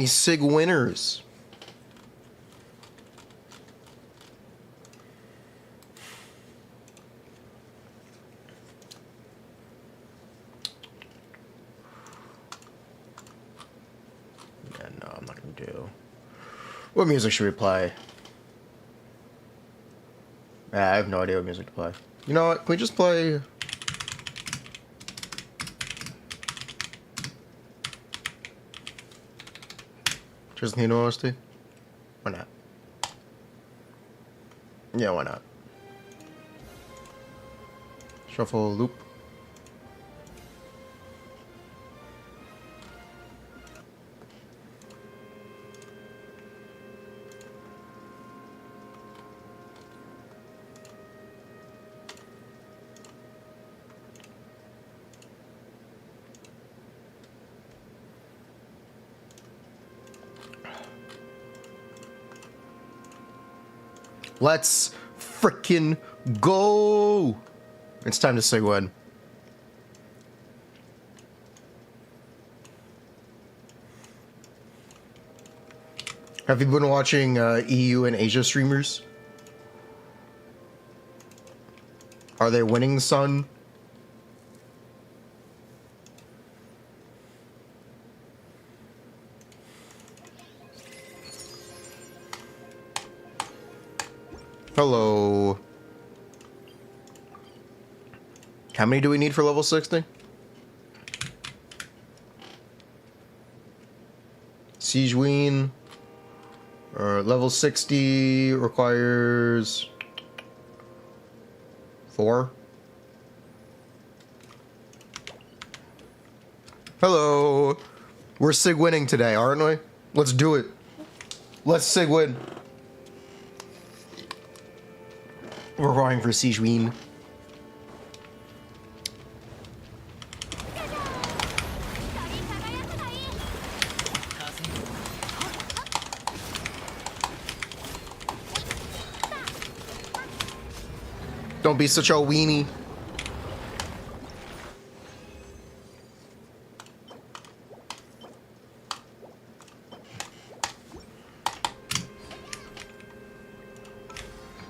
Sig winners. Yeah, no, I'm not gonna do. What music should we play? I have no idea what music to play. You know what? Can we just play? Just need OST? Why not? Yeah, why not? Shuffle loop. Let's frickin' go! It's time to Sigwin. Have you been watching EU and Asia streamers? Are they winning, son? Hello. How many do we need for level 60? Sigewinning. Level 60 requires 4. Hello. We're Sigwinning today, aren't we? Let's do it. Let's Sigwin. We're going for Sigewinning. Don't be such a weenie.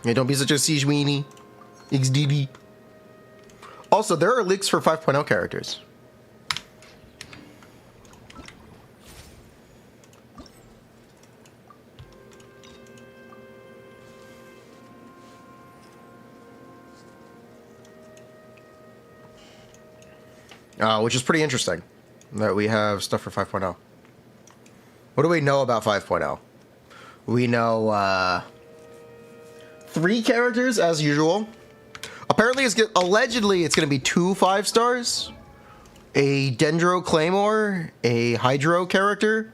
Yeah, don't be such a siege weenie. XDD. Also, there are leaks for 5.0 characters. Which is pretty interesting that we have stuff for 5.0. What do we know about 5.0? We know 3 characters as usual. Apparently, allegedly it's going to be 2 5-stars, a Dendro Claymore, a Hydro character,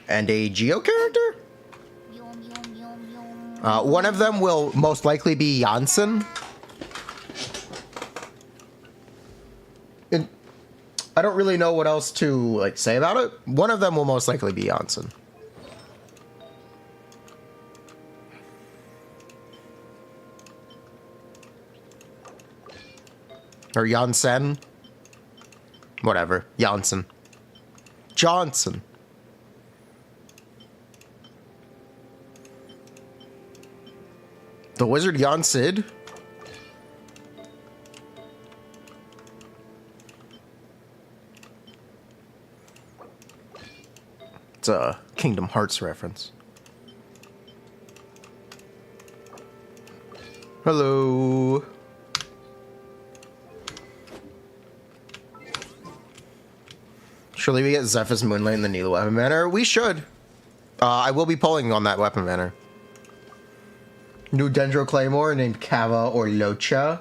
and a Geo character. One of them will most likely be Janssen. I don't really know what else to say about it. One of them will most likely be Janssen. Or Janssen. Whatever. Janssen. Johnson. The wizard Sid. It's a Kingdom Hearts reference. Hello. Surely we get Zephyr's Moonlight in the new weapon banner. We should. I will be polling on that weapon banner. New Dendro Claymore named Kava or Locha.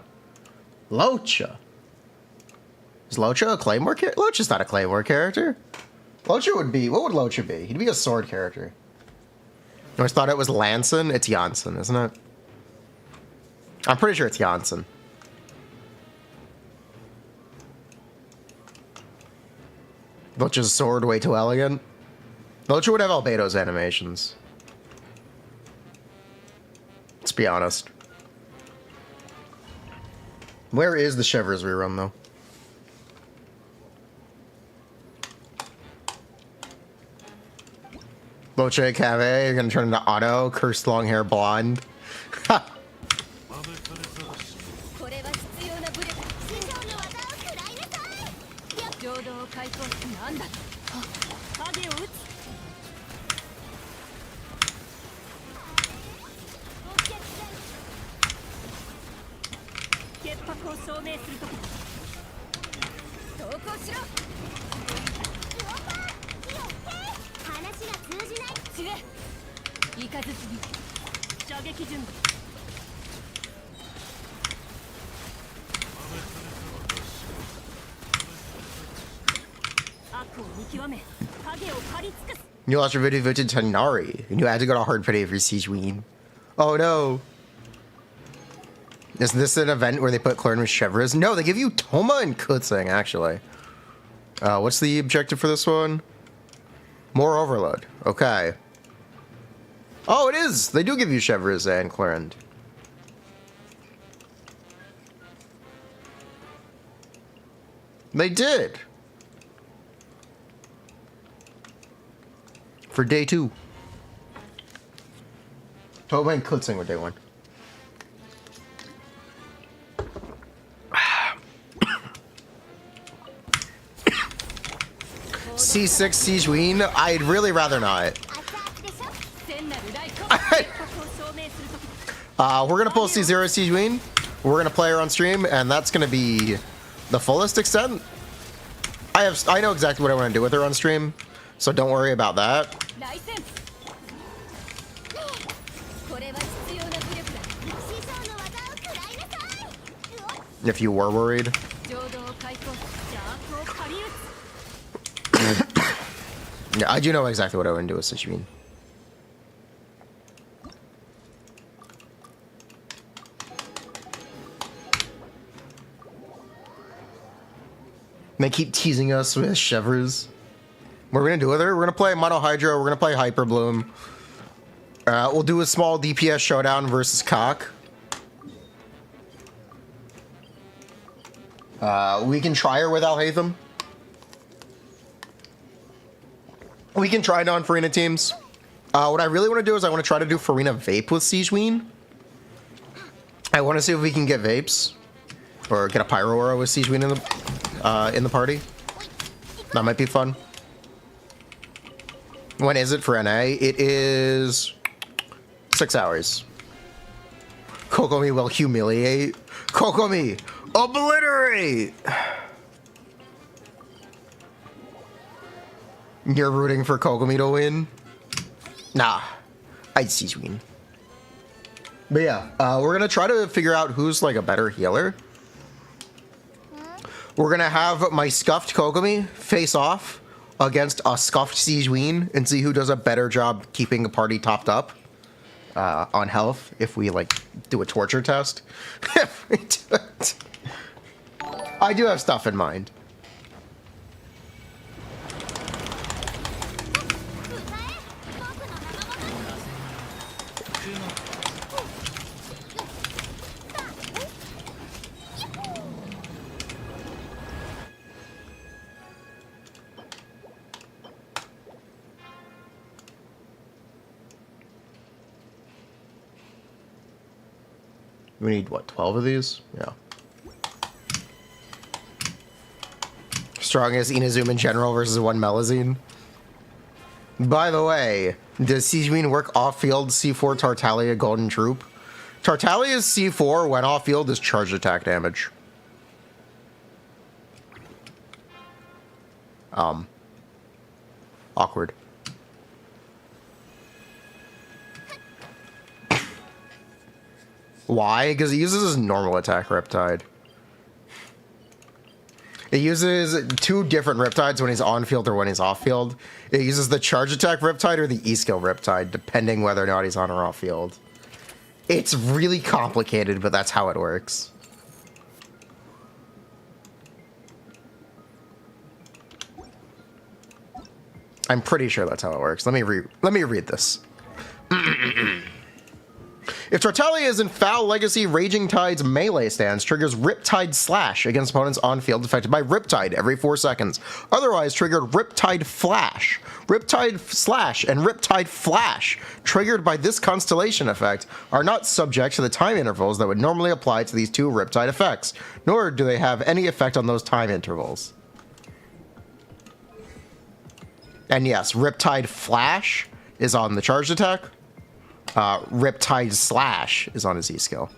Locha. Is Locha a Claymore character? Locha's not a Claymore character. Locha would be... What would Locha be? He'd be a sword character. I always thought it was Lanson. It's Janssen, isn't it? I'm pretty sure it's Janssen. Locha's sword way too elegant. Locha would have Albedo's animations. Let's be honest. Where is the Shivers rerun, though? Loche Cave, you're gonna turn into Otto, cursed long hair blonde. Ha! You lost your video to Tanari, and you had to go to hard pity for Sigewinning. Oh no. Isn't this an event where they put Clorinde with Chevres? No, they give you Toma and Kutzing, actually. What's the objective for this one? More overload. Okay. Oh, it is! They do give you Chevres and Clorinde. They did! For day 2. Toma and Kutzing were day 1. C6 Sigewinning? I'd really rather not. We're gonna pull C0 Sigewinning. We're gonna play her on stream, and that's gonna be the fullest extent. I know exactly what I want to do with her on stream, so don't worry about that. If you were worried. Yeah, I do know exactly what I want to do with Sigewinning. They keep teasing us with Chevres. What are we gonna do with her? We're gonna play Mono Hydro, we're gonna play Hyper Bloom. We'll do a small DPS showdown versus Cock. We can try her with Alhaitham. We can try non-Furina teams. What I really want to do is I want to try to do Furina Vape with Sigewinning. I want to see if we can get Vapes. Or get a Pyro Aura with Sigewinning in the party. That might be fun. When is it for NA? It is 6 hours. Kokomi will humiliate. Kokomi, obliterate! You're rooting for Kokomi to win? Nah, I'd Sigewinning. But yeah, we're gonna try to figure out who's like a better healer. We're gonna have my scuffed Kokomi face off against a scuffed Sigewinning and see who does a better job keeping a party topped up on health if we like do a torture test. If we do it. I do have stuff in mind. We need, what, 12 of these? Yeah. Strongest Inazuma in general versus one Melazine. By the way, does Sigewinning work off-field C4 Tartaglia Golden Troop? Tartaglia's C4 when off-field is charged attack damage. Awkward. Why? Because it uses his normal attack Riptide. It uses 2 different Riptides when he's on field or when he's off field. It uses the charge attack Riptide or the E-skill Riptide, depending whether or not he's on or off field. It's really complicated, but that's how it works. I'm pretty sure that's how it works. Let me read this. If Tartaglia is in Foul Legacy, Raging Tide's melee stance triggers Riptide Slash against opponents on field affected by Riptide every 4 seconds. Otherwise triggered Riptide Flash. Riptide Slash and Riptide Flash, triggered by this constellation effect, are not subject to the time intervals that would normally apply to these two Riptide effects, nor do they have any effect on those time intervals. And yes, Riptide Flash is on the charged attack. Riptide Slash is on his E skill.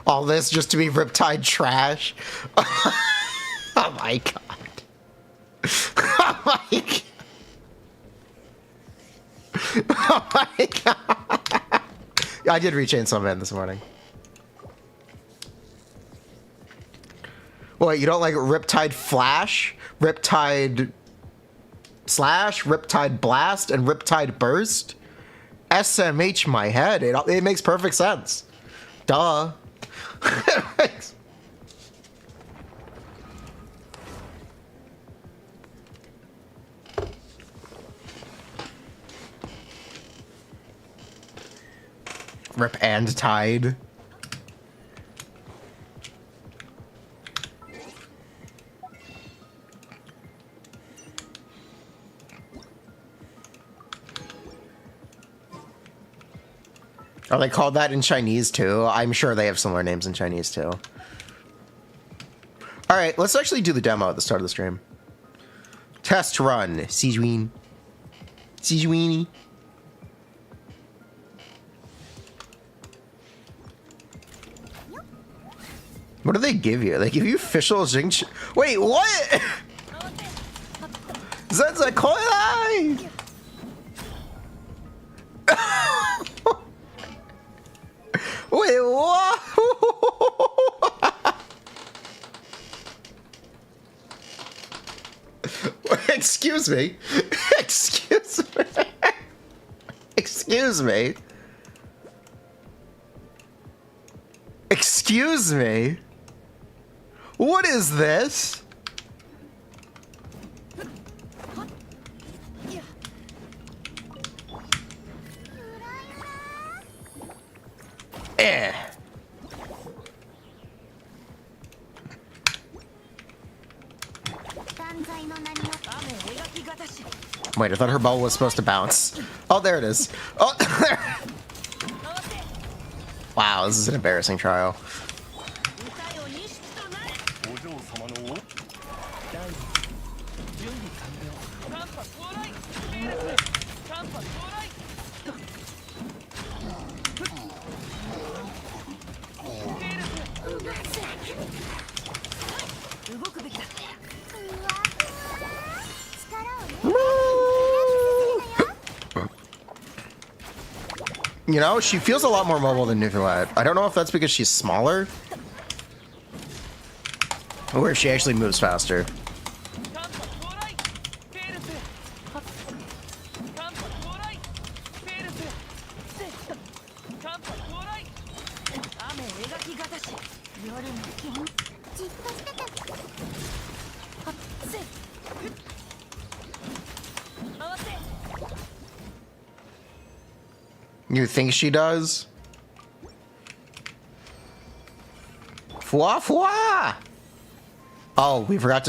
All this just to be Riptide Trash. Oh my god. Oh my god. Oh my god. I did reach Chainsaw Man this morning. Wait, you don't like Riptide Flash, Riptide Slash, Riptide Blast, and Riptide Burst? SMH my head. It makes perfect sense. Duh. Rip and Tide. Are they called that in Chinese too? I'm sure they have similar names in Chinese too. All right, let's actually do the demo at the start of the stream. Test run, Sigewinning. Sigewinning. What do they give you? They give you official Jing. Wait, what? Zenzakoilai! Wait, what? Excuse me. Excuse me. Excuse me. Excuse me. What is this? Eh. Wait, I thought her ball was supposed to bounce. Oh, there it is. Oh, there. Wow, this is an embarrassing trial. You know, she feels a lot more mobile than Nicolette. I don't know if that's because she's smaller or if she actually moves faster. You think she does? Fwa fwa! Oh, we forgot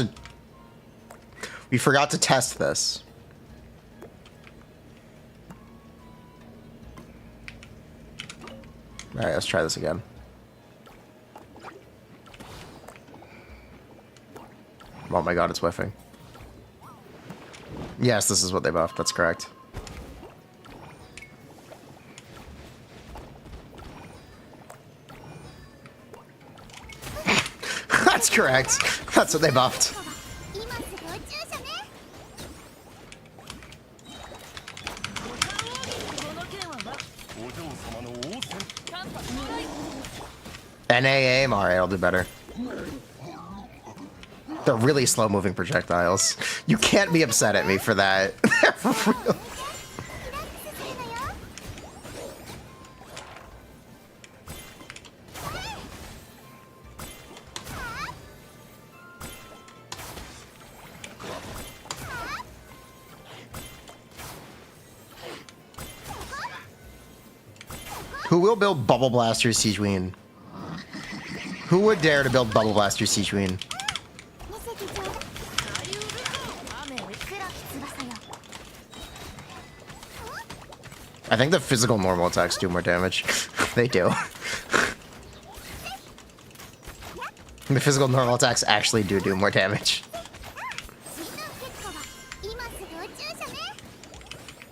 to test this. All right, let's try this again. Oh my god, it's whiffing. Yes, this is what they buffed. That's correct. That's correct. That's what they buffed. NAAM, alright, I'll do better. They're really slow-moving projectiles. You can't be upset at me for that. They're real. Who will build Bubble Blaster Sigewinning? Who would dare to build Bubble Blaster Sigewinning? I think the physical normal attacks do more damage. They do. The physical normal attacks actually do more damage.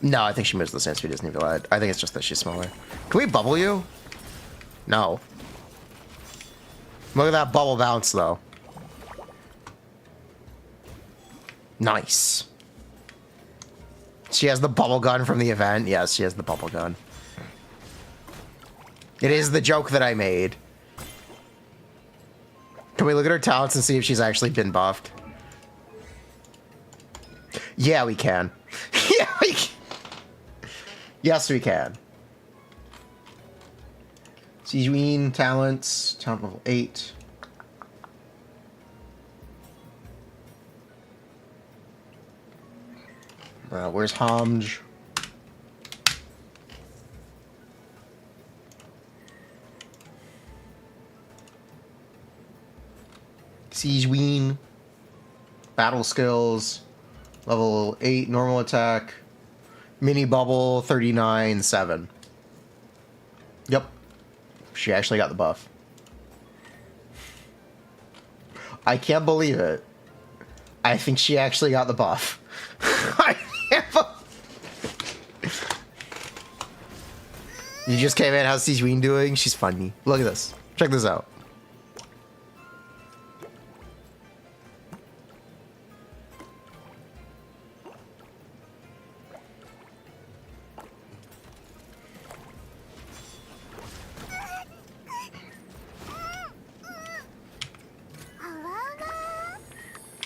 No, I think she moves the same speed as Nivelle. I think it's just that she's smaller. Can we bubble you? No. Look at that bubble bounce, though. Nice. She has the bubble gun from the event. Yes, she has the bubble gun. It is the joke that I made. Can we look at her talents and see if she's actually been buffed? Yeah, we can. Yeah, we can. Yes, we can. Sigewinning talents, talent level 8. Where's Homj? Sigewinning. Battle skills. Level 8 normal attack. Mini bubble 39-7. Yep. She actually got the buff. I can't believe it. I think she actually got the buff. I can't You just came in. How's Sigewinning doing? She's funny. Look at this. Check this out.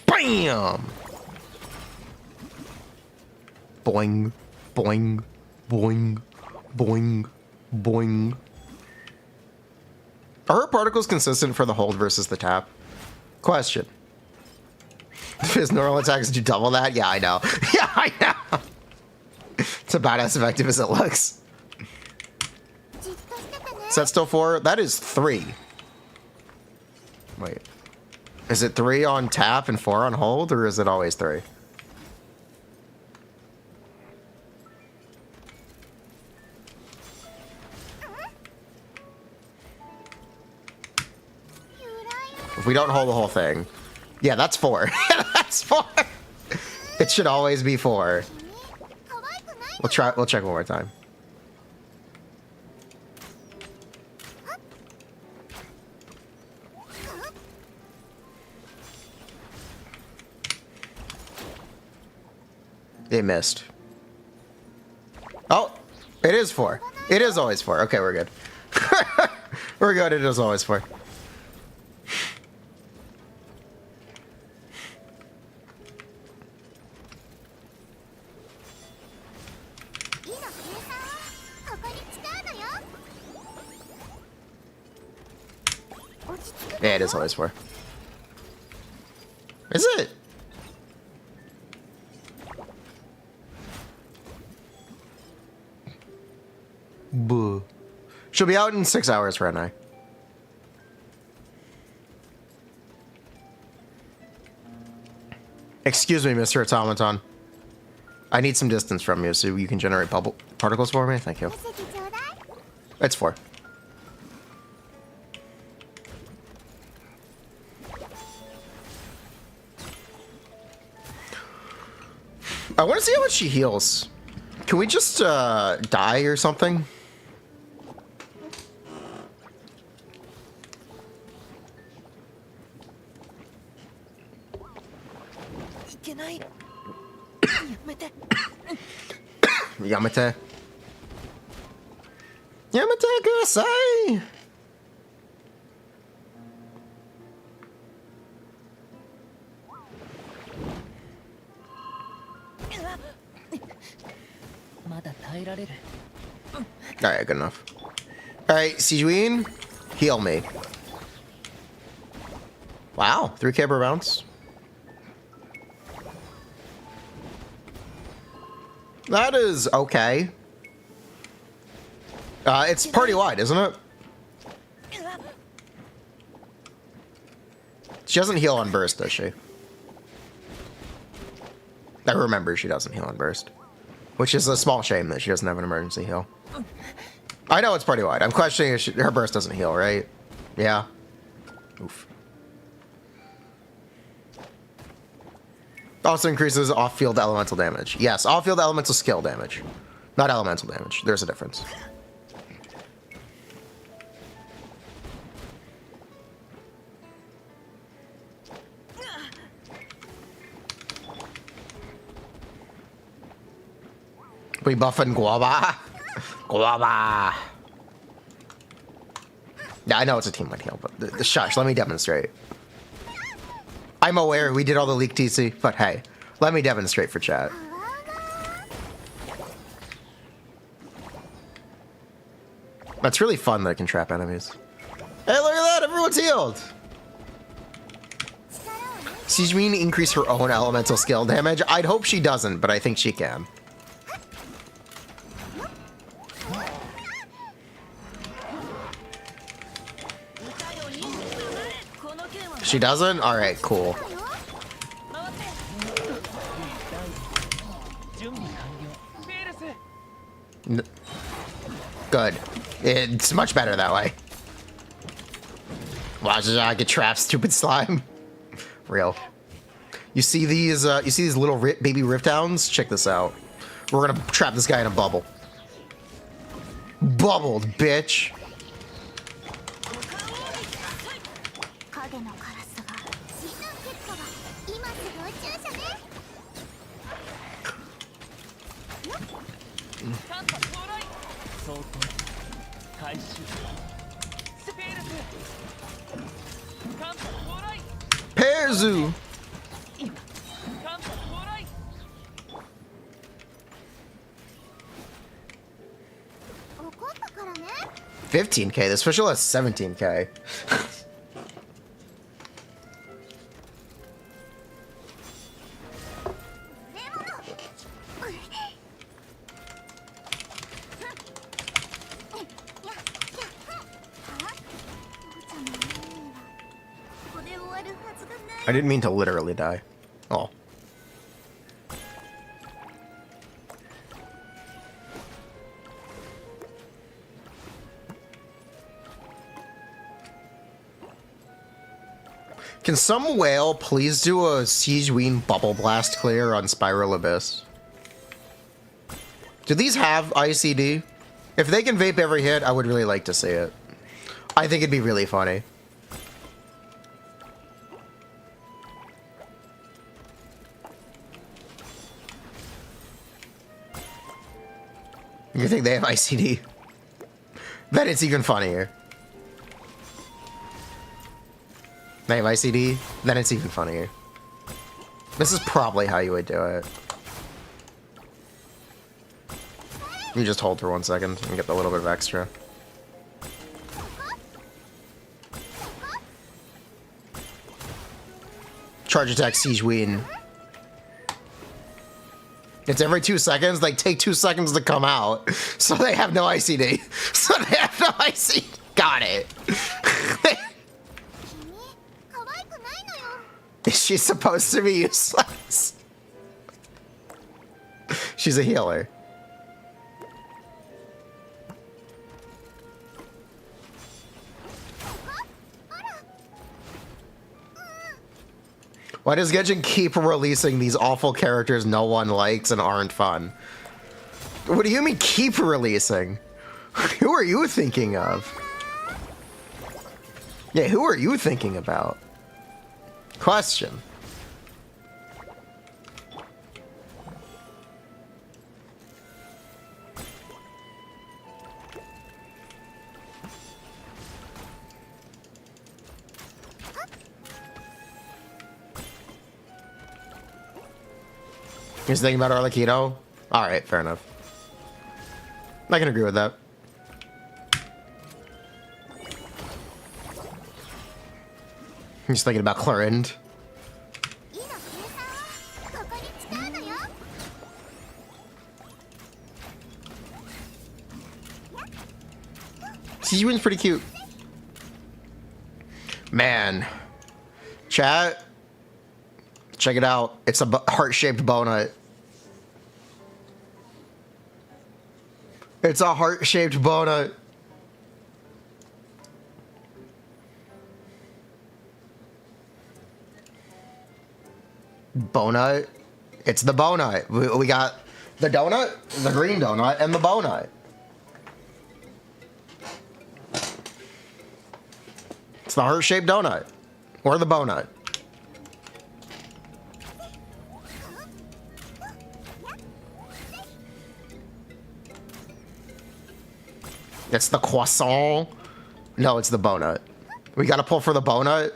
Bam! Boing, boing, boing, boing, boing. Are her particles consistent for the hold versus the tap? Question. His normal attacks do double that? Yeah, I know. Yeah, I know. It's about as effective as it looks. Is that still 4? That is 3. Wait. Is it 3 on tap and 4 on hold, or is it always 3? If we don't hold the whole thing. Yeah, that's 4. That's 4. It should always be 4. We'll check one more time. They missed. Oh, it is 4. It is always 4. Okay, we're good. We're good. It is always 4. Yeah, it is always 4. Is it? Boo. She'll be out in 6 hours for NI. Excuse me, Mr. Automaton. I need some distance from you so you can generate bubble particles for me. Thank you. It's 4. I want to see how much she heals. Can we just die or something? Yamete. Yamete Gurasai! Alright, good enough. Alright, Sigewinning, heal me. Wow, 3k per bounce. That is okay. It's party-wide, isn't it? She doesn't heal on burst, does she? I remember she doesn't heal on burst. Which is a small shame that she doesn't have an emergency heal. I know it's party-wide. I'm questioning if her burst doesn't heal, right? Yeah. Oof. Also increases off-field elemental damage. Yes, off-field elemental skill damage. Not elemental damage. There's a difference. We buffing Guava. Guava. Yeah, I know it's a team-wide heal, but the shush, let me demonstrate. I'm aware we did all the leak TC, but hey, let me demonstrate for chat. That's really fun that it can trap enemies. Hey, look at that, everyone's healed! Sigewinning increase her own elemental skill damage? I'd hope she doesn't, but I think she can. She doesn't? Alright, cool. Good. It's much better that way. Watch it, I get trapped, stupid slime. Real. You see these little baby rift hounds? Check this out. We're gonna trap this guy in a bubble. Bubbled, bitch. Pearzu. 15k. This special has 17k. I didn't mean to literally die. Oh. Can some whale please do a Sigewinning bubble blast clear on Spiral Abyss? Do these have ICD? If they can vape every hit, I would really like to see it. I think it'd be really funny. You think they have ICD? Then it's even funnier. They have ICD? Then it's even funnier. This is probably how you would do it. You just hold for 1 second and get a little bit of extra. Charge attack Sigewinning. It's every 2 seconds. They take 2 seconds to come out. So they have no ICD. So they have no ICD. Got it. Is she supposed to be useless? She's a healer. Why does Genshin keep releasing these awful characters no one likes and aren't fun? What do you mean keep releasing? Who are you thinking of? Yeah, who are you thinking about? Question. You're thinking about Arlecchino? Alright, fair enough. I can agree with that. He's thinking about Clorinde. Sigewin's pretty cute. Man. Chat. Check it out. It's a heart-shaped donut. It's a heart-shaped donut. Bonut. It's the bonut. We got the donut, the green donut, and the bonut. It's the heart-shaped donut. Or the bonut. It's the croissant. No, it's the bonut. We gotta pull for the bonut.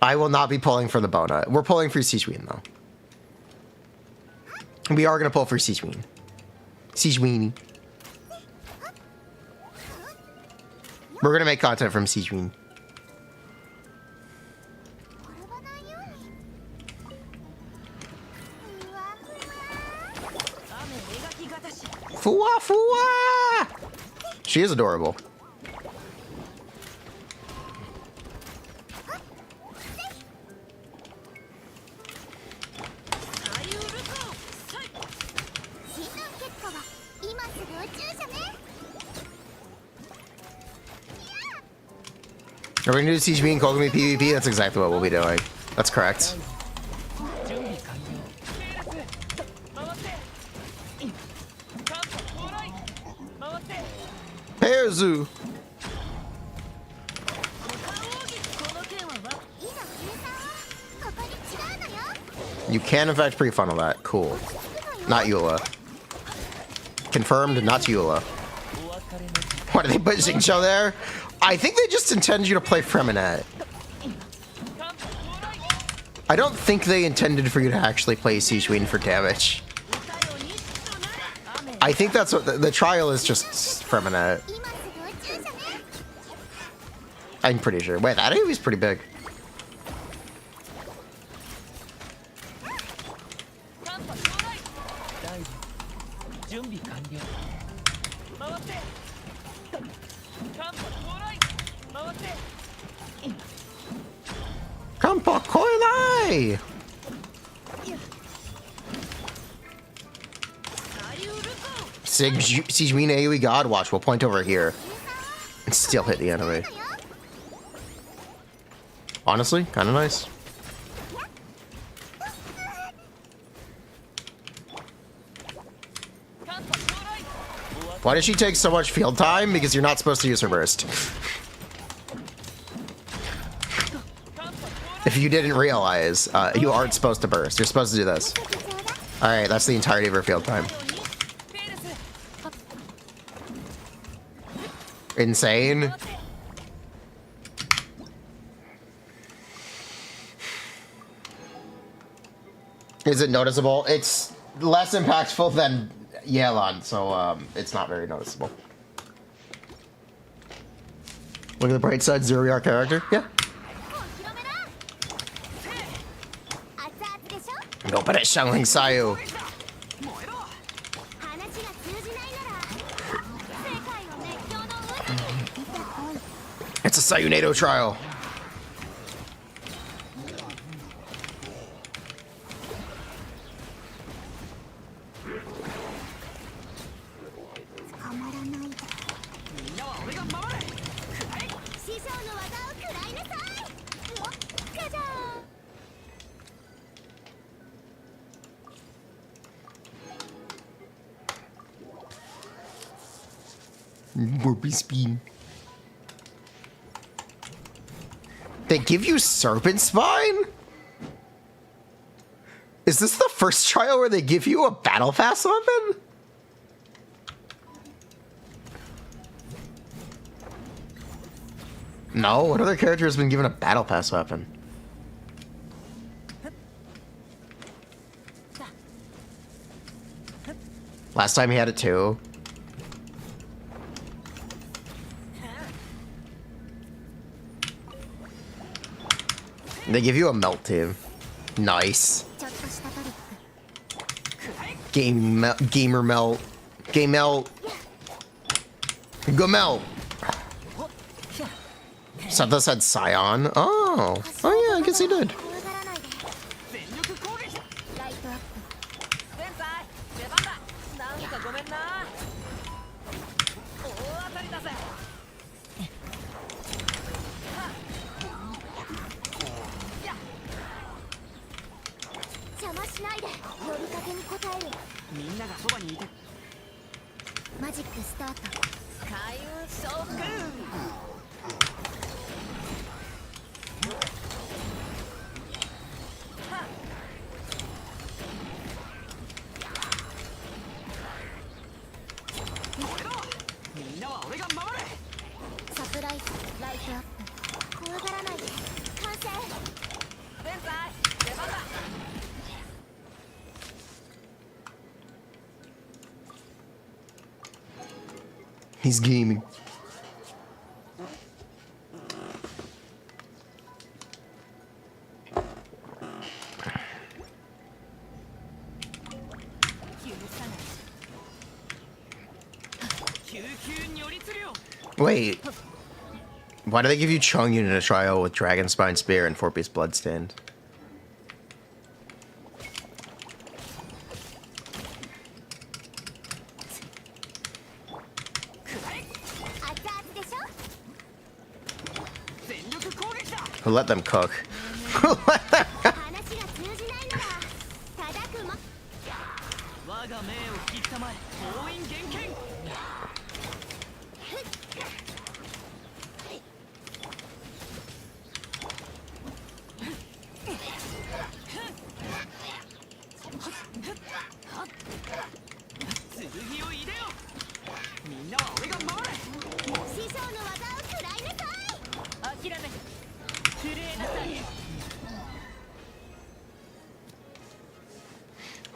I will not be pulling for the bonut. We're pulling for Sigewin, though. We are gonna pull for Sigewin. Sigewin. We're gonna make content from Sigewin. Fua fua! She is adorable. Are we gonna do Siege and Kogami PvP? That's exactly what we'll be doing. That's correct. Pearzu! You can in fact pre-funnel that. Cool. Not Eula. Confirmed, not Eula. Why did they put Xingqiu there? I think they just intended you to play Freminette. I don't think they intended for you to actually play Sigewin for damage. I think that's what the trial is, just Freminette. I'm pretty sure. Wait, that AoE's pretty big. Kampa Koinai! Sigewin AoE God Watch will point over here and still hit the enemy. Honestly, kind of nice. Why does she take so much field time? Because you're not supposed to use her burst. If you didn't realize, you aren't supposed to burst. You're supposed to do this. Alright, that's the entirety of her field time. Insane. Is it noticeable? It's less impactful than Yelan, so it's not very noticeable. Look at the bright side, Zero our character. Yeah. Go put it, Xiangling Sayu. It's a Sayunato trial. Warpy speed. They give you Serpent Spine? Is this the first trial where they give you a Battle Pass weapon? No, what other character has been given a Battle Pass weapon? Last time he had it too. They give you a melt team. Nice. Gamer melt. Game melt. Gomel. Santa said Scion. Oh. Oh yeah, I guess he did. He's gaming. Wait. Why do they give you Chongyun in a trial with Dragon Spine Spear and 4-piece Bloodstand? Who let them cook? Who let them cook?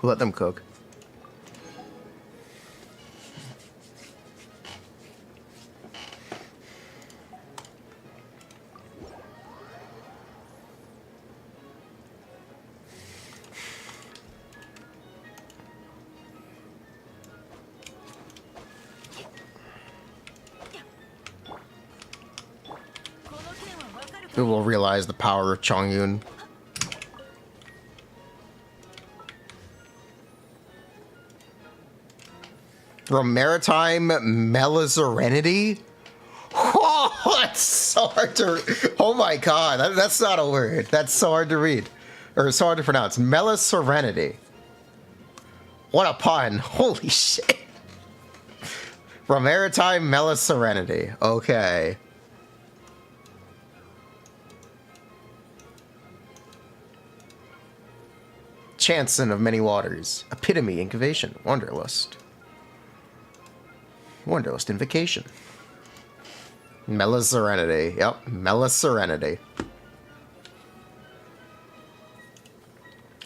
Who let them cook? Who will realize the power of Chongyun? From Maritime Meliserenity? Oh, that's so hard to... Oh my god, that's not a word. That's so hard to read. Or so hard to pronounce. Meliserenity. What a pun. Holy shit. From Maritime Meliserenity. Okay. Chanson of Many Waters. Epitome Incubation. Wanderlust. Wanderlust Invocation. Meliserenity. Yep, Meliserenity.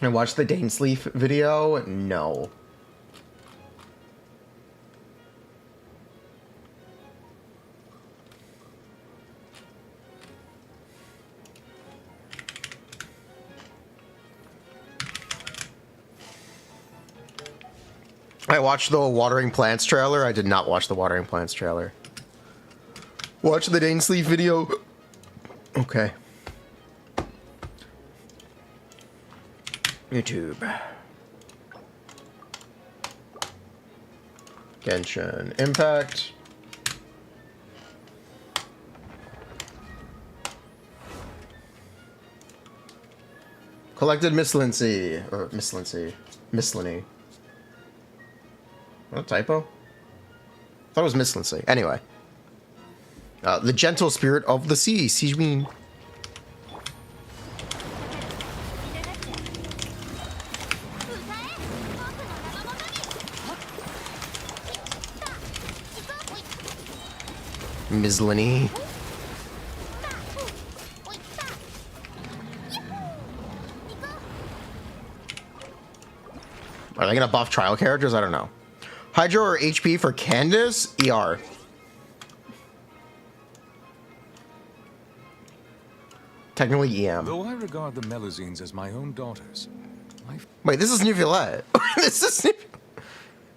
And watch the Dainsleif video? No. I watched the Watering Plants trailer. I did not watch the Watering Plants trailer. Watch the Dainsleif video. Okay. YouTube. Genshin Impact. Collected miscellaneity. Or miscellaneity. Miscellany. What a typo? I thought it was miscellaneity. Anyway. The gentle spirit of the sea, Sigewinning. Miscellany. Are they gonna buff trial characters? I don't know. Hydro or HP for Candace? ER. Technically EM. Though I regard the Melusines as my own daughters. Wait, this is New Villette. This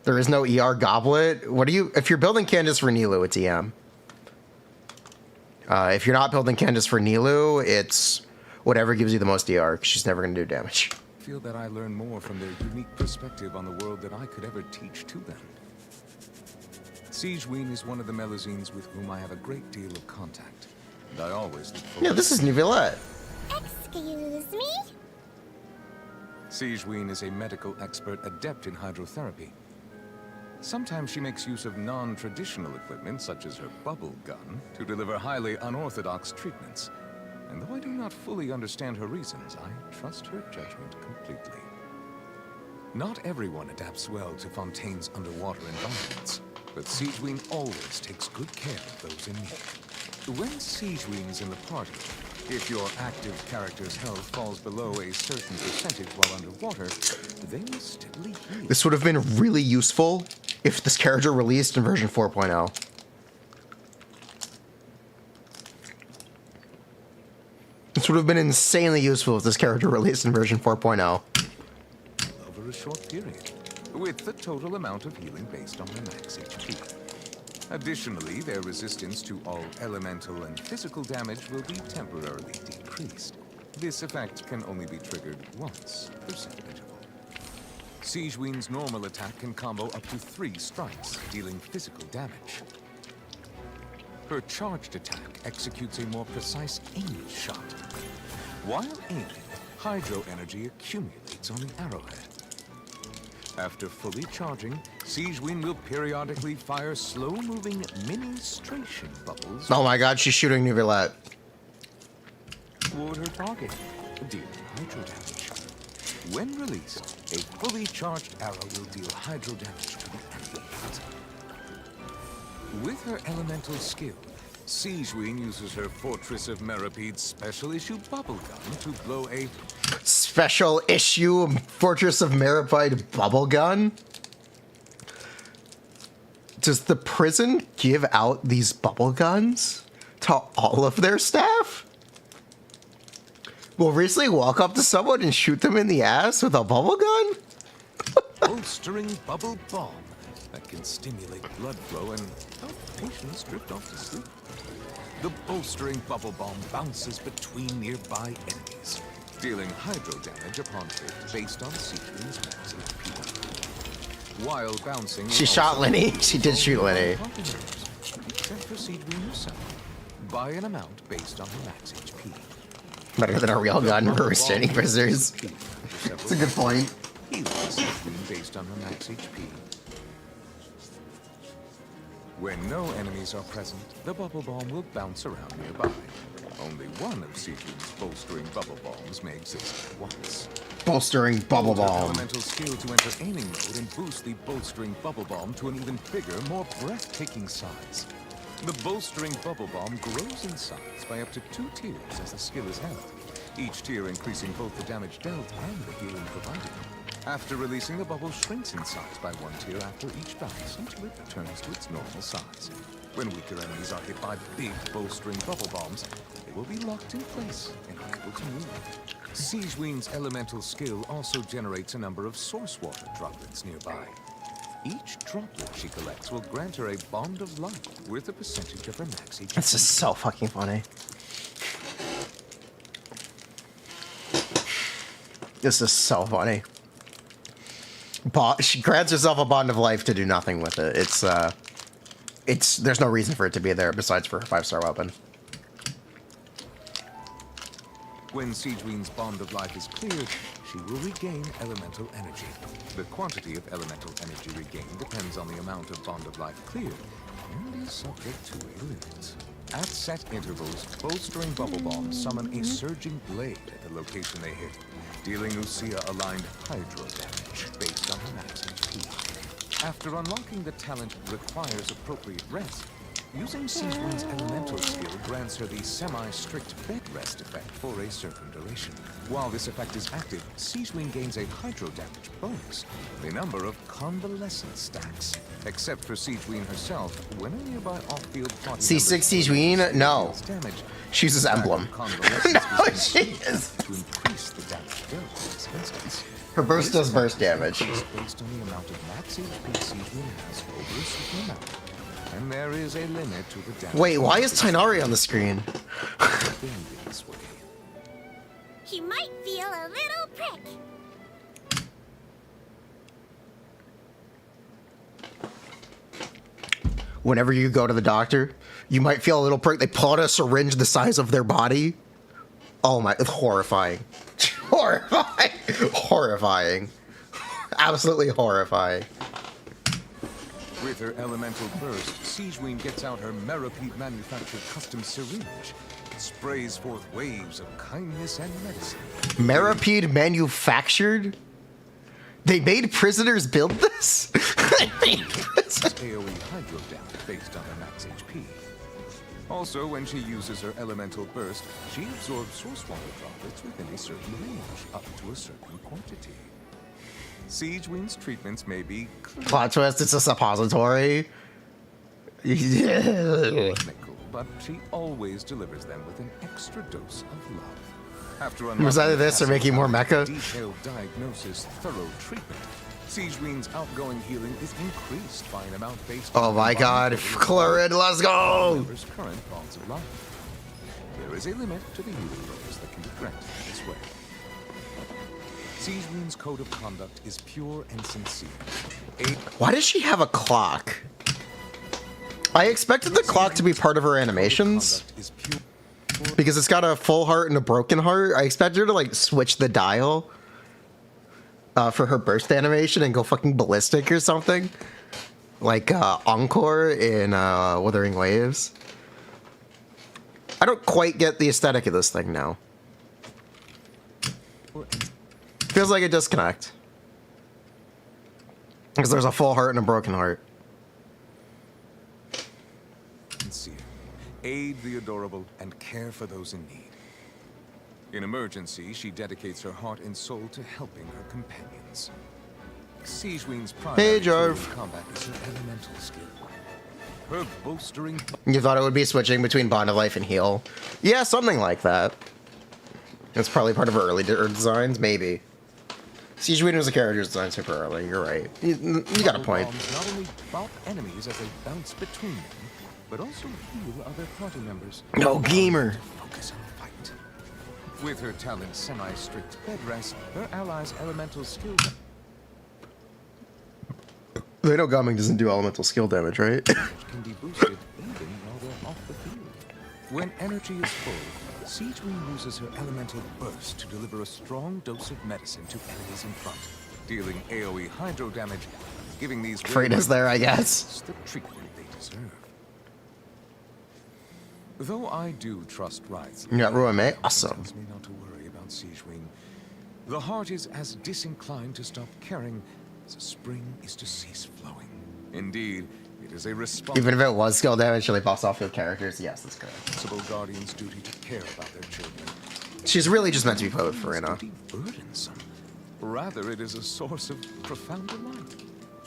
There is no ER goblet. What do you... If you're building Candace for Nilou, it's EM. If you're not building Candace for Nilou, it's whatever gives you the most ER, because she's never going to do damage. I feel that I learn more from their unique perspective on the world than I could ever teach to them. Sigewinning is one of the Melusines with whom I have a great deal of contact. And I always look forward. Yeah, this is Neuvillette. Excuse me? Sigewinning is a medical expert adept in hydrotherapy. Sometimes she makes use of non-traditional equipment, such as her bubble gun, to deliver highly unorthodox treatments. And though I do not fully understand her reasons, I trust her judgment completely. Not everyone adapts well to Fontaine's underwater environments, but Sigewinning always takes good care of those in need. When Sigewinning is in the party, if your active character's health falls below a certain percentage while underwater, they will steadily heal. This would have been really useful if this character released in version 4.0. This would have been insanely useful if this character released in version 4.0. Over a short period, with the total amount of healing based on their max HP. Additionally, their resistance to all elemental and physical damage will be temporarily decreased. This effect can only be triggered once per set interval. Sigewinning's normal attack can combo up to 3 strikes, dealing physical damage. Her charged attack executes a more precise aim shot. While aiming, hydro energy accumulates on the arrowhead. After fully charging, Sigewinning will periodically fire slow-moving ministration bubbles. Oh my god, she's shooting Neuvillette. Toward her target, dealing hydro damage. When released, a fully charged arrow will deal hydro damage to the enemy. With her elemental skill, Sigewinning uses her Fortress of Merapede's special issue bubble gun to blow a Special issue Fortress of Meripide bubble gun? Does the prison give out these bubble guns to all of their staff? Will Risley walk up to someone and shoot them in the ass with a bubble gun? bolstering bubble bomb that can stimulate blood flow and help patients drift off to sleep. The bolstering bubble bomb bounces between nearby enemies, dealing hydro damage upon hit based on Sigewin's max HP. While bouncing, She shot Lenny. She did shoot Lenny. Except for Sigewin herself, by an amount based on her max HP. Better than a real gun for restraining prisoners. That's a good point. Healing Sigewin based on her max HP. When no enemies are present, the bubble bomb will bounce around nearby. Only one of Sigewin's bolstering bubble bombs may exist at once. Bolstering bubble bomb. Elemental skill to enter aiming mode and boost the bolstering bubble bomb to an even bigger, more breathtaking size. The bolstering bubble bomb grows in size by up to 2 tiers as the skill is held, each tier increasing both the damage dealt and the healing provided. After releasing, the bubble shrinks in size by 1 tier after each bounce until it returns to its normal size. When weaker enemies are hit by big bolstering bubble bombs, they will be locked in place and unable to move. Sigewin's elemental skill also generates a number of source water droplets nearby. Each droplet she collects will grant her a bond of life worth a percentage of her max HP. This is so fucking funny. This is so funny. She grants herself a bond of life to do nothing with it. There's no reason for it to be there besides for her 5-star weapon. When Sigewin's bond of life is cleared, she will regain elemental energy. The quantity of elemental energy regained depends on the amount of bond of life cleared and is subject to a limit. At set intervals, bolstering bubble bombs summon a surging blade at the location they hit, dealing Lucia-aligned hydro damage based on her max HP. After unlocking the talent requires appropriate rest, using Sigewin's elemental skill grants her the semi-strict bed rest effect for a certain duration. While this effect is active, Sigewin gains a hydro damage bonus, a number of convalescent stacks. Except for Sigewin herself, when a nearby off-field party C6 Sigewin? No. Damage, She's his emblem. convalescence No, she is. to increase the damage dealt in this instance. Her burst does burst damage. Is based on the amount of max HP Sigewinning has over a certain amount. And there is a limit to the damage. Wait, why is Tainari on the screen? This way. He might feel a little prick. Whenever you go to the doctor, you might feel a little prick. They pull out a syringe the size of their body. Oh my, it's horrifying. Horrifying. Horrifying. Absolutely horrifying. With her elemental burst, Sigewinning gets out her Meripede-manufactured custom syringe. It sprays forth waves of kindness and medicine. Meripede manufactured? They made prisoners build this? They made prisoners. AoE hydro damage based on her max HP. Also, when she uses her elemental burst, she absorbs source water droplets within a certain range, up to a certain quantity. Sigewinning's treatments may be Plot twist, it's a suppository. clinical, but she always delivers them with an extra dose of love. After Was either this or making more mecha? Detailed diagnosis, thorough treatment. Sigewinning's outgoing healing is increased by an amount based Oh on my the god, bond of Clorinde, let's go! members' current bonds of life. There is a limit to the healing bonus that can be granted this way. Sigewinning's code of conduct is pure and sincere. Why does she have a clock? I expected the clock to be part of her animations. Is pure Because it's got a full heart and a broken heart. I expected her to like switch the dial for her burst animation and go fucking ballistic or something. Like Encore in Wuthering Waves. I don't quite get the aesthetic of this thing now. Feels like a disconnect. Because there's a full heart and a broken heart. sincere. Aid the adorable and care for those in need. In emergency, she dedicates her heart and soul to helping her companions. Sigewining's primary tool in combat is her elemental skill. Her bolstering... You thought it would be switching between Bond of Life and Heal? Yeah, something like that. It's probably part of her early designs, maybe. Sigewinning was a character design super early, you're right. You got a point. Bombs not only bop enemies as they bounce between them, but also heal other party members. No gamer. Focus on the fight. With her talent semi-strict bed rest, her allies' elemental skill... They know Gumming doesn't do elemental skill damage, right? can be boosted even while they're off the field. When energy is full, Sigewinning uses her elemental burst to deliver a strong dose of medicine to enemies in front, dealing AoE hydro damage, giving these Furina's there, I guess. the treatment they deserve. Though I do trust Wraith's, You got Ruame? Awesome. tells me not to worry about Sigewinning. The heart is as disinclined to stop caring as a spring is to cease flowing. Indeed, it is a responsible Even if it was skill damage, she buffs off field characters. Yes, that's correct. guardian's duty to care about their children. She's really just meant to be put with It's Furina. duty burdensome. Rather, it is a source of profound delight.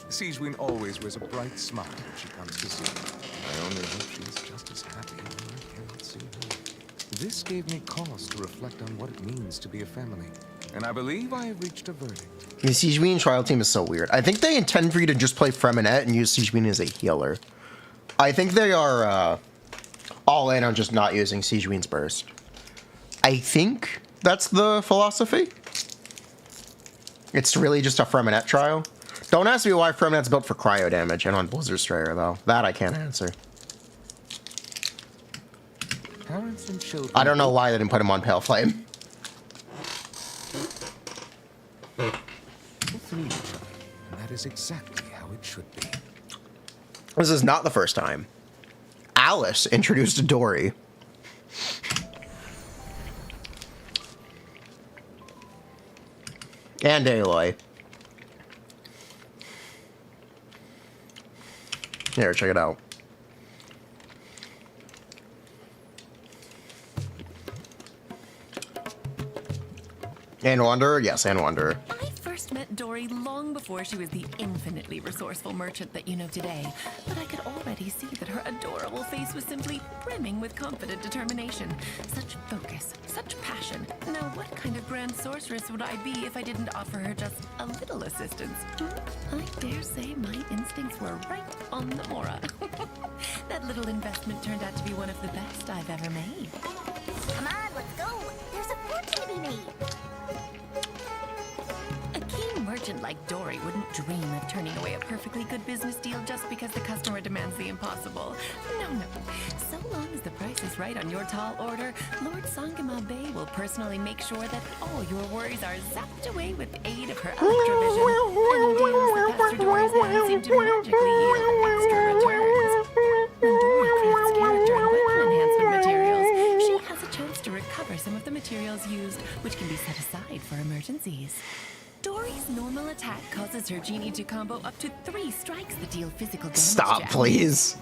Sigewinning always wears a bright smile when she comes to see me. I only hope she is just as happy when I cannot see her. This gave me cause to reflect on what it means to be a family, and I believe I have reached a verdict. The Sigewinning trial team is so weird. I think they intend for you to just play Freminette and use Sigewinning as a healer. I think they are all in on just not using Sigewinning's burst. I think that's the philosophy. It's really just a Freminette trial. Don't ask me why Freminette's built for cryo damage and on Blizzard Strayer, though. That I can't answer. Parents and children. I don't know why they didn't put him on Pale Flame. Through each other, and that is exactly how it should be. This is not the first time. Alice introduced Dory. And Aloy. Here, check it out. And Wanderer? Yes, and Wanderer. When I first first met Dory long before she was the infinitely resourceful merchant that you know today, but I could already see that her adorable face was simply brimming with confident determination. Such focus, such passion. Now, what kind of grand sorceress would I be if I didn't offer her just a little assistance? I dare say my instincts were right on the Mora. That little investment turned out to be one of the best I've ever made. Come on, let's go. There's a fortune to be made. A keen merchant like Dory wouldn't dream of turning away a perfectly good business deal just because the customer demands the impossible. No, no. So long as the price is right on your tall order, Lord Sangama Bay will personally make sure that all your worries are zapped away with the aid of her electrovision. And deals that pass through Dory's hands seem to magically yield extra returns. When Dory crafts character and weapon enhancement materials, she has a chance to recover some of the materials used, which can be set aside for emergencies. Dory's normal attack causes her genie to combo up to 3 strikes that deal physical damage. Stop, to please.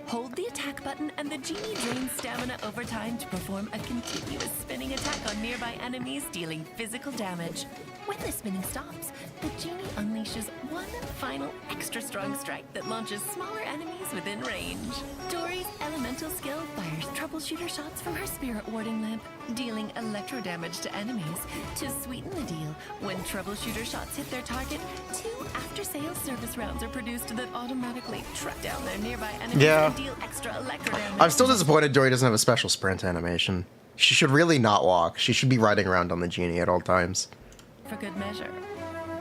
Hold the attack button and the genie drains stamina over time to perform a continuous spinning attack on nearby enemies, dealing physical damage. When the spinning stops, the genie unleashes one final extra strong strike that launches smaller enemies within range. Dory's elemental skill fires troubleshooter shots from her spirit warding lamp, dealing electro damage to enemies. To sweeten the deal, when troubleshooter shots hit their target, 2 after-sales service rounds are produced that automatically truck down their nearby enemies and deal extra electro damage. I'm still disappointed Dory doesn't have a special sprint animation. She should really not walk. She should be riding around on the genie at all times. For good measure.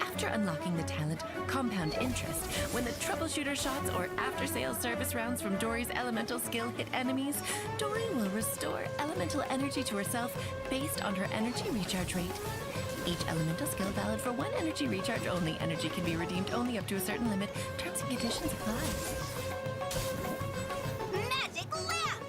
After unlocking the talent Compound Interest, when the troubleshooter shots or after-sales service rounds from Dory's elemental skill hit enemies, Dory will restore elemental energy to herself based on her energy recharge rate. Each elemental skill valid for 1 energy recharge only. Energy can be redeemed only up to a certain limit. Terms and conditions apply. Magic lamp!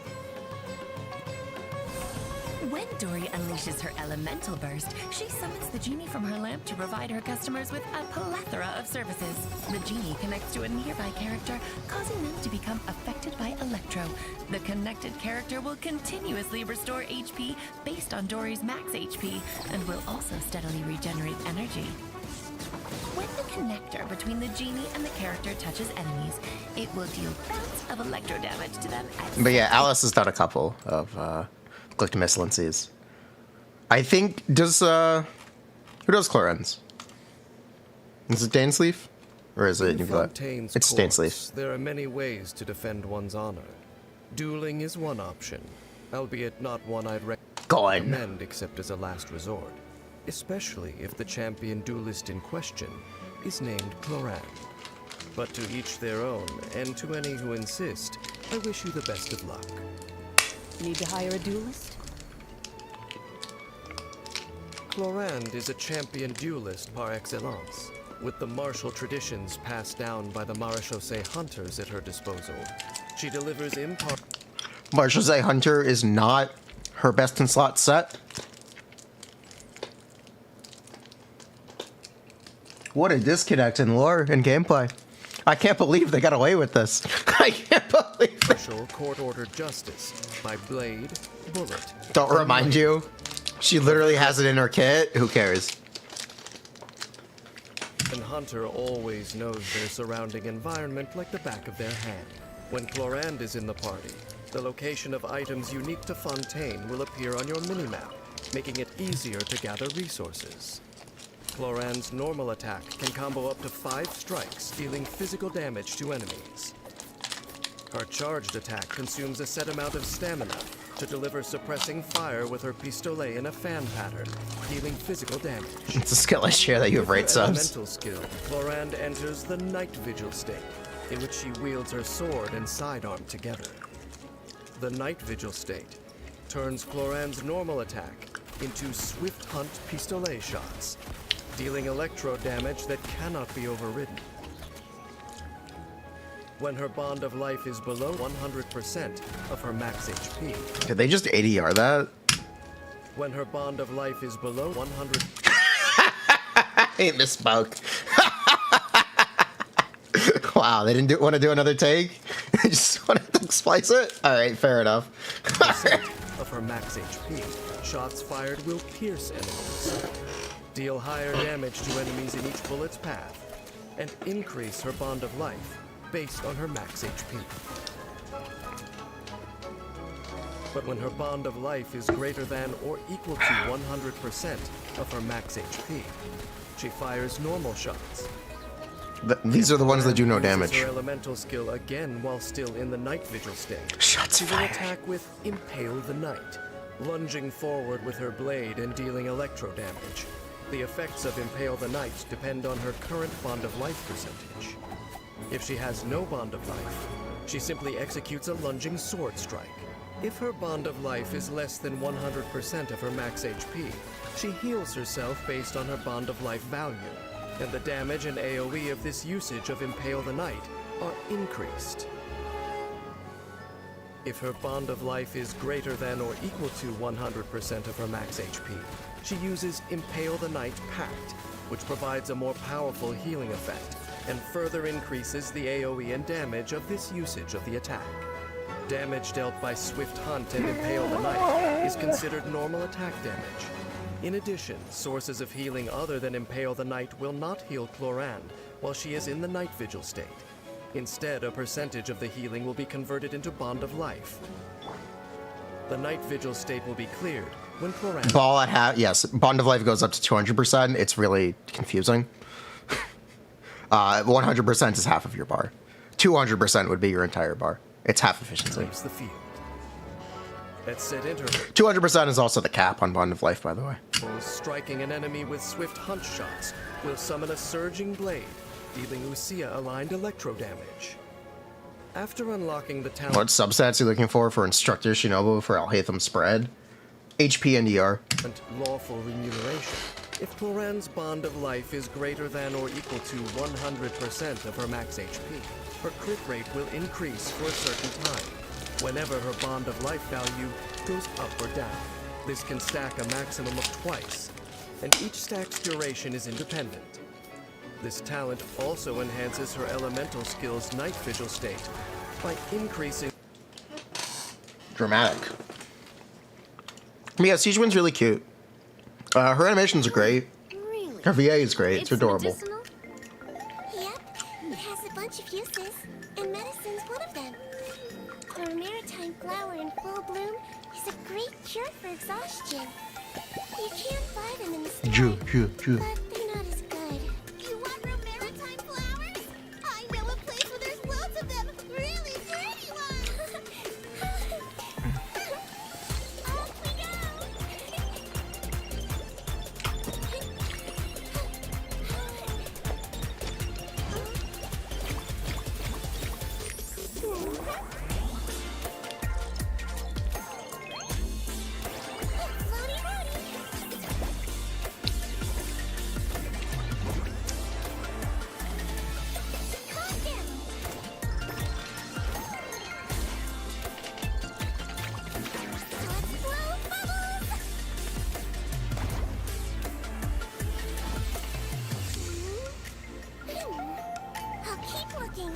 When Dory unleashes her elemental burst, she summons the genie from her lamp to provide her customers with a plethora of services. The genie connects to a nearby character, causing them to become affected by electro. The connected character will continuously restore HP based on Dory's max HP, and will also steadily regenerate energy. When the connector between the genie and the character touches enemies, it will deal bouts of electro damage to them. But yeah, Alice has done a couple of clicked missilencies. I think who does Clorine's? Is it Dainsleaf? Or is it Fontaine's it's courts, Dainsleaf. there are many ways to defend one's honor. Dueling is one option, albeit not one I'd Go on. recommend except as a last resort, especially if the champion duelist in question is named Clorinde. But to each their own, and to any who insist, I wish you the best of luck. Need to hire a duelist? Clorinde is a champion duelist par excellence, with the martial traditions passed down by the Marechaussee hunters at her disposal. She delivers Marechaussee Hunter is not her best in slot set. What a disconnect in lore and gameplay. I can't believe they got away with this. I can't believe it. partial court-ordered justice by blade, bullet. Don't remind you. She literally has it in her kit. Who cares? And Hunter always knows their surrounding environment like the back of their hand. When Clorinde is in the party, the location of items unique to Fontaine will appear on your minimap, making it easier to gather resources. Clorinde's normal attack can combo up to 5 strikes, dealing physical damage to enemies. Her charged attack consumes a set amount of stamina to deliver suppressing fire with her pistolet in a fan pattern, dealing physical damage. It's a skill I share that you have With her rate subs. elemental skill, Clorinde enters the Night Vigil state, in which she wields her sword and sidearm together. The Night Vigil state turns Clorinde's normal attack into Swift Hunt pistolet shots, dealing electro damage that cannot be overridden. When her bond of life is below 100% of her max HP. Did they just ADR that? When her bond of life is below 100. I misspoke. Wow, they didn't want to do another take? They just wanted to splice it? Alright, fair enough. Of her max HP, shots fired will pierce enemies. deal higher damage to enemies in each bullet's path, and increase her bond of life based on her max HP. But when her bond of life is greater than or equal to 100% of her max HP, she fires normal shots. These are the ones that do no Uses damage. her elemental skill again while still in the night vigil state. Shots She will fired. attack with Impale the Night, lunging forward with her blade and dealing electro damage. The effects of Impale the Night depend on her current bond of life percentage. If she has no bond of life, she simply executes a lunging sword strike. If her bond of life is less than 100% of her max HP, she heals herself based on her bond of life value, and the damage and AoE of this usage of Impale the Night are increased. If her bond of life is greater than or equal to 100% of her max HP, she uses Impale the Night Pact, which provides a more powerful healing effect and further increases the AoE and damage of this usage of the attack. Damage dealt by Swift Hunt and Impale the Night is considered normal attack damage. In addition, sources of healing other than Impale the Night will not heal Clorinde while she is in the night vigil state. Instead, a percentage of the healing will be converted into Bond of Life. The night vigil state will be cleared when Clorinde... Ball at half. Yes, Bond of Life goes up to 200%. It's really confusing. 100% is half of your bar. 200% would be your entire bar. It's half efficiency. leaves the field. At set interval, 200% is also the cap on Bond of Life, by the way. striking an enemy with Swift Hunt shots will summon a Surging Blade, dealing Usia-aligned electro damage. After unlocking the talent... What substats are you looking for Instructor Shinobu for Alhaitham Spread? HP and ER. Lawful remuneration. If Clorinde's bond of life is greater than or equal to 100% of her max HP, her crit rate will increase for a certain time, whenever her bond of life value goes up or down. This can stack a maximum of twice, and each stack's duration is independent. This talent also enhances her elemental skill's night vigil state by increasing... Dramatic. Yeah, Sigewin's really cute. Her animations are great. Really? Her VA is great. It's adorable. medicinal? Yep, it has a bunch of uses, and medicine's one of them. Our maritime flower in full bloom is a great cure for exhaustion. You can't buy them in the store, but they're not as good. You want maritime flowers? I know a place where there's lots of them, really pretty ones. Off we go. Floaty roaty. Calm down. Let's blow bubbles. I'll keep looking.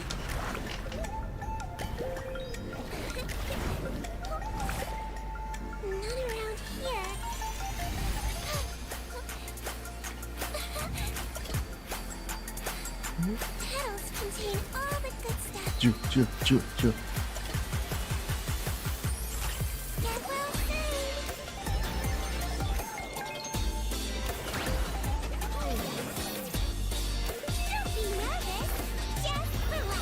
None around here. Petals contain all the good stuff. Get well soon. Don't be nervous. Just relax.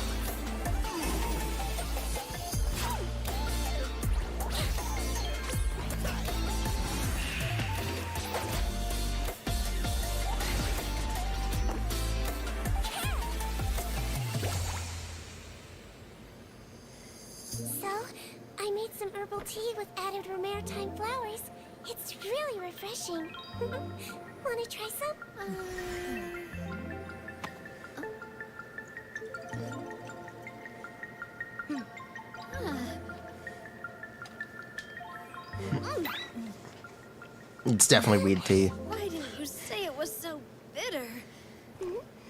So, I made some herbal tea with added maritime flowers. It's really refreshing. Wanna try some? It's definitely weed tea. Why didn't you say it was so bitter?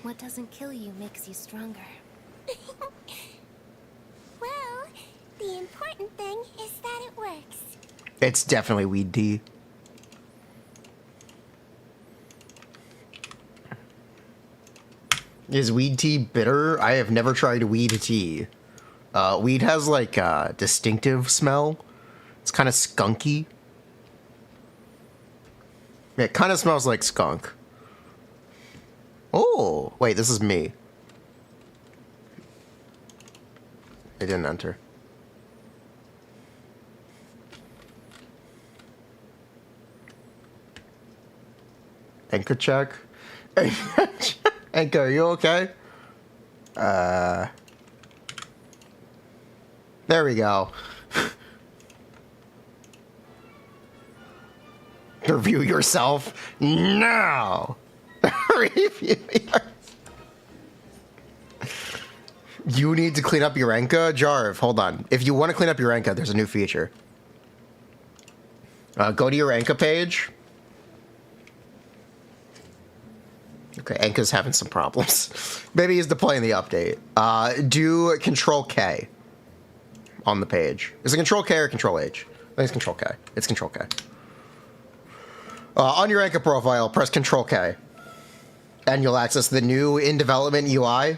What doesn't kill you makes you stronger. Well, the important thing is that it works. It's definitely weed tea. Is weed tea bitter? I have never tried weed tea. Weed has like a distinctive smell. It's kind of skunky. It kind of smells like skunk. Oh, wait, this is me. It didn't enter. Anchor check. Anchor, are you okay? There we go. Review yourself now. Review yourself. You need to clean up your Enka? Jarv, hold on. If you want to clean up your Enka, there's a new feature. Go to your Enka page. Okay, Enka's having some problems. Maybe he's deploying the update. Do Control K on the page. Is it Control K or Control H? I think it's Control K. It's Control K. On your Enka profile, press Control K. And you'll access the new in-development UI.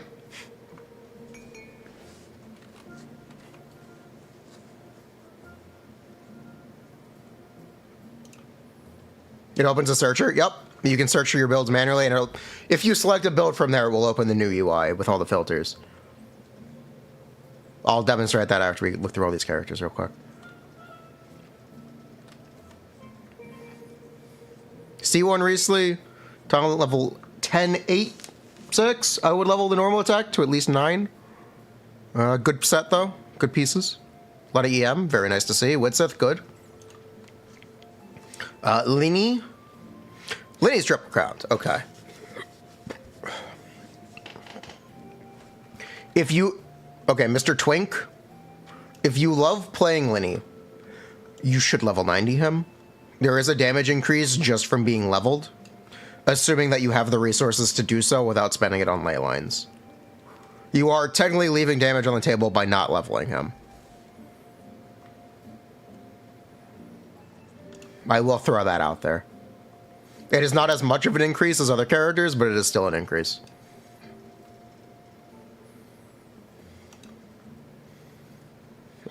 It opens a searcher. Yep. You can search for your builds manually, and if you select a build from there, it will open the new UI with all the filters. I'll demonstrate that after we look through all these characters real quick. C1 recently, talent level 10, 8, 6. I would level the normal attack to at least 9. Good set, though. Good pieces. A lot of EM. Very nice to see. Widsith, good. Linny. Linny's triple crowned. Okay. If you... Okay, Mr. Twink. If you love playing Linny, you should level 90 him. There is a damage increase just from being leveled, assuming that you have the resources to do so without spending it on ley lines. You are technically leaving damage on the table by not leveling him. I will throw that out there. It is not as much of an increase as other characters, but it is still an increase.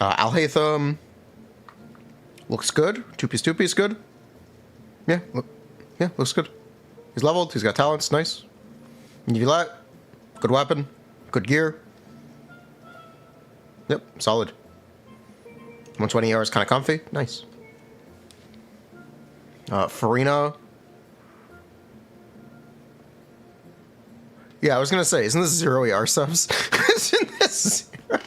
Alhaitham looks good. 2-piece, 2-piece, good. Yeah, looks good. He's leveled. He's got talents. Nice. Nivelet, good weapon, good gear. Yep, solid. 120 hours, kind of comfy. Nice. Furina. Yeah, I was gonna say, isn't this 0 ER subs? Isn't this 0?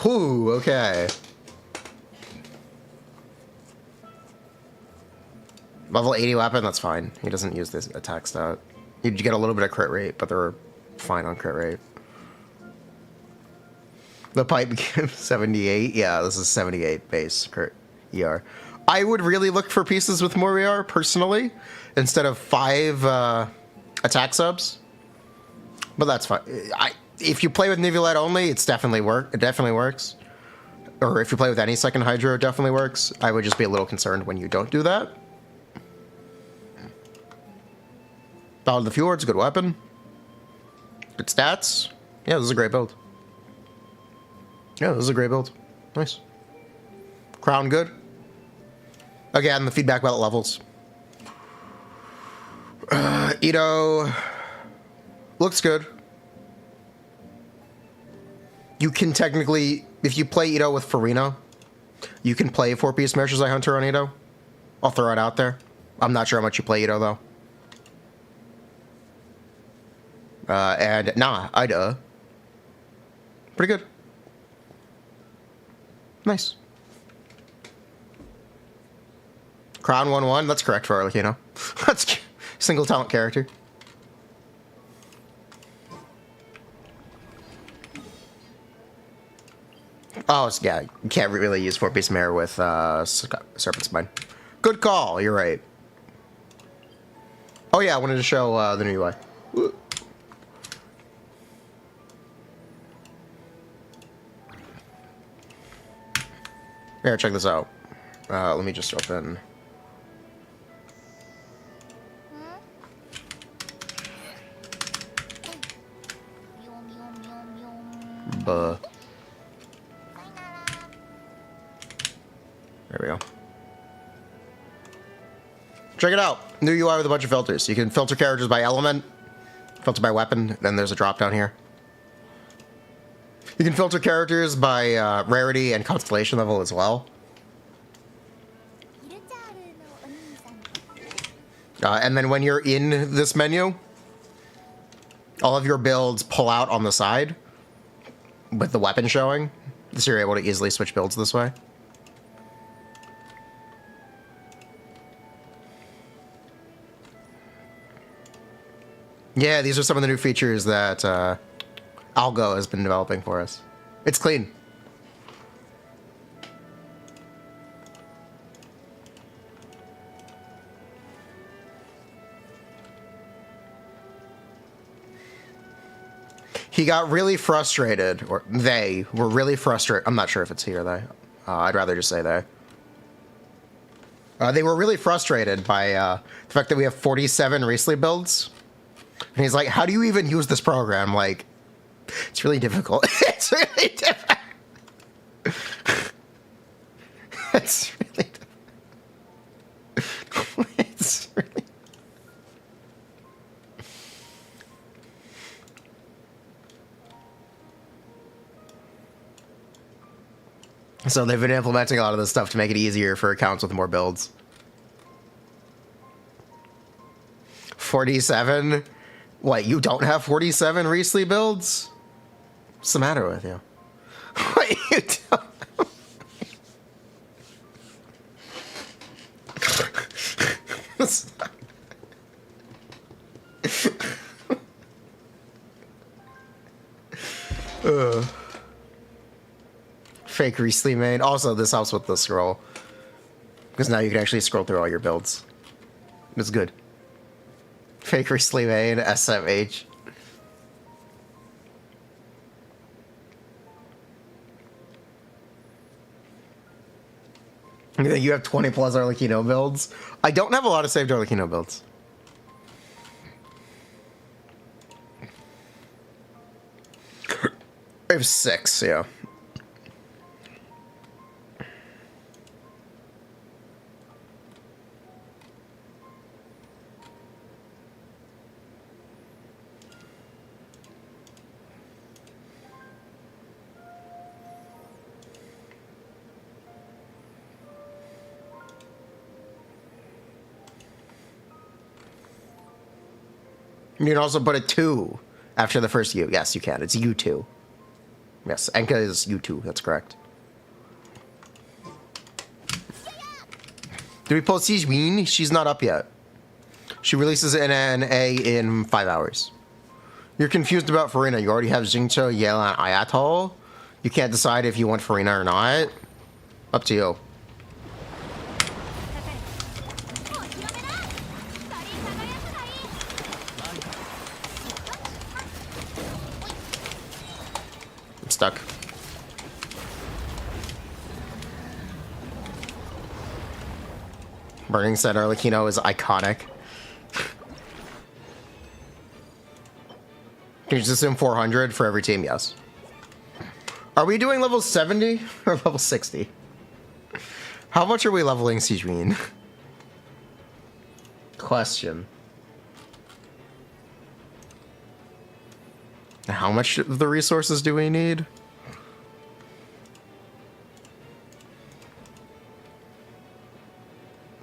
Whew, okay. Level 80 weapon, that's fine. He doesn't use this attack stat. You get a little bit of crit rate, but they're fine on crit rate. The pipe gives 78. Yeah, this is 78 base crit ER. I would really look for pieces with more ER, personally, instead of 5 attack subs. But that's fine. If you play with Nivelet only, it definitely works. Or if you play with any second Hydro, it definitely works. I would just be a little concerned when you don't do that. Battle of the Fjords, good weapon. Good stats. Yeah, this is a great build. Yeah, this is a great build. Nice. Crown, good. Again, the feedback about levels. Ito looks good. You can technically, if you play Ito with Furina, you can play 4-piece Merchandise Hunter on Ito. I'll throw it out there. I'm not sure how much you play Ito, though. And, nah, Ida. Pretty good. Nice. Crown 1-1, that's correct for Arlecchino. That's single talent character. Oh, yeah, you can't really use 4-piece Mare with Serpent Spine. Good call, you're right. Oh yeah, I wanted to show the new UI. Woo. Here, check this out. Let me just open... There we go. Check it out. New UI with a bunch of filters. You can filter characters by element, filter by weapon, then there's a drop down here. You can filter characters by rarity and constellation level as well. And then when you're in this menu, all of your builds pull out on the side with the weapon showing, so you're able to easily switch builds this way. Yeah, these are some of the new features that Algo has been developing for us. It's clean. He got really frustrated, or they were really frustrated. I'm not sure if it's he or they. I'd rather just say they. They were really frustrated by the fact that we have 47 Riesling builds. And he's like, how do you even use this program? Like, it's really difficult. It's really difficult. It's really difficult. It's really... So they've been implementing a lot of this stuff to make it easier for accounts with more builds. 47? What, you don't have 47 Riesling builds? What's the matter with you? What, you don't? Fake Riesling main. Also, this helps with the scroll. Because now you can actually scroll through all your builds. It's good. Fake Riesling main, SMH. You have 20 plus Arlecchino builds. I don't have a lot of saved Arlecchino builds. I have 6, yeah. You can also put a 2 after the first U. Yes, you can. It's U2. Yes, Enka is U2. That's correct. Did we pull Sigewinning? She's not up yet. She releases an A in 5 hours. You're confused about Furina. You already have Xingqiu, Yale, and Ayatol. You can't decide if you want Furina or not. Up to you. Stuck. Burning said Arlecchino is iconic. Can you just assume 400 for every team? Yes. Are we doing level 70 or level 60? How much are we leveling Sigewinning? Question. How much of the resources do we need?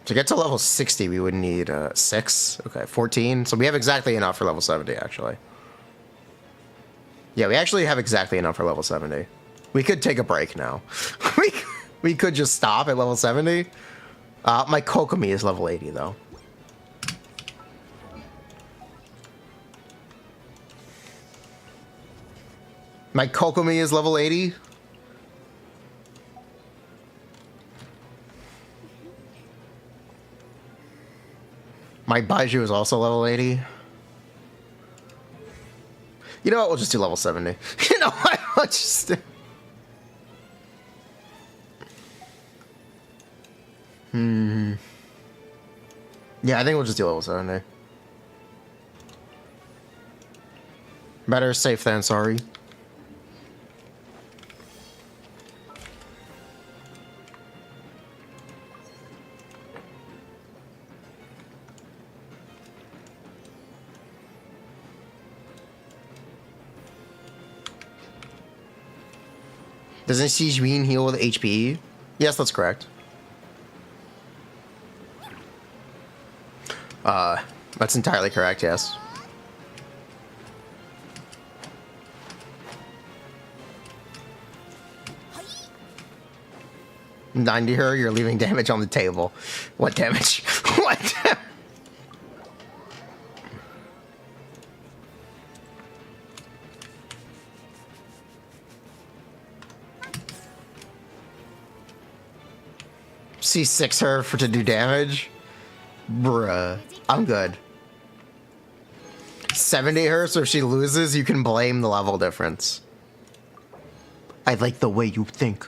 To get to level 60, we would need 6. Okay, 14. So we have exactly enough for level 70, actually. Yeah, we actually have exactly enough for level 70. We could take a break now. we could just stop at level 70. My Kokomi is level 80, though. My Kokomi is level 80. My Baiju is also level 80. You know what? We'll just do level 70. You know what? We'll just do... Yeah, I think we'll just do level 70. Better safe than sorry. Doesn't Sigewinning heal with HP? Yes, that's correct. That's entirely correct, yes. Nine to her, you're leaving damage on the table. What damage? What damage? C6 her for to do damage? Bruh. I'm good. 70 her, so if she loses, you can blame the level difference. I like the way you think.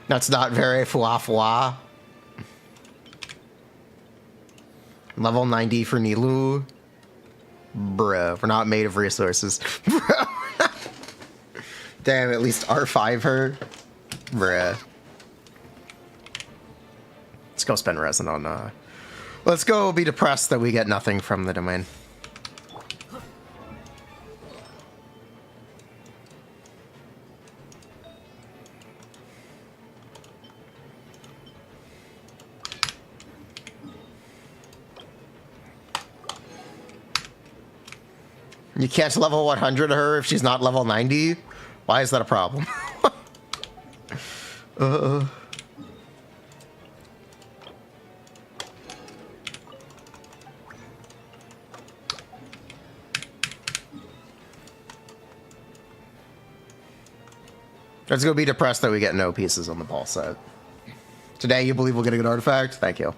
That's not very fwa. Level 90 for Nilou. Bruh, we're not made of resources. Damn, at least R5 her. Bruh. Let's go spend resin on, let's go be depressed that we get nothing from the domain. You can't level 100 her if she's not level 90? Why is that a problem? Let's go be depressed that we get no pieces on the ball set. Today, you believe we'll get a good artifact? Thank you.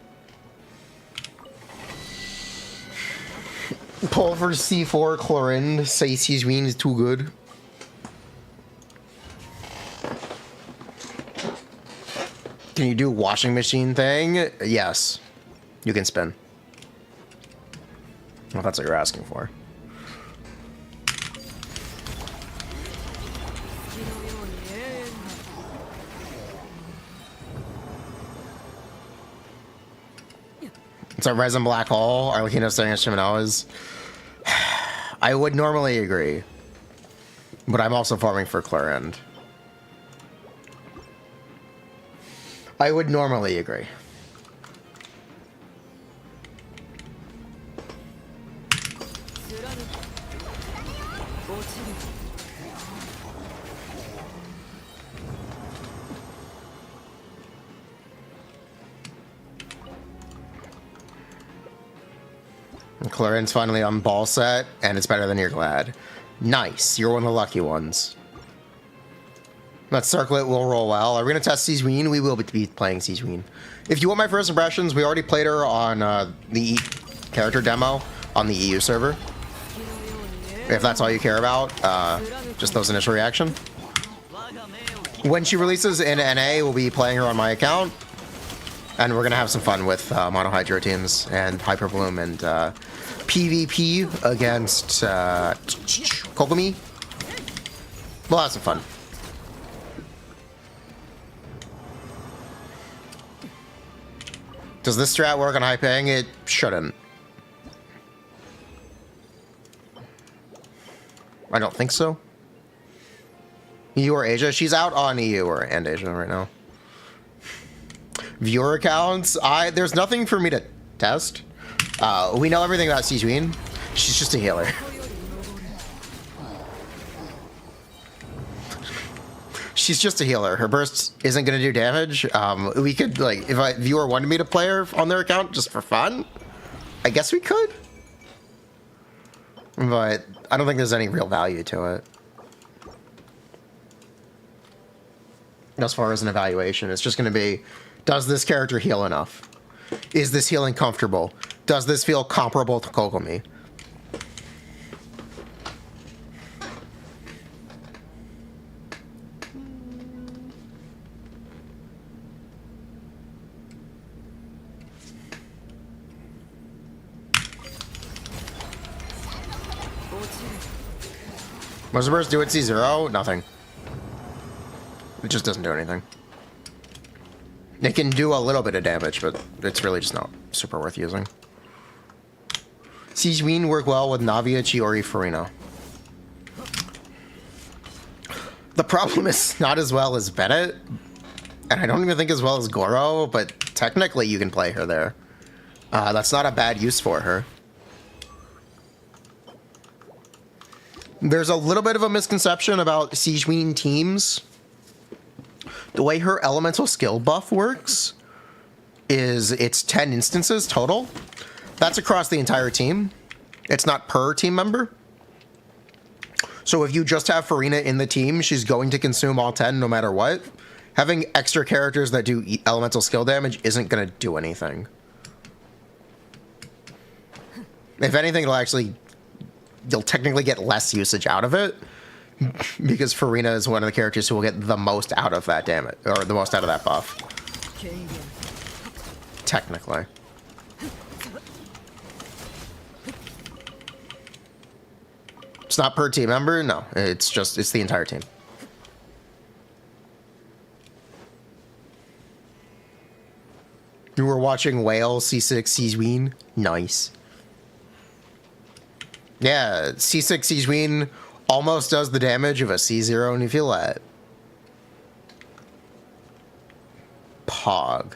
Pull for C4, Clorinde. Say Sigewinning is too good. Can you do washing machine thing? Yes. You can spin. Well, that's what you're asking for. It's a resin black hole. Arlecchino saying it's Shimanoa's. I would normally agree, but I'm also farming for Clorinde. I would normally agree. Clorinde's finally on ball set, and it's better than you're glad. Nice, you're one of the lucky ones. That circlet will roll well. Are we going to test Sigewinning? We will be playing Sigewinning. If you want my first impressions, we already played her on the character demo on the EU server. If that's all you care about, just those initial reaction. When she releases in NA, we'll be playing her on my account. And we're going to have some fun with Monohydro teams and Hyperbloom and PvP against Kokomi. We'll have some fun. Does this strat work on high ping? It shouldn't. I don't think so. EU or Asia? She's out on EU and Asia right now. Viewer accounts? There's nothing for me to test. We know everything about Sigewinning. She's just a healer. She's just a healer. Her burst isn't going to do damage. We could, like, if a viewer wanted me to play her on their account just for fun, I guess we could. But I don't think there's any real value to it. As far as an evaluation, it's just going to be, does this character heal enough? Is this healing comfortable? Does this feel comparable to Kokomi? What does the burst do at C0? Nothing. It just doesn't do anything. It can do a little bit of damage, but it's really just not super worth using. Sigewinning work well with Navia, Chiori, Furina. The problem is not as well as Bennett, and I don't even think as well as Goro, but technically you can play her there. That's not a bad use for her. There's a little bit of a misconception about Sigewinning teams. The way her elemental skill buff works is it's 10 instances total. That's across the entire team. It's not per team member. So if you just have Furina in the team, she's going to consume all 10 no matter what. Having extra characters that do elemental skill damage isn't going to do anything. If anything, you'll technically get less usage out of it, because Furina is one of the characters who will get the most out of that damage, or the most out of that buff. Technically. It's not per team member, no. It's the entire team. You were watching Whale, C6, Sigewinning. Nice. Yeah, C6 Sigewinning almost does the damage of a C0 Neuvillette. Pog.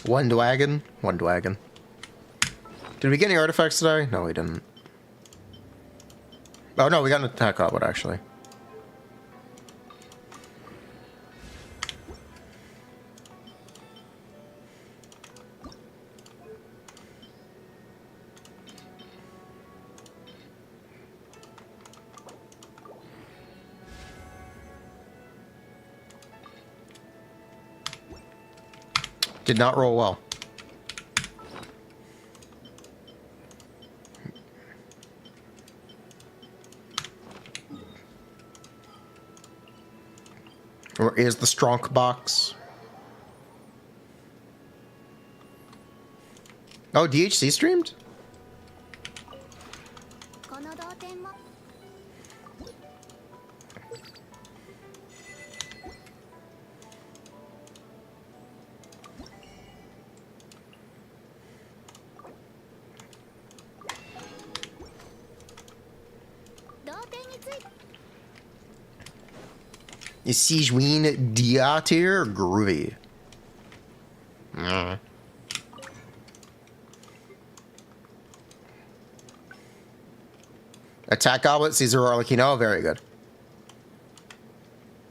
One dwagon. Did we get any artifacts today? No, we didn't. Oh no, we got an attack output actually. Did not roll well. Or is the strong box? Oh, DHC streamed? Is Sigewinning D tier or groovy? Attack Goblet, Caesar Arlecchino, very good.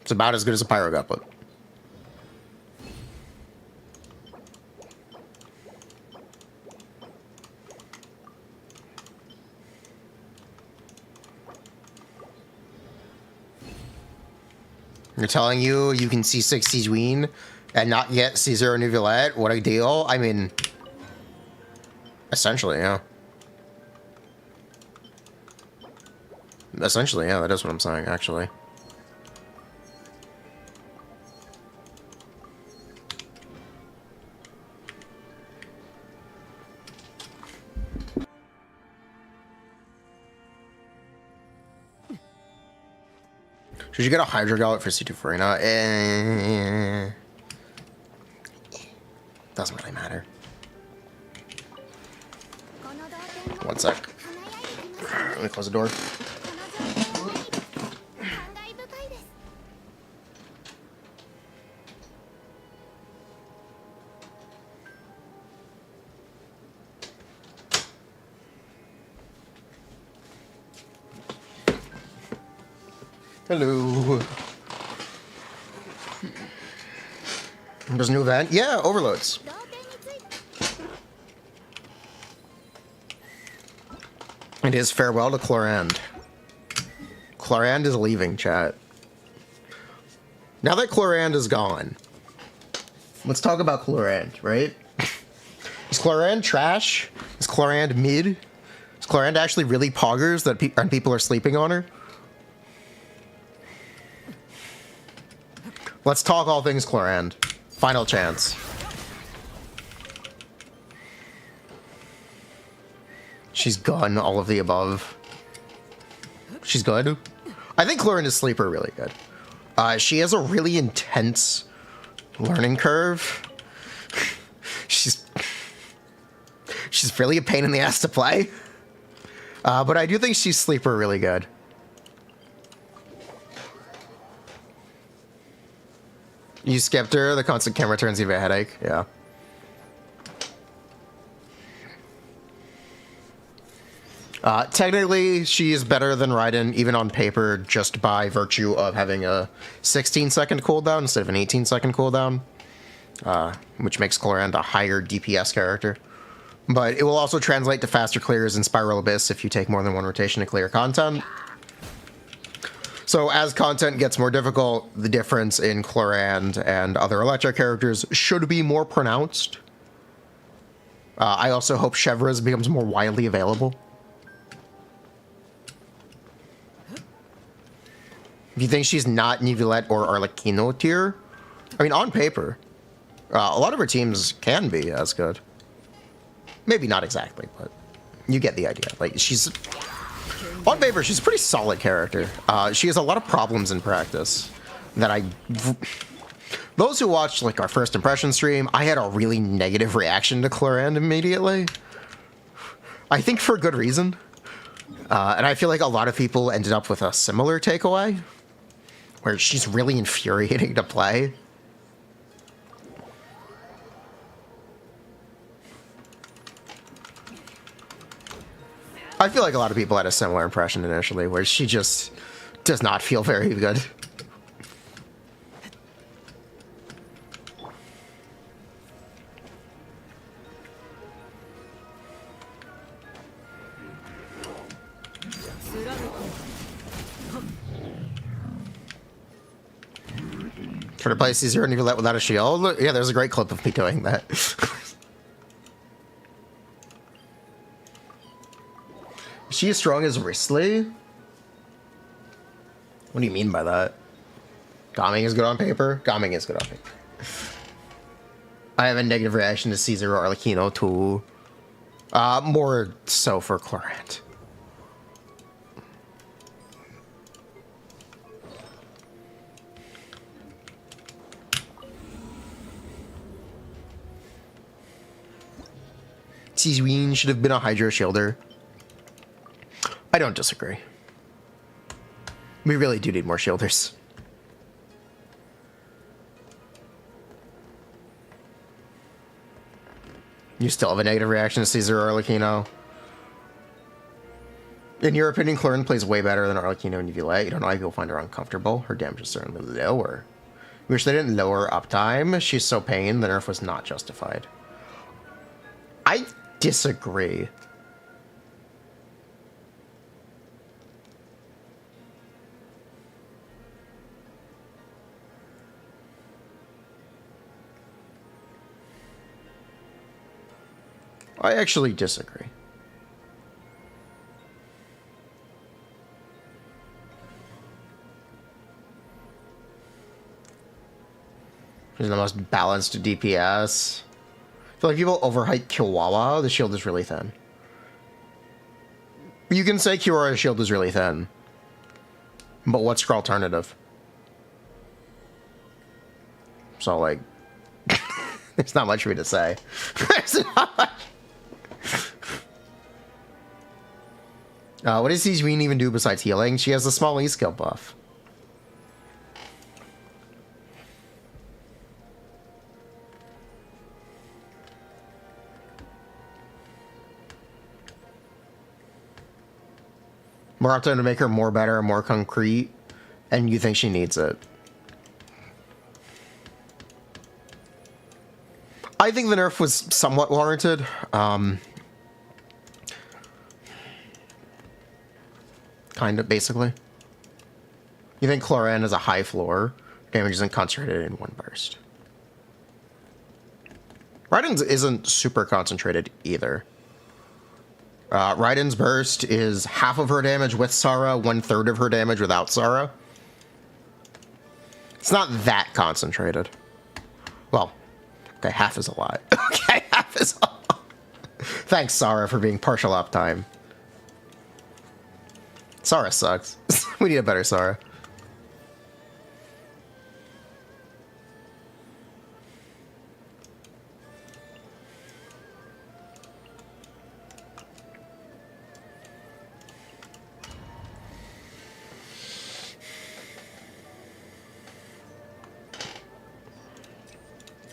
It's about as good as a Pyro Goblet. You're telling you can C6 Sigewinning and not get Caesar Neuvillette? What a deal. I mean, essentially, yeah. Essentially, yeah, that is what I'm saying, actually. Should you get a Hydro Goblet for C2 Furina? Doesn't really matter. One sec. Let me close the door. Hello. There's a new event? Yeah, overloads. It is farewell to Clorinde. Clorinde is leaving, chat. Now that Clorinde is gone, let's talk about Clorinde, right? Is Clorinde trash? Is Clorinde mid? Is Clorinde actually really poggers that people are sleeping on her? Let's talk all things Clorinde. Final chance. She's gone, all of the above. She's good. I think Clorinde is sleeper really good. She has a really intense learning curve. She's really a pain in the ass to play. But I do think she's sleeper really good. You skipped her? The constant camera turns you have a headache? Yeah. Technically, she is better than Raiden, even on paper, just by virtue of having a 16-second cooldown instead of an 18-second cooldown, which makes Clorinde a higher DPS character. But it will also translate to faster clears in Spiral Abyss if you take more than one rotation to clear content. So as content gets more difficult, the difference in Clorinde and other Electra characters should be more pronounced. I also hope Chevreuse becomes more widely available. If you think she's not Nivelette or Arlecchino tier, I mean, on paper, a lot of her teams can be as good. Maybe not exactly, but you get the idea. Like, she's... On paper, she's a pretty solid character. She has a lot of problems in practice that those who watched, like, our first impression stream, I had a really negative reaction to Clorinde immediately. I think for good reason. And I feel like a lot of people ended up with a similar takeaway, where she's really infuriating to play. I feel like a lot of people had a similar impression initially, where she just does not feel very good. Try to play C0 and Nivelette without a shield? Yeah, there's a great clip of me doing that. Is she as strong as Risley? What do you mean by that? Gaming is good on paper? Gaming is good on paper. I have a negative reaction to C0 Arlecchino too. More so for Clorinde. Sigewinning should have been a Hydro Shielder. I don't disagree. We really do need more shielders. You still have a negative reaction to Caesar or Arlecchino? In your opinion, Clorinde plays way better than Arlecchino and Nivelette. You don't know why people find her uncomfortable. Her damage is certainly lower. Wish they didn't lower uptime. She's so pain, the nerf was not justified. I disagree. I actually disagree. She's the most balanced DPS. I feel like people overhype Kiwawa. The shield is really thin. You can say Kiwawa's shield is really thin. But what's your alternative? So, like, there's not much for me to say. There's not much. What does Sigewinning even do besides healing? She has a small E-skill buff. More uptime to make her more better and more concrete, and you think she needs it. I think the nerf was somewhat warranted. Kind of, basically. You think Clorinde has a high floor, damage isn't concentrated in one burst. Raiden's isn't super concentrated either. Raiden's burst is half of her damage with Sara, 1/3 of her damage without Sara. It's not that concentrated. Well, okay, half is a lot. Okay, half is a lot. Thanks, Sarah, for being partial uptime. Sarah sucks. We need a better Sarah.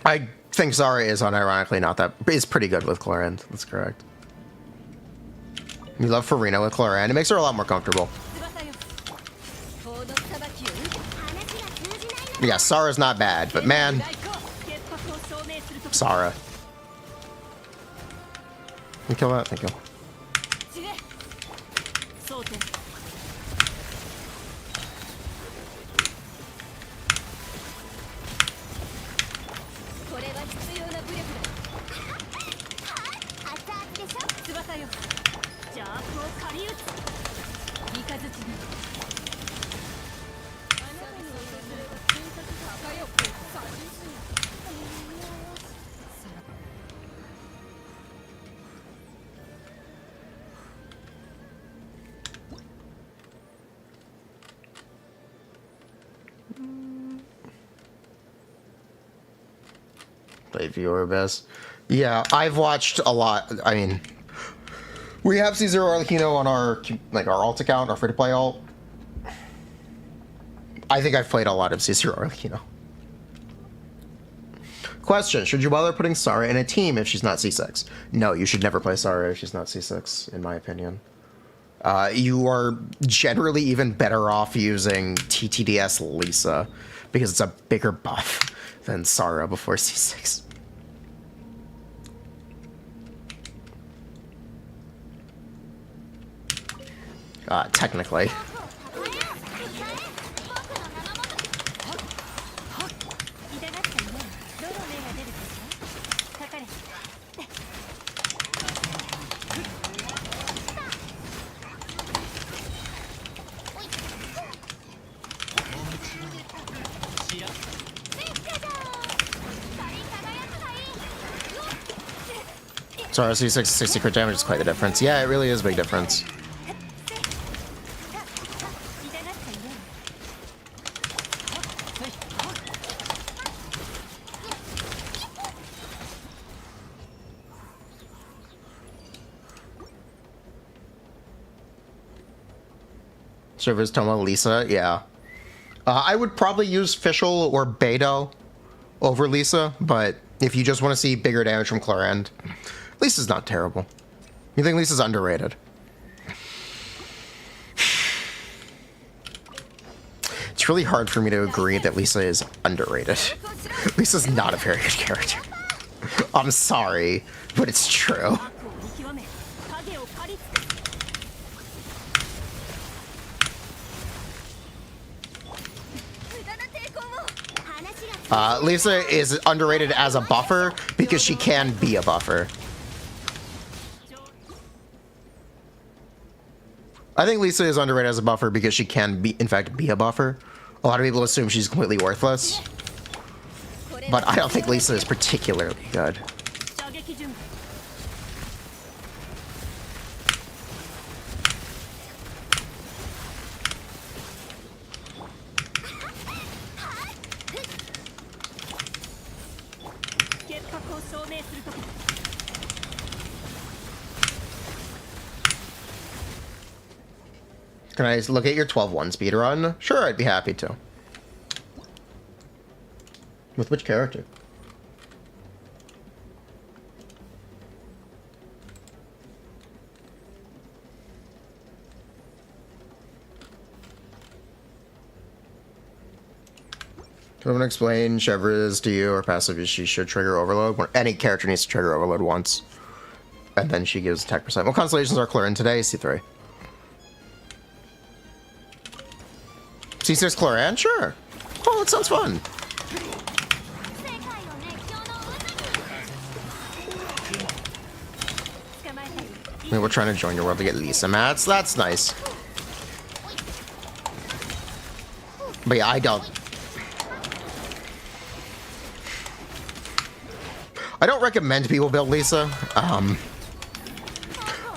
I think Zara is unironically not that... is pretty good with Clorinde. That's correct. You love Furina with Clorinde. It makes her a lot more comfortable. Yeah, Sara's not bad, but man... Sara. You kill that? Thank you. Play viewer best. Yeah, I've watched a lot. I mean, we have C0 Arlecchino on our alt account, our free-to-play alt. I think I've played a lot of C0 Arlecchino. Question: should you bother putting Sarah in a team if she's not C6? No, you should never play Sarah if she's not C6, in my opinion. You are generally even better off using TTDS Lisa, because it's a bigger buff than Sarah before C6. Technically. Sorry, C6 60 crit damage is quite the difference. Yeah, it really is a big difference. Service Toma Lisa, yeah. I would probably use Fischl or Beidou over Lisa, but if you just want to see bigger damage from Clorinde, Lisa's not terrible. You think Lisa's underrated? It's really hard for me to agree that Lisa is underrated. Lisa's not a very good character. I'm sorry, but it's true. Lisa is underrated as a buffer because she can be a buffer. I think Lisa is underrated as a buffer because she can be, in fact, be a buffer. A lot of people assume she's completely worthless, but I don't think Lisa is particularly good. Can I look at your 12-1 speedrun? Sure, I'd be happy to. With which character? Do I want to explain Chevrolet's to you or passive she should trigger overload? When any character needs to trigger overload once. And then she gives attack percent. What constellations are Clorinde today? C3. C6 Clorinde? Sure. Oh, that sounds fun. I mean, we're trying to join your world to get Lisa mats. That's nice. But yeah, I don't. I don't recommend people build Lisa.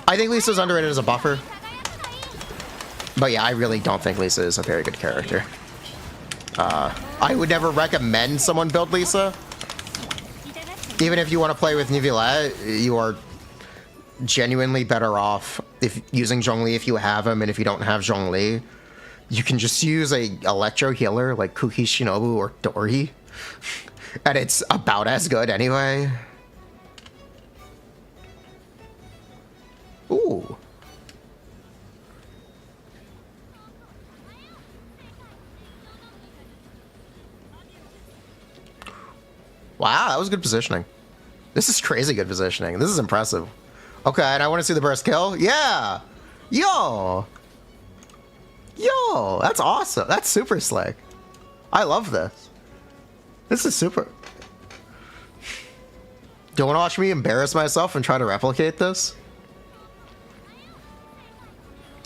I think Lisa's underrated as a buffer. But yeah, I really don't think Lisa is a very good character. I would never recommend someone build Lisa. Even if you want to play with Neuvillette, you are genuinely better off if using Zhongli if you have him, and if you don't have Zhongli, you can just use a electro healer like Kuki Shinobu or Dori, and it's about as good anyway. Ooh. Wow, that was good positioning. This is crazy good positioning. This is impressive. Okay, and I want to see the burst kill. Yeah! Yo! Yo! That's awesome. That's super slick. I love this. This is super. Do you want to watch me embarrass myself and try to replicate this?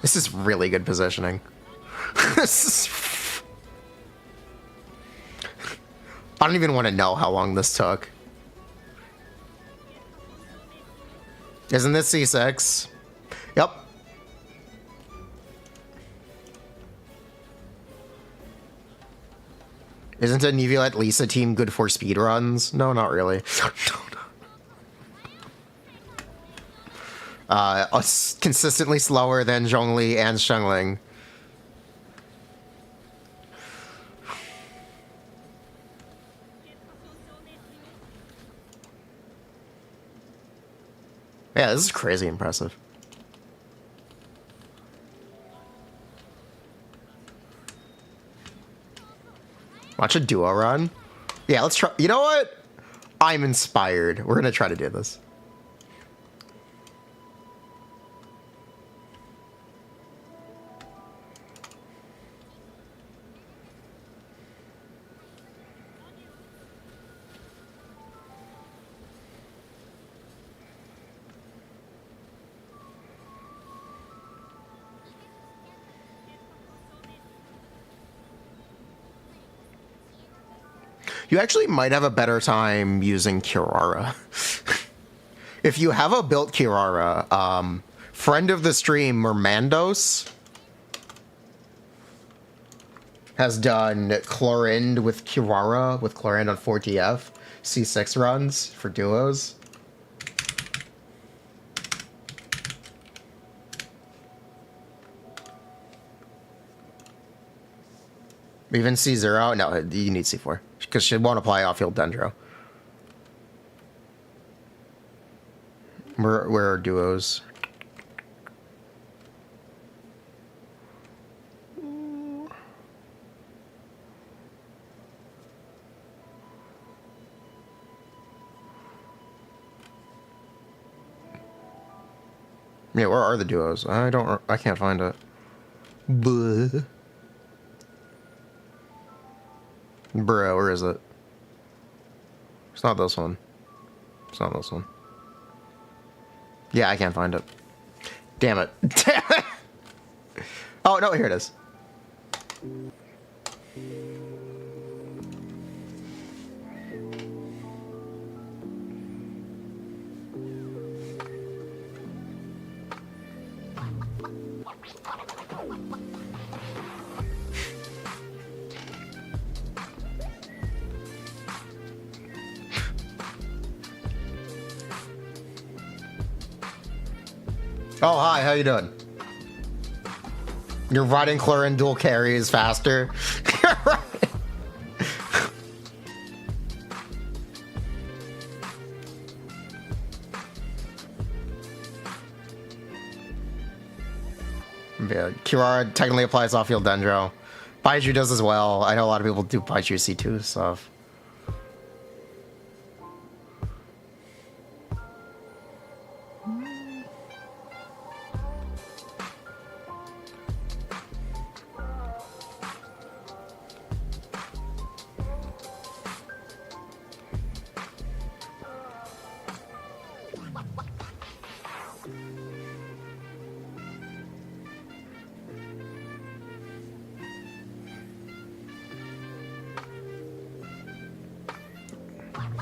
This is really good positioning. This is... I don't even want to know how long this took. Isn't this C6? Yep. Isn't a Neuvillette Lisa team good for speedruns? No, not really. Consistently slower than Zhongli and Shengling. Yeah, this is crazy impressive. Watch a duo run. Yeah, let's try. You know what? I'm inspired. We're gonna try to do this. You actually might have a better time using Kirara. If you have a built Kirara, friend of the stream, Mermandos, has done Clorinde with Kirara, with Clorinde on 4TF, C6 runs for duos. Even C0? No, you need C4. Because she won't apply off-field Dendro. Where are duos? Yeah, where are the duos? I can't find it. Bleh. Bro, where is it? It's not this one. It's not this one. Yeah, I can't find it. Damn it. Damn it! Oh, no, here it is. Oh, hi, how you doing? You're riding Clorinde dual carries faster. Yeah, Kirara technically applies off-field Dendro. Baiju does as well. I know a lot of people do Baiju C2 stuff.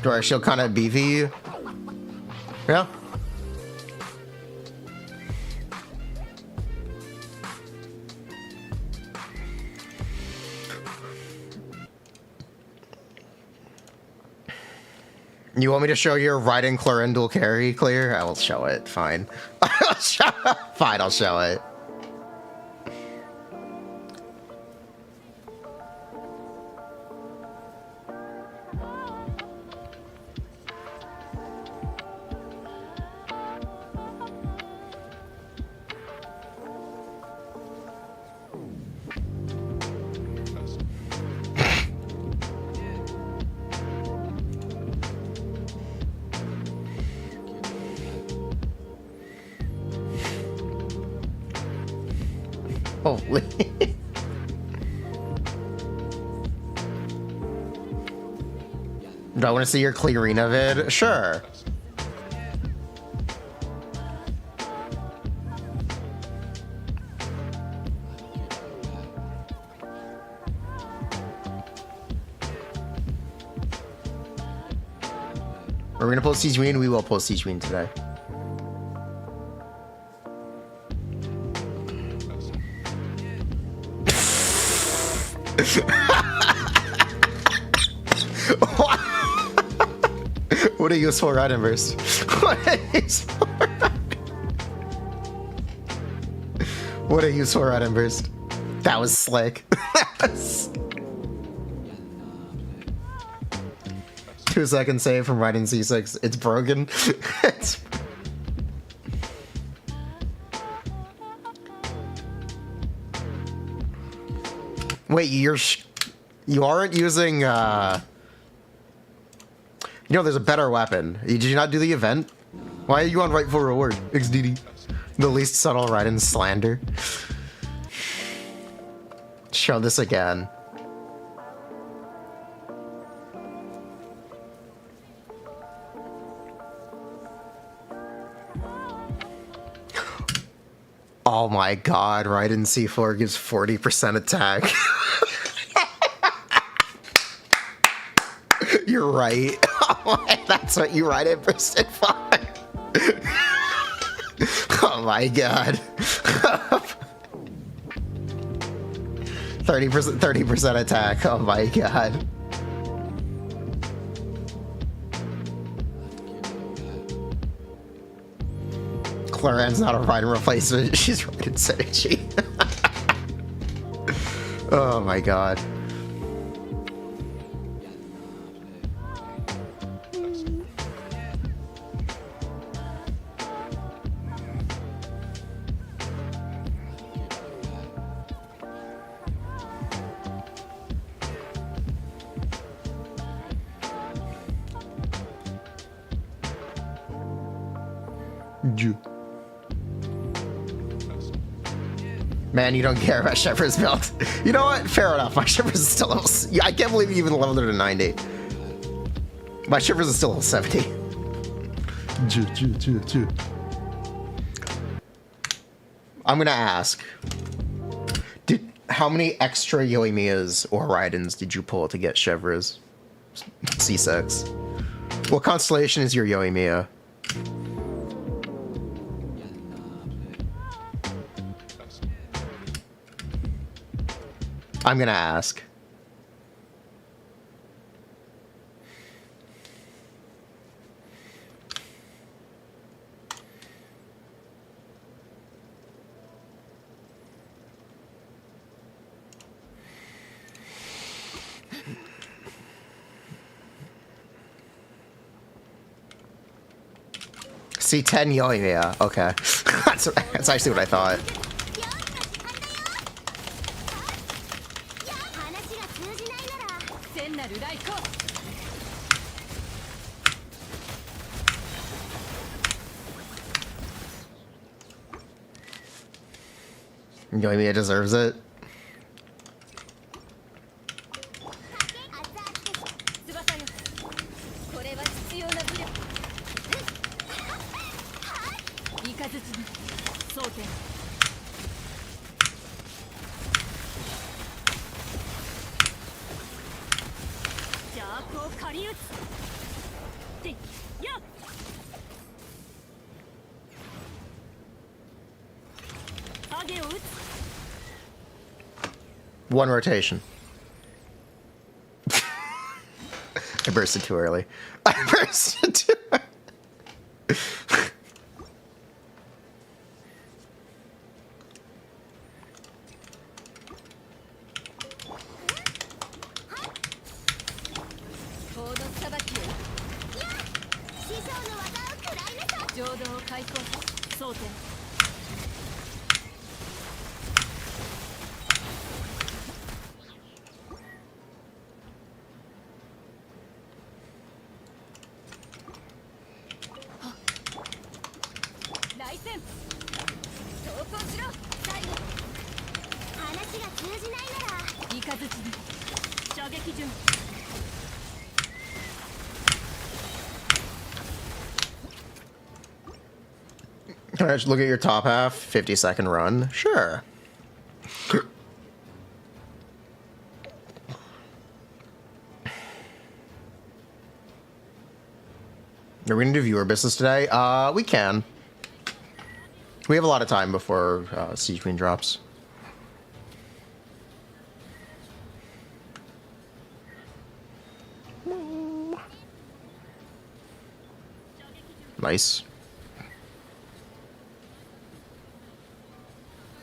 Or she'll kind of beefy. Yeah. You want me to show your Raiden Clorinde carry clear? I will show it. Fine. Fine, I'll show it. Holy. Do I want to see your Clorinde vid? Sure. Are we gonna post Sigewinning? We will post Sigewinning today. What a useful Raiden burst. What a useful Raiden burst. That was slick. 2 second save from Raiden C6. It's broken. Wait, you aren't using you know, there's a better weapon. Did you not do the event? Why are you on rightful reward? XDD. The least subtle Raiden slander. Show this again. Oh my god, Raiden C4 gives 40% attack. You're right. That's what you Raiden bursted for. Oh my god. 30% attack. Oh my god. Clorinde's not a Raiden replacement. She's Raiden synergy. Oh my god. Man, you don't care about Shepherd's build. You know what? Fair enough. My Shepherd's is still level... I can't believe you even leveled her to 90. My Shepherd's is still level 70. I'm gonna ask. How many extra Yoimiyas or Raidens did you pull to get Chevre's C6? What constellation is your Yoimiya? I'm gonna ask. C10 Yoimiya. Okay. That's actually what I thought. Yoimiya deserves it. One rotation. I bursted too early. I bursted too early. Can I just look at your top half? 50-second run? Sure. Are we gonna do viewer business today? We can. We have a lot of time before Siege Queen drops. Nice.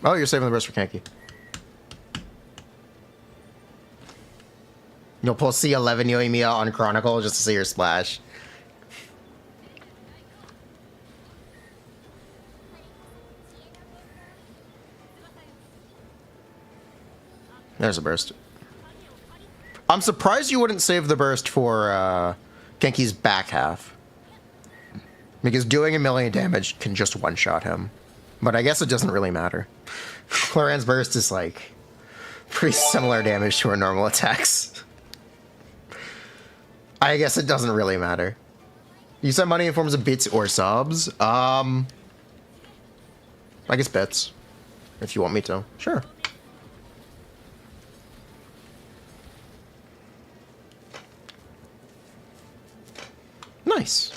Oh, you're saving the rest for Kanki. You'll pull C11 Yoimiya on Chronicle just to see your splash. There's a burst. I'm surprised you wouldn't save the burst for Genki's back half. Because doing 1,000,000 damage can just one-shot him. But I guess it doesn't really matter. Clorinde's burst is like pretty similar damage to her normal attacks. I guess it doesn't really matter. You send money in forms of bits or subs. I guess bits. If you want me to. Sure. Nice.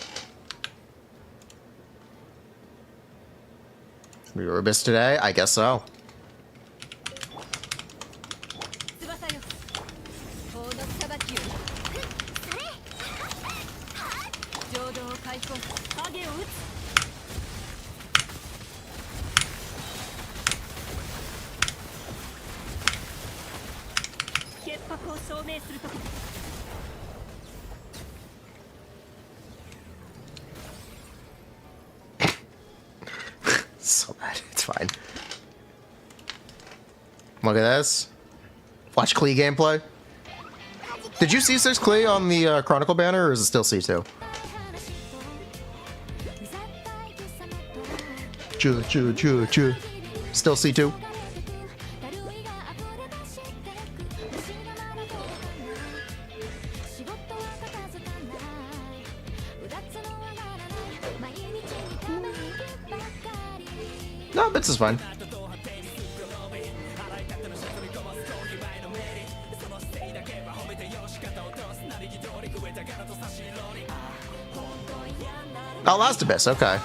We were abyss today? I guess so. So bad. It's fine. Look at this. Watch Klee gameplay. Did you see 6 Klee on the Chronicle banner, or is it still C2? Choo. Still C2? No, bits is fine. Oh, last abyss, okay.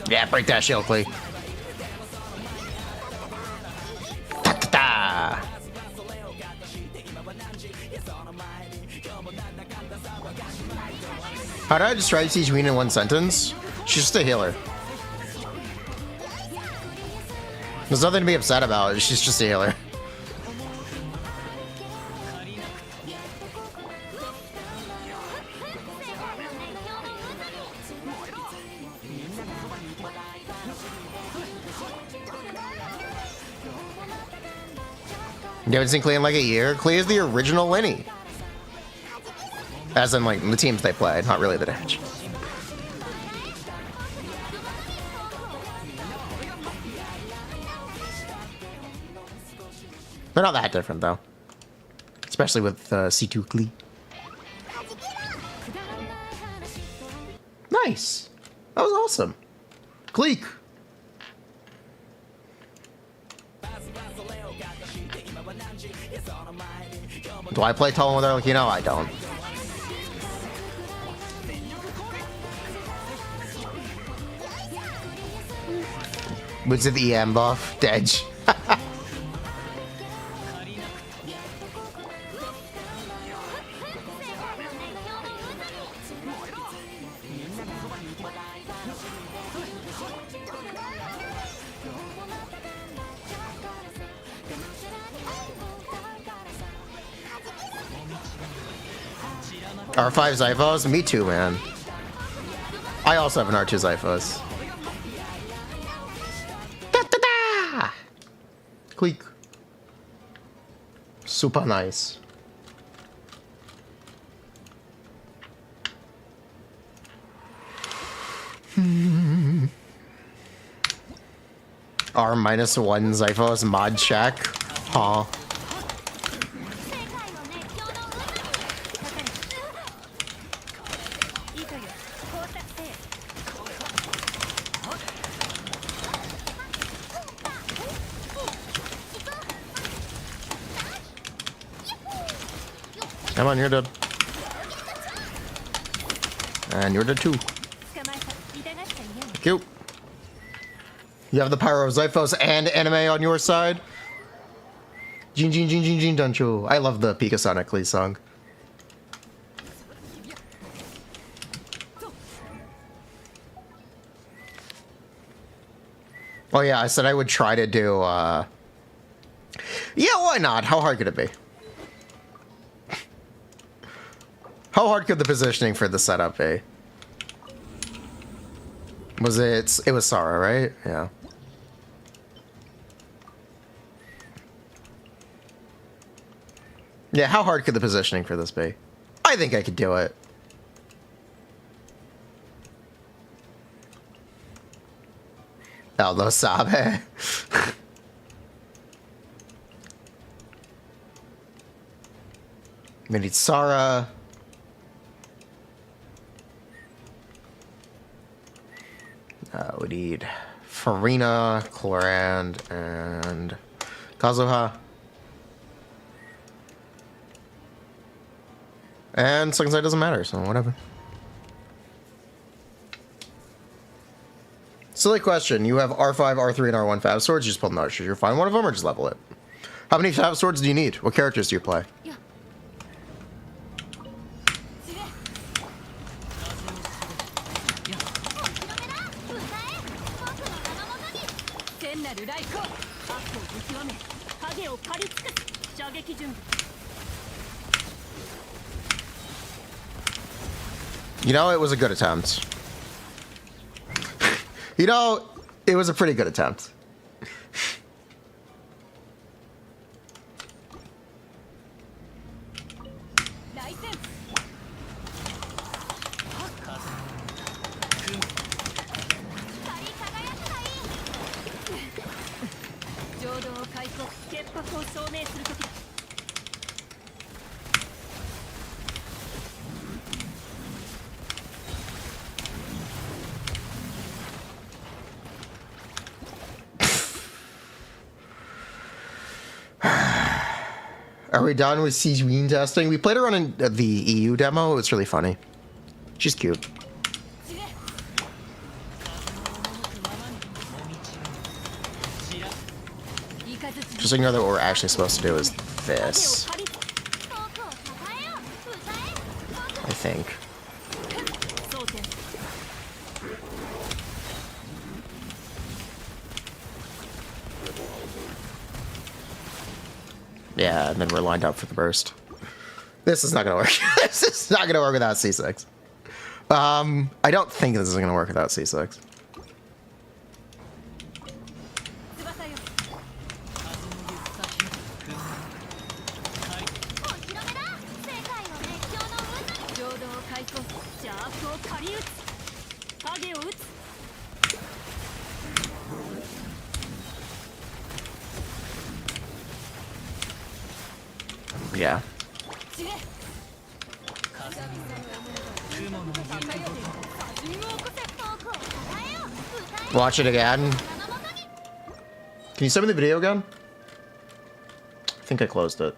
Yeah, break that shield, Klee. Ta-ta-ta! How did I describe Sigewinning in one sentence? She's just a healer. There's nothing to be upset about. She's just a healer. You haven't seen Klee in like a year? Klee is the original Winnie. As in, like, the teams they play, not really the damage. They're not that different, though. Especially with C2 Glee. Nice. That was awesome. Gleek. Do I play Tolan with her? Like, you know, I don't. Was it the EM buff? Dedge. R5 Zyphos? Me too, man. I also have an R2 Zyphos. Da-da-da! Click. Super nice. R -1 Zyphos mod check. Huh. Come on, you're dead. And you're dead too. Thank you. You have the power of Zyphos and anime on your side. Jin Jin Jin Jin Jin Dancho. I love the Pika Sonic Lee song. Oh yeah, I said I would try to do, yeah, why not? How hard could it be? How hard could the positioning for the setup be? Was it... It was Sarah, right? Yeah. Yeah, how hard could the positioning for this be? I think I could do it. El lo sabe. We need Sarah. We need Furina, Clorinde, and Kazuha. And second side doesn't matter, so whatever. Silly question. You have R5, R3, and R1 Fab Swords. You just pull them out. Should you find one of them or just level it? How many Fab Swords do you need? What characters do you play? You know, it was a good attempt. You know, it was a pretty good attempt. Are we done with Sigewinning testing? We played her on the EU demo. It was really funny. She's cute. Just ignore that what we're actually supposed to do is this. I think. Yeah, and then we're lined up for the burst. This is not gonna work. This is not gonna work without C6. I don't think this is gonna work without C6. Yeah. Watch it again. Can you send me the video again? I think I closed it.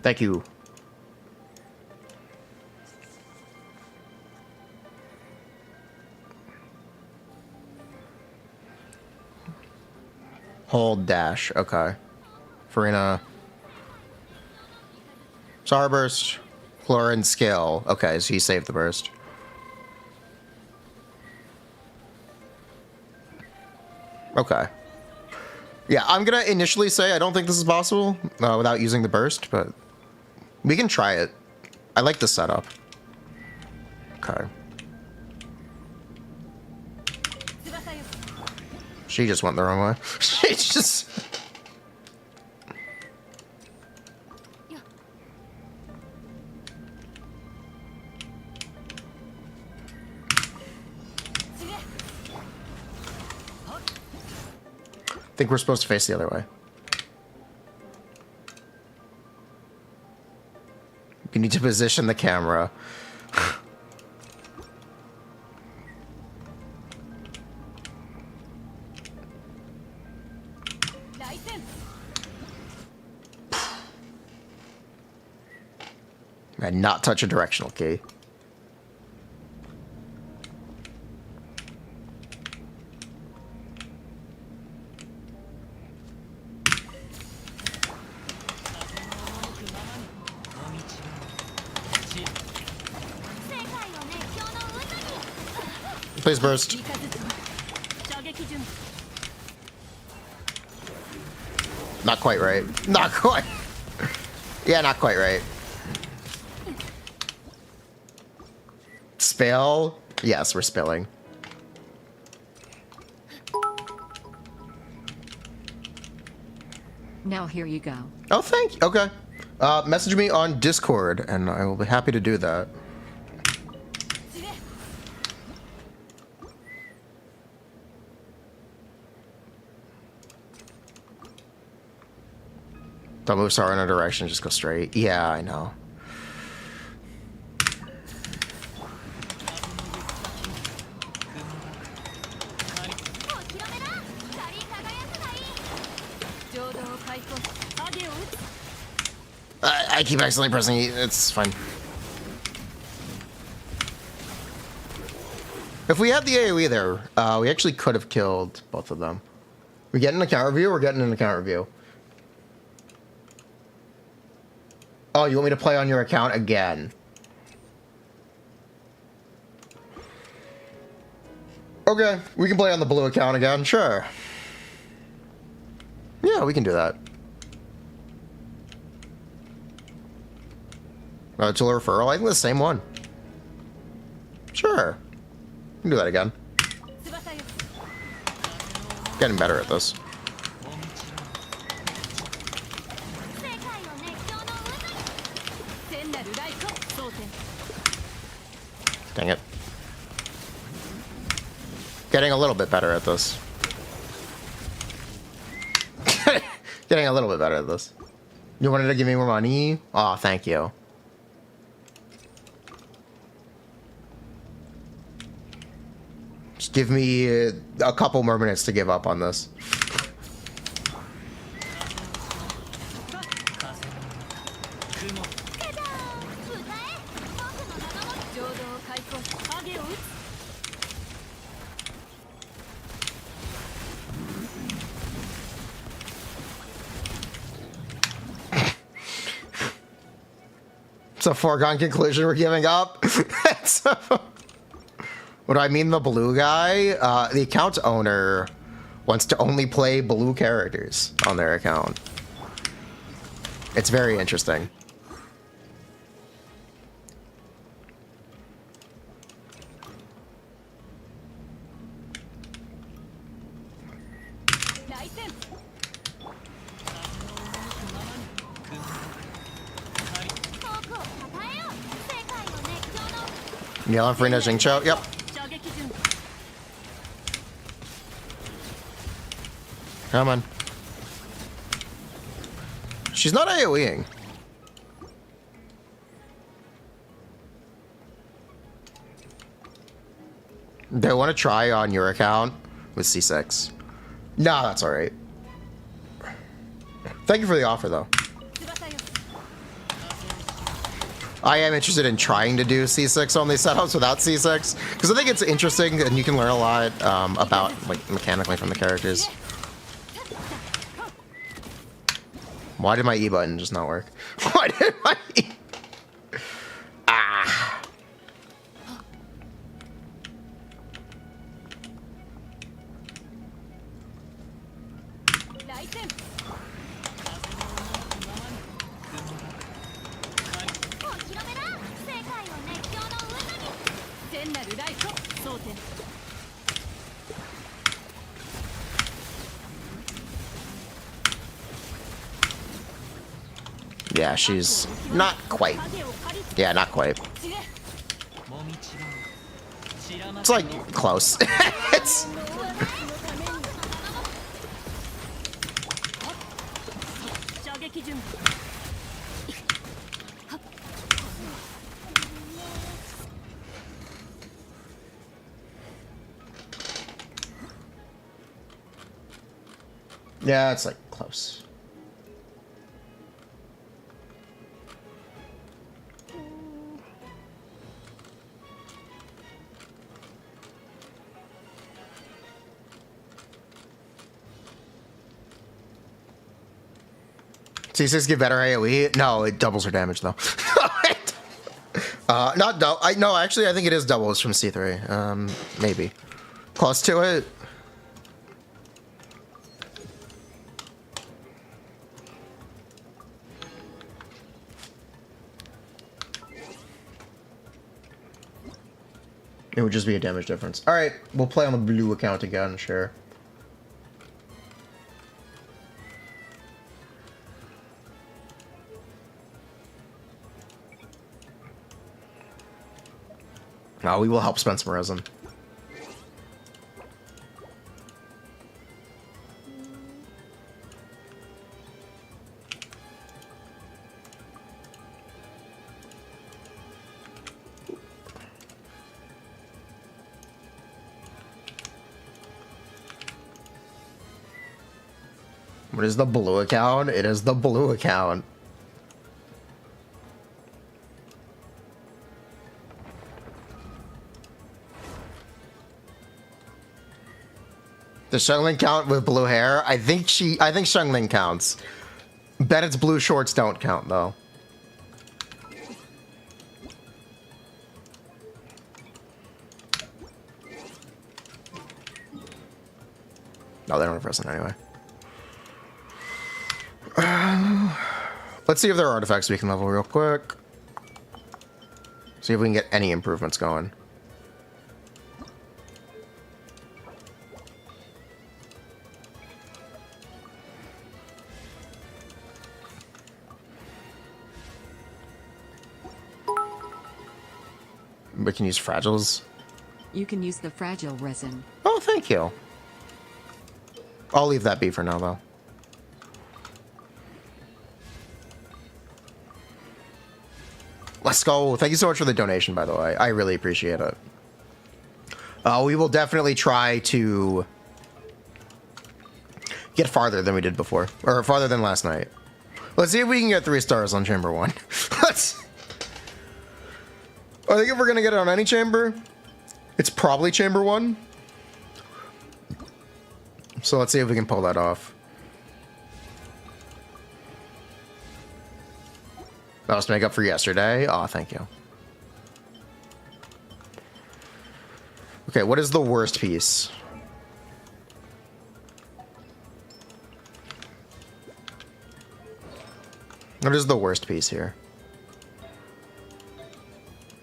Thank you. Hold dash. Okay. Furina. Starburst. Clorinde skill. Okay, so he saved the burst. Okay. Yeah, I'm gonna initially say I don't think this is possible without using the burst, but we can try it. I like this setup. Okay. She just went the wrong way. She just... I think we're supposed to face the other way. You need to position the camera. And not touch a directional key. Please burst. Not quite right. Not quite. Yeah, not quite right. Spill? Yes, we're spilling. Now here you go. Oh, thank you. Okay. Message me on Discord, and I will be happy to do that. Don't move Star in a direction, just go straight. Yeah, I know. I keep accidentally pressing E. It's fine. If we had the AoE there, we actually could have killed both of them. We getting an account review? We're getting an account review. Oh, you want me to play on your account again? Okay, we can play on the blue account again, sure. Yeah, we can do that. Tool referral, I think the same one. Sure. We can do that again. Getting better at this. Dang it. Getting a little bit better at this. Getting a little bit better at this. You wanted to give me more money? Aw, thank you. Just give me a couple more minutes to give up on this. It's a foregone conclusion we're giving up. What do I mean, the blue guy? The account owner wants to only play blue characters on their account. It's very interesting. Yell on Furina Xingqiu. Yep. Come on. She's not AoEing. Do I want to try on your account with C6? No, that's alright. Thank you for the offer, though. I am interested in trying to do C6 only setups without C6, because I think it's interesting and you can learn a lot about, like, mechanically from the characters. Why did my E button just not work? Why did my E... Ah. Yeah, she's not quite. Yeah, not quite. It's like close. It's... Yeah, it's like close. C6 get better AoE? No, it doubles her damage though. Not double. No, actually, I think it is doubles from C3. Maybe close to it. It would just be a damage difference. All right, we'll play on the blue account again, sure. We will help spend some resin. What is the blue account? It is the blue account. Does Xiangling count with blue hair? I think Xiangling counts. Bennett's blue shorts don't count though. No, they don't have resin anyway. Let's see if there are artifacts we can level real quick. See if we can get any improvements going. We can use fragiles. You can use the fragile resin. Oh, thank you. I'll leave that be for now, though. Let's go. Thank you so much for the donation, by the way. I really appreciate it. We will definitely try to get farther than we did before. Or farther than last night. Let's see if we can get 3 stars on Chamber 1. I think if we're going to get it on any chamber, it's probably Chamber 1. So let's see if we can pull that off. That was to make up for yesterday. Aw, thank you. Okay, what is the worst piece? What is the worst piece here?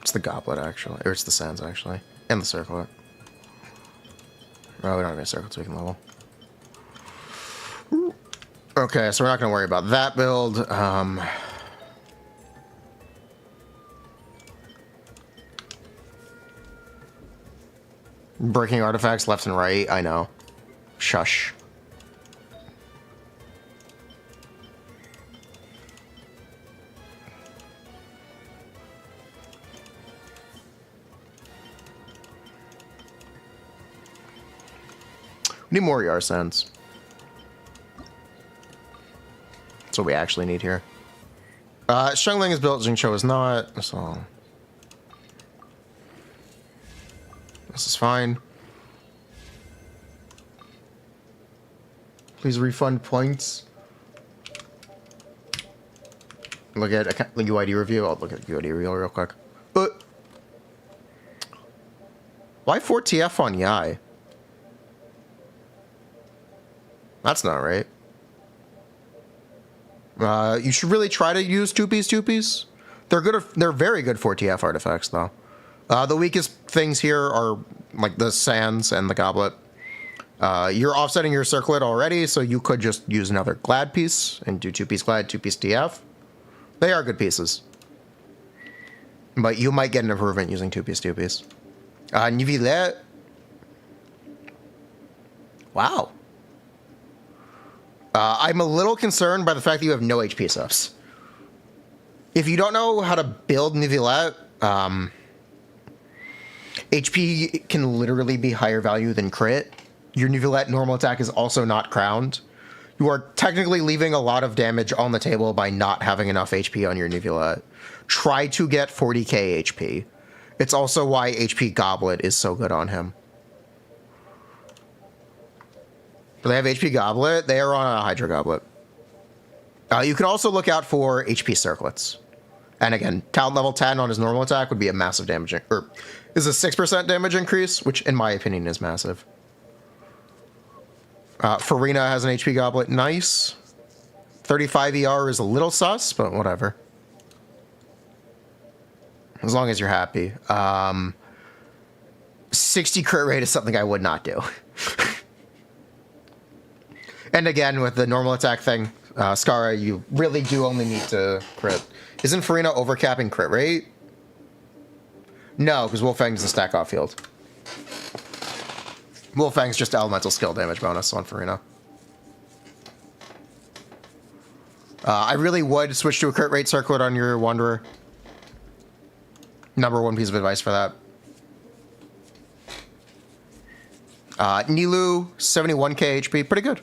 It's the goblet, actually. Or it's the sands, actually. And the circlet. Oh, we don't have any circlets we can level. Okay, so we're not going to worry about that build. breaking artifacts left and right. I know. Shush. We need more Yarsens. That's what we actually need here. Shengling is built, Jingcho is not, so... This is fine. Please refund points. Look at the UID review. I'll look at UID review real quick. Why 4 TF on Yai? That's not right. You should really try to use 2Ps. They're good. They're very good 4 TF artifacts, though. The weakest things here are like the sands and the goblet. You're offsetting your circlet already, so you could just use another glad piece and do 2-piece glad, 2-piece TF. They are good pieces. But you might get an improvement using 2-piece. Nivillet. Wow. I'm a little concerned by the fact that you have no HP subs. If you don't know how to build Nivillet, HP can literally be higher value than crit. Your Nivillet normal attack is also not crowned. You are technically leaving a lot of damage on the table by not having enough HP on your Nivillet. Try to get 40k HP. It's also why HP Goblet is so good on him. Do they have HP Goblet? They are on a Hydra Goblet. You can also look out for HP Circlets. And again, talent level 10 on his normal attack would be a massive damage, or is a 6% damage increase, which in my opinion is massive. Furina has an HP Goblet. Nice. 35 ER is a little sus, but whatever. As long as you're happy. 60 crit rate is something I would not do. And again, with the normal attack thing, Skara, you really do only need to crit. Isn't Furina overcapping crit rate? No, because Wolfang's a stack off field. Wolfang's just elemental skill damage bonus on Furina. I really would switch to a crit rate circlet on your Wanderer. Number one piece of advice for that. Nilu, 71k HP, pretty good.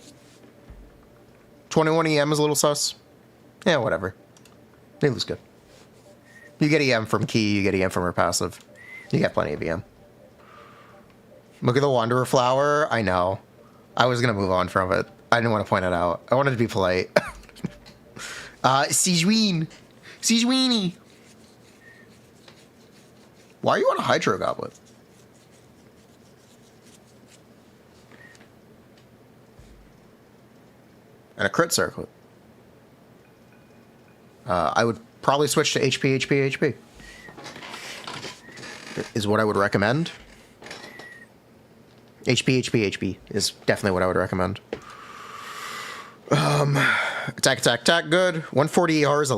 21 EM is a little sus. Yeah, whatever. Nilu's good. You get EM from Key, you get EM from her passive. You get plenty of EM. Look at the Wanderer flower. I know. I was going to move on from it. I didn't want to point it out. I wanted to be polite. Sigewinning. Sigewinning. Why are you on a Hydro Goblet? And a crit circlet. I would probably switch to HP. Is what I would recommend. HP is definitely what I would recommend. Attack, good. 140 ER is,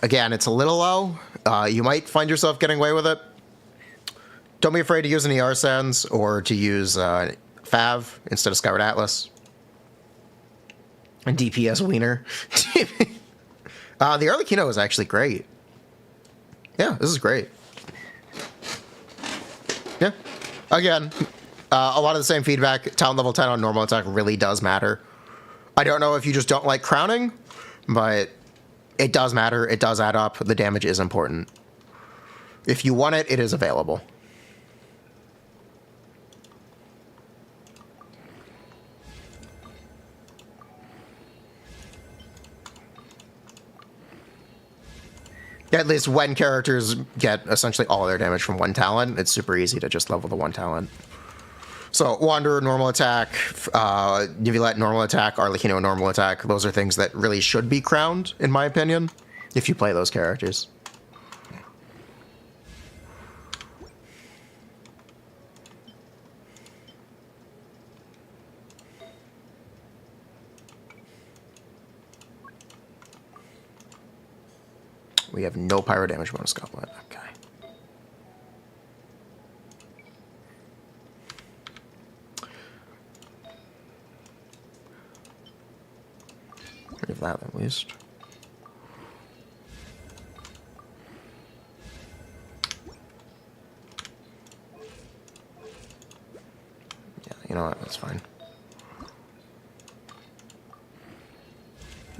again, it's a little low. You might find yourself getting away with it. Don't be afraid to use an ER Sands or to use Fav instead of Skyward Atlas. And DPS Wiener. The Arlecchino is actually great. Yeah, this is great. Yeah. Again, a lot of the same feedback. Talent level 10 on normal attack really does matter. I don't know if you just don't like crowning, but it does matter. It does add up. The damage is important. If you want it, it is available. At least when characters get essentially all of their damage from one talent, it's super easy to just level the one talent. So Wanderer, normal attack, Nivillet, normal attack, Arlecchino, normal attack. Those are things that really should be crowned, in my opinion, if you play those characters. We have no pyro damage bonus goblet. Okay. give that at least. Yeah, you know what? That's fine.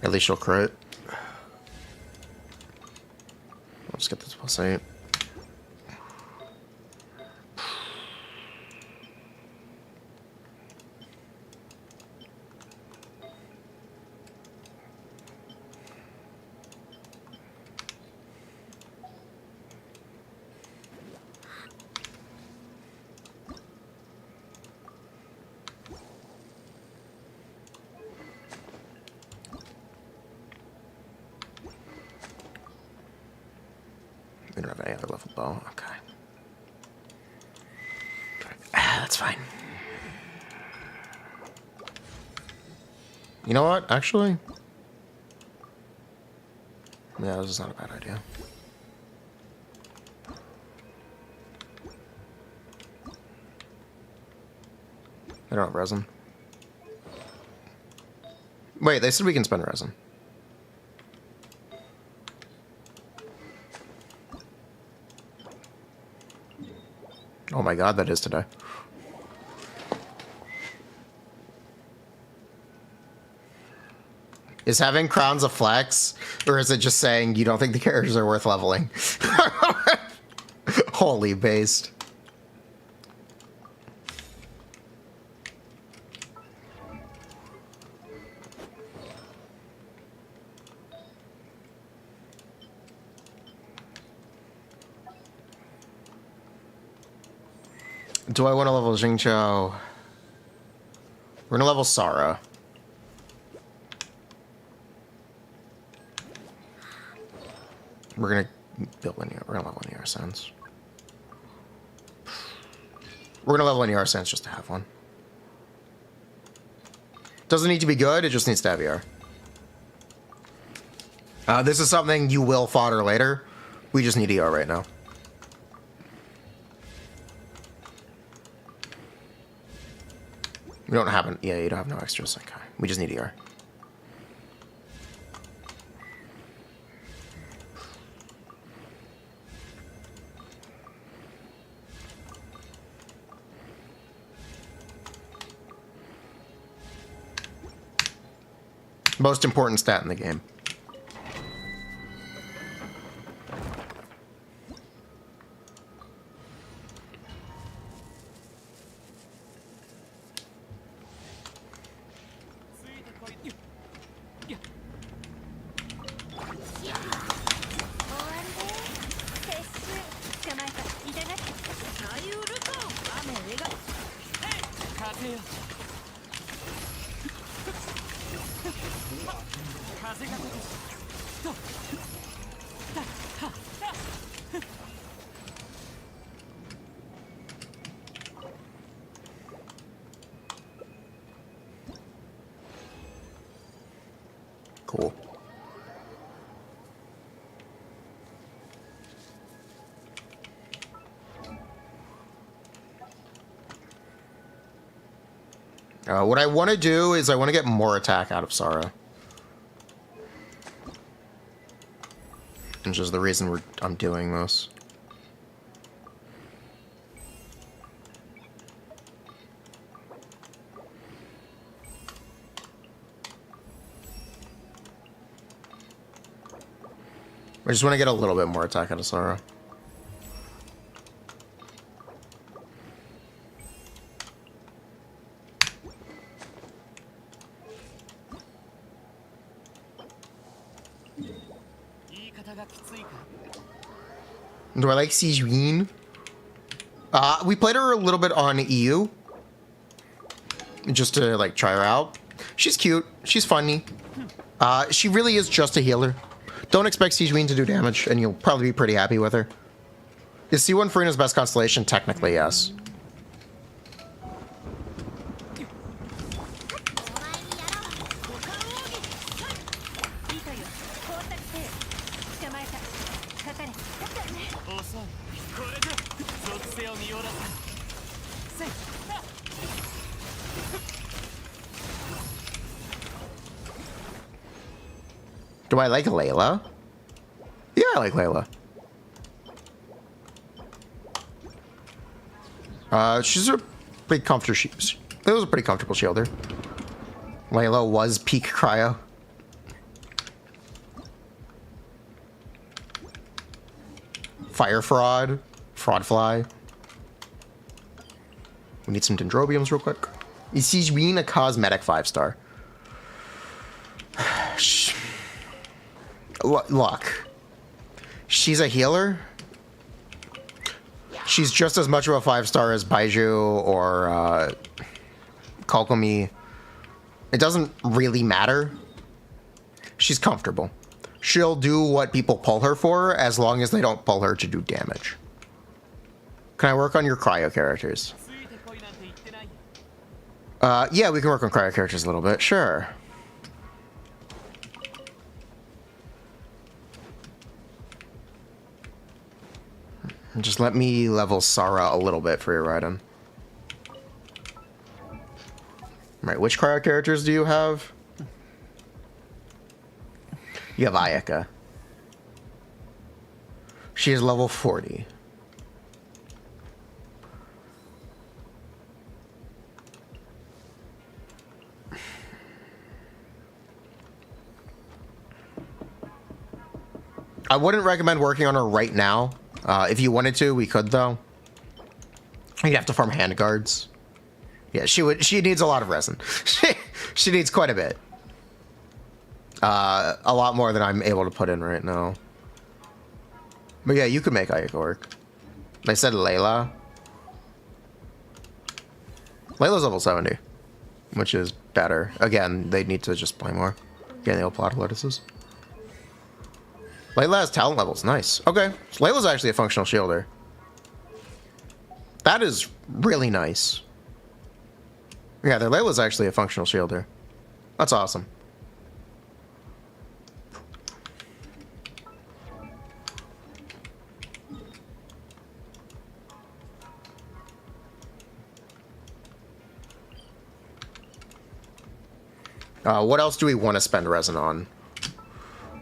At least she'll crit. Let's get this +8. We don't have any other level bow. Okay. That's fine. You know what? Actually, yeah, this is not a bad idea. I don't have resin. Wait, they said we can spend resin. Oh my god, that is today. Is having crowns a flex? Or is it just saying you don't think the characters are worth leveling? Holy based. Do I want to level Jingqiao? We're gonna level Sara. We're gonna build linear. We're gonna level linear sense. We're gonna level linear sense just to have one. Doesn't need to be good. It just needs to have ER. This is something you will fodder later. We just need ER right now. We don't have an... Yeah, you don't have no extras. Okay. We just need ER. Most important stat in the game. Cool. What I want to do is I want to get more attack out of Sara. Which is the reason I'm doing this. I just want to get a little bit more attack out of Sara. Do I like Sigewinning? We played her a little bit on EU. Just to, like, try her out. She's cute. She's funny. She really is just a healer. Don't expect Sigewinning to do damage, and you'll probably be pretty happy with her. Is C1 Furina's best constellation? Technically, yes. Do I like Layla? Yeah, I like Layla. She's a pretty comfortable. It was a pretty comfortable shielder. Layla was peak cryo. Fire fraud, fraud fly. We need some dendrobiums real quick. Is Sigewinning a cosmetic 5-star? Look, she's a healer. She's just as much of a 5-star as Baiju or Kokomi. It doesn't really matter. She's comfortable. She'll do what people pull her for as long as they don't pull her to do damage. Can I work on your cryo characters? Yeah, we can work on cryo characters a little bit. Sure. Just let me level Sara a little bit for your Raiden. Right, which cryo characters do you have? You have Ayaka. She is level 40. I wouldn't recommend working on her right now. If you wanted to, we could though. You'd have to farm handguards. Yeah, she needs a lot of resin. She needs quite a bit. A lot more than I'm able to put in right now. But yeah, you could make Ayaka work. They said Layla. Layla's level 70, which is better. Again, they need to just play more. Getting the old plot lotuses. Layla has talent levels. Nice. Okay. So Layla's actually a functional shielder. That is really nice. Yeah, Layla's actually a functional shielder. That's awesome. What else do we want to spend resin on?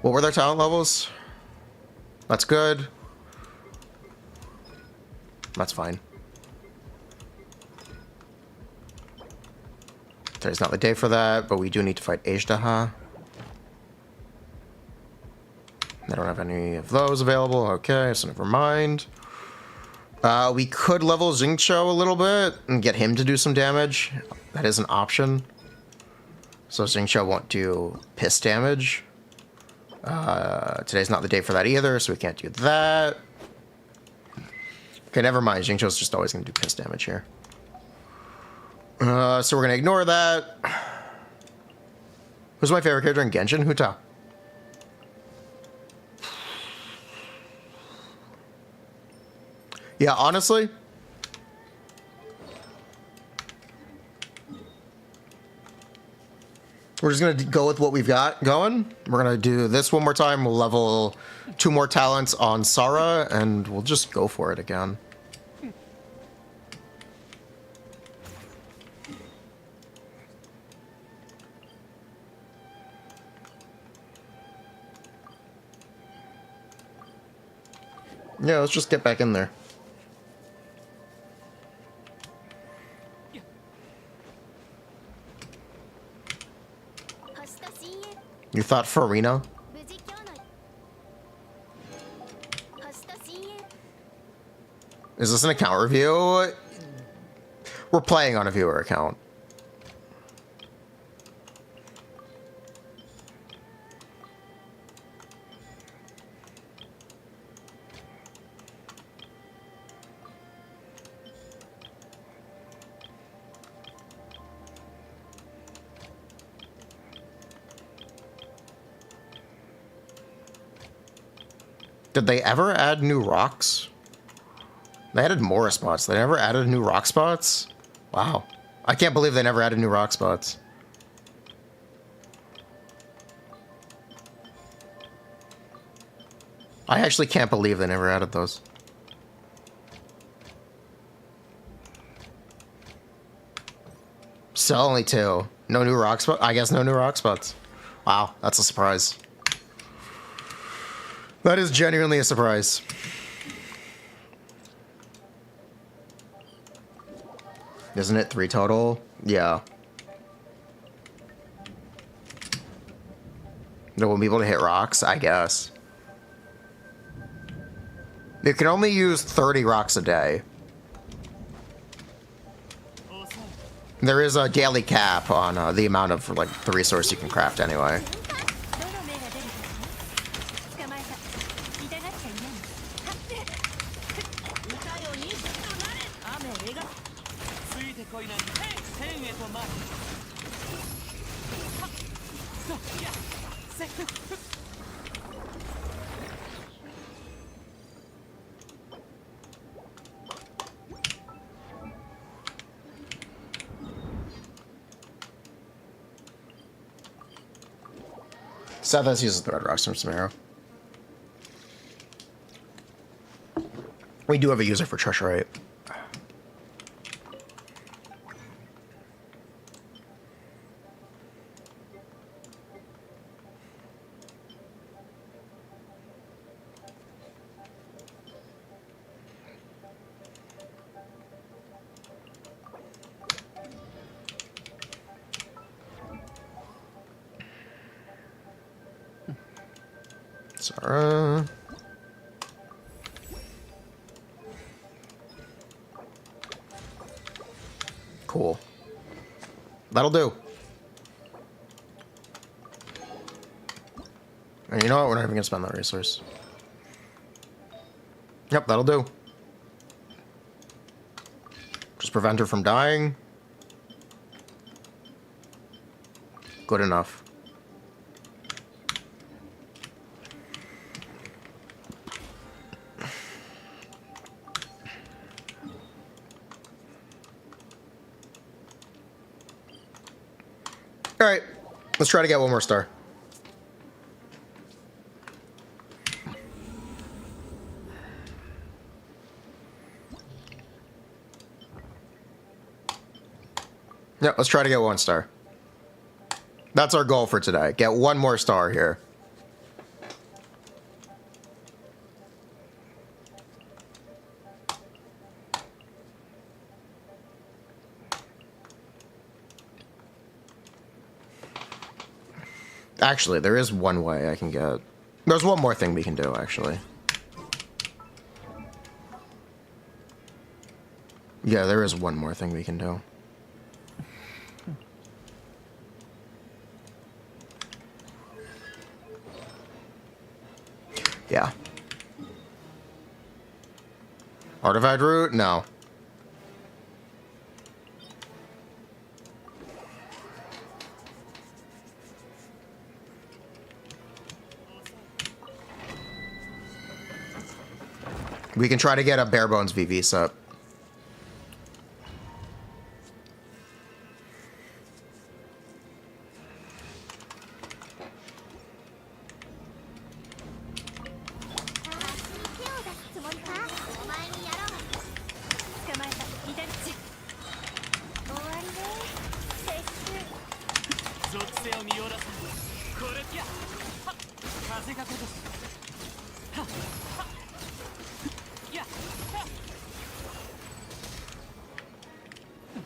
What were their talent levels? That's good. That's fine. Today's not the day for that, but we do need to fight Ajdaha. I don't have any of those available. Okay, so never mind. We could level Xingqiu a little bit and get him to do some damage. That is an option. So Xingqiu won't do piss damage. Today's not the day for that either, so we can't do that. Okay, never mind. Xingqiu's just always going to do piss damage here. So we're going to ignore that. Who's my favorite character in Genshin? Huta. Yeah, honestly, we're just going to go with what we've got going. We're going to do this one more time. We'll level 2 more talents on Sara, and we'll just go for it again. Yeah, let's just get back in there. You thought Furina? Is this an account review? We're playing on a viewer account. Did they ever add new rocks? They added more spots. They never added new rock spots? Wow. I can't believe they never added new rock spots. I actually can't believe they never added those. Still only 2. No new rock spots? I guess no new rock spots. Wow, that's a surprise. That is genuinely a surprise. Isn't it 3 total? Yeah. No one be able to hit rocks? I guess. You can only use 30 rocks a day. There is a daily cap on the amount of like the resource you can craft anyway. Sethos uses the red rocks from Samara. We do have a user for treasure, right? Sarah. Cool. That'll do. And you know what? We're not even gonna spend that resource. Yep, that'll do. Just prevent her from dying. Good enough. All right, let's try to get one more star. Yeah, let's try to get 1 star. That's our goal for today. Get 1 more star here. Actually, there is one way I can get... There's one more thing we can do, actually. Yeah, there is one more thing we can do. Yeah. Artifact route? No. We can try to get a bare bones VV set.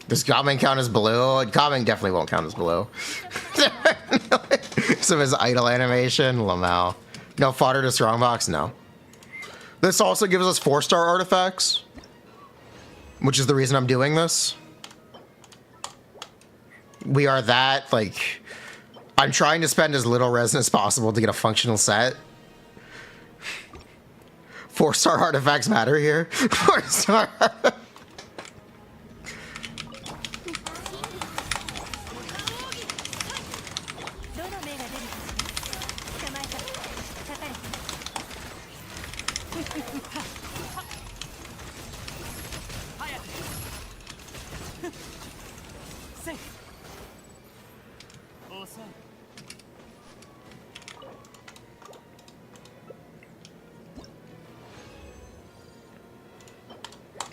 Does Gammon count as blue? Gammon definitely won't count as blue. Some of his idle animation, Lamau. No fodder to strongbox, no. This also gives us 4-star artifacts, which is the reason I'm doing this. We are that, like, I'm trying to spend as little resin as possible to get a functional set. 4-star artifacts matter here. 4-star.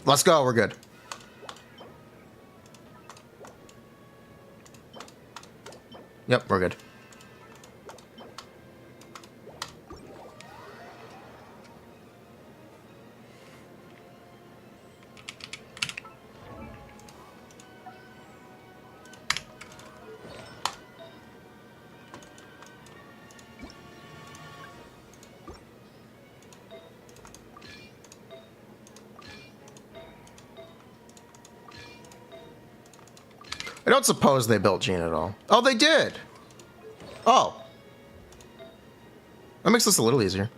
Let's go, we're good. Yep, we're good. don't suppose they built Jean at all. Oh, they did! Oh. That makes this a little easier.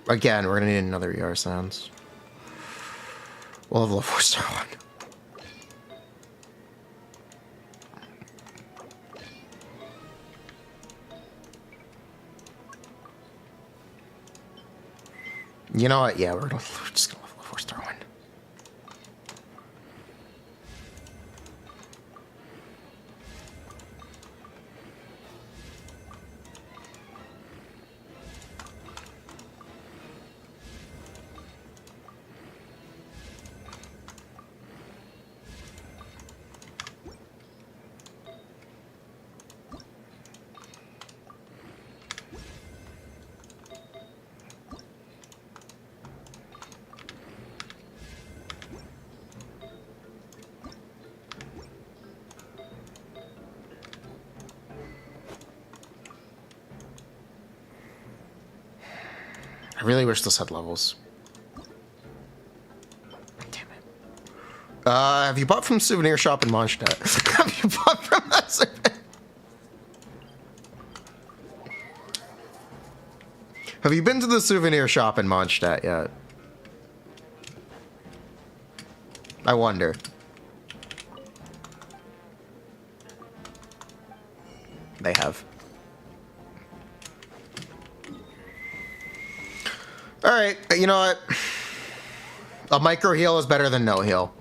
Again, we're gonna need another ER sounds. We'll have level 4 star one. You know what? Yeah, we're just gonna level 4 star one. I really wish this had levels. Damn it. Have you bought from souvenir shop in Mondstadt? Have you bought from that souvenir? Have you been to the souvenir shop in Mondstadt yet? I wonder. They have. Alright, you know what? A micro heal is better than no heal.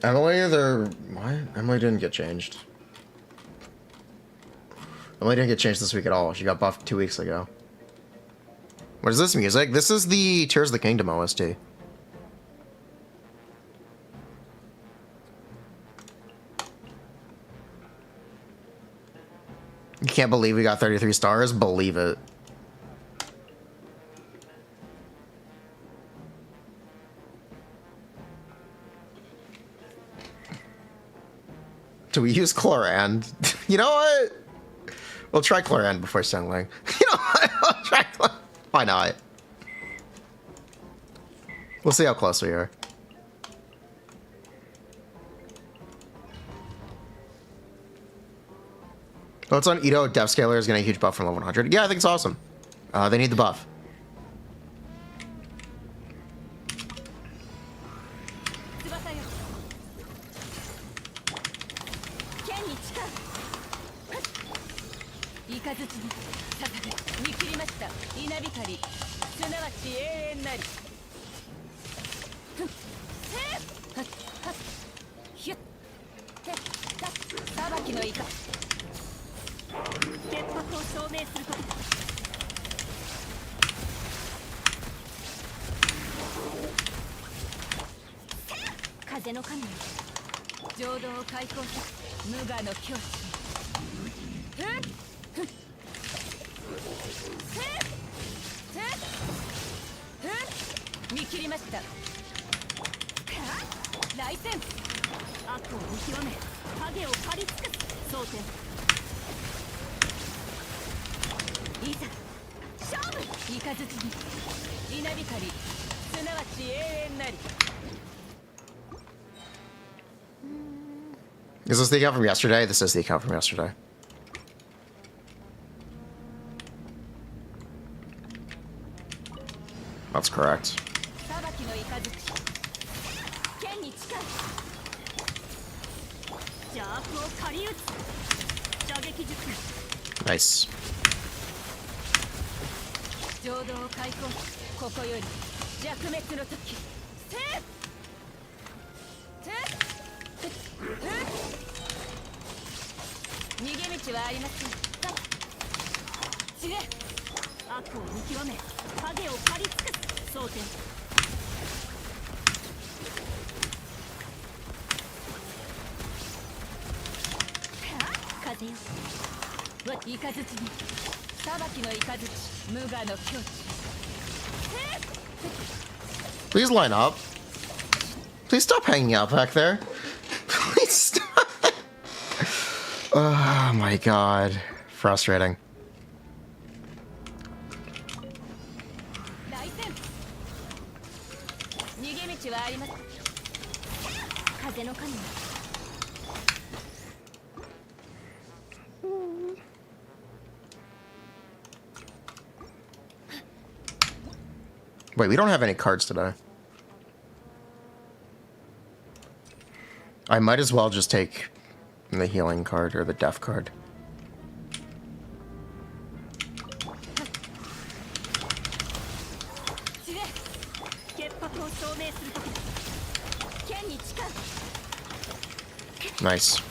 Emily, what? Emily didn't get changed. Emily didn't get changed this week at all. She got buffed 2 weeks ago. What is this music? This is the Tears of the Kingdom OST. You can't believe we got 33 stars? Believe it. Do we use Clorinde? You know what? We'll try Clorinde before Sengling. You know what? We'll try Clorinde. Why not? We'll see how close we are. Oh, it's on Ito. Dev Scaler is getting a huge buff from level 100. Yeah, I think it's awesome. They need the buff. Is this the account from yesterday? This is the account from yesterday. That's correct. Nice. Please line up. Please stop hanging out back there. Please stop. Oh my god. Frustrating. Wait, we don't have any cards today. I might as well just take the healing card or the death card. Nice.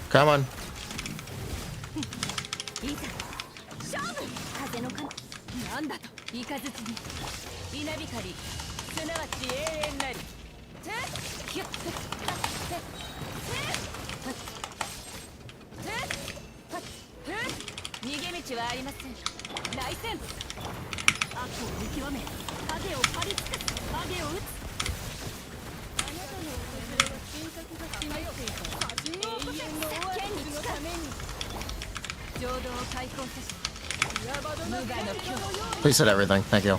Come on. Please hit everything. Thank you.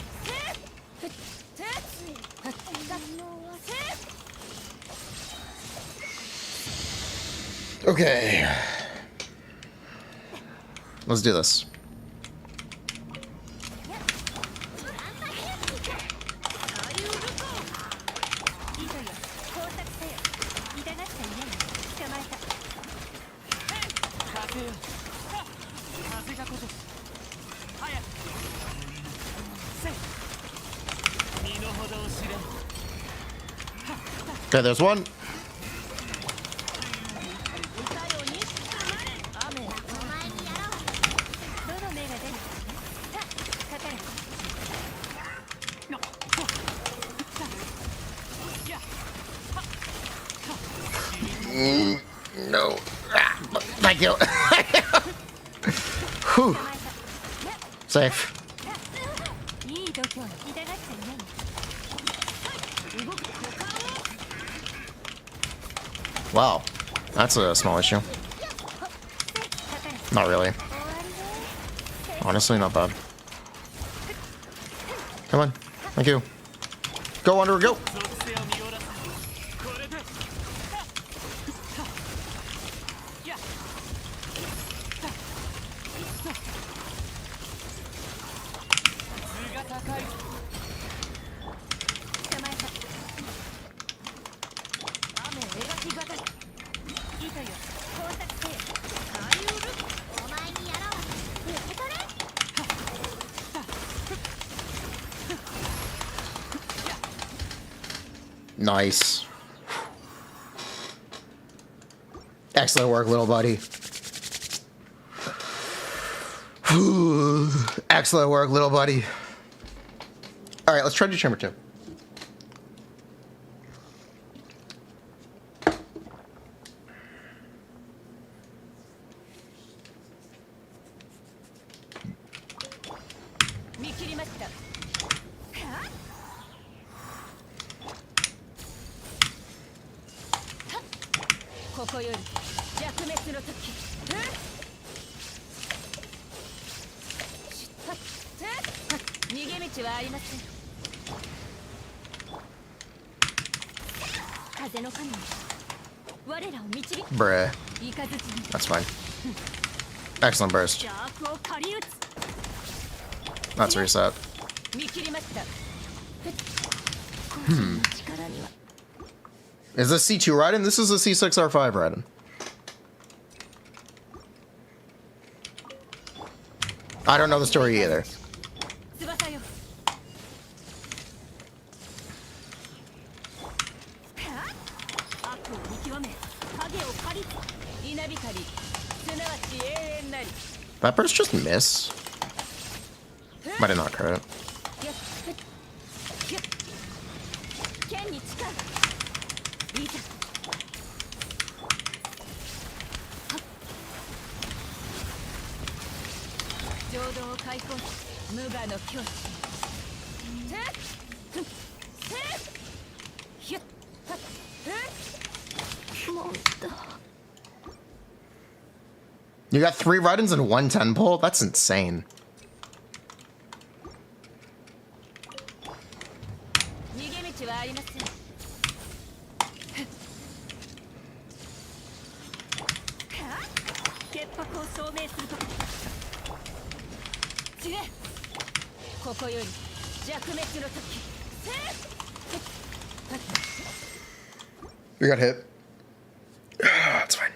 Okay. Let's do this. Okay, there's one. No. Thank you. Whew. Safe. Wow. That's a small issue. Not really. Honestly, not bad. Come on. Thank you. Go, Wanderer, go! Nice. Excellent work, little buddy. Excellent work, little buddy. All right, let's try to do chamber 2. Bruh. That's fine. Excellent burst. That's reset. Is this C2 Raiden? This is a C6R5 Raiden. I don't know the story either. That burst just miss? Might have not crit. You got 3 Rudens and 1 10 pull? That's insane. We got hit. That's fine.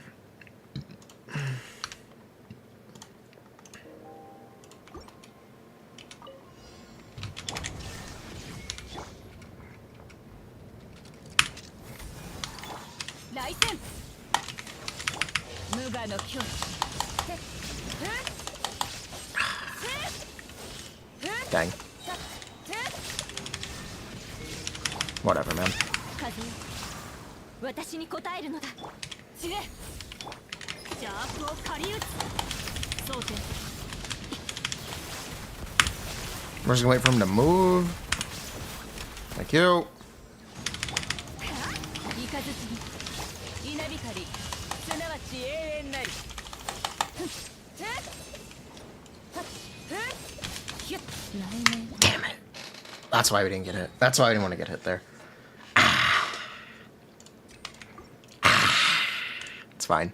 Dang. Whatever, man. We're just gonna wait for him to move. Thank you. Damn it. That's why we didn't get hit. That's why I didn't want to get hit there. It's fine.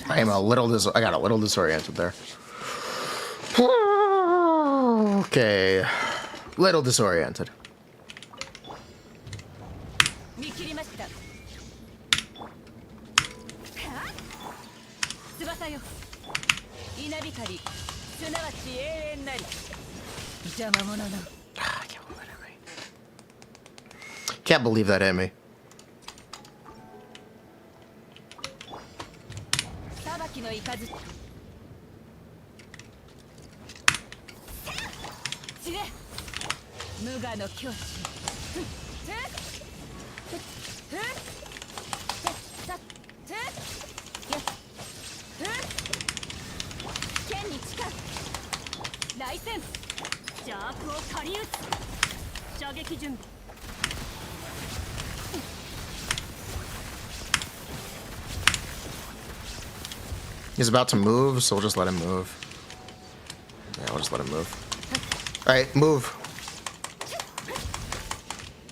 I am a little I got a little disoriented there. Okay. Little disoriented. Can't believe that hit me. He's about to move, so we'll just let him move. Yeah, we'll just let him move. Alright, move.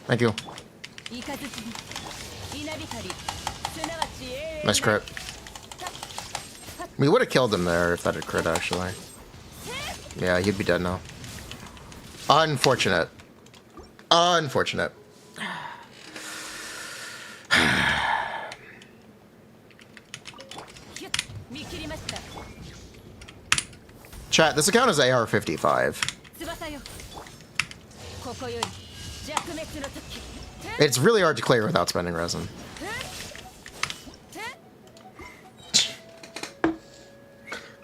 Thank you. Nice crit. We would have killed him there if that had crit, actually. Yeah, he'd be dead now. Unfortunate. Unfortunate. Chat, this account is AR-55. It's really hard to clear without spending resin.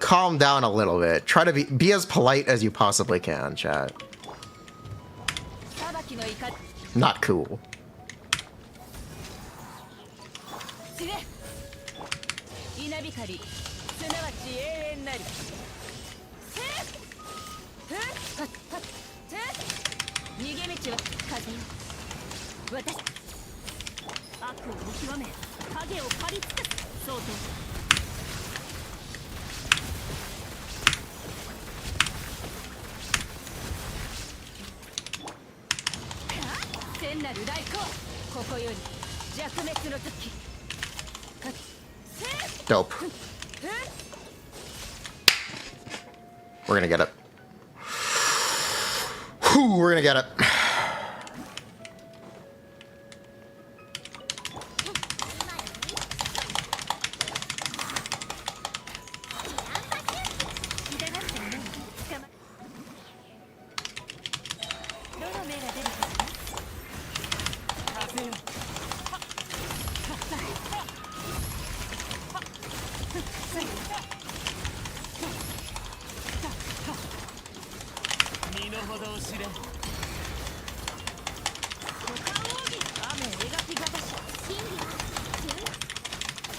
Calm down a little bit. Try to be as polite as you possibly can, chat. Not cool. Dope. We're gonna get it. Whew, we're gonna get it.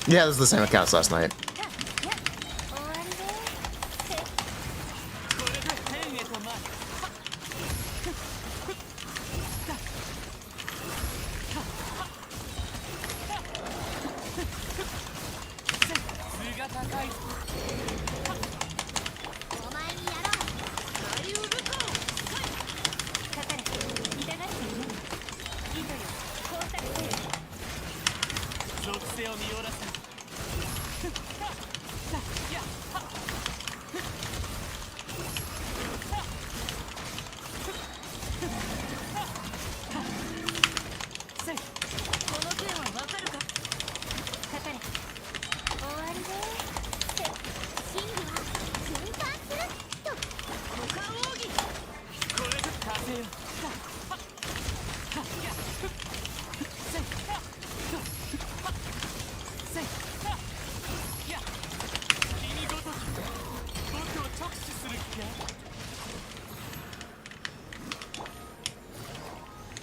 Yeah, this is the same account as last night.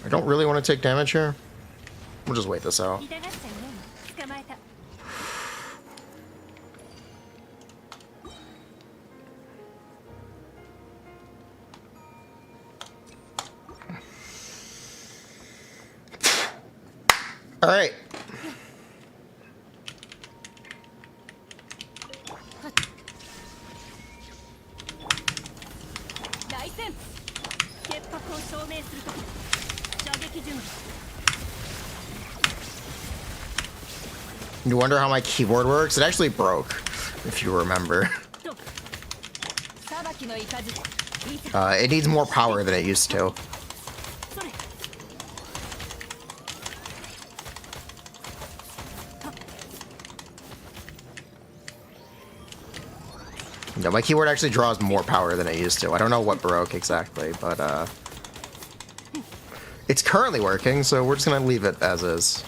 I don't really want to take damage here. We'll just wait this out. All right. You wonder how my keyboard works? It actually broke, if you remember. It needs more power than it used to. No, my keyboard actually draws more power than it used to. I don't know what broke exactly, but it's currently working, so we're just gonna leave it as is.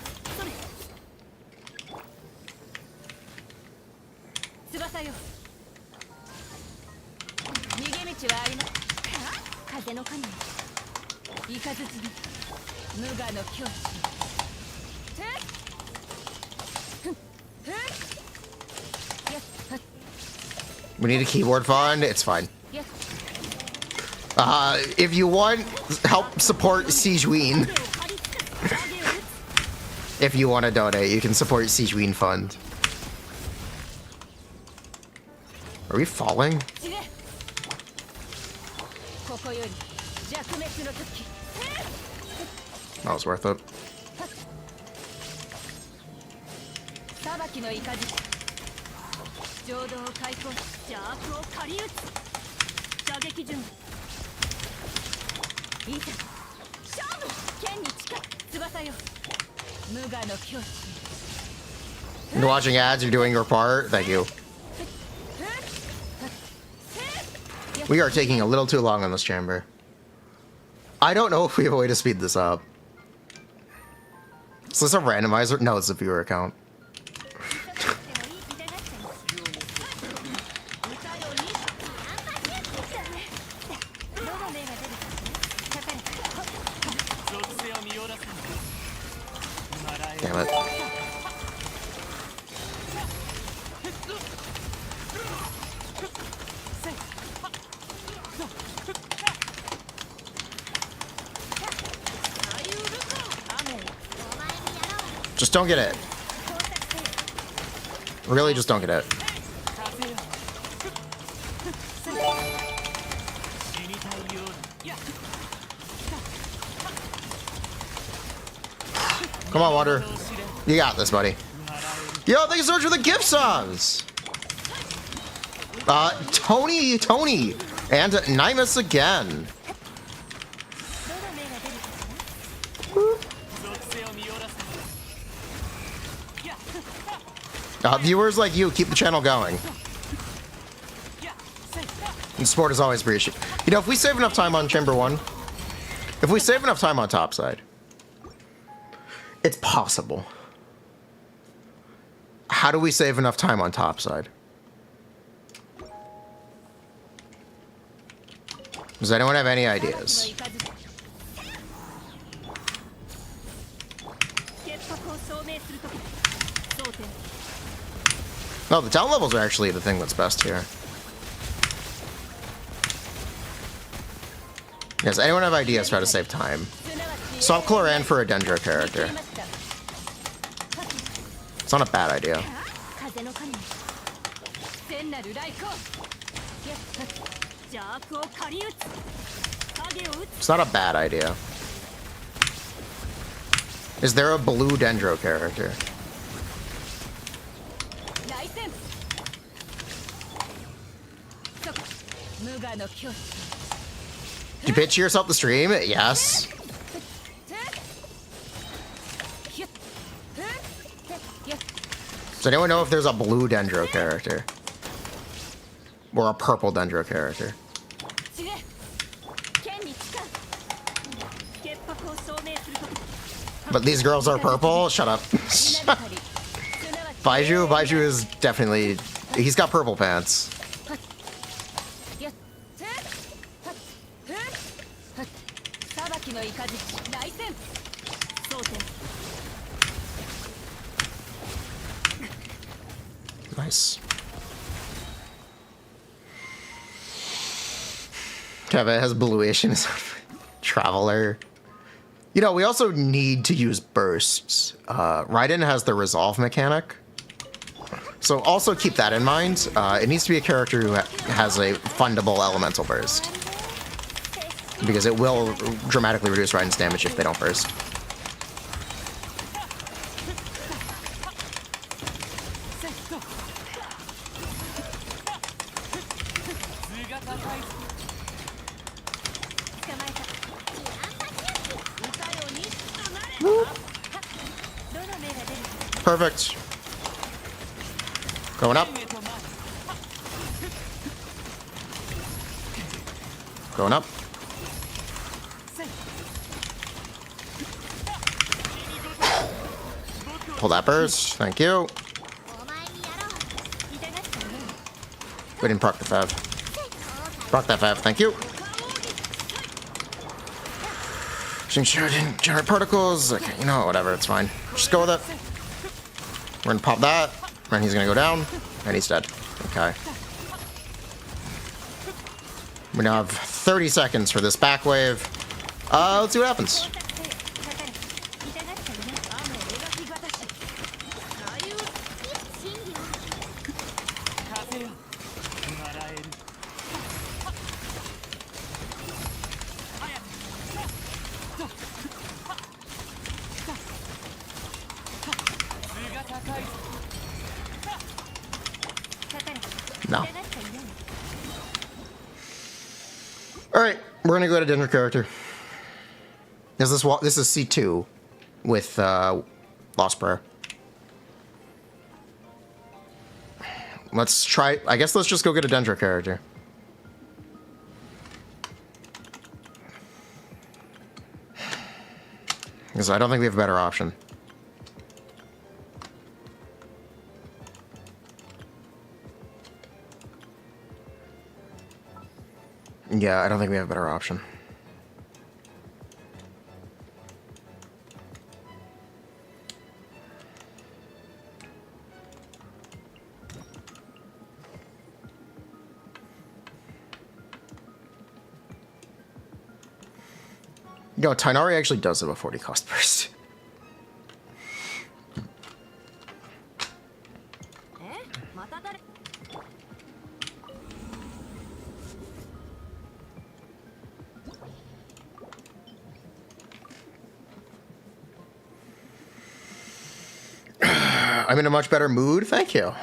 We need a keyboard fund. It's fine. If you want help support Sigewinning, if you want to donate, you can support Sigewinning Fund. Are we falling? That was worth it. You're watching ads, you're doing your part. Thank you. We are taking a little too long on this chamber. I don't know if we have a way to speed this up. Is this a randomizer? No, it's a viewer account. Damn it. Just don't get it. Really, just don't get it. Come on, Water. You got this, buddy. Yo, thank you so much for the gift subs. Tony, and Nimus again. Viewers like you keep the channel going. And support is always appreciated. You know, if we save enough time on Chamber 1, if we save enough time on Topside, it's possible. How do we save enough time on Topside? Does anyone have any ideas? No, the town levels are actually the thing that's best here. Does anyone have ideas for how to save time? Swap Clorinde for a Dendro character. It's not a bad idea. It's not a bad idea. Is there a blue Dendro character? Did you pitch yourself the stream? Yes. Does anyone know if there's a blue Dendro character? Or a purple Dendro character? But these girls are purple? Shut up. Baiju is definitely... He's got purple pants. Nice. Kevin has bluish in his Traveler. You know, we also need to use bursts. Raiden has the resolve mechanic. So also keep that in mind. It needs to be a character who has a fundable elemental burst. Because it will dramatically reduce Raiden's damage if they don't burst. Perfect. Going up. Going up. Pull that burst. Thank you. We didn't proc the Fev. Proc that Fev. Thank you. Didn't generate particles. Okay, you know, whatever. It's fine. Just go with it. We're gonna pop that. And he's gonna go down. And he's dead. Okay. We now have 30 seconds for this back wave. Let's see what happens. No. Alright, we're gonna go to Dendro character. This is C2 with Lost Prayer. Let's try, I guess let's just go get a Dendro character. Because I don't think we have a better option. Yeah, I don't think we have a better option. Yo, Tainari actually does have a 40 cost burst. I'm in a much better mood. Thank you.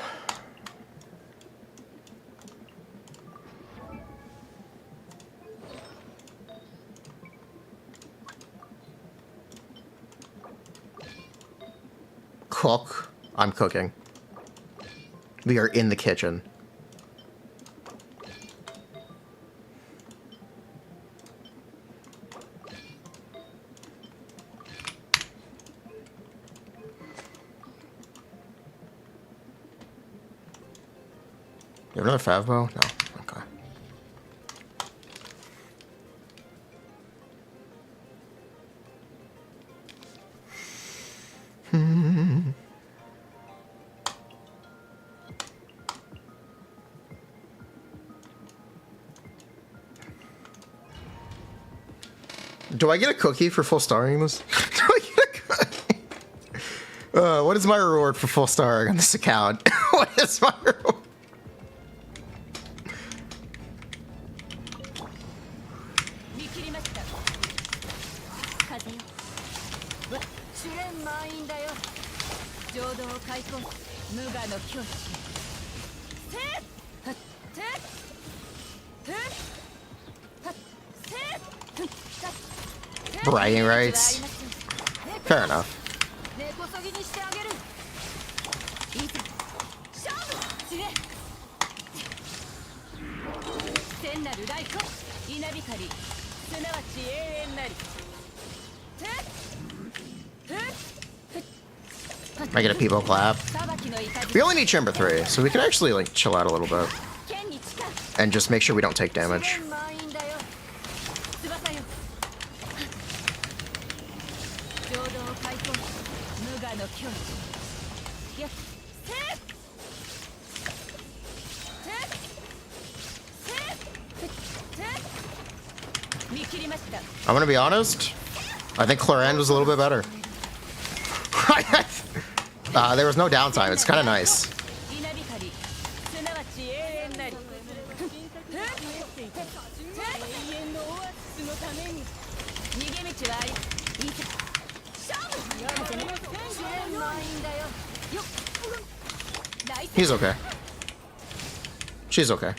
Cook. I'm cooking. We are in the kitchen. You have another Favbo? No. Okay. Do I get a cookie for full starring this? Do I get a cookie? What is my reward for full starring on this account? What is my reward? Bragging rights. Fair enough. I get a people clap. We only need chamber 3, so we can actually like chill out a little bit. And just make sure we don't take damage. I'm gonna be honest. I think Clorinde was a little bit better. There was no downtime. It's kind of nice. He's okay. She's okay.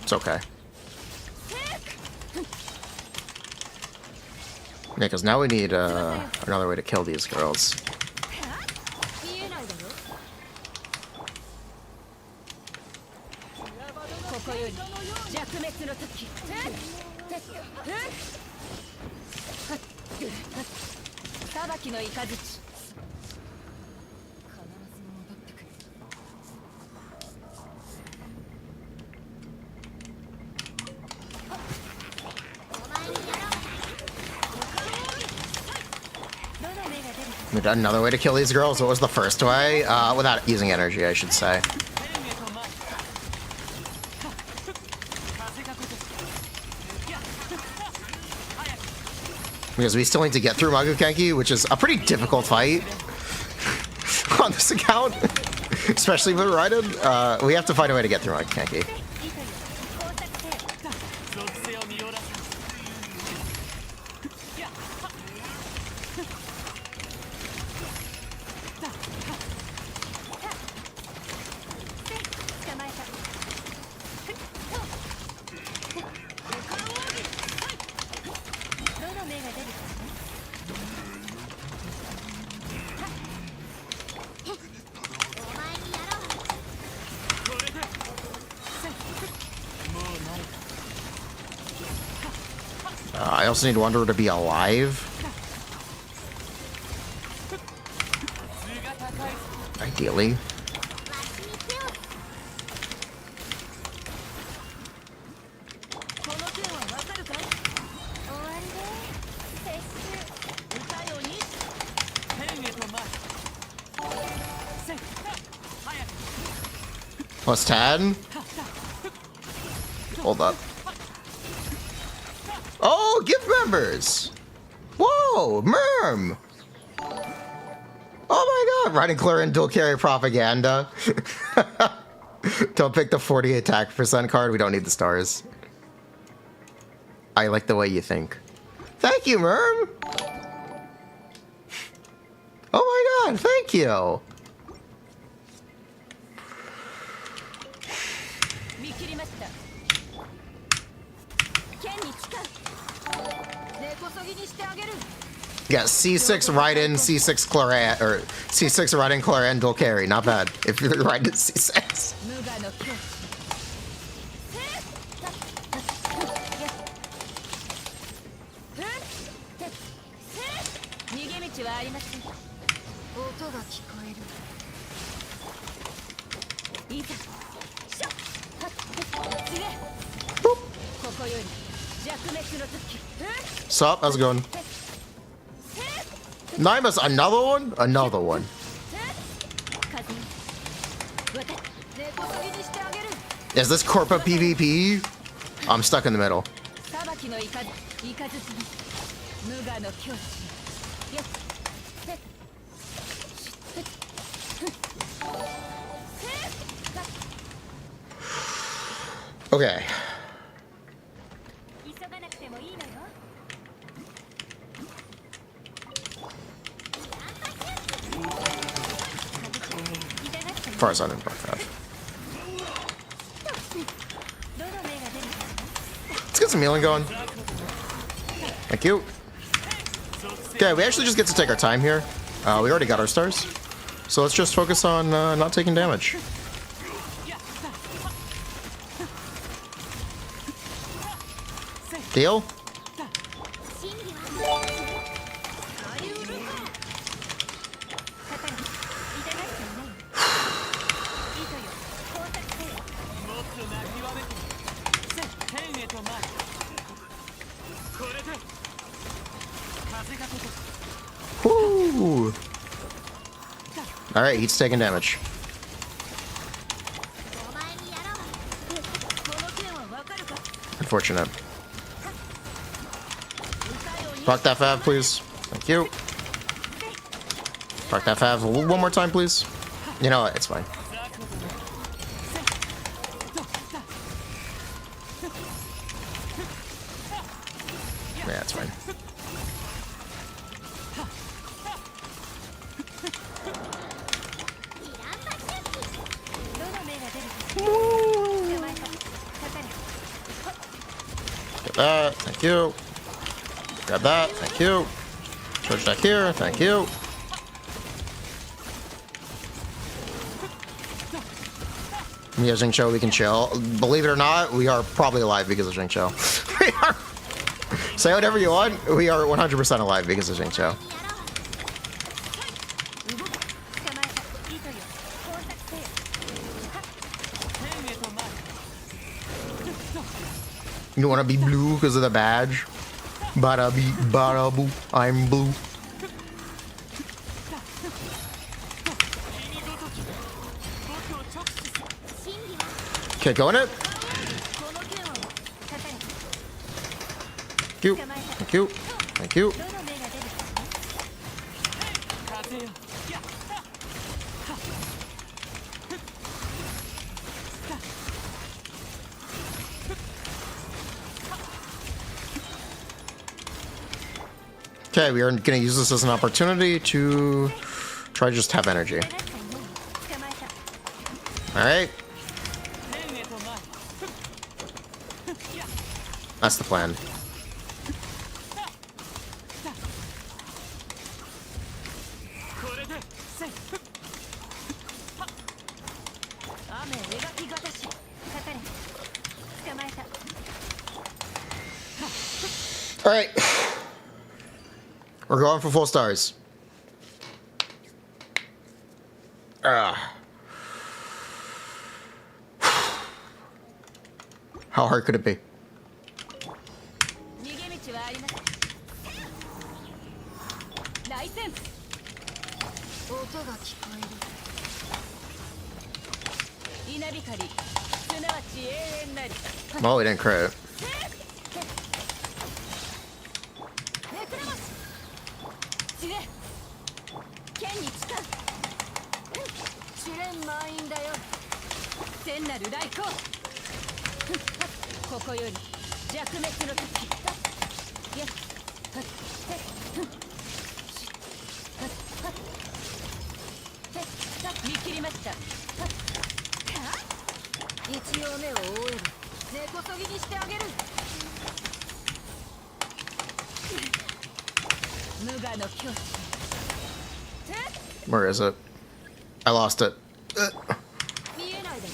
It's okay. Yeah, because now we need another way to kill these girls. We got another way to kill these girls. What was the first way? Without using energy, I should say. Because we still need to get through Magukenki, which is a pretty difficult fight on this account. Especially with Raiden. We have to find a way to get through Magukenki. I also need Wanderer to be alive. Ideally. Plus 10. Hold up. Oh, gift members! Whoa, Merm! Oh my god, riding Clorinde dual carry propaganda. Don't pick the 40 attack % card, we don't need the stars. I like the way you think. Thank you, Merm. Oh my god, thank you. 見切りました剣に近い根こそぎにしてあげる Yeah, C6 Raiden, C6 Clorinde, or C6 Raiden Clorinde dual carry. Not bad. If you're Raiden C6. 無我の境地逃げ道はありません音が聞こえるいざしょ次ここより弱滅の時 Sup? How's it going? Nimus, another one? Another one. 風根こそぎにしてあげる Is this Corpa PvP? I'm stuck in the middle. 裁きのイカズチ無我の境地よっ Okay. 急がなくてもいいのよ As far as I didn't that. Let's get some healing going. Thank you. Okay, we actually just get to take our time here. We already got our stars. So let's just focus on not taking damage. Deal? Woo! Alright, he's taking damage. Unfortunate. Proc that fab, please. Thank you. Proc that fab one more time, please. You know what? It's fine. Yeah, it's fine. Get that. Thank you. Grab that. Thank you. Charge that here. Thank you. We have Xingqiu, we can chill. Believe it or not, we are probably alive because of Xingqiu. We are. Say whatever you want, we are 100% alive because of Xingqiu. You want to be blue because of the badge? Bada boo, I'm blue. Okay, go in it. Thank you. Thank you. Thank you. Okay, we are going to use this as an opportunity to try to just have energy. Alright. That's the plan. Alright. We're going for full stars. How hard could it be? Well, we didn't crit. 見切りました。一応目を覆える。根こそぎにしてあげる。無我の境地。 Where is it? I lost it. 見えないだろ。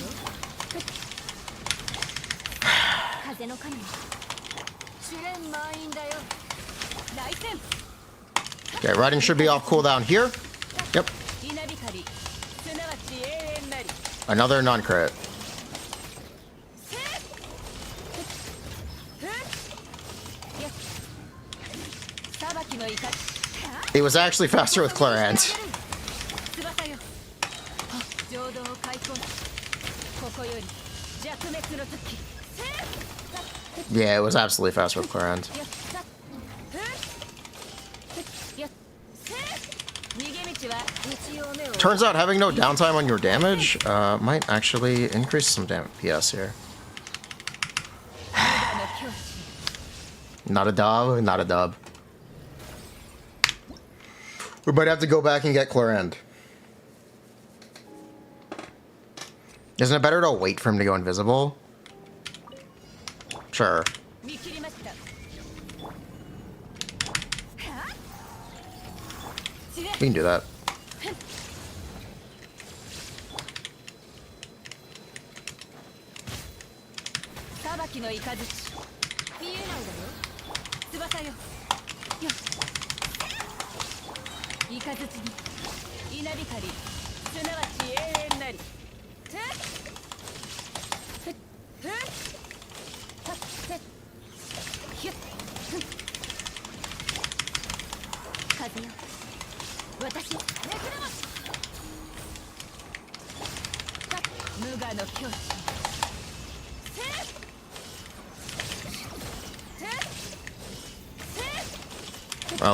風の神。試練満員だよ。来戦。 Okay, riding should be off cooldown here. Yep. 稲光。すなわち永遠なり。 Another non-crit. It was actually faster with Clorinde. Yeah, it was absolutely faster with Clorinde. Turns out having no downtime on your damage might actually increase some PS here. Not a dub, not a dub. We might have to go back and get Clorinde. Isn't it better to wait for him to go invisible? Sure. We can do that.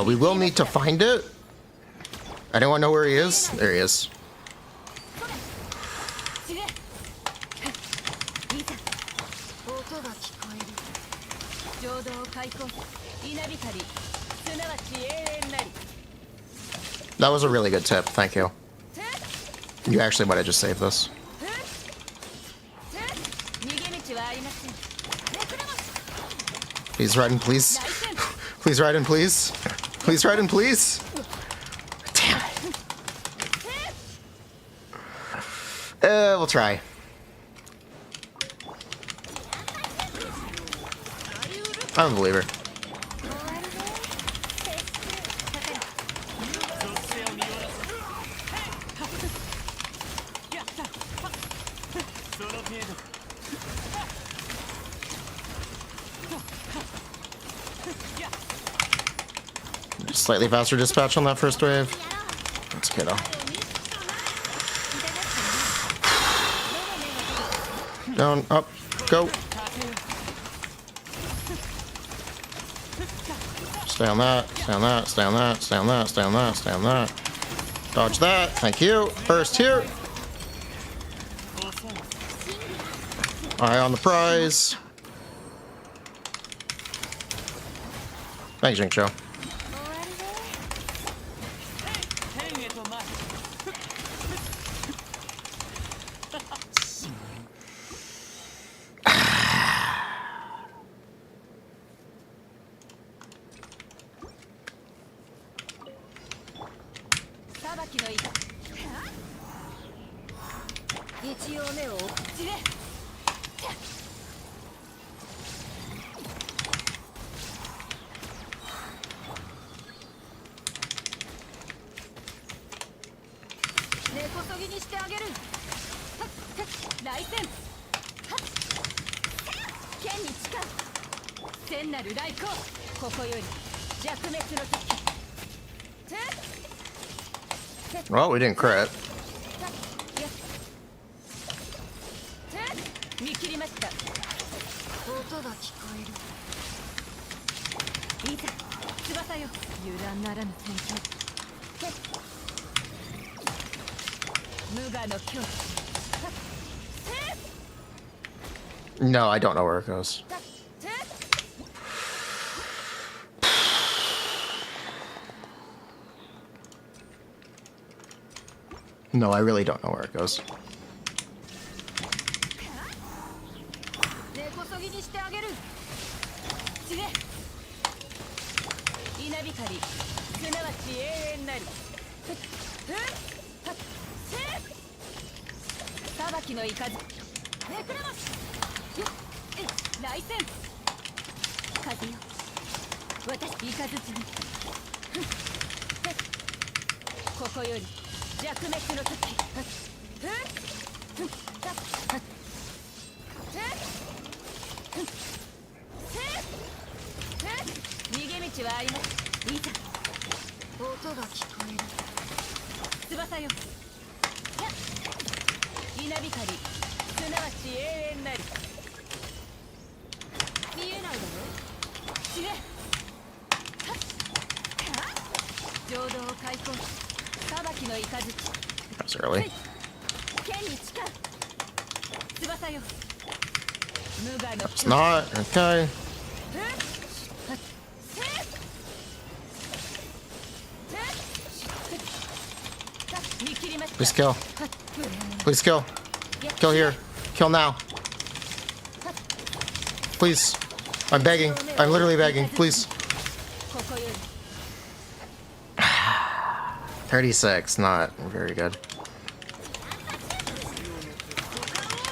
We will need to find it. Anyone know where he is? There he is. That was a really good tip. Thank you. You actually might have just saved this. Please ride in, please. Please ride in, please. Please ride in, please. Damn it. We'll try. I'm a believer. Slightly faster dispatch on that first wave. That's okay though. Down, up, go. Stay on that, stay on that, stay on that, stay on that, stay on that, stay on that. Dodge that, thank you. Burst here. Eye on the prize. Thanks, Jincho. Well, we didn't crit. No, I don't know where it goes. No, I really don't know where it goes. 根こそぎにしてあげる。散れ。稲光、すなわち永遠なり。裁きの雷。めくらまし。雷戦。風よ。私イカズチに。ここより弱滅の時。逃げ道はあります。いざ音が聞こえる。翼よ。稲光、すなわち永遠なり。見えないだろ。知れ。浄土を開墾。裁きの雷。 That's early. 剣に誓う。翼よ。無我の It's not. Okay. Please kill. Please kill. Kill here. Kill now. Please. I'm begging. I'm literally begging. Please. ここより 36. Not very good.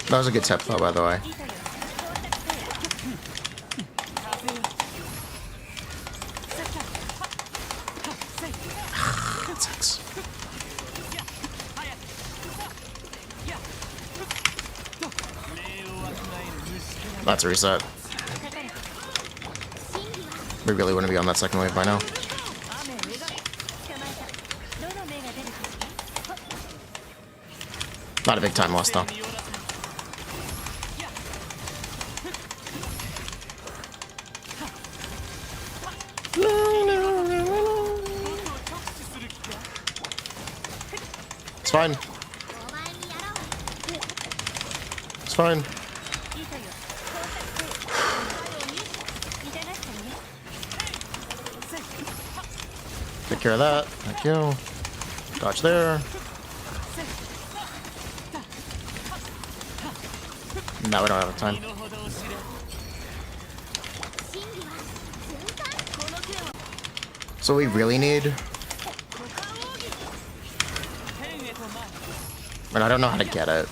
That was a good tip, though, by the way. Six. That's a reset. We really wouldn't be on that second wave by now. Not a big time loss, though. It's fine. It's fine. Take care of that. Thank you. Dodge there. No, we don't have time. So we really need... But I don't know how to get it.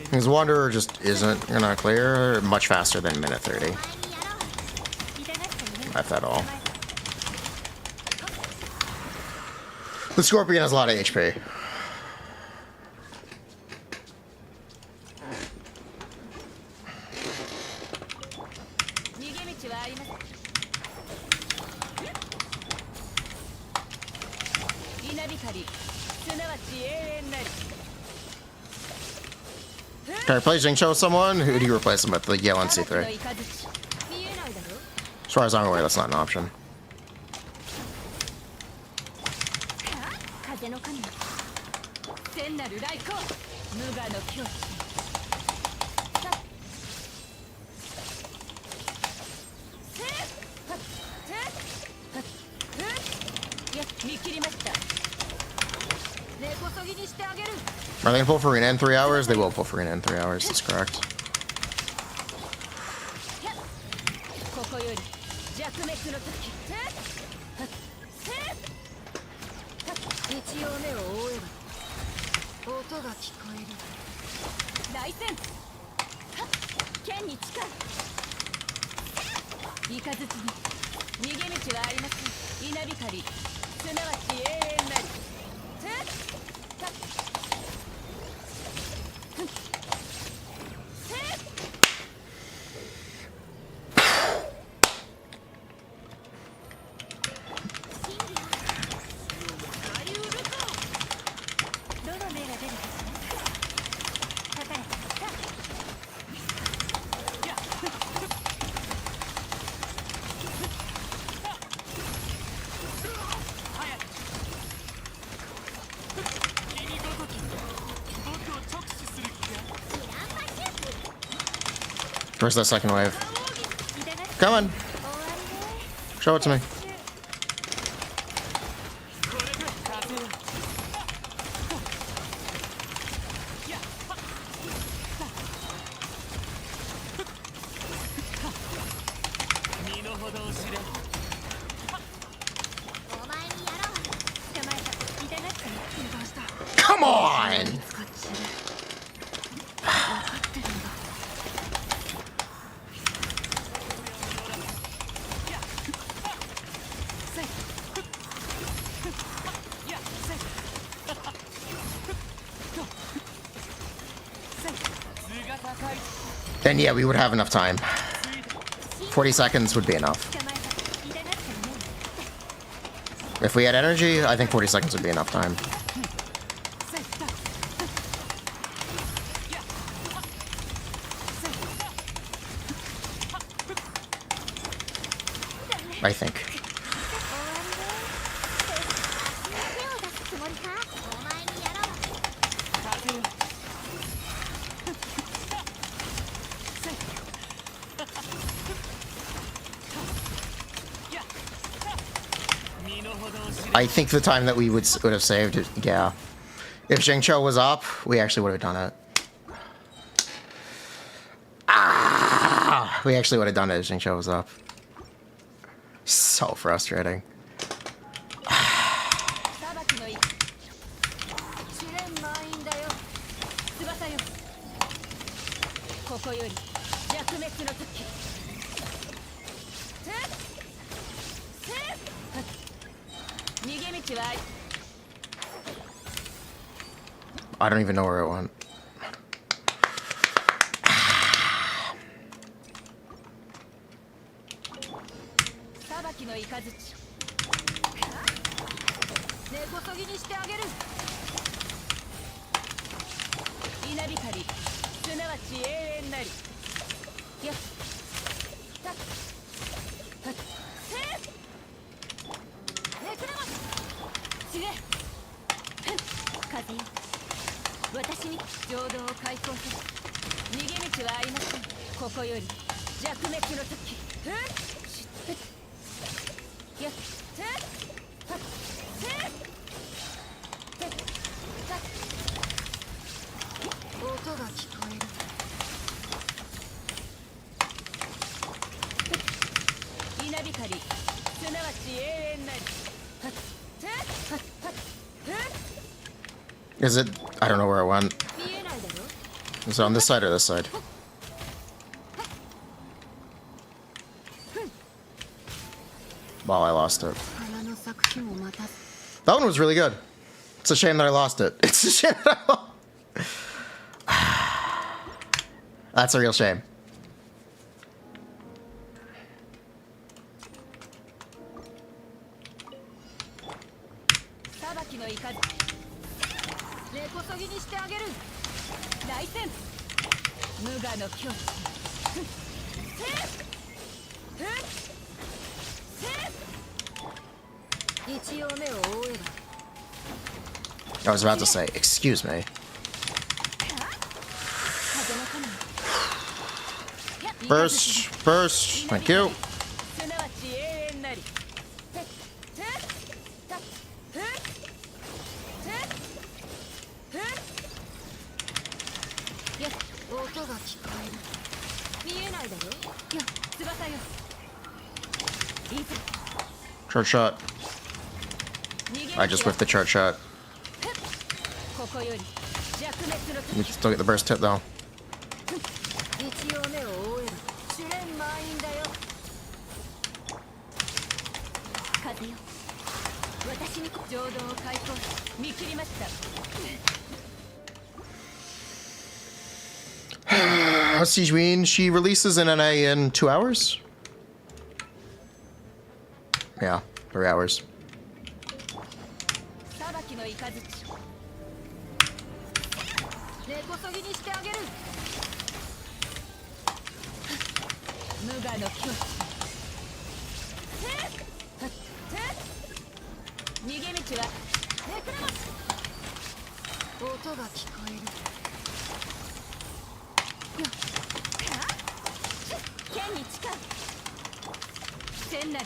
Because Wanderer just isn't gonna clear much faster than minute 30. If at all. The Scorpion has a lot of HP. Can I replace Jingcho with someone? Who do you replace him with? The Yale and C3. As far as I'm aware, that's not an option. Are they gonna pull Furina in 3 hours? They will pull Furina in 3 hours, that's correct. Where's that second wave? Come on! Show it to me. Come on! Then yeah, we would have enough time. 40 seconds would be enough. If we had energy, I think 40 seconds would be enough time. I think. I think the time that we would have saved it, yeah. If Xingqiu was up, we actually would have done it. Ah! We actually would have done it if Xingqiu was up. So frustrating. I don't even know where it went. Is it? I don't know where it went. Is it on this side or this side? Well, I lost it. That one was really good. It's a shame that I lost it. It's a shame that I lost. That's a real shame. I was about to say, excuse me. Burst, burst, thank you. Charge shot. I just whiffed the charge shot. We can still get the burst tip though. Sigewinning, she releases an NA in 2 hours? Yeah, 3 hours.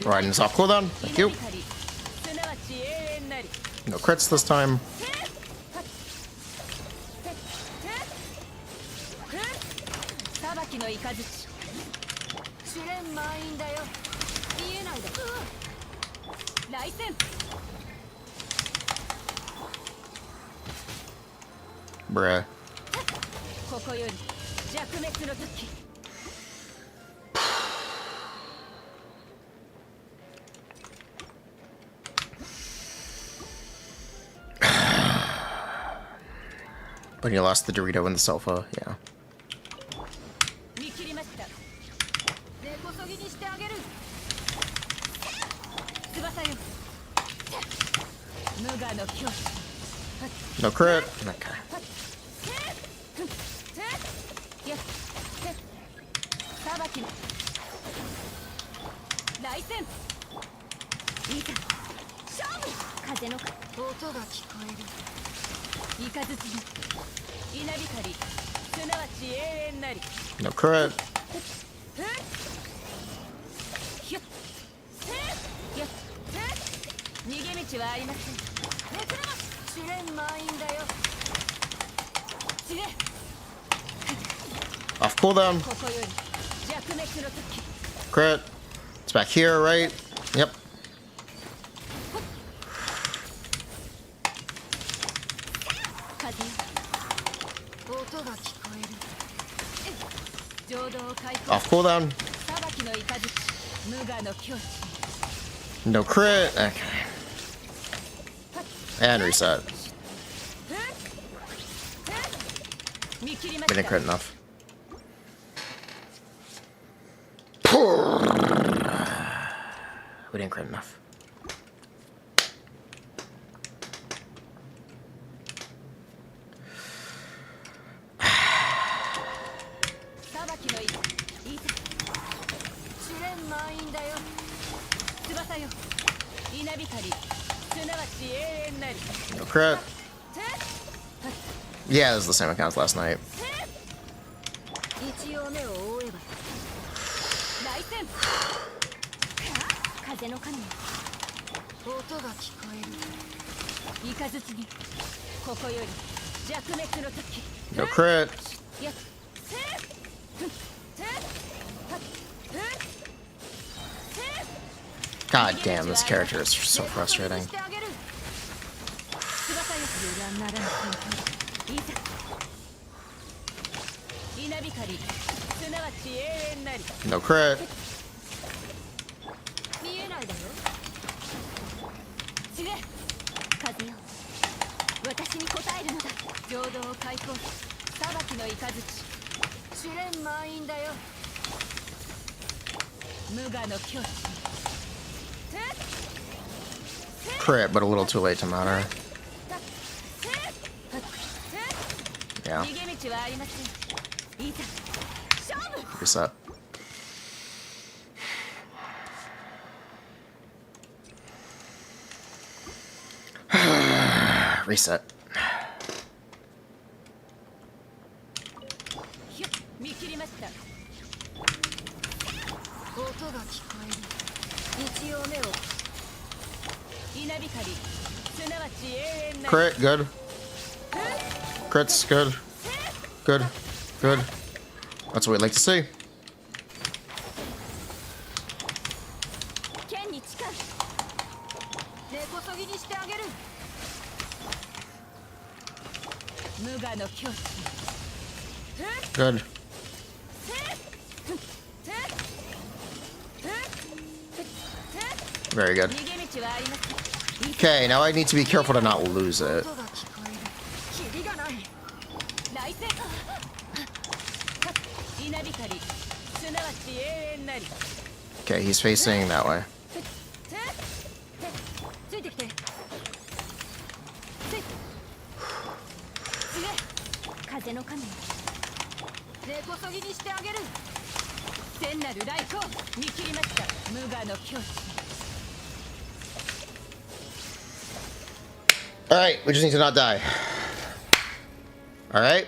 Right, and soft cooldown. Thank you. No crits this time. 内戦 Bruh. ここより弱滅の時 When you lost the Dorito in the sofa, yeah. 見切りました根こそぎにしてあげる翼よ無我の境地 No crit. Okay. やっ裁きの来戦いざ勝負風の音が聞こえるイカズチに稲光すなわち永遠なり No crit. ひょっやっ逃げ道はありません試練満員だよ知れ Off cooldown. ここより弱滅の時 Crit. It's back here, right? Yep. 風よ音が聞こえる浄土を解放 Off cooldown. 裁きのイカズチ無我の境地 No crit. Okay. And reset. 見切りま We し didn't た crit enough. We didn't crit enough. 裁きのいざ試練満員だよ翼よ稲光すなわち永遠なり No crit. Yeah, it was the same account as last night. 一応目を覆えば来戦風の神よ音が聞こえるイカズチにここより弱滅の時 No crit. やっ God damn, this character is so frustrating. 翼よ油断ならぬ戦闘いざ稲光すなわち永遠なり No crit. 見えないだろ知れ風よ私に応えるのだ浄土を解放し裁きの雷試練満員だよ無我の境地 Crit, but a little too late to matter. Yeah. 逃げ道はありませんいざ勝負 Reset. Reset. ひょ見切りました音が聞こえる一応目を稲光すなわち永遠な Crit, good. Crits, good. Good. Good. That's what we'd like to see. 剣に誓う根こそぎにしてあげる無我の境地 Good. Very good. 逃げ道はありません Okay, now I need to be careful to not lose it. 音が聞こえるキリがない来戦稲光すなわち永遠なり Okay, he's facing that way. ついてきて風の神根こそぎにしてあげる天なる来光見切りました無我の境地 Alright, we just need to not die. Alright?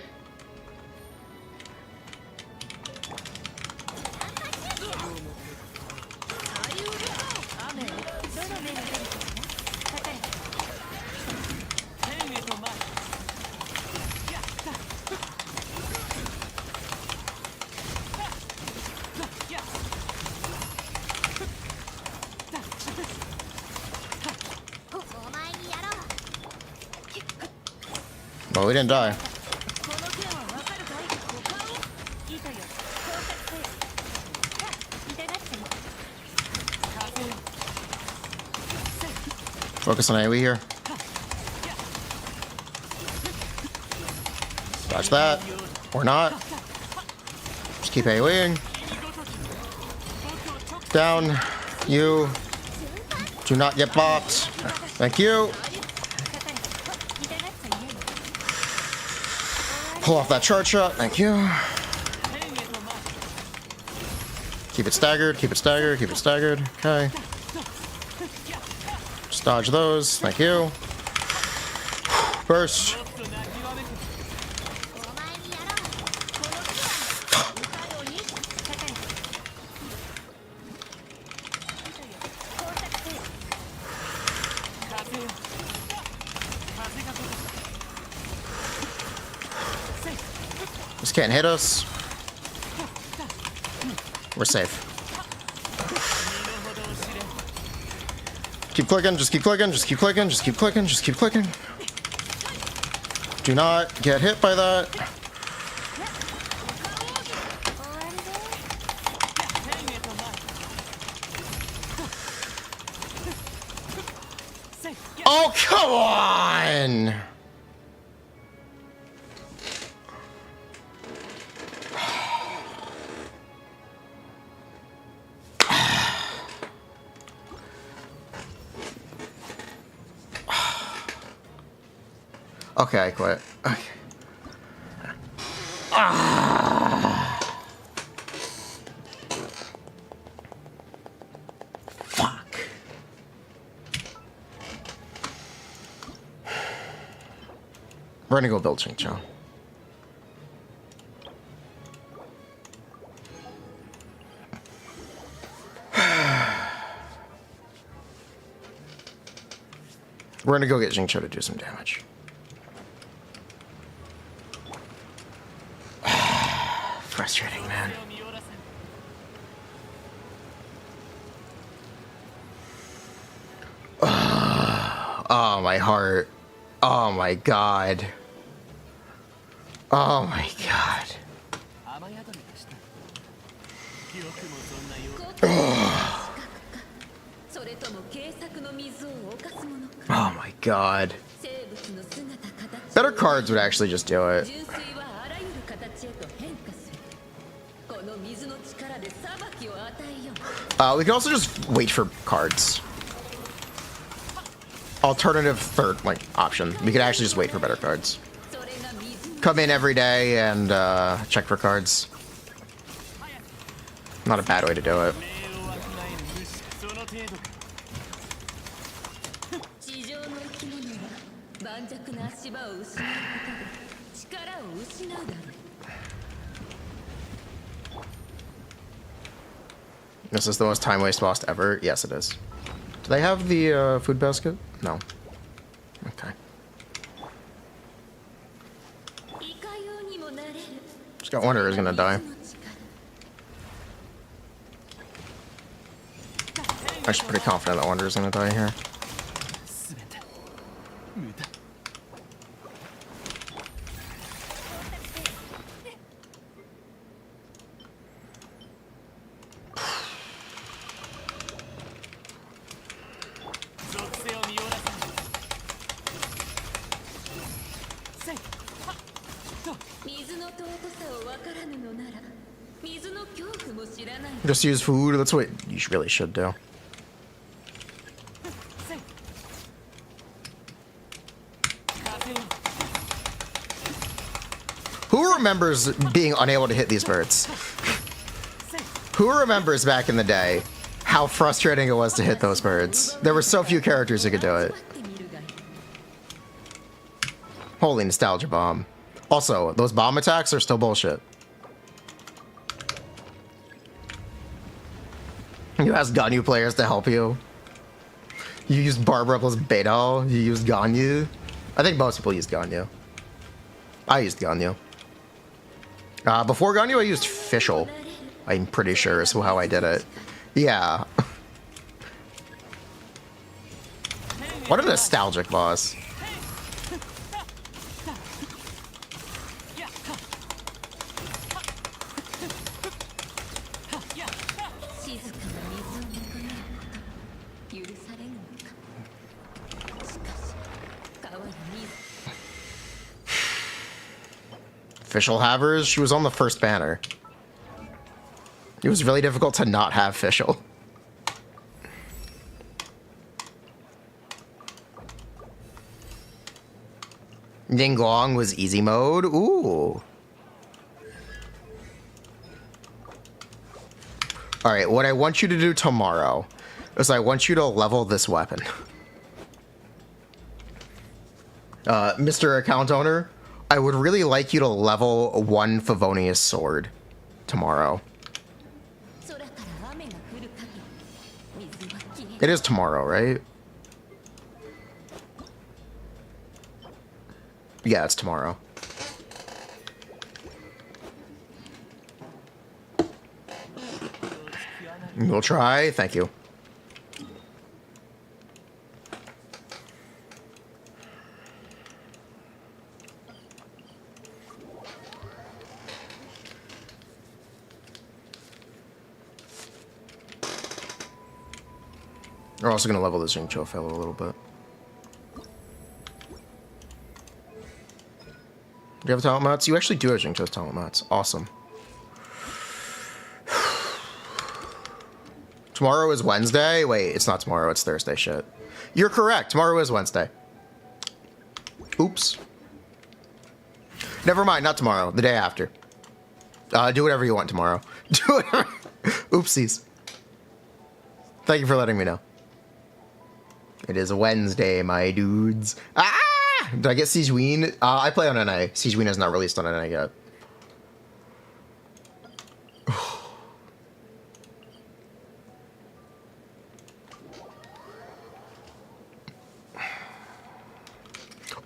But we didn't die. この件はわかるかい？股間をいいとよ。到達せよ。さあ、痛がっても。Focus on AoE here. Dodge that. Or not. Just keep AoEing. Down. You. Do not get bopped. Thank you. Pull off that charge shot. Thank you. Keep it staggered. Keep it staggered. Keep it staggered. Okay. Just dodge those. Thank you. Burst. This can't hit us. We're safe. Keep clicking, just keep clicking, just keep clicking, just keep clicking, just keep clicking. Do not get hit by that. Oh, come on! Okay, I quit. Okay. Fuck. We're gonna go build Ching-Chong. We're gonna go get Jingcho to do some damage. Frustrating, man. Oh, my heart. Oh, my God. Oh, my God. Oh, my God. Better cards would actually just do it. We can also just wait for cards. Alternative third option. We could actually just wait for better cards. Come in every day and check for cards. Not a bad way to do it. This is the most time waste boss ever. Yes, it is. Do they have the food basket? No. Okay. Just got wonder is gonna die. Actually, pretty confident that Wonder is gonna die here. Just use food. That's what you really should do. Who remembers being unable to hit these birds? Who remembers back in the day how frustrating it was to hit those birds? There were so few characters who could do it. Holy nostalgia bomb. Also, those bomb attacks are still bullshit. You asked Ganyu players to help you. You used Barbara plus Beidou. You used Ganyu. I think most people used Ganyu. I used Ganyu. Before Ganyu, I used Fischl. I'm pretty sure is how I did it. Yeah. What a nostalgic boss. Fischl Havers, she was on the first banner. It was really difficult to not have Fischl. Ningguang was easy mode. Ooh. Alright, what I want you to do tomorrow is I want you to level this weapon. Mr. Account Owner, I would really like you to level one Favonius sword tomorrow. It is tomorrow, right? Yeah, it's tomorrow. We'll try. Thank you. We're also going to level this Jingcho fellow a little bit. Do you have talent mats? You actually do have Jingcho's talent mats. Awesome. Tomorrow is Wednesday? Wait, it's not tomorrow. It's Thursday. Shit. You're correct. Tomorrow is Wednesday. Oops. Never mind. Not tomorrow. The day after. Do whatever you want tomorrow. Do whatever. Oopsies. Thank you for letting me know. It is Wednesday, my dudes. Ah! Did I get Sigewinning? I play on NA. Sigewinning is not released on NA yet.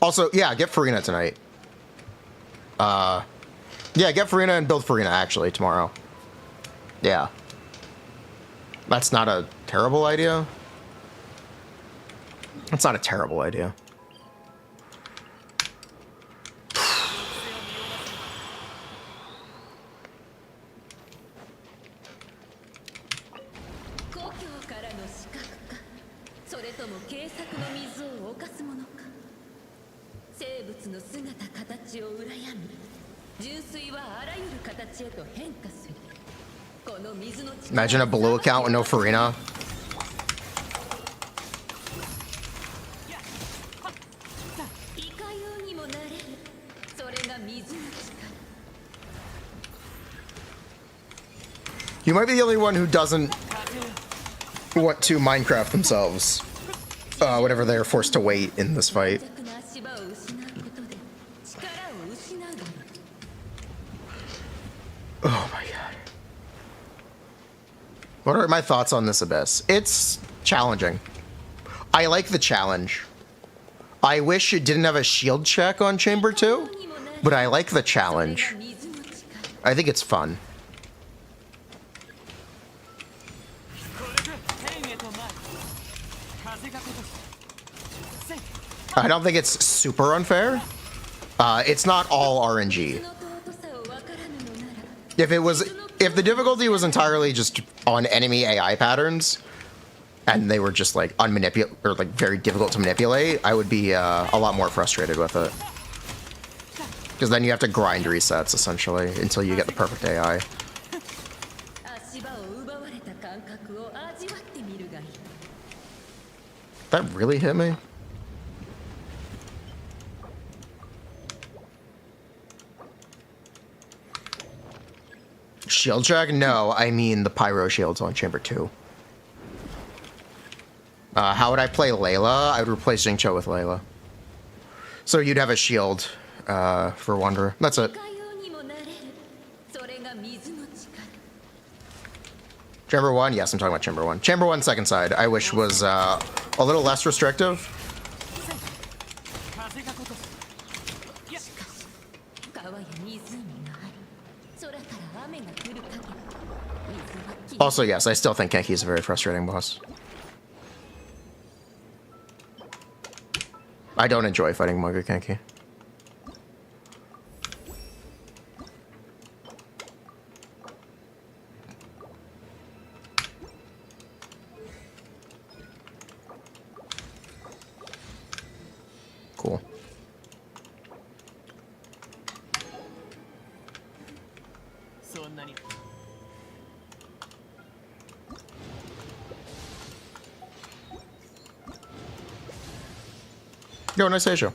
Also, yeah, get Furina tonight. Yeah, get Furina and build Furina, actually, tomorrow. Yeah. That's not a terrible idea. That's not a terrible idea. Imagine a blue account with no Furina. You might be the only one who doesn't want to Minecraft themselves whenever they're forced to wait in this fight. Oh my god. What are my thoughts on this abyss? It's challenging. I like the challenge. I wish it didn't have a shield check on Chamber 2, but I like the challenge. I think it's fun. I don't think it's super unfair. It's not all RNG. If the difficulty was entirely just on enemy AI patterns, and they were just like or like very difficult to manipulate, I would be a lot more frustrated with it. Because then you have to grind resets essentially until you get the perfect AI. That really hit me? Shield check? No, I mean the pyro shields on Chamber 2. How would I play Layla? I would replace Jingcho with Layla. So you'd have a shield for Wanderer. That's it. Chamber 1? Yes, I'm talking about Chamber 1. Chamber 1 second side, I wish was a little less restrictive. Also, yes, I still think Kenki is a very frustrating boss. I don't enjoy fighting Manga Kenki. Cool. Yo, nice Asia.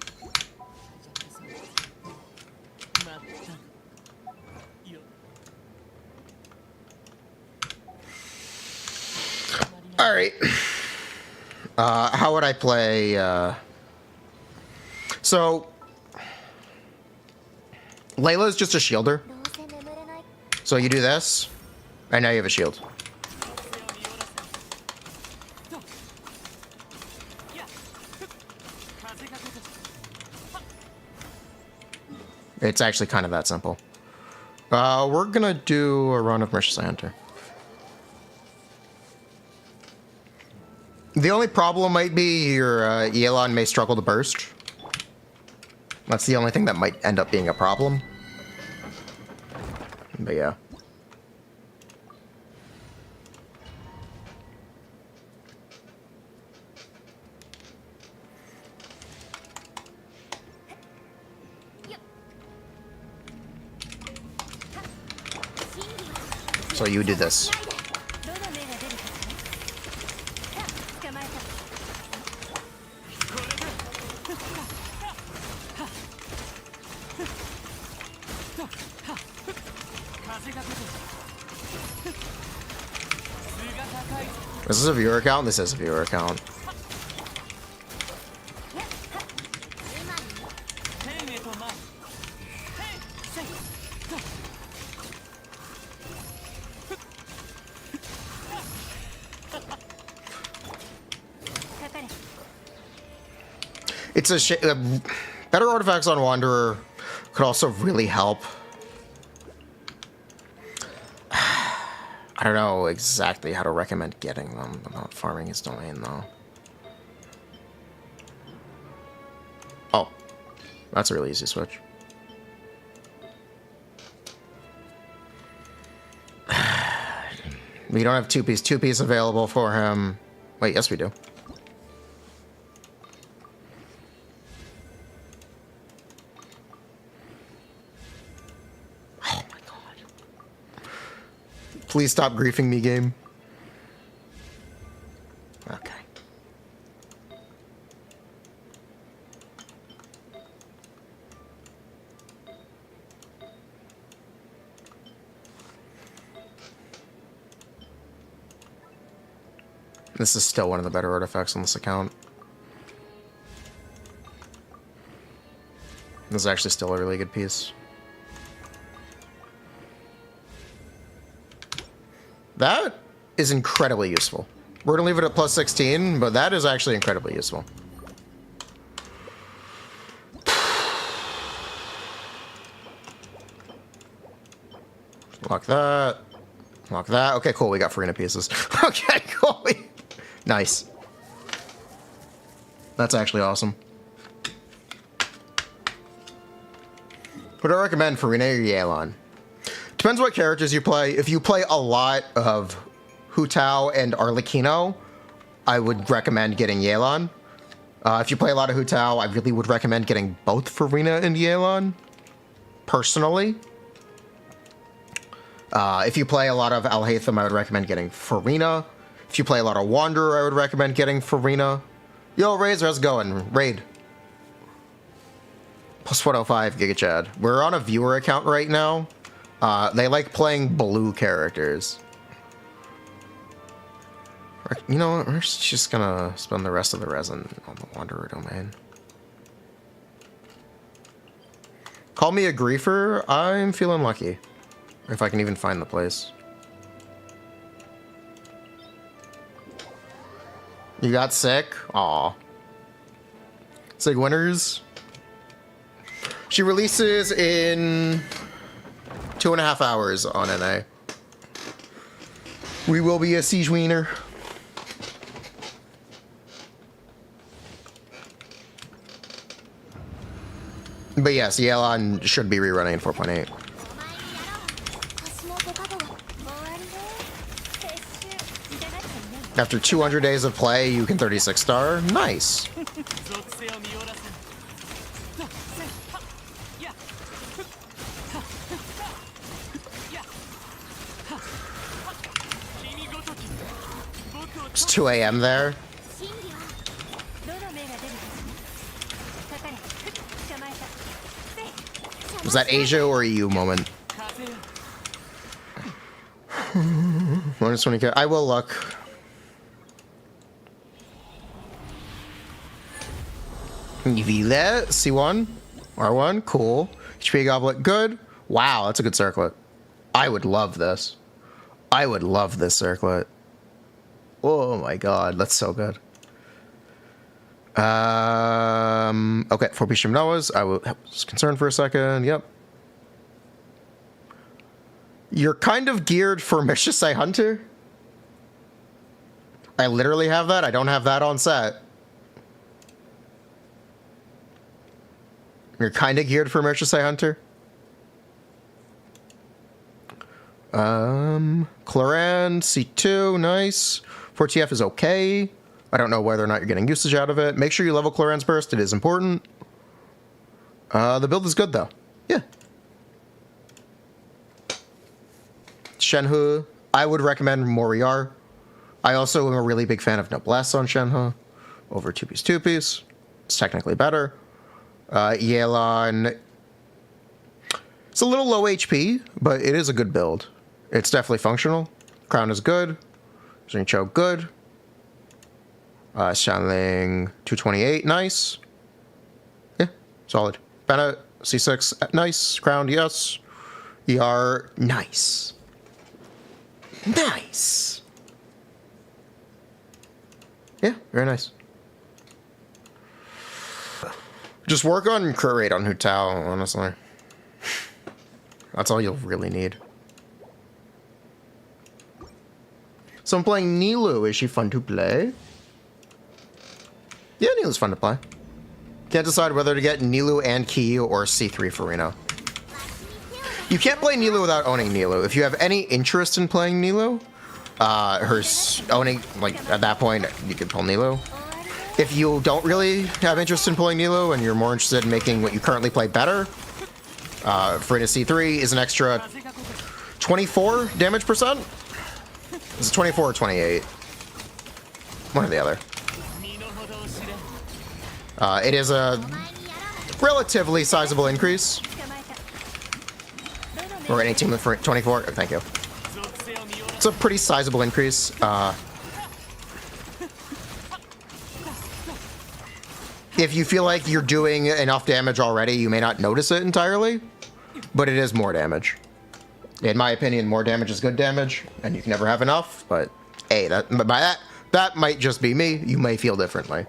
All right. How would I play? So, Layla's just a shielder. So you do this, and now you have a shield. It's actually kind of that simple. We're gonna do a run of Merciless Hunter. The only problem might be your Yelan may struggle to burst. That's the only thing that might end up being a problem. But yeah. So you do this. This is a viewer account. This is a viewer account. It's a better artifacts on Wanderer could also really help. I don't know exactly how to recommend getting them without farming his domain, though. Oh, that's a really easy switch. We don't have two-piece available for him. Wait, yes we do. Oh my god. Please stop griefing me, game. Okay. This is still one of the better artifacts on this account. This is actually still a really good piece. That is incredibly useful. We're gonna leave it at plus 16, but that is actually incredibly useful. Lock that. Lock that. Okay, cool. We got Furina pieces. Okay, cool. Nice. That's actually awesome. Would I recommend Furina or Yelan? Depends what characters you play. If you play a lot of Hu Tao and Arlecchino, I would recommend getting Yelan. If you play a lot of Hu Tao, I really would recommend getting both Furina and Yelan, personally. If you play a lot of Alhaitham, I would recommend getting Furina. If you play a lot of Wanderer, I would recommend getting Furina. Yo, Razor, how's it going? Raid. Plus 105, Giga Chad. We're on a viewer account right now. They like playing blue characters. You know what? We're just gonna spend the rest of the resin on the Wanderer domain. Call me a griefer. I'm feeling lucky. If I can even find the place. You got sick? Aw. Sigwinners. She releases in 2.5 hours on NA. We will be a Sigewinner. But yes, Yelan should be rerunning in 4.8. After 200 days of play, you can 36 star. Nice. It's 2 a.m. there. Was that Asia or EU moment? Minus 20k. I will look. Vile, C1, R1, cool. HP goblet, good. Wow, that's a good circlet. I would love this. I would love this circlet. Oh my god, that's so good. Okay, 4 piece Shimnoas. I was concerned for a second. Yep. You're kind of geared for Mishasai Hunter. I literally have that. I don't have that on set. You're kind of geared for Mishasai Hunter. Clorinde, C2, nice. 4TF is okay. I don't know whether or not you're getting usage out of it. Make sure you level Clorinde's burst. It is important. The build is good, though. Yeah. Shenhe, I would recommend Moriar. I also am a really big fan of Noblesse on Shenhe over 2-piece. It's technically better. Yelan, it's a little low HP, but it is a good build. It's definitely functional. Crown is good. Xingqiu, good. Shanling, 228, nice. Yeah, solid. Bennett, C6, nice. Crown, yes. ER, nice. Nice. Yeah, very nice. Just work on crit rate on Hu Tao, honestly. That's all you'll really need. So I'm playing Nilou. Is she fun to play? Yeah, Nilou's fun to play. Can't decide whether to get Nilou and Ki or C3 Furina. You can't play Nilou without owning Nilou. If you have any interest in playing Nilou, owning, like, at that point, you could pull Nilou. If you don't really have interest in pulling Nilou and you're more interested in making what you currently play better, Furina C3 is an extra 24 damage percent. Is it 24 or 28? One or the other. It is a relatively sizable increase. We're at 18 with 24. Oh, thank you. It's a pretty sizable increase. If you feel like you're doing enough damage already, you may not notice it entirely, but it is more damage. In my opinion, more damage is good damage, and you can never have enough, but hey, that might just be me. You may feel differently.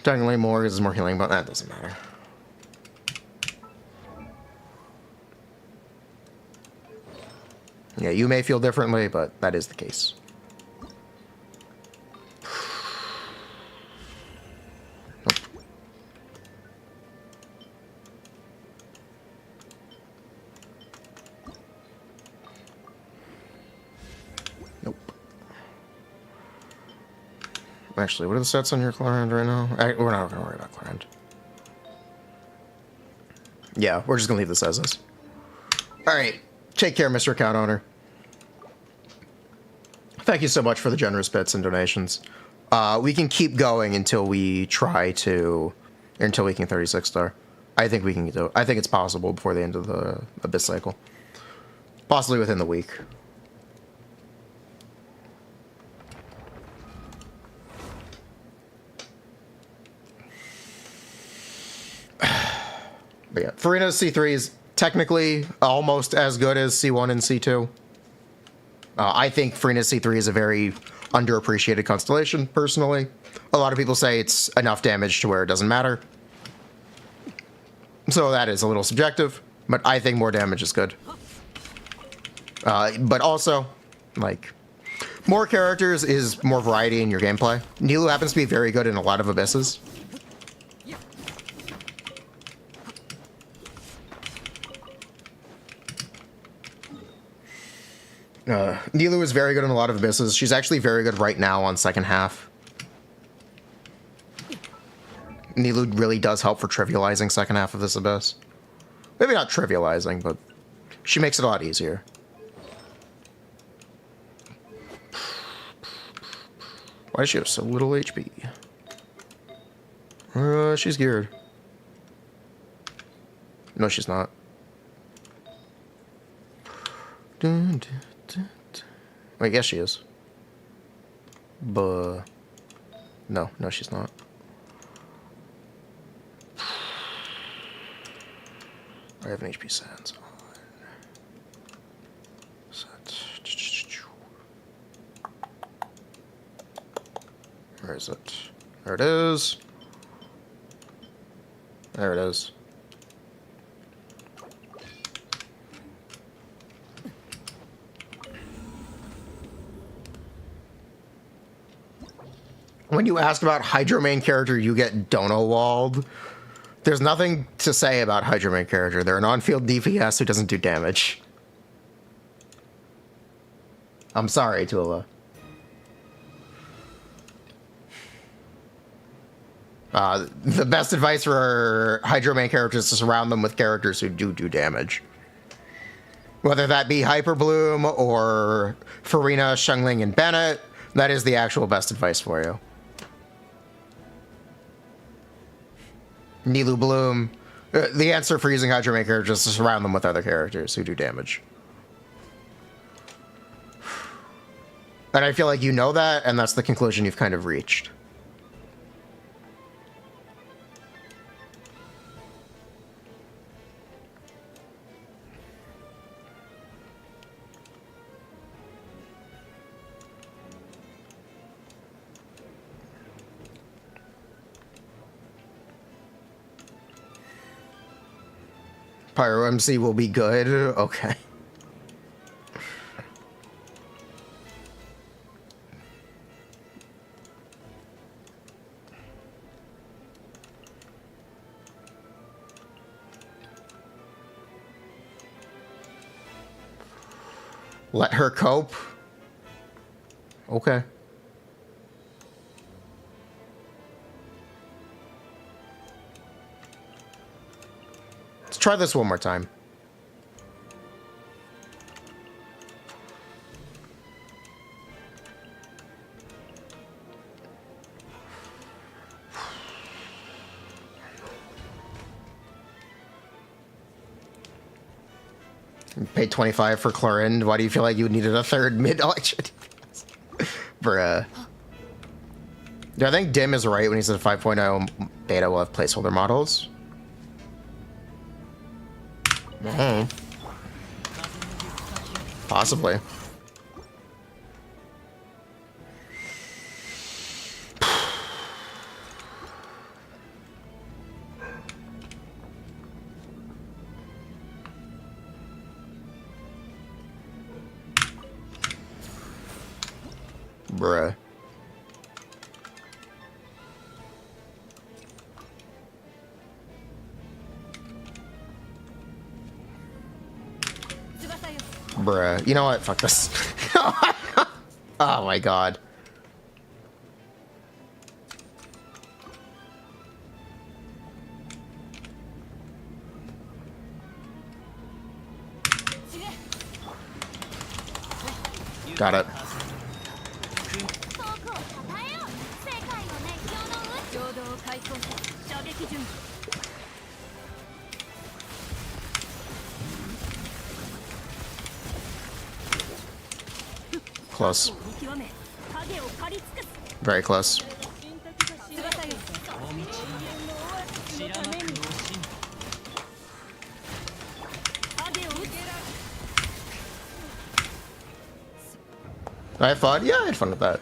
Technically more is more healing, but that doesn't matter. Yeah, you may feel differently, but that is the case. Nope. Actually, what are the stats on your Clorinde right now? We're not going to worry about Clorinde. Yeah, we're just going to leave this as is. Alright. Take care, Mr. Account Owner. Thank you so much for the generous bits and donations. We can keep going until we until we can 36 star. I think we can do it. I think it's possible before the end of the Abyss cycle. Possibly within the week. But yeah, Furina C3 is technically almost as good as C1 and C2. I think Furina C3 is a very underappreciated constellation, personally. A lot of people say it's enough damage to where it doesn't matter. So that is a little subjective, but I think more damage is good. But also, like, more characters is more variety in your gameplay. Nilou happens to be very good in a lot of abysses. Nilou is very good in a lot of abysses. She's actually very good right now on second half. Nilou really does help for trivializing second half of this abyss. Maybe not trivializing, but she makes it a lot easier. Why does she have so little HP? She's geared. No, she's not. Wait, yes, she is. No, she's not. I have an HP Sands on. Where is it? There it is. There it is. When you ask about Hydro main character, you get Dono walled. There's nothing to say about Hydro main character. They're an on-field DPS who doesn't do damage. I'm sorry, Tula. The best advice for Hydro main characters is to surround them with characters who do damage. Whether that be Hyper Bloom or Furina, Xiangling, and Bennett, that is the actual best advice for you. Nilou Bloom. The answer for using Hydro main characters is to surround them with other characters who do damage. And I feel like you know that, and that's the conclusion you've kind of reached. Pyro MC will be good. Okay. Let her cope. Okay. Let's try this one more time. You paid 25 for Clorinde. Why do you feel like you needed a third mid-election? Bruh. Yeah, I think Dim is right when he said 5.0 beta will have placeholder models. Possibly. Bruh. Bruh. You know what? Fuck this. Oh my god. Got it. Close. Very close. I had fun? Yeah, I had fun with that.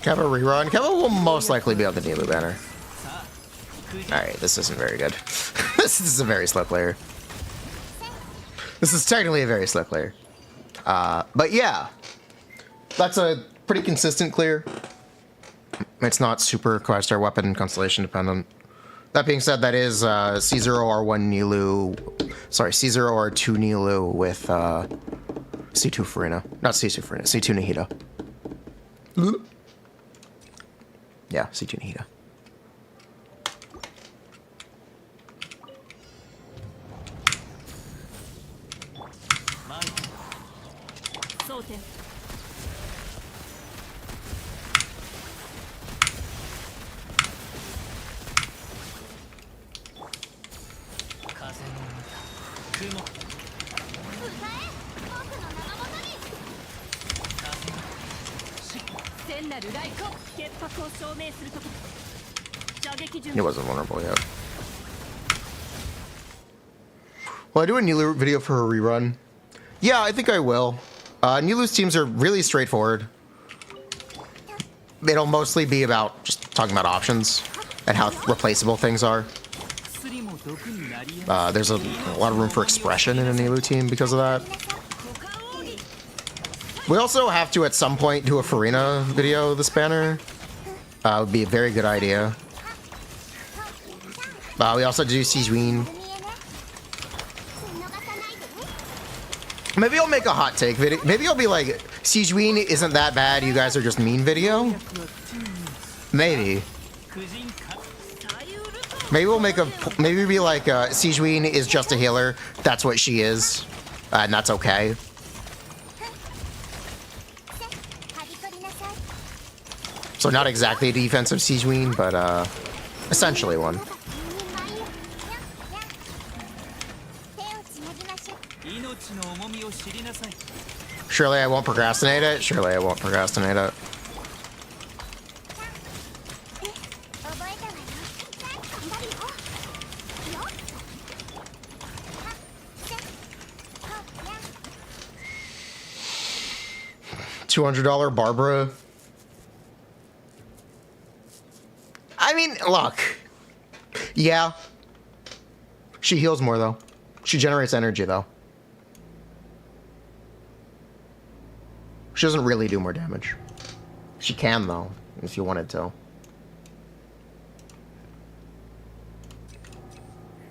Keva rerun. Keva will most likely be on the Nilu banner. Alright, this isn't very good. This is a very slow player. This is technically a very slow player. But yeah. That's a pretty consistent clear. It's not super quest or weapon constellation dependent. That being said, that is C0R1 Nilu. Sorry, C0R2 Nilu with C2 Furina. Not C2 Furina, C2 Nahida. Yeah, C2 Nahida. He wasn't vulnerable yet. Will I do a Nilu video for a rerun? Yeah, I think I will. Nilu's teams are really straightforward. It'll mostly be about just talking about options and how replaceable things are. There's a lot of room for expression in a Nilu team because of that. We also have to, at some point, do a Furina video this banner. Would be a very good idea. We also do Sigewinning. Maybe I'll make a hot take video. Maybe I'll be like, Sigewinning isn't that bad, you guys are just mean video? Maybe. Maybe we'll make a, maybe be like, Sigewinning is just a healer. That's what she is. And that's okay. So not exactly a defensive Sigewinning, but essentially one. Surely I won't procrastinate it. Surely I won't procrastinate it. $200 Barbara. I mean, look. Yeah. She heals more, though. She generates energy, though. She doesn't really do more damage. She can, though, if you wanted to.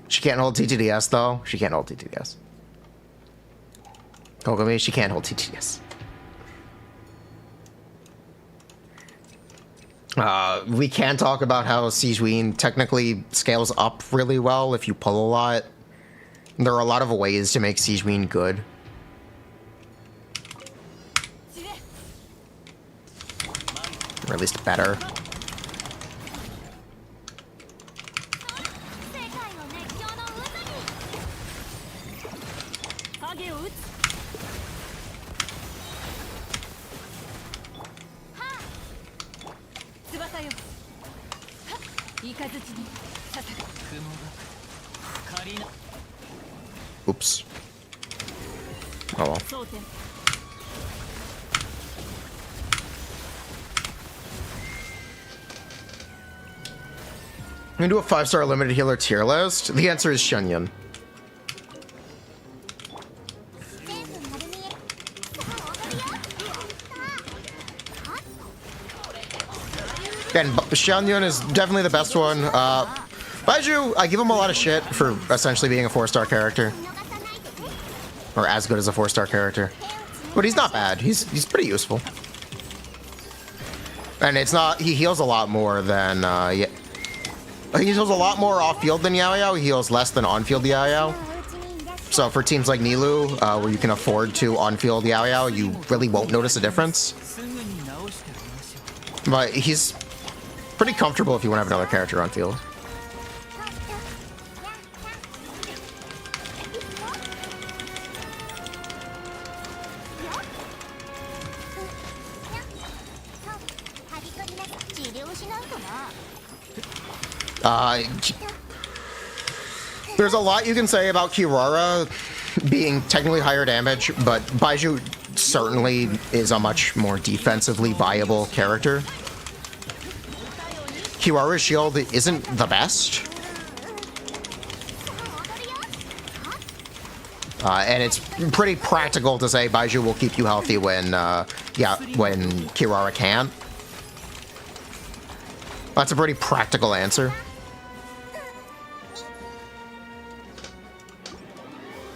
She can't hold TTDS, though. She can't hold TTDS. Don't look at me. She can't hold TTDS. We can talk about how Sigewinning technically scales up really well if you pull a lot. There are a lot of ways to make Sigewinning good. Or at least better. Oops. Oh well. I'm gonna do a 5-star limited healer tier list. The answer is Shenyun. Again, Shenyun is definitely the best one. Baiju, I give him a lot of shit for essentially being a 4-star character. Or as good as a 4-star character. But he's not bad. He's pretty useful. And it's not, he heals a lot more than, yeah. He heals a lot more off-field than Yao Yao. He heals less than on-field Yao Yao. So for teams like Nilu, where you can afford to on-field Yao Yao, you really won't notice a difference. But he's Pretty comfortable if you want to have another character on field. There's a lot you can say about Kirara being technically higher damage, but Baiju certainly is a much more defensively viable character. Kirara's shield isn't the best. And it's pretty practical to say Baiju will keep you healthy when, when Kirara can't. That's a pretty practical answer.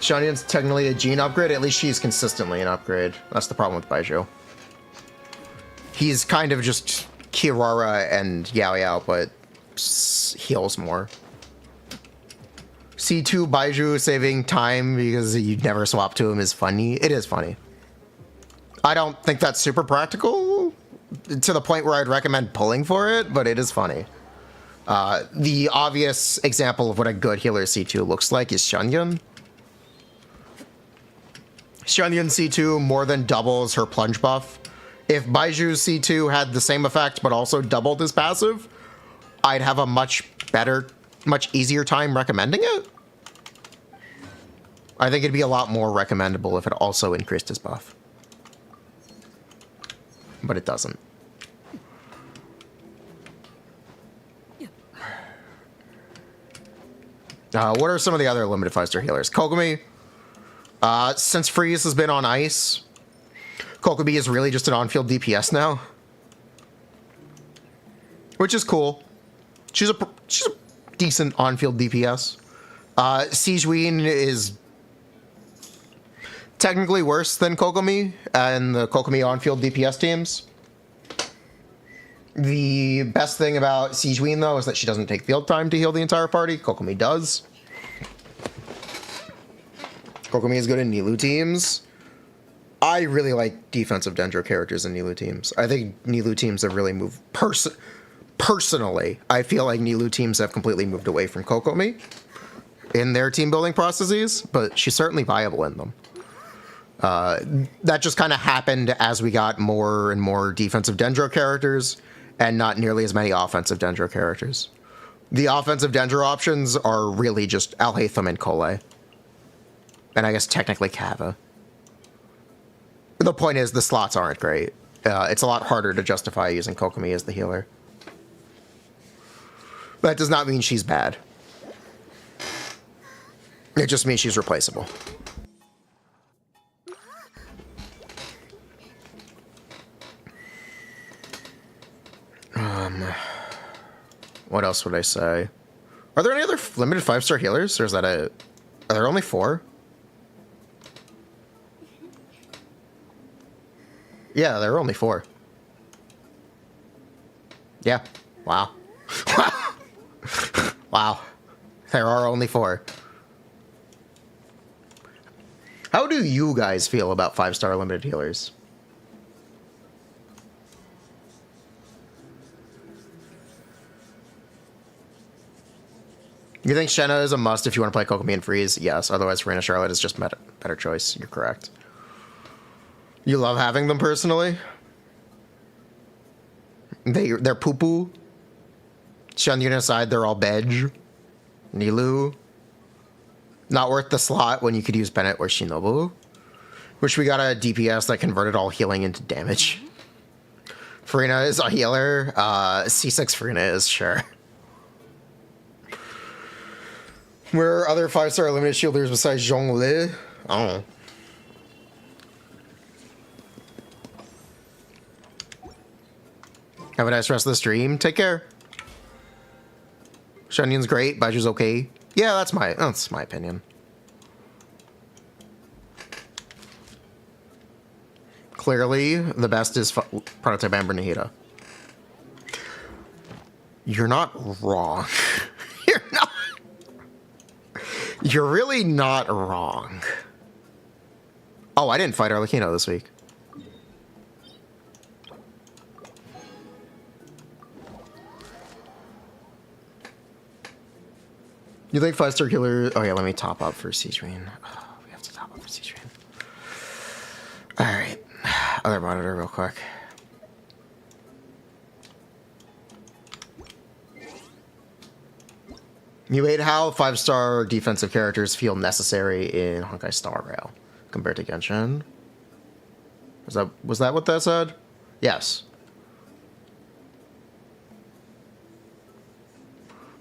Xianyun's technically a gene upgrade, at least she's consistently an upgrade. That's the problem with Baiju. He's kind of just Kirara and Yao Yao, but heals more. C2 Baiju saving time because you never swap to him is funny. It is funny. I don't think that's super practical to the point where I'd recommend pulling for it, but it is funny. The obvious example of what a good healer C2 looks like is Xianyun. Xianyun C2 more than doubles her plunge buff. If Baiju C2 had the same effect but also doubled his passive, I'd have a much better, much easier time recommending it. I think it'd be a lot more recommendable if it also increased his buff. But it doesn't. What are some of the other limited 5-star healers? Kokomi. Since Freeze has been on ice, Kokomi is really just an on-field DPS now. Which is cool. She's a decent on-field DPS. Sigewinning is technically worse than Kokomi and the Kokomi on-field DPS teams. The best thing about Sigewinning, though, is that she doesn't take field time to heal the entire party. Kokomi does. Kokomi is good in Nilou teams. I really like defensive Dendro characters in Nilou teams. I think Nilou teams have really moved... Personally, I feel like Nilou teams have completely moved away from Kokomi in their team building processes, but she's certainly viable in them. That just kind of happened as we got more and more defensive Dendro characters and not nearly as many offensive Dendro characters. The offensive Dendro options are really just Alhaitham and Kole. And I guess technically Kava. The point is, the slots aren't great. It's a lot harder to justify using Kokomi as the healer. That does not mean she's bad. It just means she's replaceable. What else would I say? Are there any other limited 5-star healers, or is that it? Are there only 4? Yeah, there are only 4. Yeah. Wow. Wow. There are only 4. How do you guys feel about 5-star limited healers? You think Shenna is a must if you want to play Kokomi and Freeze? Yes, otherwise Furina Charlotte is just better choice. You're correct. You love having them personally? They're poo-poo. Xianyun aside, they're all Bedge. Nilou. Not worth the slot when you could use Bennett or Shinobu. Wish we got a DPS that converted all healing into damage. Furina is a healer. C6 Furina is, sure. Where are other 5-star limited shielders besides Zhongli? I don't know. Have a nice rest of the stream. Take care. Xianyun's great. Baiju's okay. Yeah, that's my opinion. Clearly, the best is Prototype Amber Nahida. You're not wrong. You're not. You're really not wrong. Oh, I didn't fight Arlecchino this week. You think 5-star healer? Oh yeah, let me top up for Sigewinning. Oh, we have to top up for Sigewinning. All right, other monitor real quick. You hate how 5-star defensive characters feel necessary in Honkai Star Rail compared to Genshin. Was that what that said? Yes.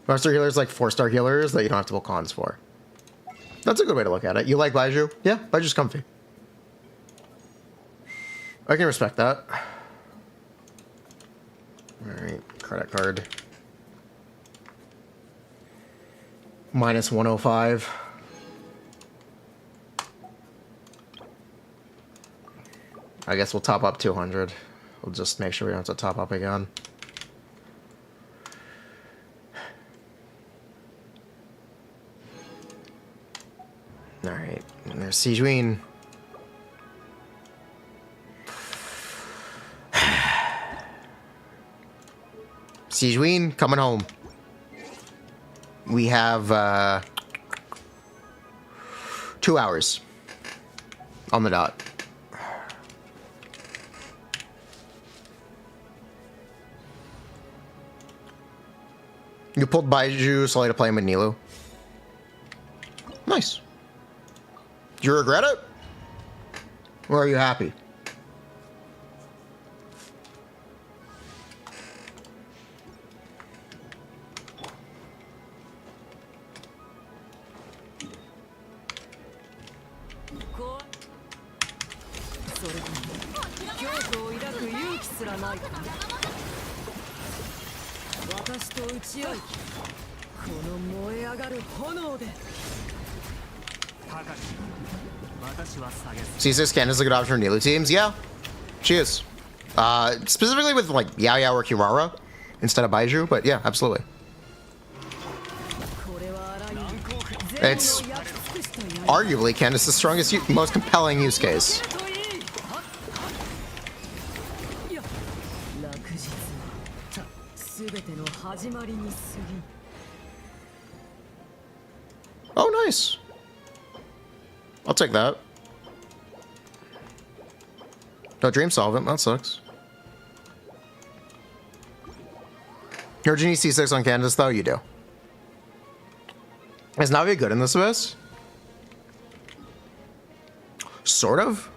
5-star healers like 4-star healers that you don't have to pull cons for. That's a good way to look at it. You like Baiju? Yeah, Baiju's comfy. I can respect that. Alright, credit card. Minus 105. I guess we'll top up 200. We'll just make sure we don't have to top up again. Alright, and there's Sigewinning. Sigewinning coming home. We have 2 hours on the dot. You pulled Baiju solely to play him with Nilou. Nice. Do you regret it? Or are you happy? C6 Candace is a good option for Nilou teams. Yeah, she is. Specifically with like Yao Yao or Kirara instead of Baiju, but yeah, absolutely. It's arguably Candace's strongest, most compelling use case. Oh, nice. I'll take that. No Dream Solvent, that sucks. Your Genie C6 on Candace, though? You do. Is Navi good in this Abyss? Sort of.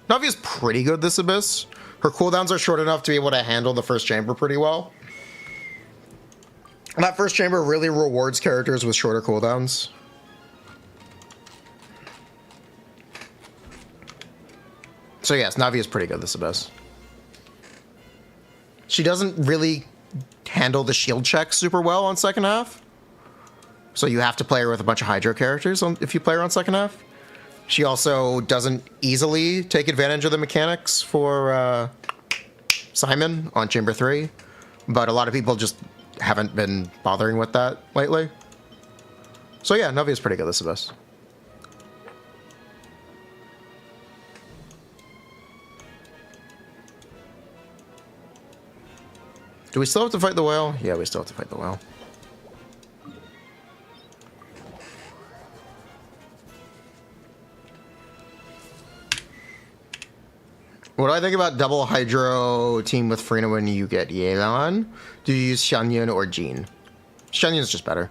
Navi is pretty good this Abyss. Her cooldowns are short enough to be able to handle the first chamber pretty well. And that first chamber really rewards characters with shorter cooldowns. So yes, Navi is pretty good this Abyss. She doesn't really handle the shield check super well on second half. So you have to play her with a bunch of Hydro characters if you play her on second half. She also doesn't easily take advantage of the mechanics for Simon on Chamber 3. But a lot of people just haven't been bothering with that lately. So yeah, Navi is pretty good this Abyss. Do we still have to fight the whale? Yeah, we still have to fight the whale. What do I think about double Hydro team with Furina when you get Yelan? Do you use Xianyun or Jean? Xianyun is just better.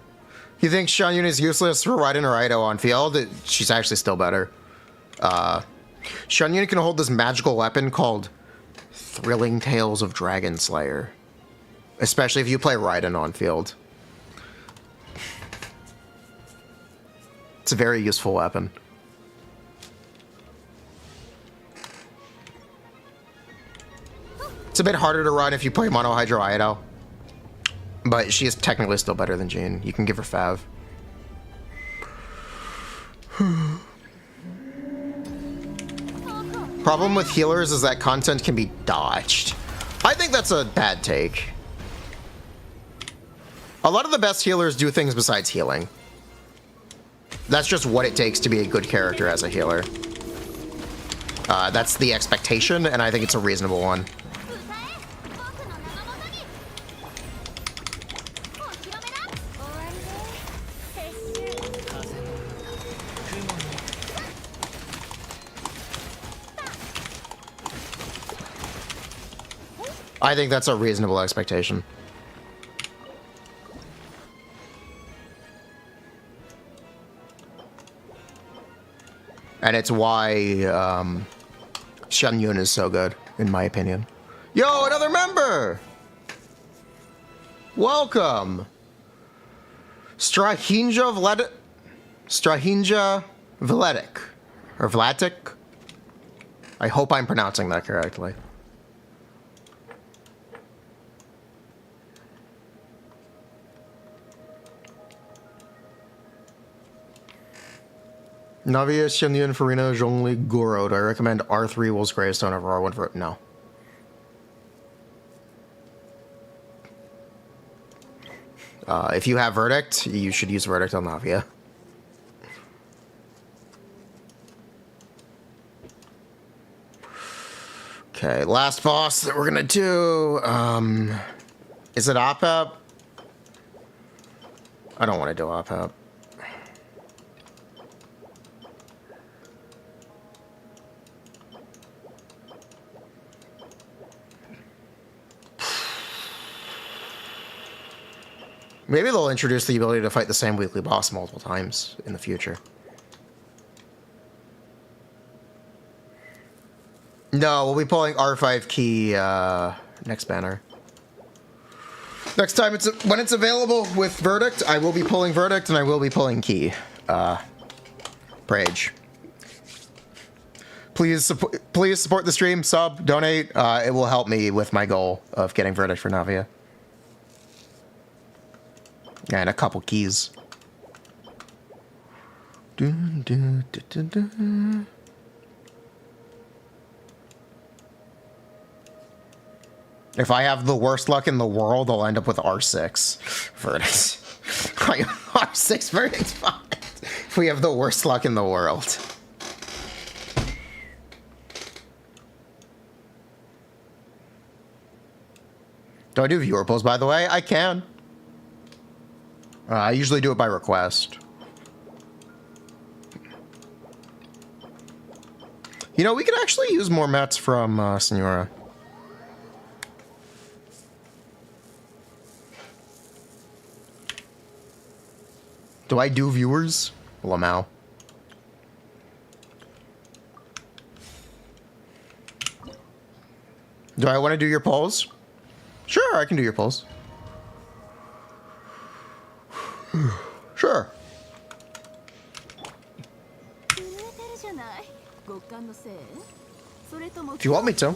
You think Xianyun is useless for Raiden or Ido on field? She's actually still better. Xianyun can hold this magical weapon called Thrilling Tales of Dragon Slayer. Especially if you play Raiden on field. It's a very useful weapon. It's a bit harder to run if you play Mono Hydro Ido. But she is technically still better than Jean. You can give her Fav. Problem with healers is that content can be dodged. I think that's a bad take. A lot of the best healers do things besides healing. That's just what it takes to be a good character as a healer. That's the expectation, and I think it's a reasonable one. I think that's a reasonable expectation. And it's why Shen Yun is so good, in my opinion. Yo, another member! Welcome! Strahinja Vletic. Or Vlatic? I hope I'm pronouncing that correctly. Navia, Xianyun, Furina, Zhongli, Goro. Do I recommend R3 Wolf's Gravestone over R1 for... No. If you have Verdict, you should use Verdict on Navia. Okay, last boss that we're gonna do. Is it OPEP? I don't want to do OPEP. Maybe they'll introduce the ability to fight the same weekly boss multiple times in the future. No, we'll be pulling R5 key next banner. Next time when it's available with Verdict, I will be pulling Verdict and I will be pulling key. Prage. Please support the stream, sub, donate. It will help me with my goal of getting Verdict for Navia. And a couple keys. If I have the worst luck in the world, I'll end up with R6 Verdict. R6 Verdict's fine. If we have the worst luck in the world. Do I do viewer polls, by the way? I can. I usually do it by request. You know, we could actually use more mets from Senora. Do I do viewers? Lamau. Do I want to do your polls? Sure, I can do your polls. Sure. If you want me to.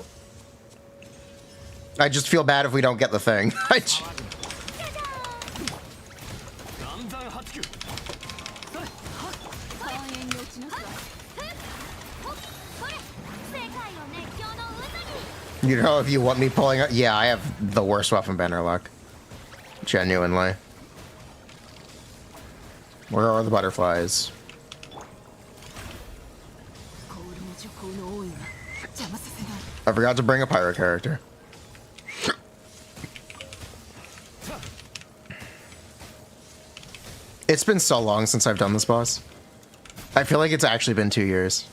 I just feel bad if we don't get the thing. You know, if you want me pulling up, yeah, I have the worst weapon banner luck. Genuinely. Where are the butterflies? I forgot to bring a pirate character. It's been so long since I've done this boss. I feel like it's actually been 2 years.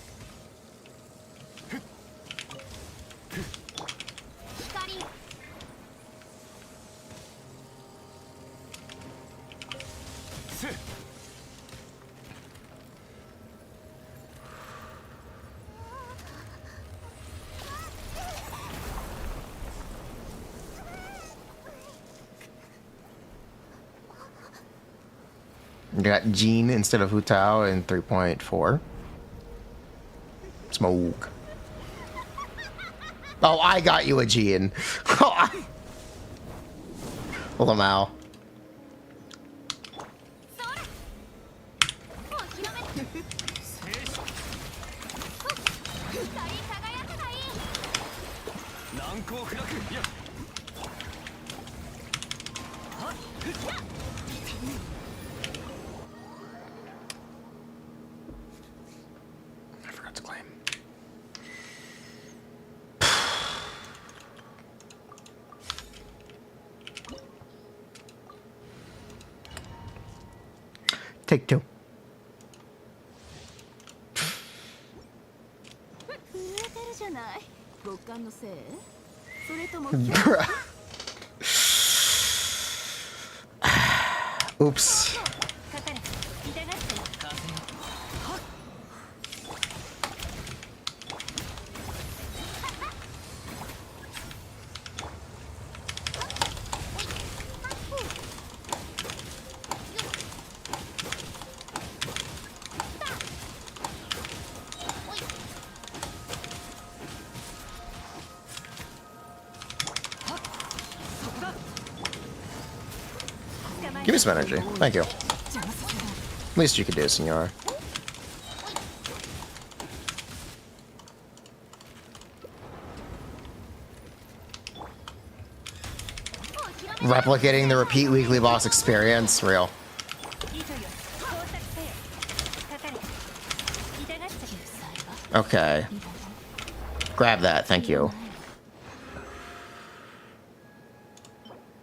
You got Jean instead of Hu Tao in 3.4. Smoke. Oh, I got you a Jean. Lamau. I forgot to claim. Take two. それとも Oops. かかれ痛がってGive me some energy. Thank you. Least you could do, senor. Replicating the repeat weekly boss experience, real. いいとよ工作せよかかれ痛がっちゃ Okay. Grab that, thank you.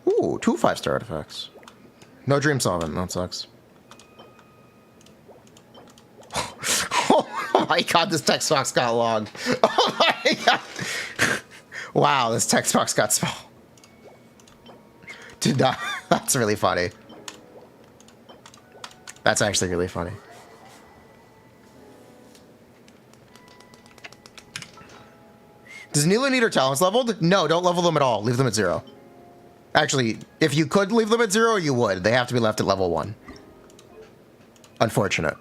Ooh, 2 5-star artifacts. No dream solvent, that sucks. Oh my god, this text box got long. Oh my god. Wow, this text box got small. Dude, that's really funny. That's actually really funny. Does Neela need her talents leveled? No, don't level them at all. Leave them at 0. Actually, if you could leave them at 0, you would. They have to be left at level 1. Unfortunate.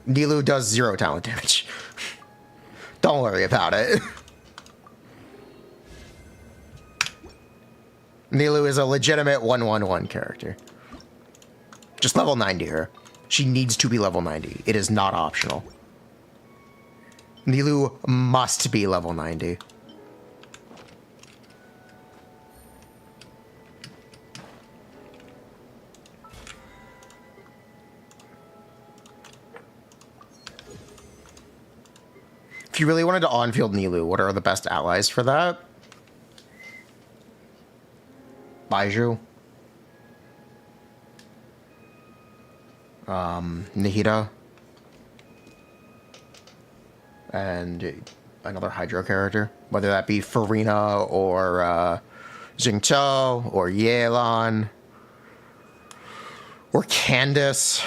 Nilu does 0 talent damage. Don't worry about it. Nilu is a legitimate 111 character. Just level 90 her. She needs to be level 90. It is not optional. Nilu must be level 90. If you really wanted to on-field Nilu, what are the best allies for that? Baiju. Nihida. And another Hydro character. Whether that be Furina or Jingcho or Yelan or Candace.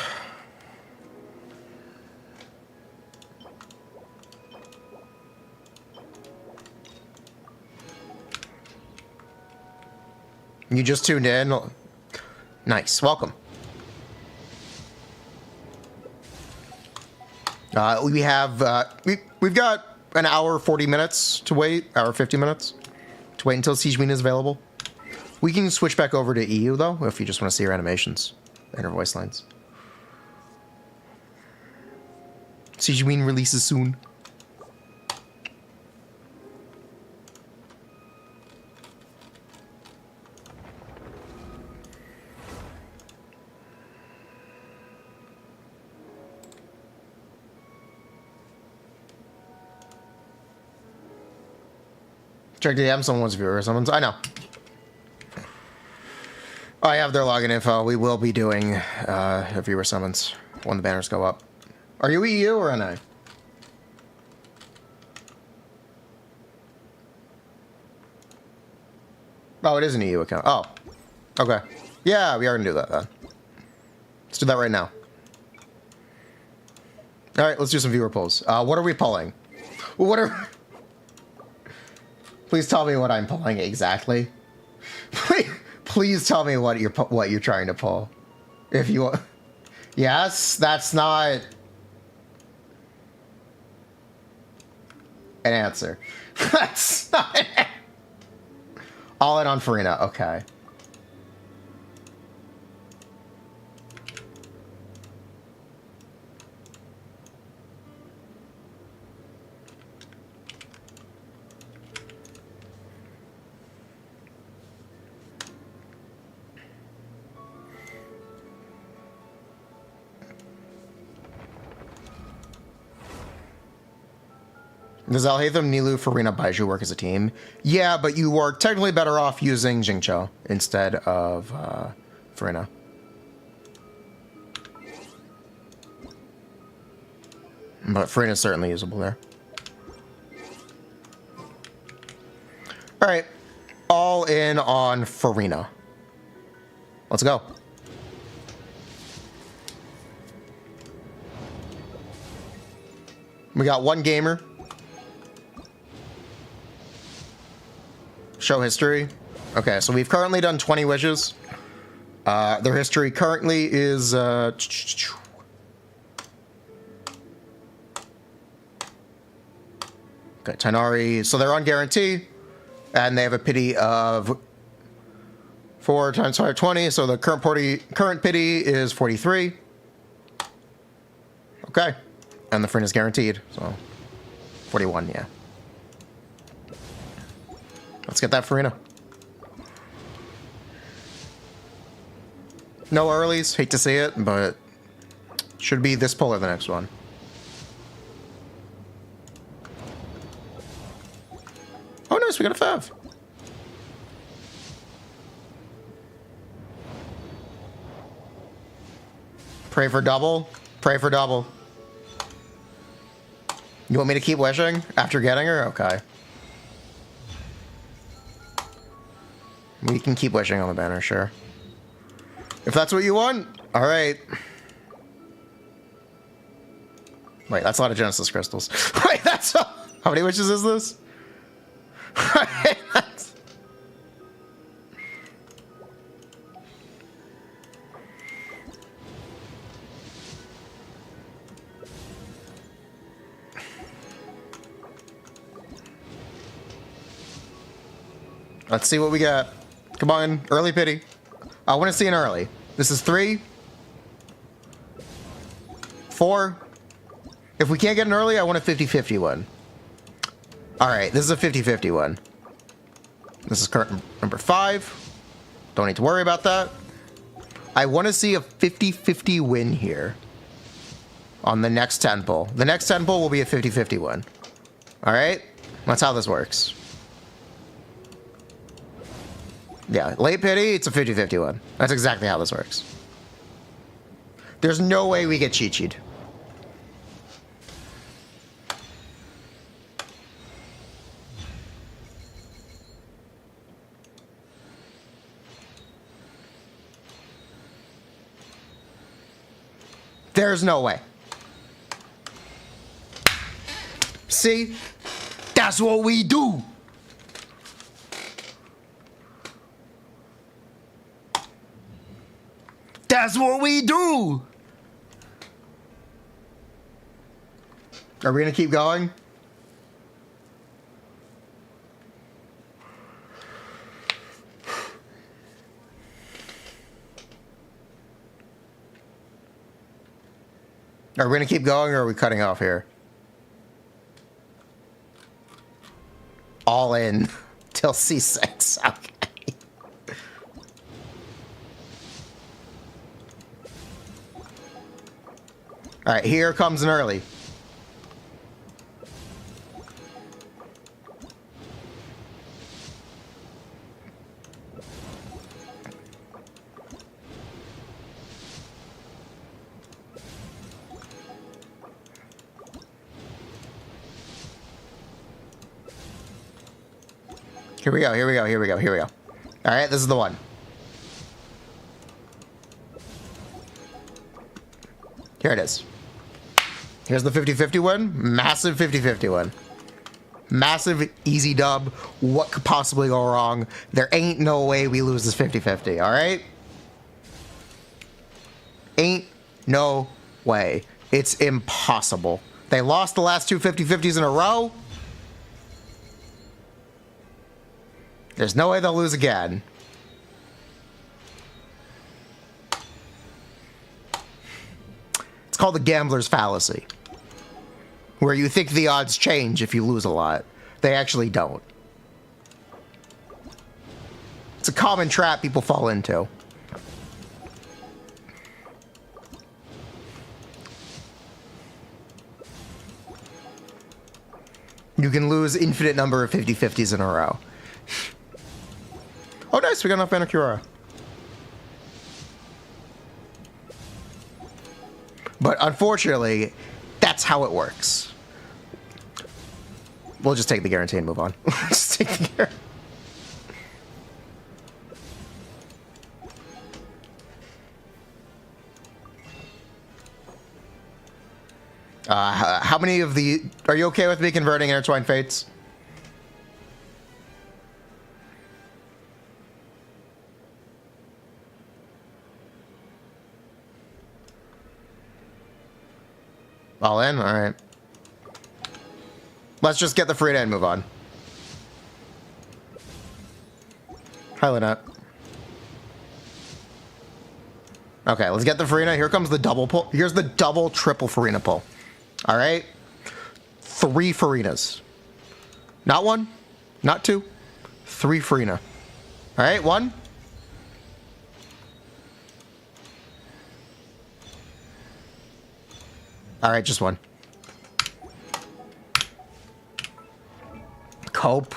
You just tuned in? Nice. Welcome. We have we've got an hour 40 minutes to wait, hour 50 minutes to wait until Sigewinning is available. We can switch back over to EU though if you just want to see her animations and her voice lines. Sigewinning releases soon. Check the DM, someone's viewer, someone's... I know. I have their login info. We will be doing a viewer summons when the banners go up. Are you EU or NA? Oh, it is an EU account. Oh. Okay. Yeah, we are going to do that then. Let's do that right now. Alright, let's do some viewer polls. What are we polling? What are... Please tell me what I'm pulling exactly. Please tell me what you're trying to pull. If you, yes, that's not an answer. That's not an all in on Furina. Okay. Does Alhaitham, Nilu, Furina, Baiju work as a team? Yeah, but you are technically better off using Jingcho instead of Furina. But Furina is certainly usable there. All right, all in on Furina. Let's go. We got one gamer. Show history. Okay, so we've currently done 20 wishes. Their history currently is okay, Tainari. So they're on guarantee, and they have a pity of 4 times 5, 20. So the current pity is 43. Okay, and the friend is guaranteed. So 41, yeah. Let's get that Furina. No earlies, hate to see it, but should be this pull or the next one. Oh, nice, we got a Fav. Pray for double. Pray for double. You want me to keep wishing after getting her? Okay. We can keep wishing on the banner, sure. If that's what you want, all right. Wait, that's a lot of Genesis crystals. Wait, that's how many wishes is this? Let's see what we got. Come on, early pity. I want to see an early. This is 3, 4. If we can't get an early, I want a 50-50 one. All right, this is a 50-50 one. This is current number 5. Don't need to worry about that. I want to see a 50-50 win here on the next 10 pull. The next 10 pull will be a 50-50 one. All right, that's how this works. Yeah, late pity, it's a 50-50 one. That's exactly how this works. There's no way we get cheat-cheat. There's no way. See? That's what we do. That's what we do. Are we gonna keep going? Are we gonna keep going, or are we cutting off here? All in till C6. Okay. All right, here comes an early. Here we go, here we go, here we go, here we go. All right, this is the one. Here it is. Here's the 50-50 one. Massive 50-50 one. Massive easy dub. What could possibly go wrong? There ain't no way we lose this 50-50, all right? Ain't no way. It's impossible. They lost the last two 50-50s in a row. There's no way they'll lose again. It's called the gambler's fallacy, where you think the odds change if you lose a lot. They actually don't. It's a common trap people fall into. You can lose infinite number of 50-50s in a row. Oh, nice. We got enough Manacura. But unfortunately, that's how it works. We'll just take the guarantee and move on. Just take the guarantee. How many of the... Are you okay with me converting Intertwined Fates? All in? All right. Let's just get the Furina and move on. Hi, Lynette. Okay, let's get the Furina. Here comes the double pull. Here's the double, triple Furina pull. All right? 3 Furinas. Not 1, not 2. 3 Furina. All right, 1. All right, just 1. Cope.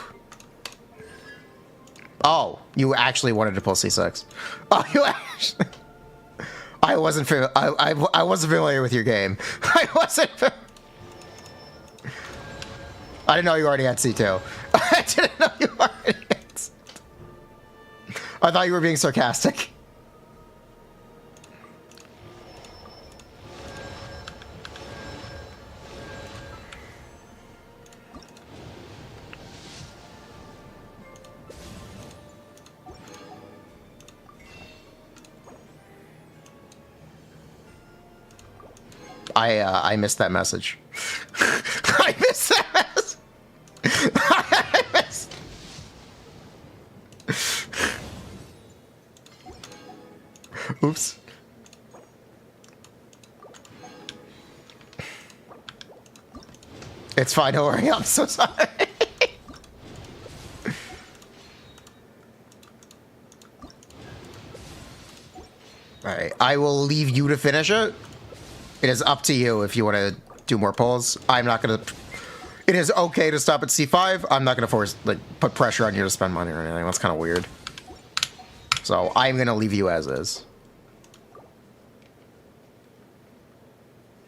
Oh, you actually wanted to pull C6. Oh, you actually... I wasn't familiar with your game. I didn't know you already had C2. I didn't know you already had C2. I thought you were being sarcastic. I missed that message. I missed that message. I missed. Oops. It's fine, don't worry. I'm so sorry. Alright, I will leave you to finish it. It is up to you if you want to do more pulls. I'm not going to... It is okay to stop at C5. I'm not going to force, like, put pressure on you to spend money or anything. That's kind of weird. So I'm going to leave you as is.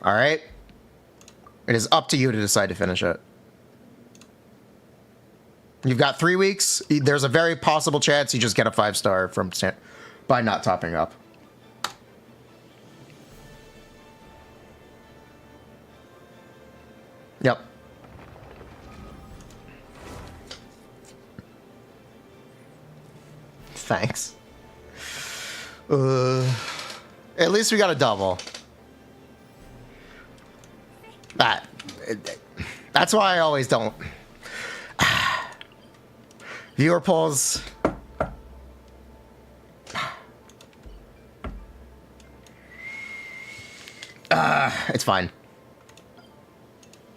Alright? It is up to you to decide to finish it. You've got 3 weeks. There's a very possible chance you just get a 5-star from by not topping up. Yep. Thanks. At least we got a double. That's why I always don't. Viewer polls. It's fine.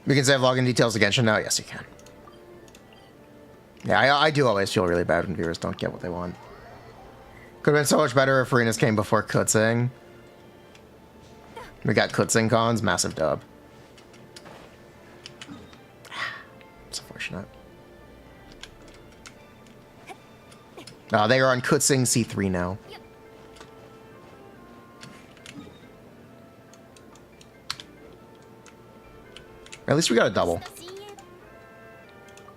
We can save login details to Genshin now? Yes, you can. Yeah, I do always feel really bad when viewers don't get what they want. Could have been so much better if Furina's came before Kutzing. We got Kutzing cons, massive dub. It's unfortunate. They are on Kutzing C3 now. At least we got a double.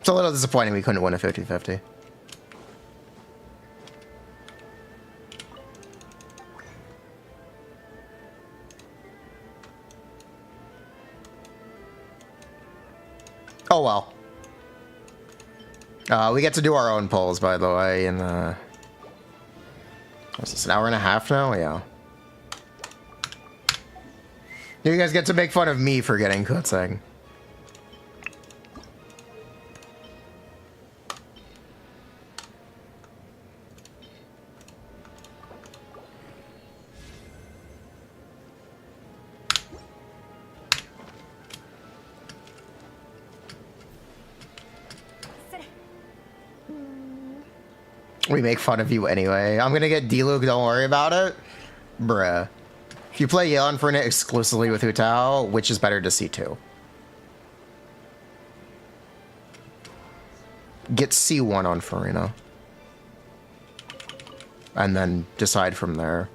It's a little disappointing we couldn't win a 50-50. Oh well. We get to do our own polls, by the way, in what's this, an hour and a half now? Yeah. You guys get to make fun of me for getting Kutzing. We make fun of you anyway. I'm gonna get D-Luke, don't worry about it. Bruh. If you play Yeon Furina exclusively with Hu Tao, which is better to C2? Get C1 on Furina. And then decide from there.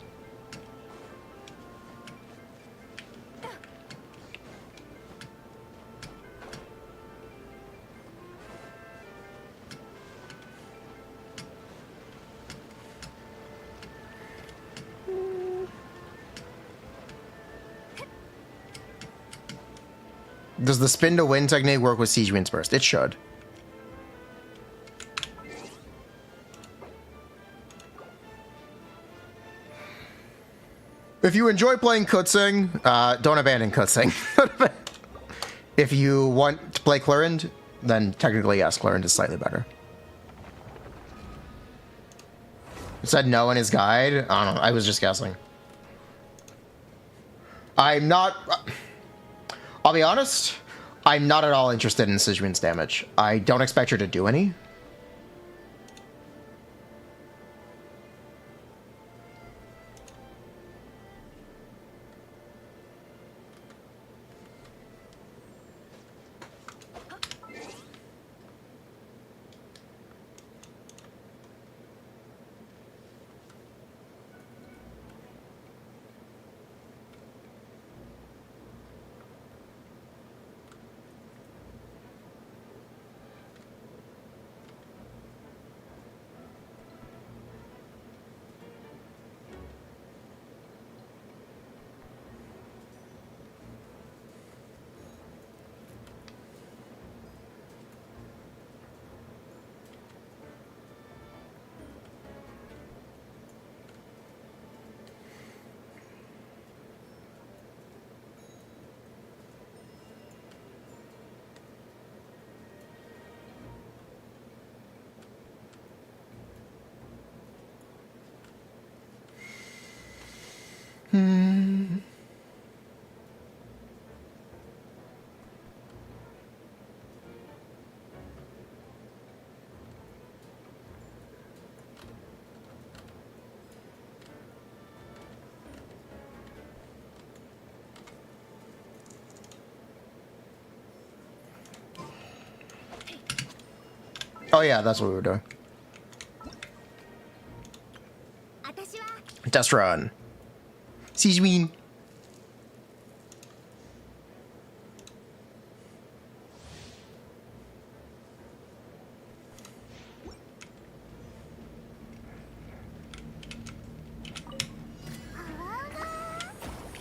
Does the spin to win technique work with Sigewin's burst? It should. If you enjoy playing Kutzing, don't abandon Kutzing. If you want to play Clorinde, then technically yes, Clorinde is slightly better. It said no in his guide. I don't know. I was just guessing. I'm not... I'll be honest. I'm not at all interested in Sigewin's damage. I don't expect her to do any. Oh yeah, that's what we were doing. Test run. Sigewin.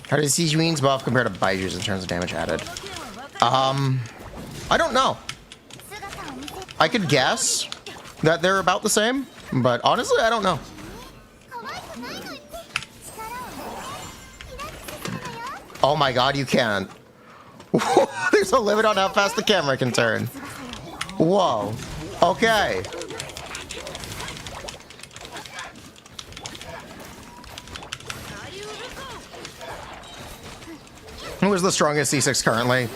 How does Sigewin's buff compare to Baiju's in terms of damage added? I don't know. I could guess that they're about the same, but honestly, I don't know. Oh my god, you can't. There's a limit on how fast the camera can turn. Whoa. Okay. Who is the strongest C6 currently?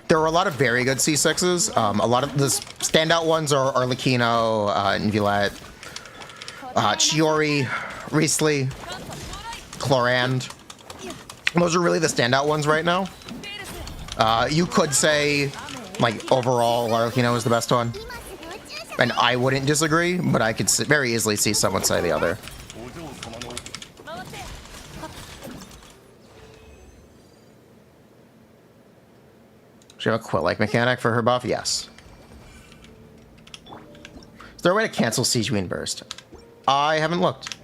There are a lot of very good C6s. A lot of the standout ones are Arlecchino, Invulette, Chiori, Riesli, Clorinde. Those are really the standout ones right now. You could say, like, overall, Arlecchino is the best one. And I wouldn't disagree, but I could very easily see someone say the other. Does she have a quilt-like mechanic for her buff? Yes. Is there a way to cancel Sigewin Burst? I haven't looked.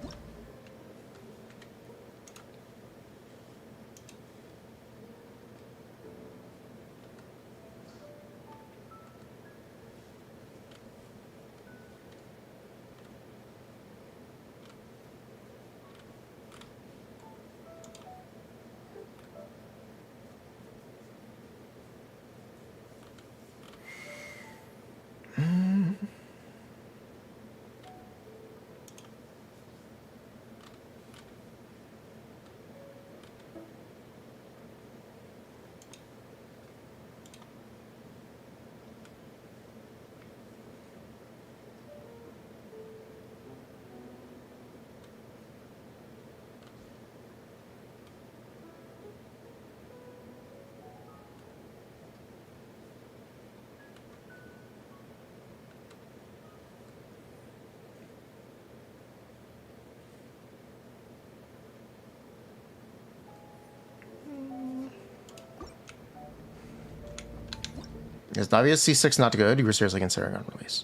Is Navia's C6 not good? You were seriously considering on release.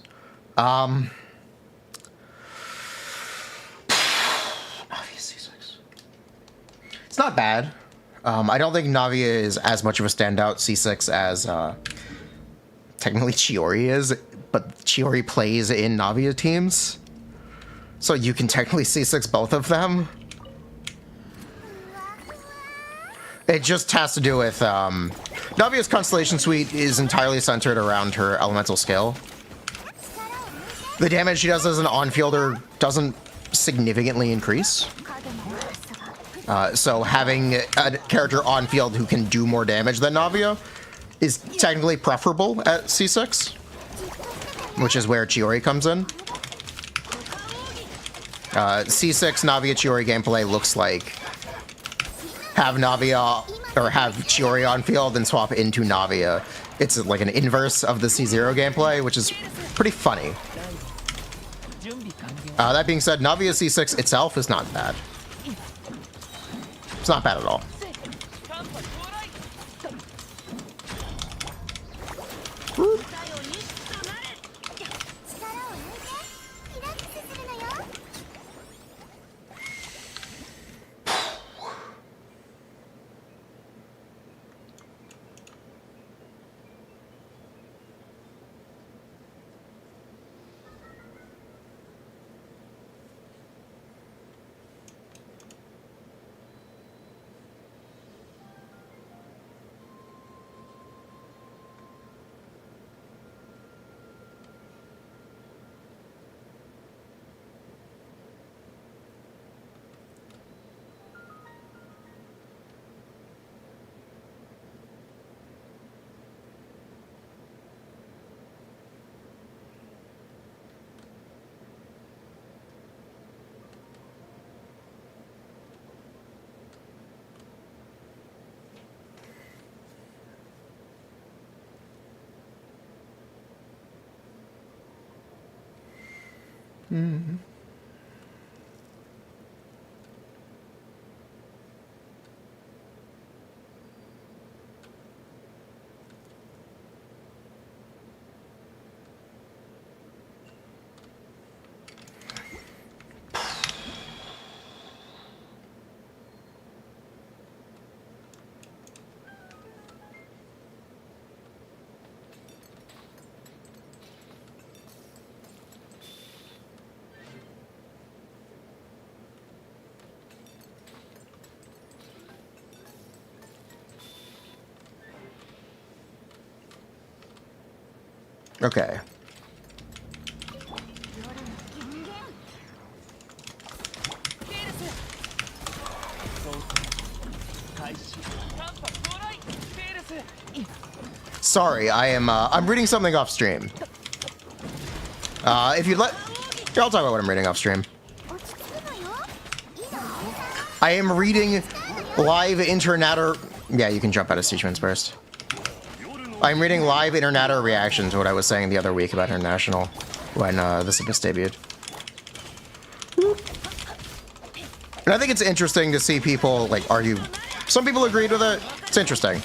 Navia's C6. It's not bad. I don't think Navia is as much of a standout C6 as technically Chiori is, but Chiori plays in Navia teams. So you can technically C6 both of them. It just has to do with Navia's Constellation Suite is entirely centered around her elemental skill. The damage she does as an on-fielder doesn't significantly increase. So having a character on-field who can do more damage than Navia is technically preferable at C6, which is where Chiori comes in. C6 Navia Chiori gameplay looks like have Navia or have Chiori on field and swap into Navia. It's like an inverse of the C0 gameplay, which is pretty funny. That being said, Navia C6 itself is not bad. It's not bad at all. Okay. Sorry, I'm reading something off stream. If you'd let... Here, I'll talk about what I'm reading off stream. I am reading live Internatter... Yeah, you can jump out of Sichuan's burst. I'm reading live Internatter reaction to what I was saying the other week about International when this just debuted. And I think it's interesting to see people, like, argue. Some people agreed with it. It's interesting.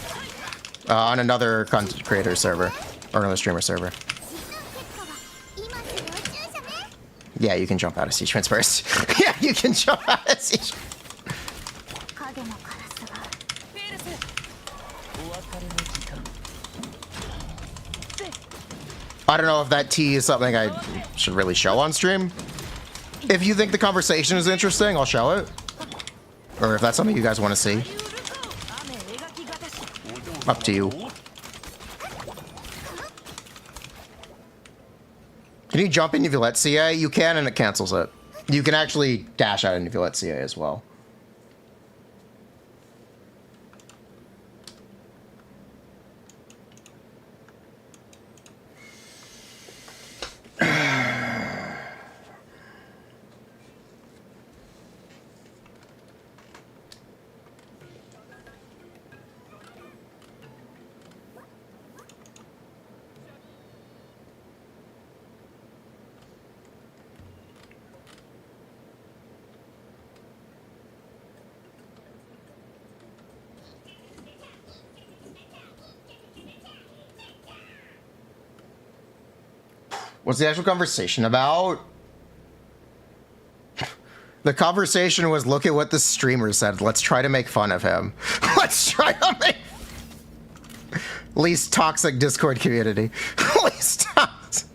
On another content creator server. Or another streamer server. Yeah, you can jump out of Sichuan's burst. Yeah, you can jump out of Sichuan. I don't know if that tea is something I should really show on stream. If you think the conversation is interesting, I'll show it. Or if that's something you guys want to see. Up to you. Can you jump in if you let CA? You can, and it cancels it. You can actually dash out if you let CA as well. What's the actual conversation about? The conversation was, look at what the streamer said. Let's try to make fun of him. Let's right on me. Least toxic Discord community. Least toxic.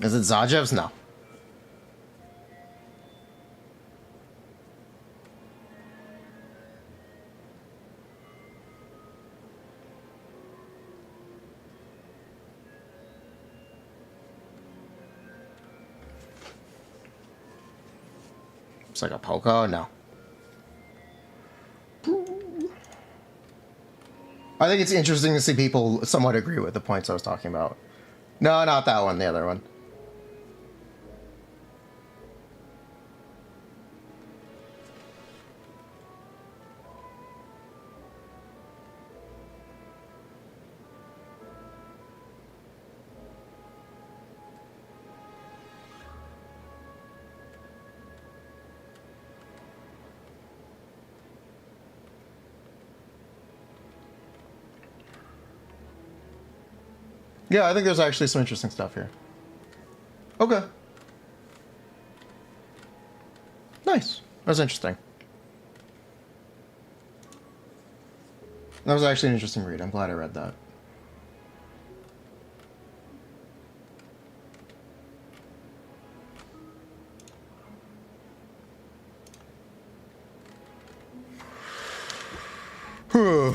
Is it Zajev's? No. It's like a Poco? No. I think it's interesting to see people somewhat agree with the points I was talking about. No, not that one, the other one. Yeah, I think there's actually some interesting stuff here. Okay. Nice. That was interesting. That was actually an interesting read. I'm glad I read that. Whew.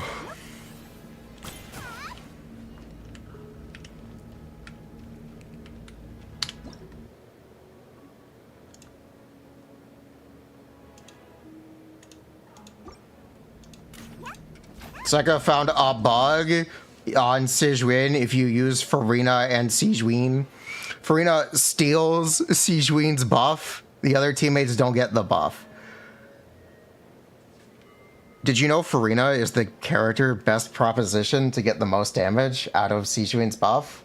Seka found a bug on Sigewin if you use Furina and Sigewin. Furina steals Sigewin's buff. The other teammates don't get the buff. Did you know Furina is the character best proposition to get the most damage out of Sigewin's buff?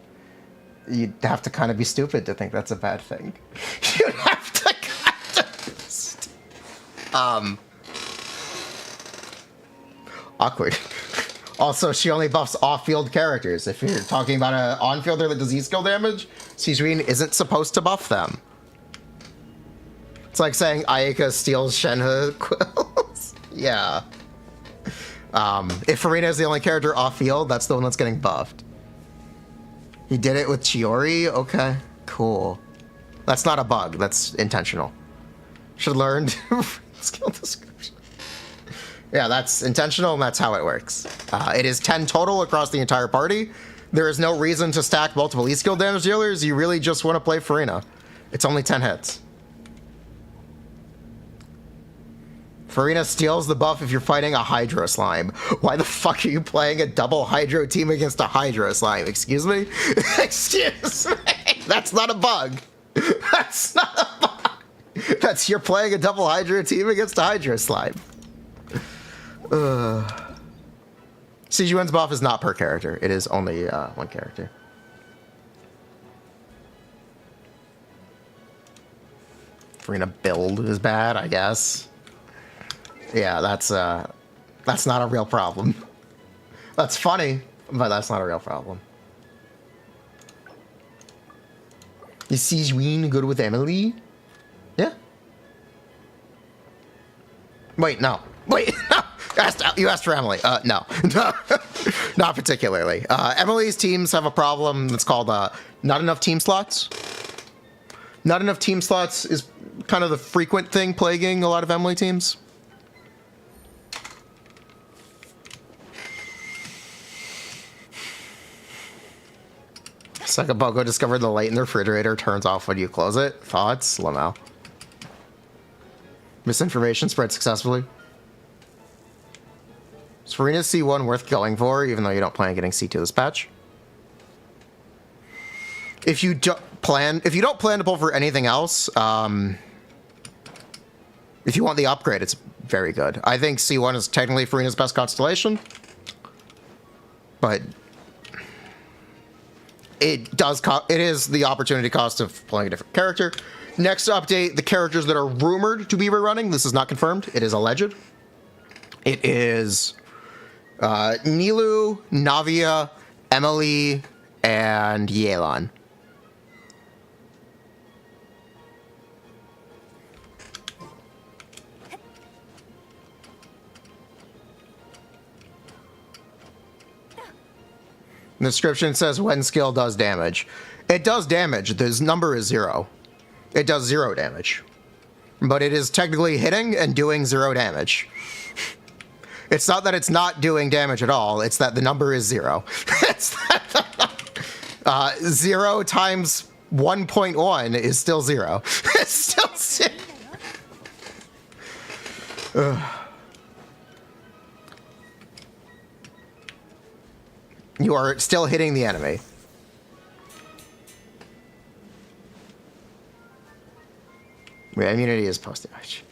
You'd have to kind of be stupid to think that's a bad thing. You'd have to kind of... Awkward. Also, she only buffs off-field characters. If you're talking about an on-fielder that does E-skill damage, Sigewin isn't supposed to buff them. It's like saying Ayaka steals Shenhe quills. Yeah. If Furina is the only character off-field, that's the one that's getting buffed. He did it with Chiori? Okay, cool. That's not a bug, that's intentional. Should have learned skill description. Yeah, that's intentional, and that's how it works. It is 10 total across the entire party. There is no reason to stack multiple E-skill damage dealers. You really just want to play Furina. It's only 10 hits. Furina steals the buff if you're fighting a Hydro Slime. Why the fuck are you playing a double Hydro team against a Hydro Slime? Excuse me? Excuse me? That's not a bug. That's not a bug. That's you're playing a double Hydro team against a Hydro Slime. Sigewin's buff is not per character. It is only one character. Furina build is bad, I guess. Yeah, that's not a real problem. That's funny, but that's not a real problem. Is Sigewin good with Emily? Yeah. Wait, no. Wait, no. You asked for Emily. No. Not particularly. Emily's teams have a problem that's called not enough team slots. Not enough team slots is kind of the frequent thing plaguing a lot of Emily teams. Sakabogo discovered the light in the refrigerator turns off when you close it. Thoughts? Lamau. Misinformation spread successfully. Is Furina's C1 worth going for, even though you don't plan on getting C2 this patch? If you don't plan to pull for anything else, If you want the upgrade, it's very good. I think C1 is technically Furina's best constellation, but it is the opportunity cost of playing a different character. Next update, the characters that are rumored to be rerunning. This is not confirmed. It is alleged. It is Nilu, Navia, Emily, and Yelan. The description says when skill does damage. It does damage. This number is 0. It does 0 damage. But it is technically hitting and doing 0 damage. It's not that it's not doing damage at all. It's that the number is 0. It's 0 times 1.1 is still 0. It's still 0. You are still hitting the enemy. Immunity is post damage.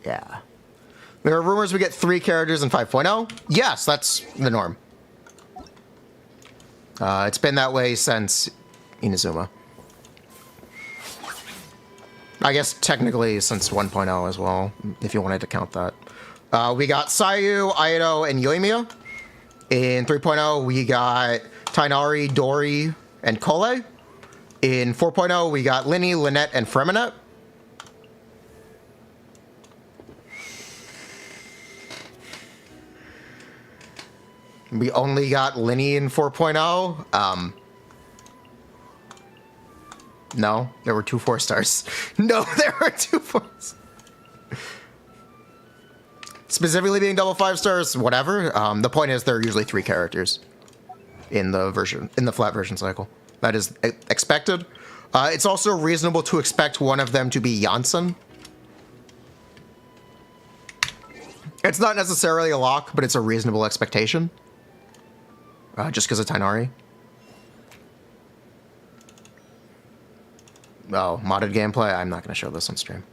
Yeah. There are rumors we get 3 characters in 5.0. Yes, that's the norm. It's been that way since Inazuma. I guess technically since 1.0 as well, if you wanted to count that. We got Sayu, Aido, and Yoimiya. In 3.0, we got Tainari, Dori, and Kole. In 4.0, we got Linny, Lynette, and Freminette. We only got Linny in 4.0. No, there were 2 4-stars. No, there were 2 4s. Specifically being double 5-stars, whatever. The point is there are usually 3 characters in the flat version cycle. That is expected. It's also reasonable to expect one of them to be Janssen. It's not necessarily a lock, but it's a reasonable expectation. Just because of Tainari. Oh, modded gameplay? I'm not going to show this on stream.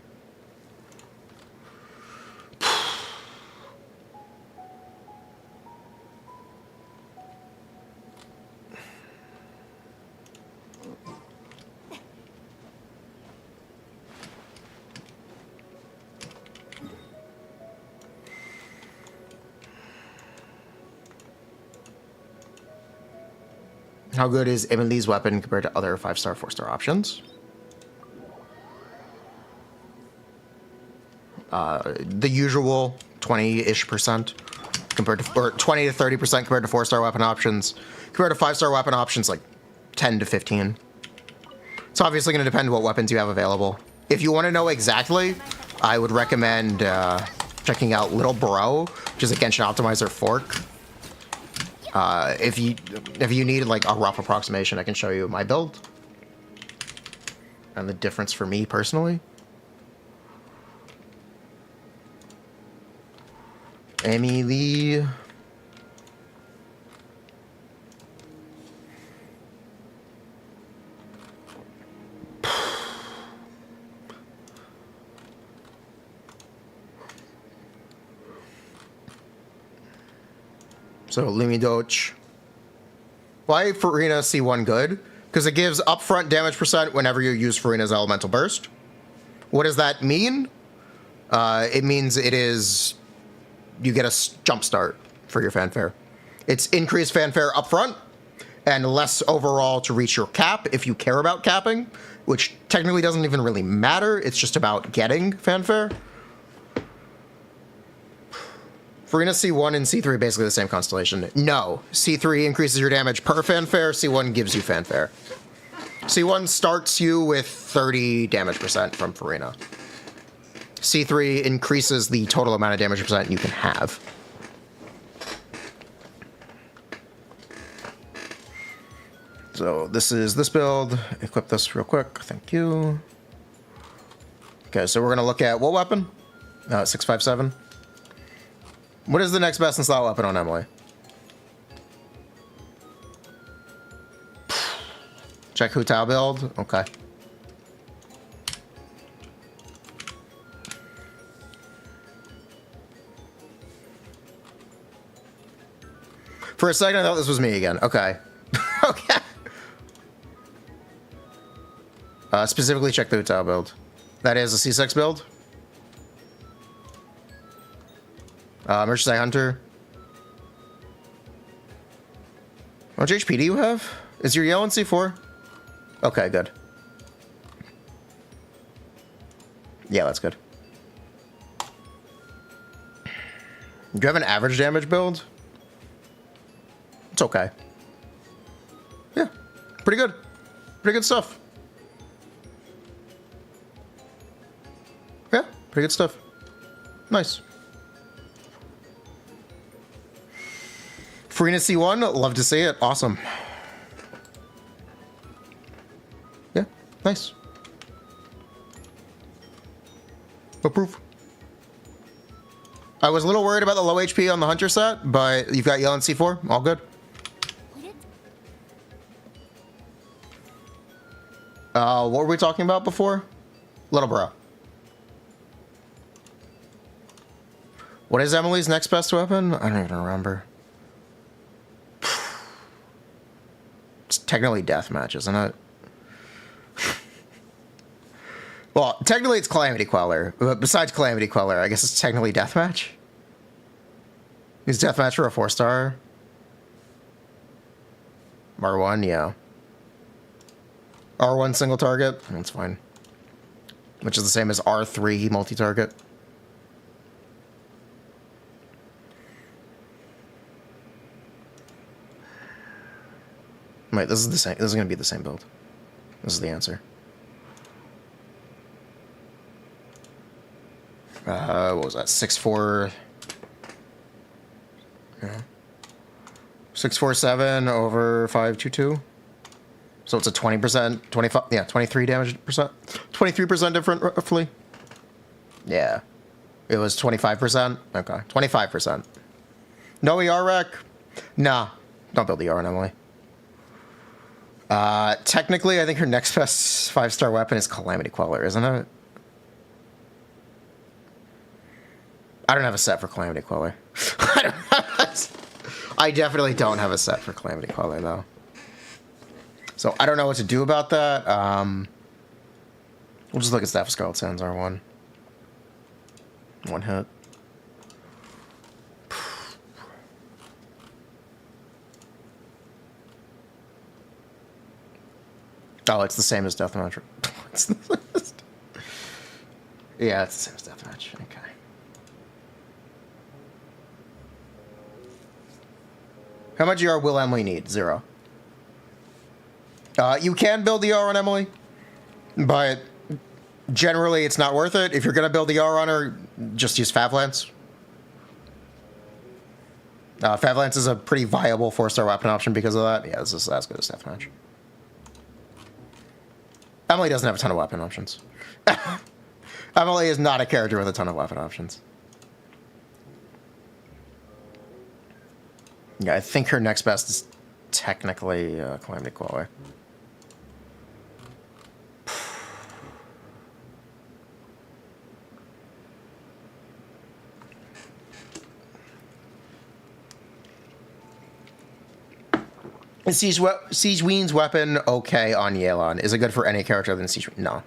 How good is Emily's weapon compared to other 5-star, 4-star options? The usual 20-ish% compared to, or 20 to 30% compared to 4-star weapon options. Compared to 5-star weapon options, like 10 to 15. It's obviously going to depend what weapons you have available. If you want to know exactly, I would recommend checking out Little Bro, which is a Genshin optimizer fork. If you need like a rough approximation, I can show you my build and the difference for me personally. Emily. So Lumidoch. Why Furina C1 good? Because it gives upfront damage percent whenever you use Furina's elemental burst. What does that mean? It means you get a jump start for your fanfare. It's increased fanfare upfront and less overall to reach your cap if you care about capping, which technically doesn't even really matter. It's just about getting fanfare. Furina C1 and C3 basically the same constellation. No, C3 increases your damage per fanfare, C1 gives you fanfare. C1 starts you with 30 damage percent from Furina. C3 increases the total amount of damage percent you can have. So this is this build. Equip this real quick, thank you. Okay, so we're gonna look at what weapon? 657. What is the next best in slot weapon on Emily? Check Hu Tao build. Okay. For a second, I thought this was me again. Okay. Okay. Specifically check the Utah build. That is a C6 build. Merchandise Hunter. How much HP do you have? Is your yellow in C4? Okay, good. Yeah, that's good. Do you have an average damage build? It's okay. Yeah, pretty good. Pretty good stuff. Yeah, pretty good stuff. Nice. Furina C1, love to see it. Awesome. Yeah, nice. Approve. I was a little worried about the low HP on the Hunter set, but you've got yellow and C4. All good. What were we talking about before? Little bro. What is Emily's next best weapon? I don't even remember. It's technically deathmatch, isn't it? Well, technically it's Calamity Queller, but besides Calamity Queller, I guess it's technically deathmatch. Is deathmatch for a 4-star? R1, yeah. R1 single target, that's fine. Which is the same as R3 multi-target. Wait, this is the same. This is going to be the same build. This is the answer. What was that? 6-4. Yeah. 647 over 522. So it's a 20%, 25, yeah, 23 damage percent, 23% different roughly. Yeah. It was 25%. Okay, 25%. No ER wreck? Nah, don't build ER on Emily. Technically, I think her next best 5-star weapon is Calamity Queller, isn't it? I don't have a set for Calamity Queller. I definitely don't have a set for Calamity Queller, though. So I don't know what to do about that. We'll just look at Staff of Scarlet Sands R1. One hit. Oh, it's the same as Deathmatch. Yeah, it's the same as Deathmatch. Okay. How much ER will Emily need? 0. You can build the ER on Emily, but generally it's not worth it. If you're going to build the ER on her, just use Favlance. Favlance is a pretty viable 4-star weapon option because of that. Yeah, this is as good as Deathmatch. Emily doesn't have a ton of weapon options. Emily is not a character with a ton of weapon options. Yeah, I think her next best is technically Calamity Queller. Is Sigewin's weapon okay on Yelan? Is it good for any character other than Sigewin? No.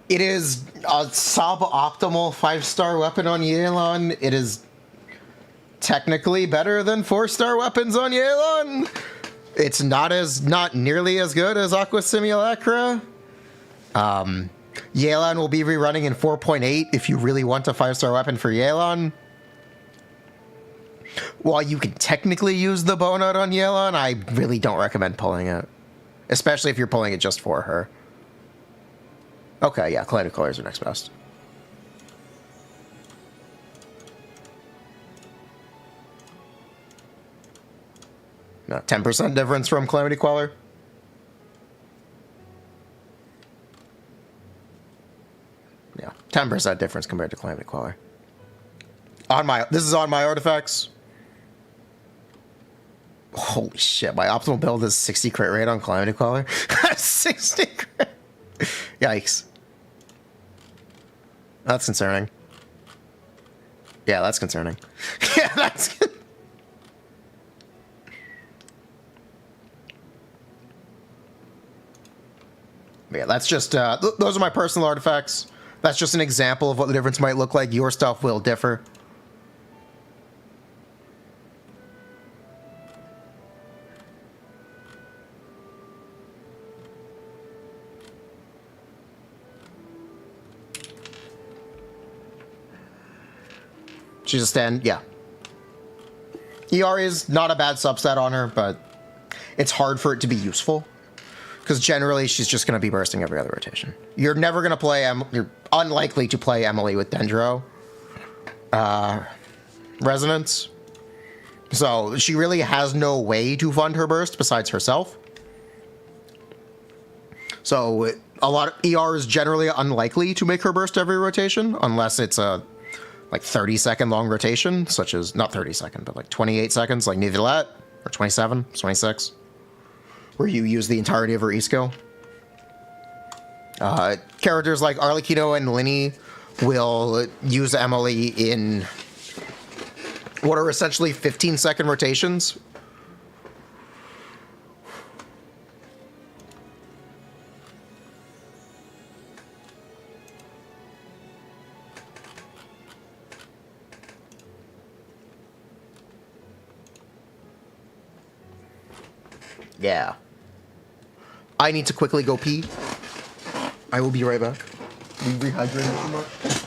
It is a suboptimal 5-star weapon on Yelan. It is technically better than 4-star weapons on Yelan. It's not nearly as good as Aqua Simulacra. Yelan will be rerunning in 4.8 if you really want a 5-star weapon for Yelan. While you can technically use the bow nut on Yelan, I really don't recommend pulling it. Especially if you're pulling it just for her. Okay, yeah, Calamity Queller is your next best. No, 10% difference from Calamity Queller. Yeah, 10% difference compared to Calamity Queller. This is on my artifacts. Holy shit, my optimal build is 60 crit rate on Calamity Queller. 60 crit. Yikes. That's concerning. Yeah, that's concerning. Yeah, that's good. Yeah, that's just, those are my personal artifacts. That's just an example of what the difference might look like. Your stuff will differ. She's a stand, yeah. ER is not a bad substat on her, but it's hard for it to be useful. Because generally, she's just going to be bursting every other rotation. You're never going to play, you're unlikely to play Emily with Dendro Resonance. So she really has no way to fund her burst besides herself. So a lot of ER is generally unlikely to make her burst every rotation, unless it's a like 30-second long rotation, such as, not 30-second, but like 28 seconds, like Nivelette, or 27, 26, where you use the entirety of her E-skill. Characters like Arlecchino and Linny will use Emily in what are essentially 15-second rotations. Yeah. I need to quickly go pee. I will be right back. You rehydrated too much?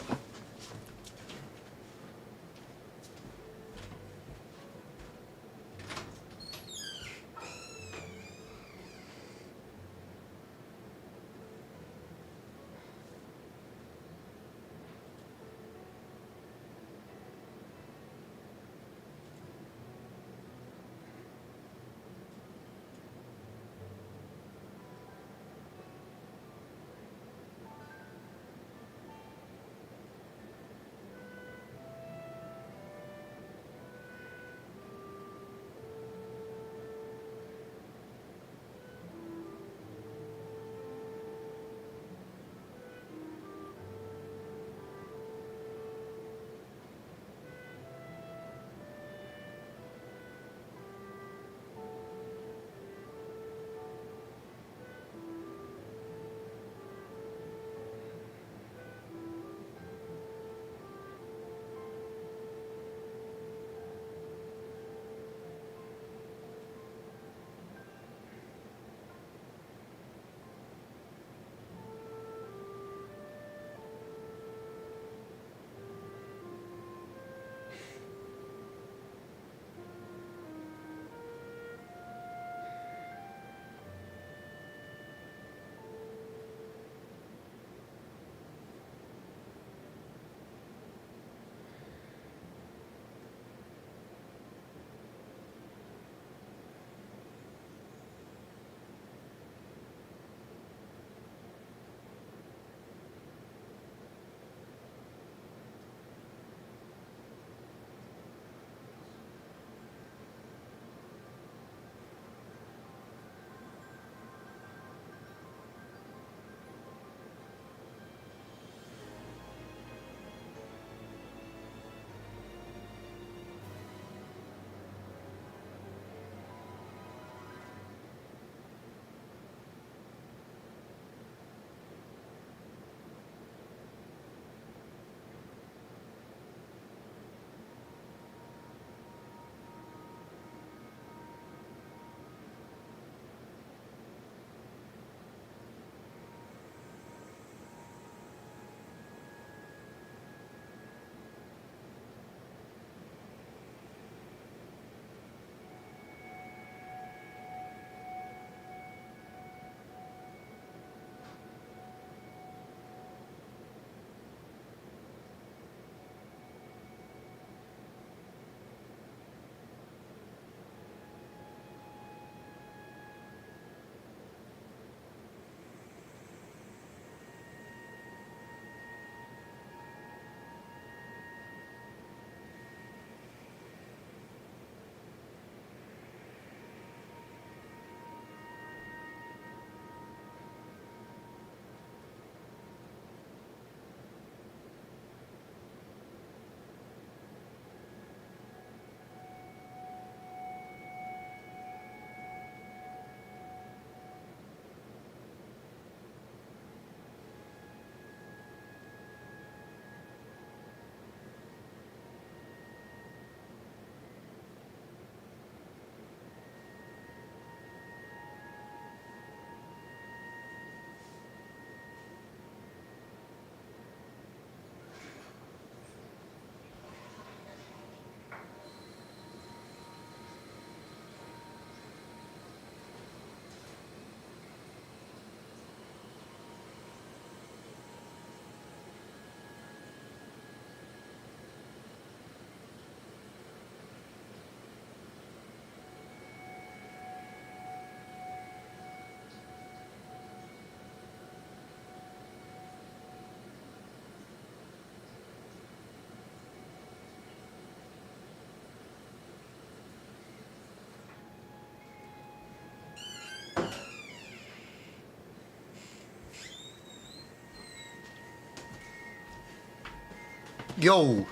Yo,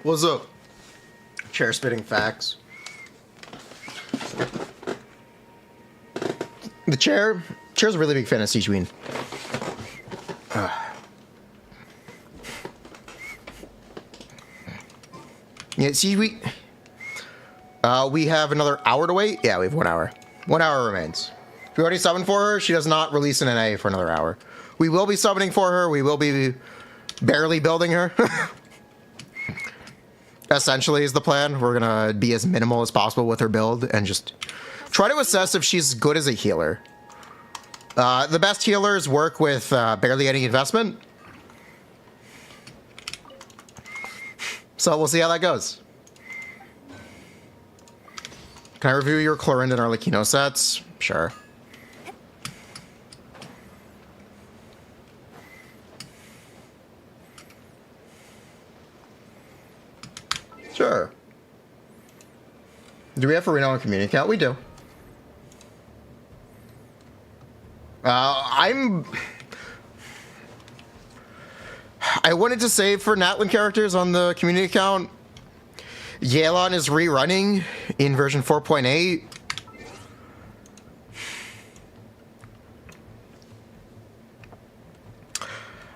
what's up? Chair spitting facts. The chair's a really big fan of Sigewinning. Yeah, see, we have another hour to wait. Yeah, we have 1 hour. 1 hour remains. We already summoned for her. She does not release an NA for another hour. We will be summoning for her. We will be barely building her. Essentially is the plan. We're going to be as minimal as possible with her build and just try to assess if she's good as a healer. The best healers work with barely any investment. So we'll see how that goes. Can I review your Clorinde and Arlecchino sets? Sure. Sure. Do we have Furina on community account? We do. I wanted to save for Natlin characters on the community account. Yelan is rerunning in version 4.8.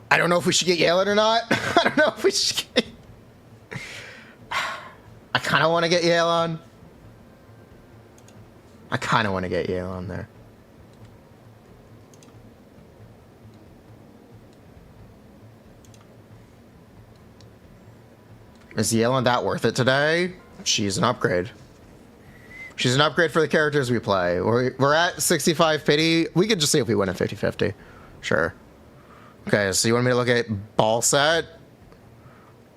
I don't know if we should get Yelan or not. I don't know if we should get... I kind of want to get Yelan. I kind of want to get Yelan there. Is Yelan that worth it today? She's an upgrade. She's an upgrade for the characters we play. We're at 65 pity. We could just see if we win at 50-50. Sure. Okay, so you want me to look at ball set?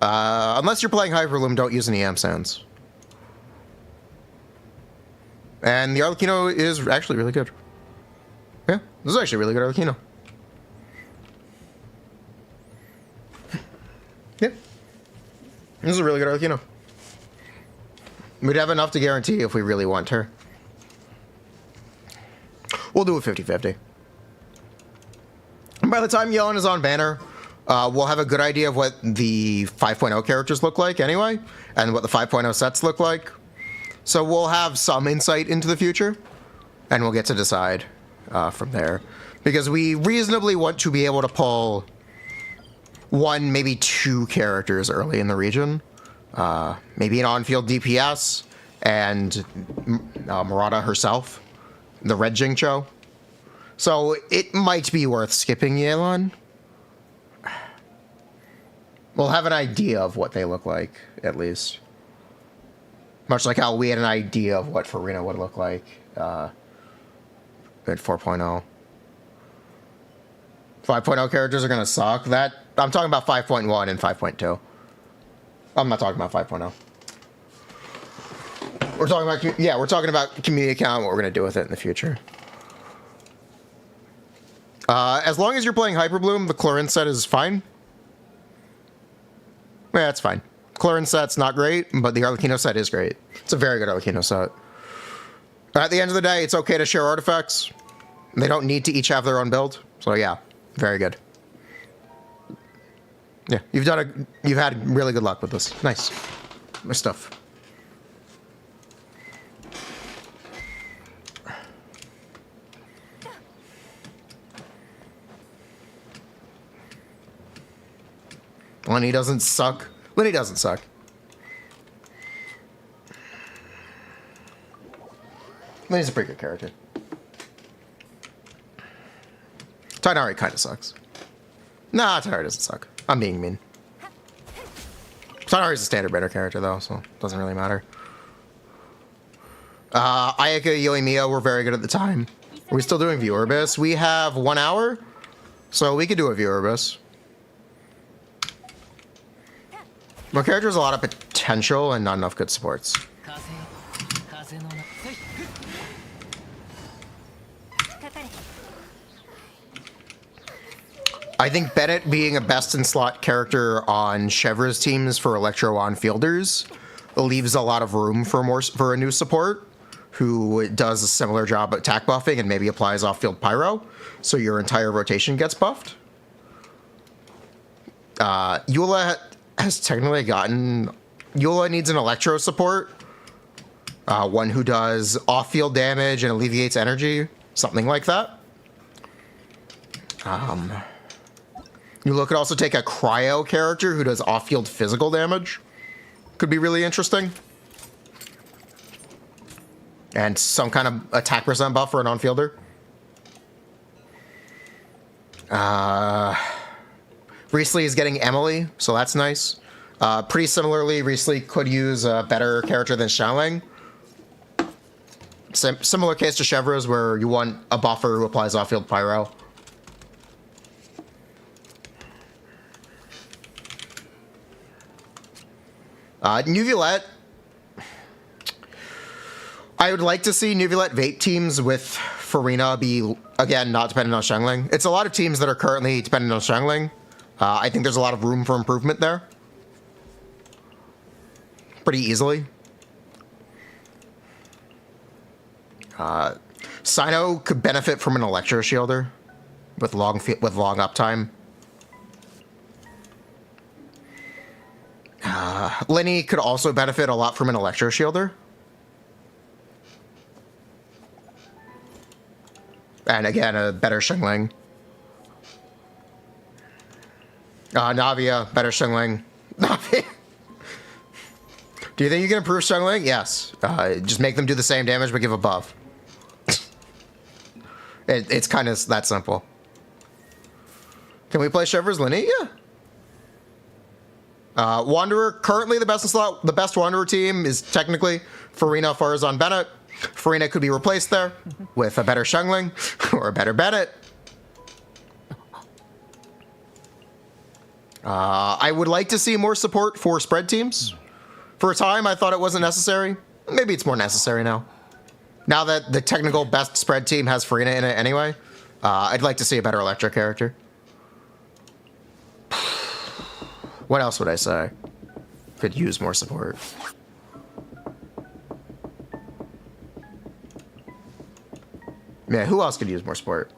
Unless you're playing Hyperloom, don't use any amp sounds. And the Arlecchino is actually really good. Yeah, this is actually really good Arlecchino. Yeah. This is a really good Arlecchino. We'd have enough to guarantee if we really want her. We'll do it 50-50. And by the time Yelan is on banner, we'll have a good idea of what the 5.0 characters look like anyway, and what the 5.0 sets look like. So we'll have some insight into the future, and we'll get to decide from there. Because we reasonably want to be able to pull one, maybe two characters early in the region. Maybe an on-field DPS, and Murata herself, the Red Jincho. So it might be worth skipping Yelan. We'll have an idea of what they look like, at least. Much like how we had an idea of what Furina would look like at 4.0. 5.0 characters are going to suck. I'm talking about 5.1 and 5.2. I'm not talking about 5.0. We're talking about community account, what we're going to do with it in the future. As long as you're playing Hyperbloom, the Clorinde set is fine. Yeah, it's fine. Clorinde set's not great, but the Arlecchino set is great. It's a very good Arlecchino set. At the end of the day, it's okay to share artifacts. They don't need to each have their own build. So yeah, very good. Yeah, you've had really good luck with this. Nice. My stuff. Lenny doesn't suck. Lenny doesn't suck. Lenny's a pretty good character. Tighnari kind of sucks. Nah, Tighnari doesn't suck. I'm being mean. Tighnari's a standard better character though, so it doesn't really matter. Ayaka, Yoimiya were very good at the time. Are we still doing viewer abyss? We have 1 hour, so we could do a viewer abyss. My character has a lot of potential and not enough good supports. I think Bennett being a best-in-slot character on Chevra's teams for Electro on-fielders leaves a lot of room for a new support who does a similar job at attack buffing and maybe applies off-field pyro, so your entire rotation gets buffed. Eula has technically gotten... Eula needs an electro support. One who does off-field damage and alleviates energy. Something like that. Eula could also take a cryo character who does off-field physical damage. Could be really interesting. And some kind of attack percent buff for an on-fielder. Riesli is getting Emily, so that's nice. Pretty similarly, Riesli could use a better character than Xiaoling. Similar case to Chevreuse, where you want a buffer who applies off-field pyro. Nuvulette. I would like to see Nuvulette vape teams with Furina be, again, not dependent on Xiangling. It's a lot of teams that are currently dependent on Xiangling. I think there's a lot of room for improvement there. Pretty easily. Sino could benefit from an Electro Shielder with long uptime. Lenny could also benefit a lot from an Electro Shielder. And again, a better Xiangling. Navia, better Xiangling. Navia. Do you think you can improve Xiangling? Yes. Just make them do the same damage, but give a buff. It's kind of that simple. Can we play Chevreuse Lenny? Yeah. Wanderer, currently the best Wanderer team is technically Furina, Farazan, Bennett. Furina could be replaced there with a better Xiangling or a better Bennett. I would like to see more support for spread teams. For a time, I thought it wasn't necessary. Maybe it's more necessary now. Now that the technical best spread team has Furina in it anyway, I'd like to see a better Electro character. What else would I say? Could use more support. Yeah, who else could use more support?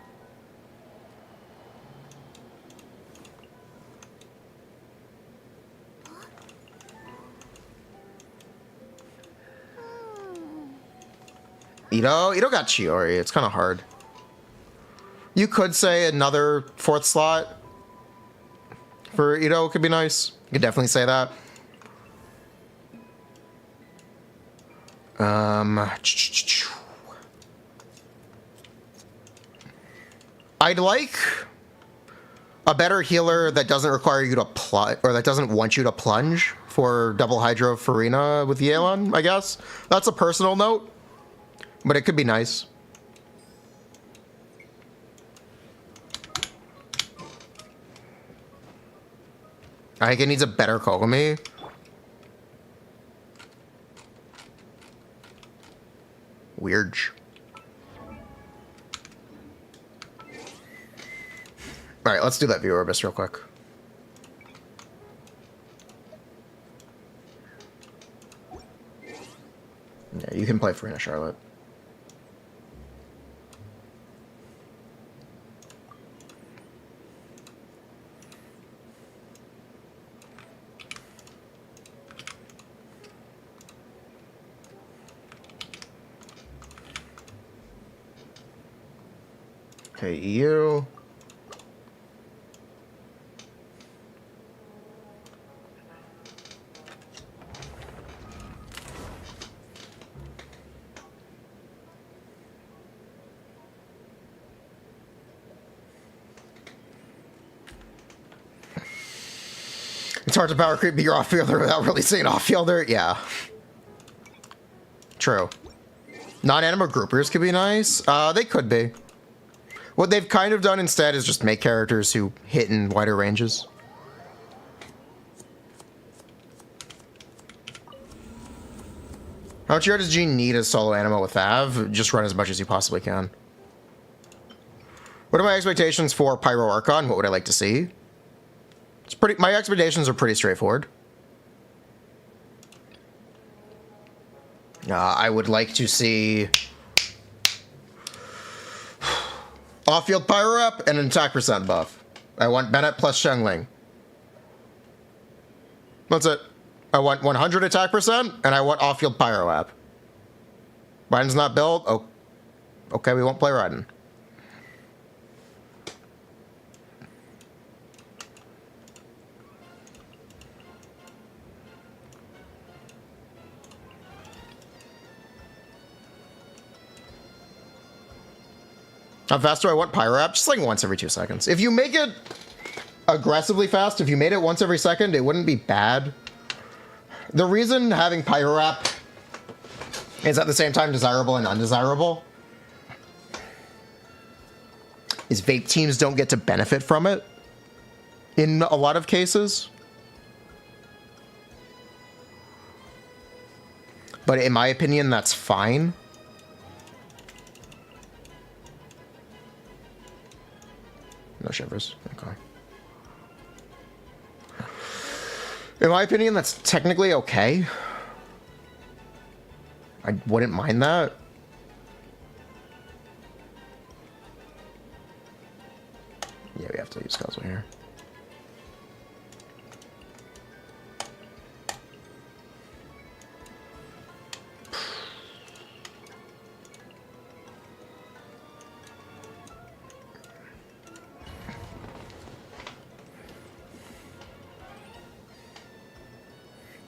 Ito got Chiori. It's kind of hard. You could say another 4th slot for Ito could be nice. You could definitely say that. I'd like a better healer that doesn't require you to plunge, or that doesn't want you to plunge for double Hydro Furina with Yelan, I guess. That's a personal note, but it could be nice. I think it needs a better Kogami. Weird. Alright, let's do that view Orbis real quick. Yeah, you can play Furina, Charlotte. Okay, EU. It's hard to power creep your off-fielder without really seeing off-fielder. Yeah. True. Non-anima groupers could be nice. They could be. What they've kind of done instead is just make characters who hit in wider ranges. How much yard does Gene need as solo anima with Av? Just run as much as you possibly can. What are my expectations for Pyro Archon? What would I like to see? It's pretty. My expectations are pretty straightforward. I would like to see off-field Pyro up and an attack percent buff. I want Bennett plus Xiangling. That's it. I want 100 attack percent, and I want off-field Pyro app. Raiden's not built? Oh, okay, we won't play Raiden. How fast do I want Pyro app? Just like once every 2 seconds. If you make it aggressively fast, if you made it once every second, it wouldn't be bad. The reason having Pyro app is at the same time desirable and undesirable is vape teams don't get to benefit from it in a lot of cases. But in my opinion, that's fine. No shivers. Okay. In my opinion, that's technically okay. I wouldn't mind that. Yeah, we have to use Cosmo here.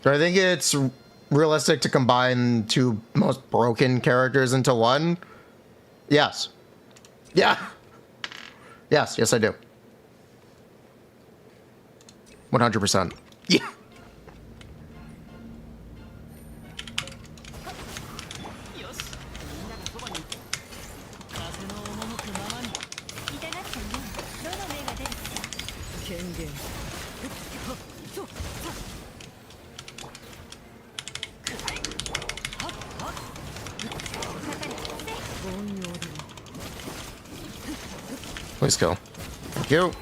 Do I think it's realistic to combine 2 most broken characters into one? Yes. Yeah. Yes, I do. 100%. Yeah. Please kill. Thank you.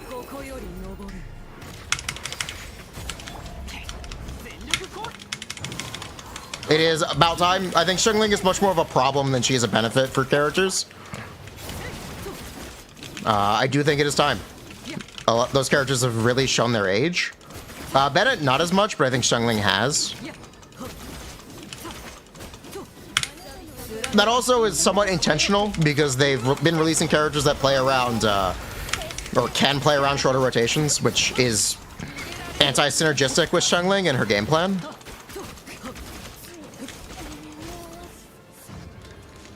It is about time. I think Xiangling is much more of a problem than she is a benefit for characters. I do think it is time. Those characters have really shown their age. Bennett, not as much, but I think Xiangling has. That also is somewhat intentional because they've been releasing characters that play around, or can play around shorter rotations, which is anti-synergistic with Xiangling and her game plan.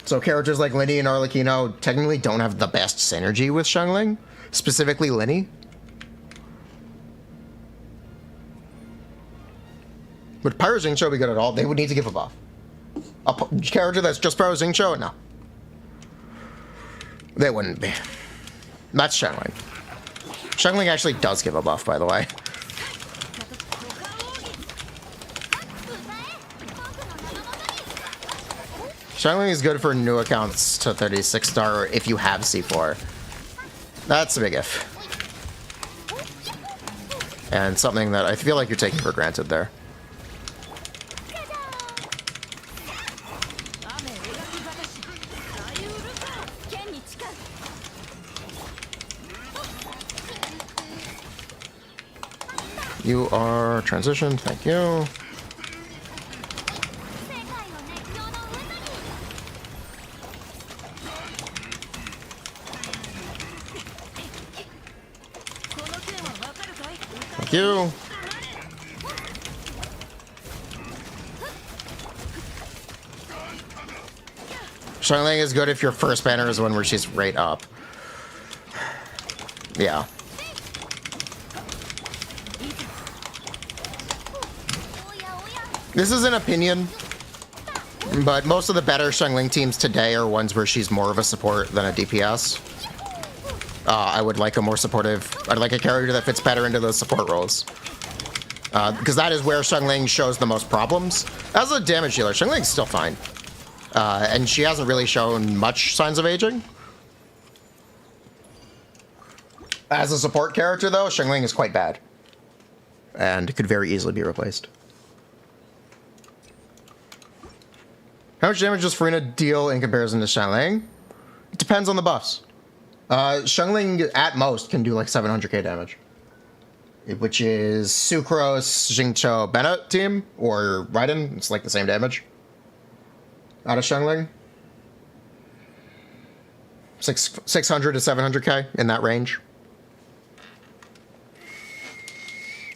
So characters like Linny and Arlecchino technically don't have the best synergy with Xiangling, specifically Linny. Would Pyro Xingqiu be good at all? They would need to give a buff. A character that's just Pyro Xingqiu? No. They wouldn't be. That's Xiangling. Xiangling actually does give a buff, by the way. Xiangling is good for new accounts to 36 star if you have C4. That's a big if. And something that I feel like you're taking for granted there. You are transitioned, thank you. Thank you. Xiangling is good if your first banner is one where she's right up. Yeah. This is an opinion, but most of the better Xiangling teams today are ones where she's more of a support than a DPS. I would like a more supportive, I'd like a character that fits better into those support roles. Because that is where Xiangling shows the most problems. As a damage healer, Xiangling's still fine. And she hasn't really shown much signs of aging. As a support character, though, Xiangling is quite bad. And could very easily be replaced. How much damage does Furina deal in comparison to Xiangling? It depends on the buffs. Xiangling, at most, can do like 700k damage. which is Sucrose, Jingcho, Bennett team, or Raiden. It's like the same damage. Out of Xiangling. 600 to 700k, in that range.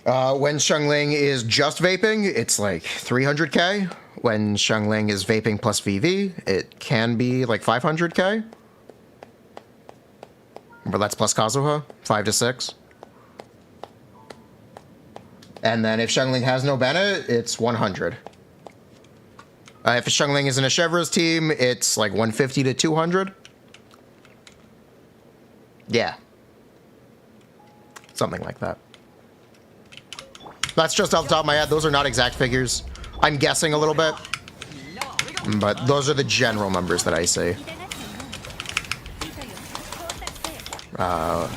When Xiangling is just vaping, it's like 300k. When Xiangling is vaping plus VV, it can be like 500k. But that's plus Kazuha, 5 to 6. And then if Xiangling has no Bennett, it's 100. If Xiangling is in a Chevro's team, it's like 150 to 200. Yeah. Something like that. That's just off the top of my head. Those are not exact figures. I'm guessing a little bit. But those are the general numbers that I see.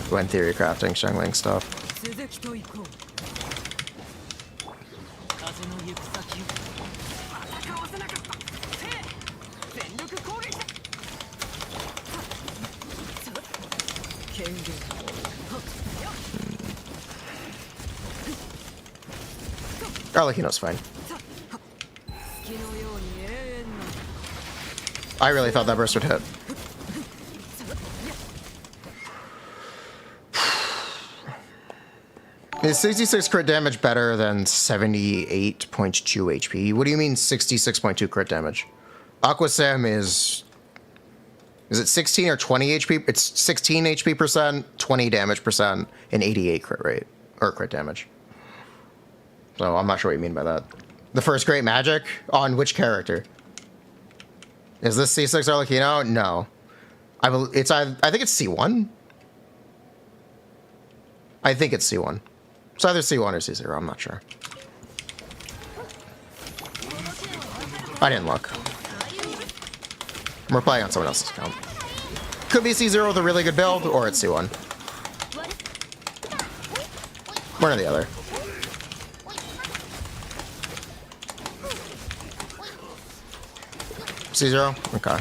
When Theorycrafting Xiangling stuff. Arlecchino's fine. I really thought that burst would hit. Is 66 crit damage better than 78.2 HP? What do you mean 66.2 crit damage? Aqua Sim is it 16 or 20 HP? It's 16 HP percent, 20 damage percent, and 88 crit rate, or crit damage. So I'm not sure what you mean by that. The first great magic? On which character? Is this C6 Arlecchino? No. I think it's C1. I think it's C1. It's either C1 or C0, I'm not sure. I didn't look. We're playing on someone else's account. Could be C0 with a really good build, or it's C1. One or the other. C0? Okay.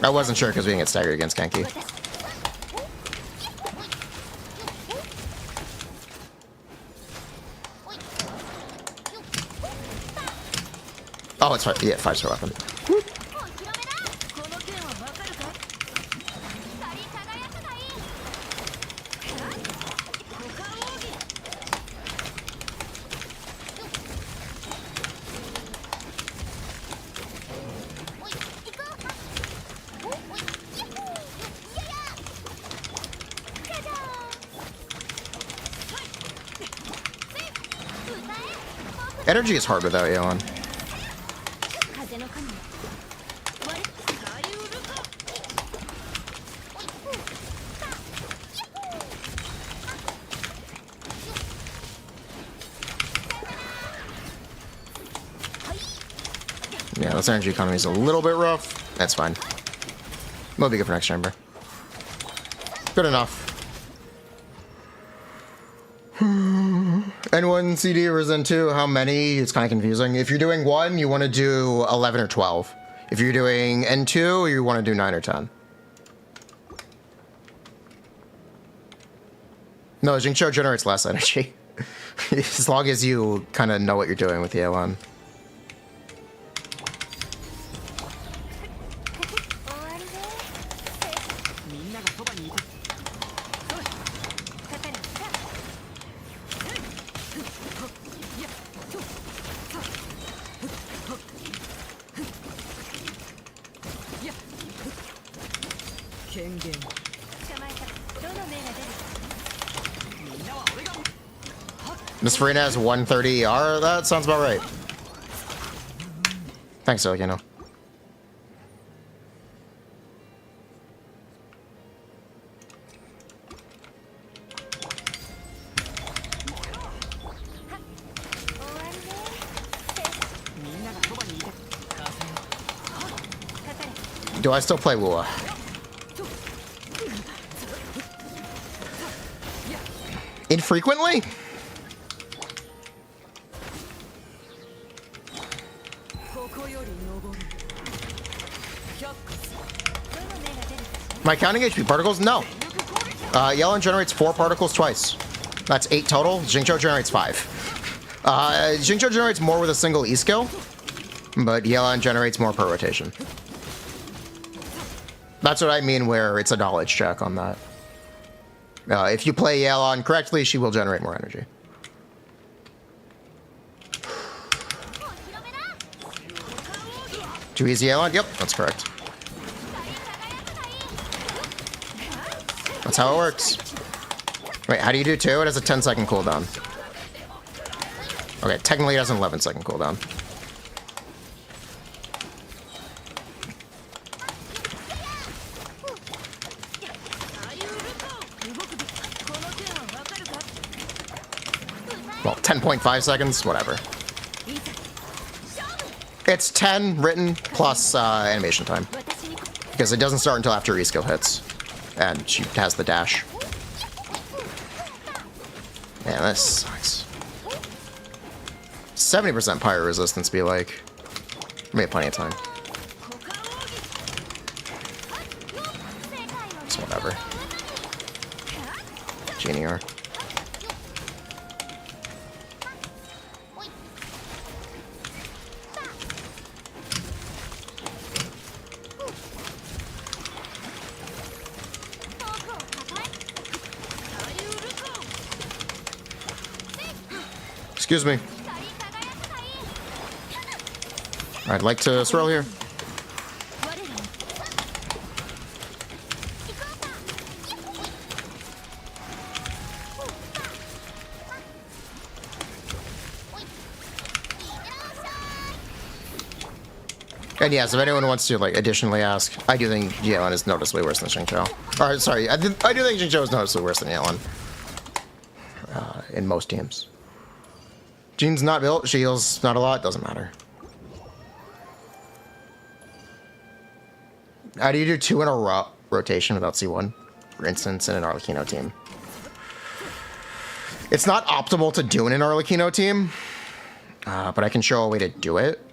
I wasn't sure because we didn't get staggered against Genki. Oh, it's 5. Yeah, 5-star weapon. Energy is hard without Aeon. Yeah, this energy economy is a little bit rough. That's fine. We'll be good for next chamber. Good enough. N1 CD or N2, how many? It's kind of confusing. If you're doing 1, you want to do 11 or 12. If you're doing N2, you want to do 9 or 10. No, Jingcho generates less energy. As long as you kind of know what you're doing with the A1. Miss Furina has 130 ER? That sounds about right. Thanks, Arlecchino. Do I still play Wua? Infrequently? Am I counting HP particles? No. Yelan generates 4 particles twice. That's 8 total. Xingqiu generates 5. Xingqiu generates more with a single E skill, but Yelan generates more per rotation. That's what I mean where it's a knowledge check on that. If you play Yelan correctly, she will generate more energy. Too easy, Yelan? Yep, that's correct. That's how it works. Wait, how do you do 2? It has a 10-second cooldown. Okay, technically it has an 11-second cooldown. Well, 10.5 seconds, whatever. It's 10 written plus animation time. Because it doesn't start until after reskill hits. And she has the dash. Man, this sucks. 70% pyro resistance be like. We have plenty of time. So whatever. Genie R. Excuse me. I'd like to swirl here. And yes, if anyone wants to like additionally ask, I do think Yelan is noticeably worse than Xingqiu. Or sorry, I do think Xingqiu is noticeably worse than Yelan. In most teams. Jean's not built, she heals not a lot, doesn't matter. How do you do 2 in a rotation without C1? For instance, in an Arlecchino team. It's not optimal to do in an Arlecchino team, but I can show a way to do it.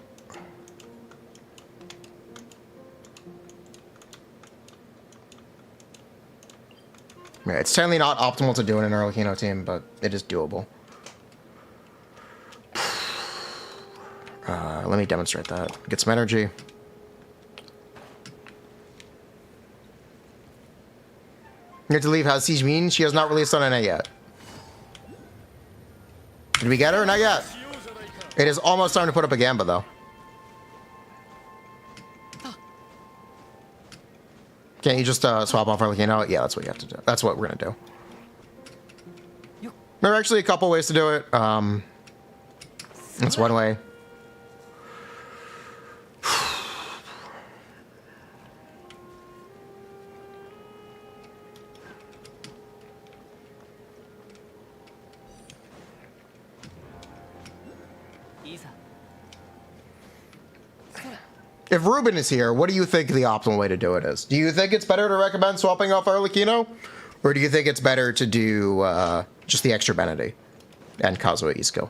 Yeah, it's certainly not optimal to do in an Arlecchino team, but it is doable. Let me demonstrate that. Get some energy. You have to leave. How's Sigewinning? She has not released on NA yet. Did we get her? Not yet. It is almost time to put up a Gamba, though. Can't you just swap off Arlecchino? Yeah, that's what you have to do. That's what we're going to do. There are actually a couple ways to do it. That's one way. If Ruben is here, what do you think the optimal way to do it is? Do you think it's better to recommend swapping off Arlecchino? Or do you think it's better to do just the extra Benedy and Kazuha Izuku?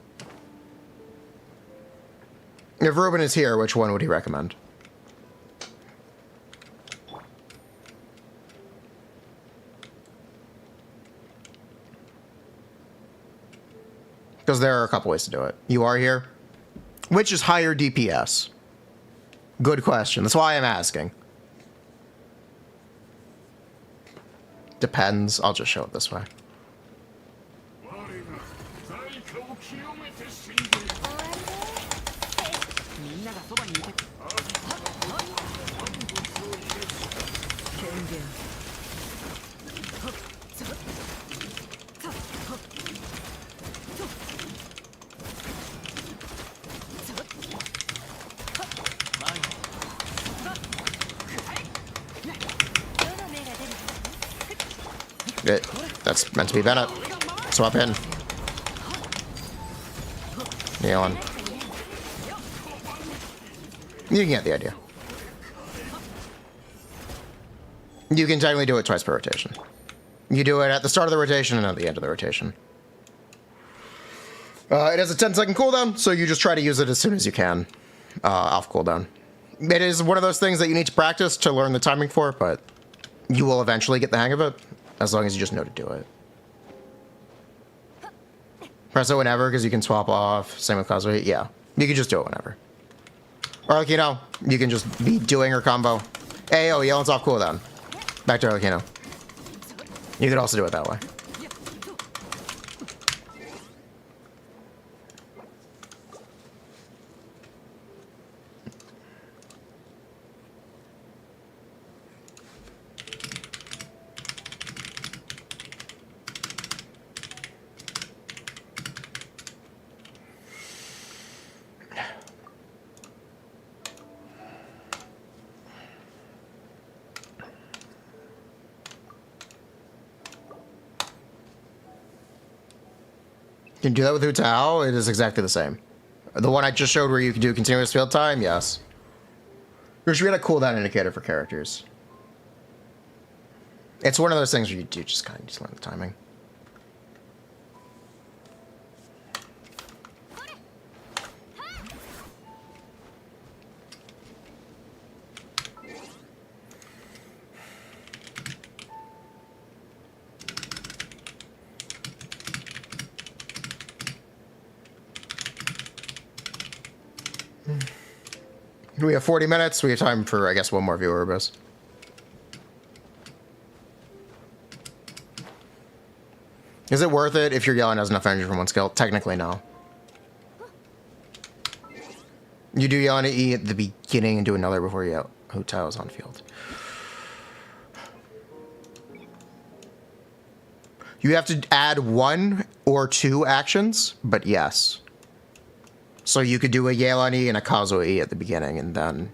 If Ruben is here, which one would he recommend? Because there are a couple ways to do it. You are here. Which is higher DPS? Good question. That's why I'm asking. Depends. I'll just show it this way. That's meant to be Bennett. Swap in. Neon. You can get the idea. You can technically do it twice per rotation. You do it at the start of the rotation and at the end of the rotation. It has a 10-second cooldown, so you just try to use it as soon as you can. off cooldown. It is one of those things that you need to practice to learn the timing for, but you will eventually get the hang of it, as long as you just know to do it. Press it whenever, because you can swap off. Same with Kazuya. Yeah, you can just do it whenever. Or like, you know, you can just be doing her combo. Hey, oh, Yelan's off cooldown. Back to Arlecchino. You could also do it that way. You can do that with Hu Tao. It is exactly the same. The one I just showed where you can do continuous field time, yes. There should be a cooldown indicator for characters. It's one of those things where you do just kind of just learn the timing. We have 40 minutes. We have time for, I guess, one more viewer abyss. Is it worth it if your Yellen has enough energy from one skill? Technically, no. You do Yellen E at the beginning and do another before you Hu Tao is on field. You have to add 1 or 2 actions, but yes. So you could do a Yelan E and a Kazuya E at the beginning, and then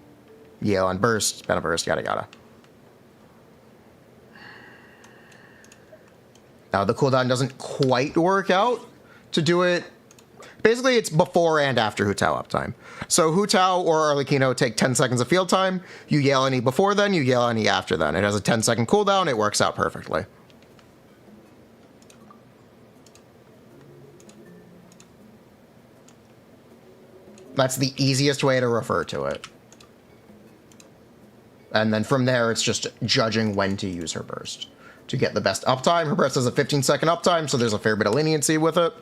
Yelan burst, Bena burst, yada yada. Now the cooldown doesn't quite work out to do it. Basically, it's before and after Hu Tao uptime. So Hu Tao or Arlecchino take 10 seconds of field time. You Yelan E before then, you Yelan E after then. It has a 10-second cooldown. It works out perfectly. That's the easiest way to refer to it. And then from there, it's just judging when to use her burst to get the best uptime. Her burst has a 15-second uptime, so there's a fair bit of leniency with it.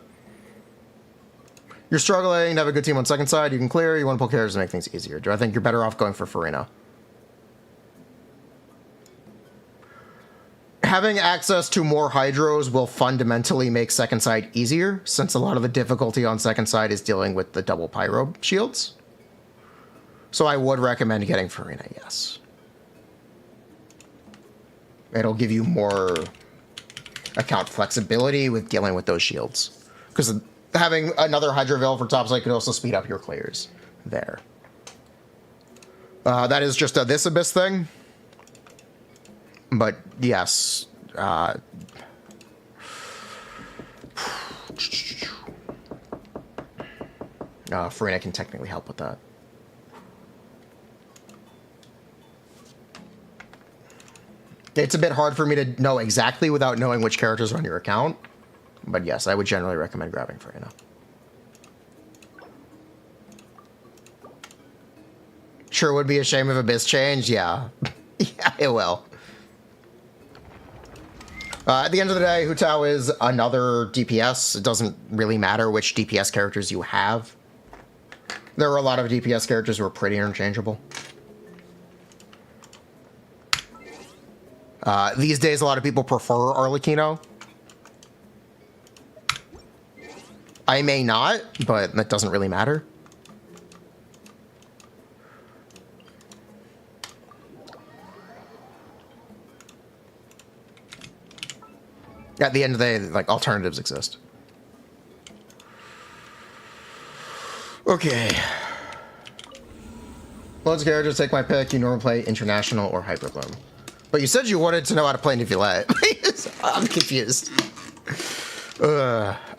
You're struggling to have a good team on second side. You can clear. You want to pull characters to make things easier. Do I think you're better off going for Furina? Having access to more hydros will fundamentally make second side easier, since a lot of the difficulty on second side is dealing with the double pyro shields. So I would recommend getting Furina, yes. It'll give you more account flexibility with dealing with those shields. Because having another Hydroville for top side could also speed up your clears there. That is just a this Abyss thing. But yes, Furina can technically help with that. It's a bit hard for me to know exactly without knowing which characters are on your account. But yes, I would generally recommend grabbing Furina. Sure would be a shame if Abyss changed, yeah. Yeah, it will. At the end of the day, Hu Tao is another DPS. It doesn't really matter which DPS characters you have. There are a lot of DPS characters who are pretty interchangeable. These days, a lot of people prefer Arlecchino. I may not, but that doesn't really matter. At the end of the day, like, alternatives exist. Okay. Loads of characters, take my pick. You normally play International or Hyperbloom. But you said you wanted to know how to play Neuvillette. I'm confused.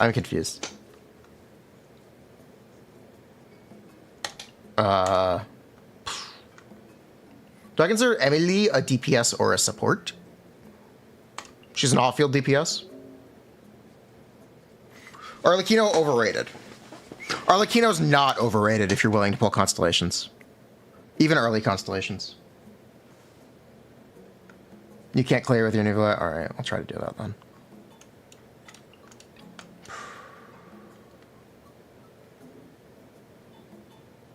I'm confused. Do I consider Emily a DPS or a support? She's an off-field DPS. Arlecchino overrated. Arlecchino's not overrated if you're willing to pull constellations. Even early constellations. You can't clear with your Nuvula? Alright, I'll try to do that then.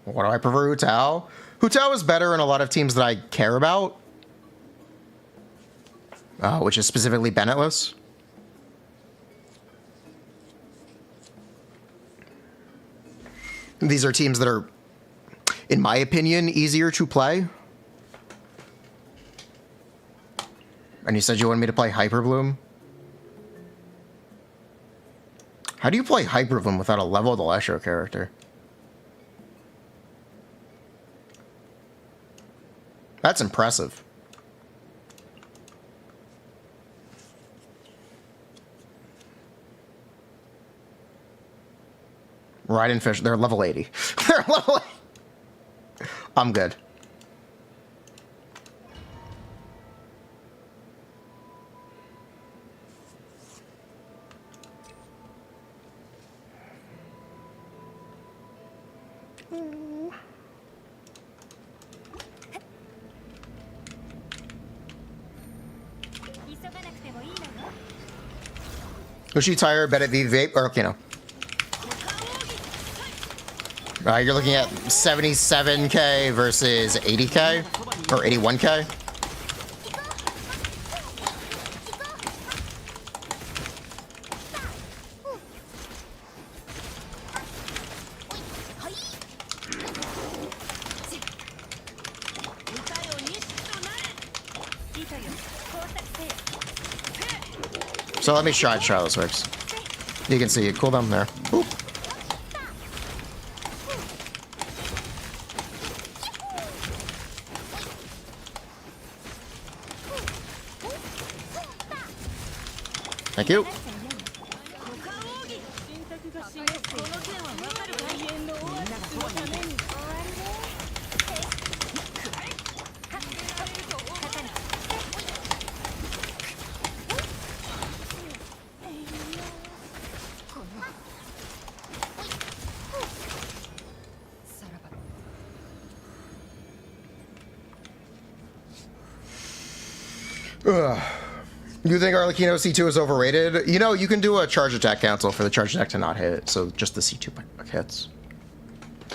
What do I prefer? Hu Tao? Hu Tao is better in a lot of teams that I care about. Which is specifically Bennetless. These are teams that are, in my opinion, easier to play. And you said you wanted me to play Hyperbloom? How do you play Hyperbloom without a leveled Electro character? That's impressive. Raiden Fish, they're level 80. They're level 80. I'm good. Ushitire, bet at the vape, or, you know. You're looking at 77k versus 80k, or 81k. So let me try how this works. You can see it cooldown there. Oop. Thank you. You think Arlecchino C2 is overrated? You know, you can do a charge attack cancel for the charge attack to not hit, so just the C2 hits.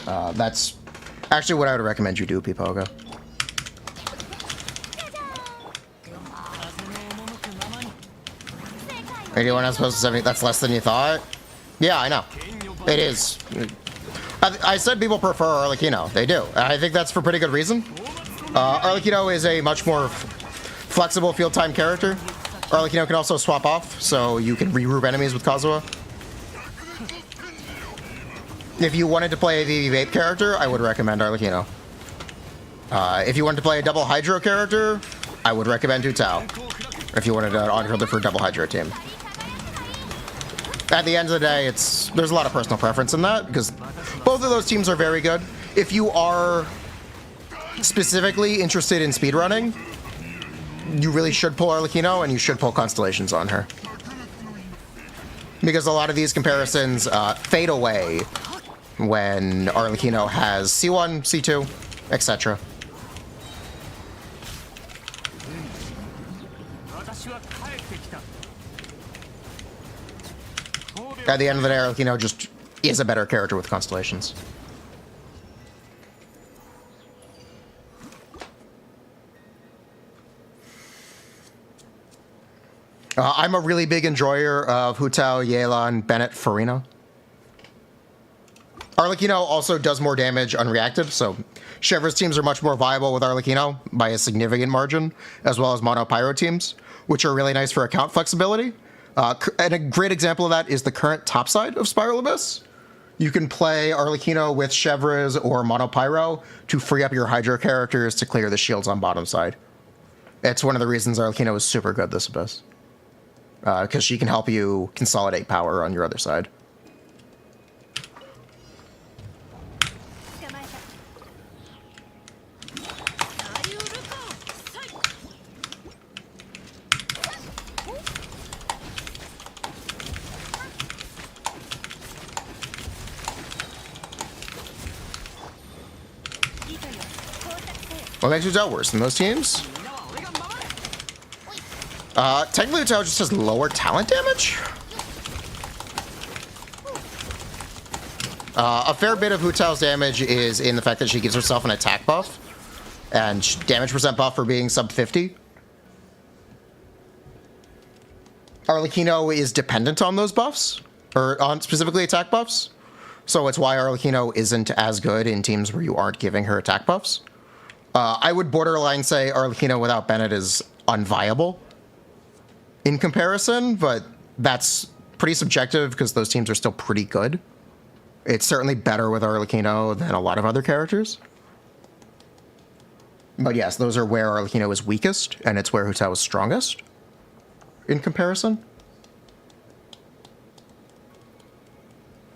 That's actually what I would recommend you do, Pipoga. Anyone else supposed to 70? That's less than you thought? Yeah, I know. It is. I said people prefer Arlecchino. They do. I think that's for pretty good reason. Arlecchino is a much more flexible field time character. Arlecchino can also swap off, so you can regroup enemies with Kazuha. If you wanted to play a VV Vape character, I would recommend Arlecchino. If you wanted to play a double Hydro character, I would recommend Hu Tao. If you wanted an on-fielder for a double Hydro team. At the end of the day, there's a lot of personal preference in that, because both of those teams are very good. If you are specifically interested in speedrunning, you really should pull Arlecchino, and you should pull Constellations on her. Because a lot of these comparisons fade away when Arlecchino has C1, C2, etc. At the end of the day, Arlecchino just is a better character with Constellations. I'm a really big enjoyer of Hu Tao, Yelan, Bennett, Furina. Arlecchino also does more damage unreactive, so Chevra's teams are much more viable with Arlecchino by a significant margin, as well as Mono Pyro teams, which are really nice for account flexibility. And a great example of that is the current topside of Spiral Abyss. You can play Arlecchino with Chevra's or Mono Pyro to free up your Hydro characters to clear the shields on bottom side. It's one of the reasons Arlecchino is super good this Abyss. Because she can help you consolidate power on your other side. What makes Hutao worse than those teams? Technically Hutao just has lower talent damage. A fair bit of Hutao's damage is in the fact that she gives herself an attack buff and damage percent buff for being sub 50. Arlecchino is dependent on those buffs, or on specifically attack buffs. So it's why Arlecchino isn't as good in teams where you aren't giving her attack buffs. I would borderline say Arlecchino without Bennett is unviable in comparison, but that's pretty subjective because those teams are still pretty good. It's certainly better with Arlecchino than a lot of other characters. But yes, those are where Arlecchino is weakest, and it's where Hutao is strongest in comparison.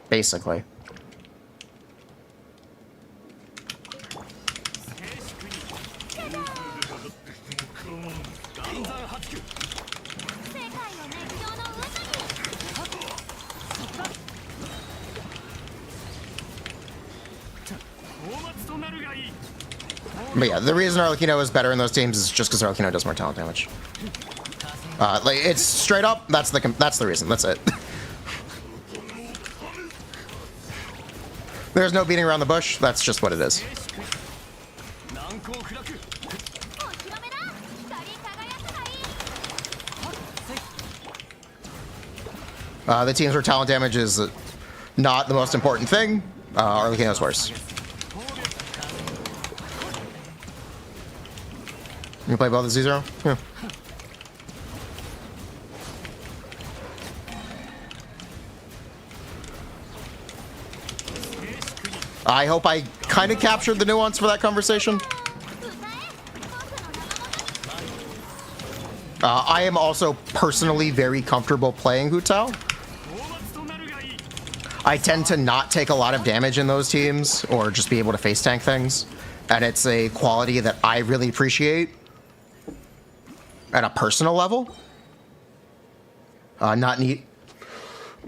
Basically. But yeah, the reason Arlecchino is better in those teams is just because Arlecchino does more talent damage. Like it's straight up. That's the reason. That's it. There's no beating around the bush. That's just what it is. The teams where talent damage is not the most important thing. Arlecchino's worse. You play both at Z0? Yeah. I hope I kind of captured the nuance for that conversation. I am also personally very comfortable playing Hutao. I tend to not take a lot of damage in those teams or just be able to face tank things. And it's a quality that I really appreciate at a personal level. Not neat.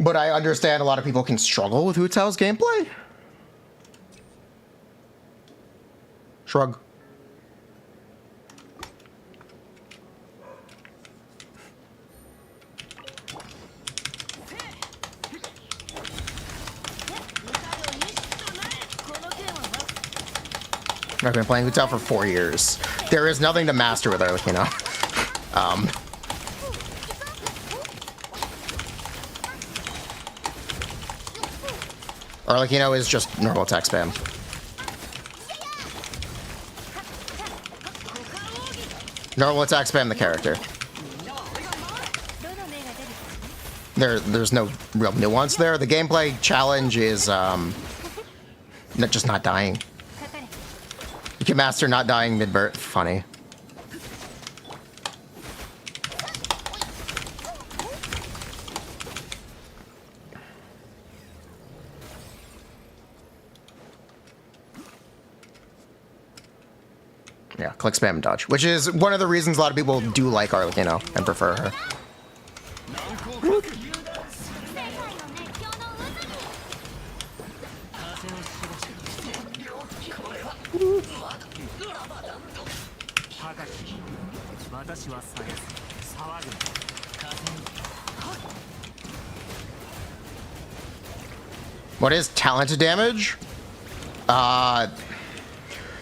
But I understand a lot of people can struggle with Hutao's gameplay. Shrug. I've been playing Hutao for 4 years. There is nothing to master with Arlecchino. Arlecchino is just normal attack spam. Normal attack spam the character. There's no real nuance there. The gameplay challenge is just not dying. You can master not dying mid-burst. Funny. Yeah, click spam and dodge, which is one of the reasons a lot of people do like Arlecchino and prefer her. What is talent damage?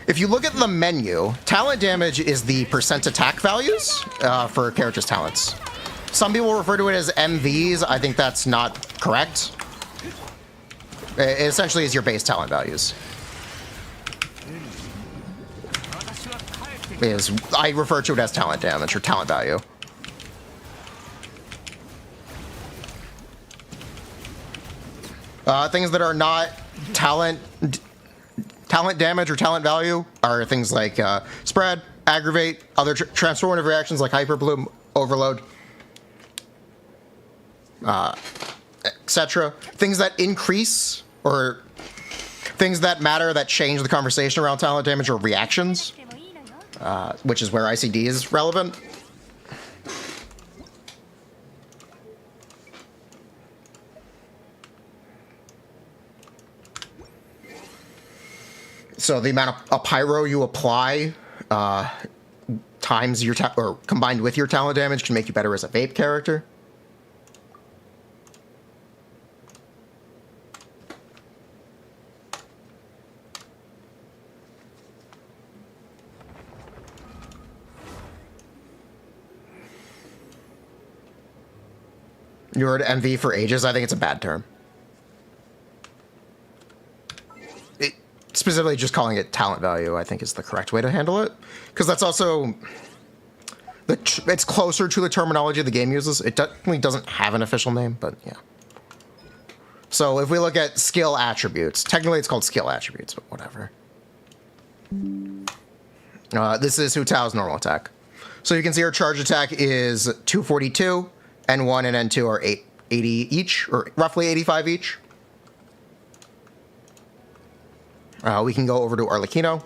If you look at the menu, talent damage is the percent attack values for characters' talents. Some people refer to it as MVs. I think that's not correct. It essentially is your base talent values. I refer to it as talent damage or talent value. Things that are not talent damage or talent value are things like spread, aggravate, other transformative reactions like hyper bloom, overload, etc. Things that increase or things that matter that change the conversation around talent damage or reactions, which is where ICD is relevant. So the amount of pyro you apply times your or combined with your talent damage can make you better as a vape character. You heard MV for ages. I think it's a bad term. Specifically, just calling it talent value, I think, is the correct way to handle it. Because that's also... it's closer to the terminology the game uses. It definitely doesn't have an official name, but yeah. So if we look at skill attributes, technically it's called skill attributes, but whatever. This is Hu Tao's normal attack. So you can see her charge attack is 242, N1 and N2 are 880 each, or roughly 85 each. We can go over to Arlecchino.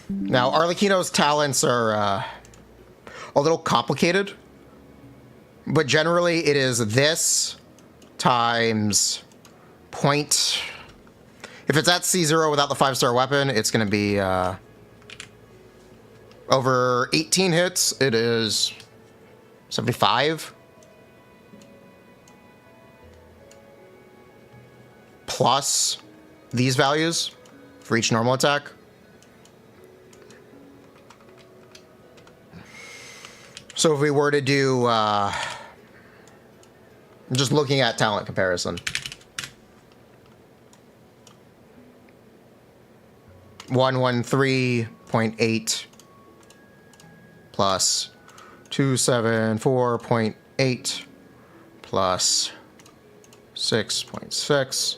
Now, Arlecchino's talents are a little complicated, but generally it is this times point. If it's at C0 without the 5-star weapon, it's going to be over 18 hits. It is 75. Plus these values for each normal attack. So if we were to do, just looking at talent comparison. 113.8 plus 274.8 plus 6.6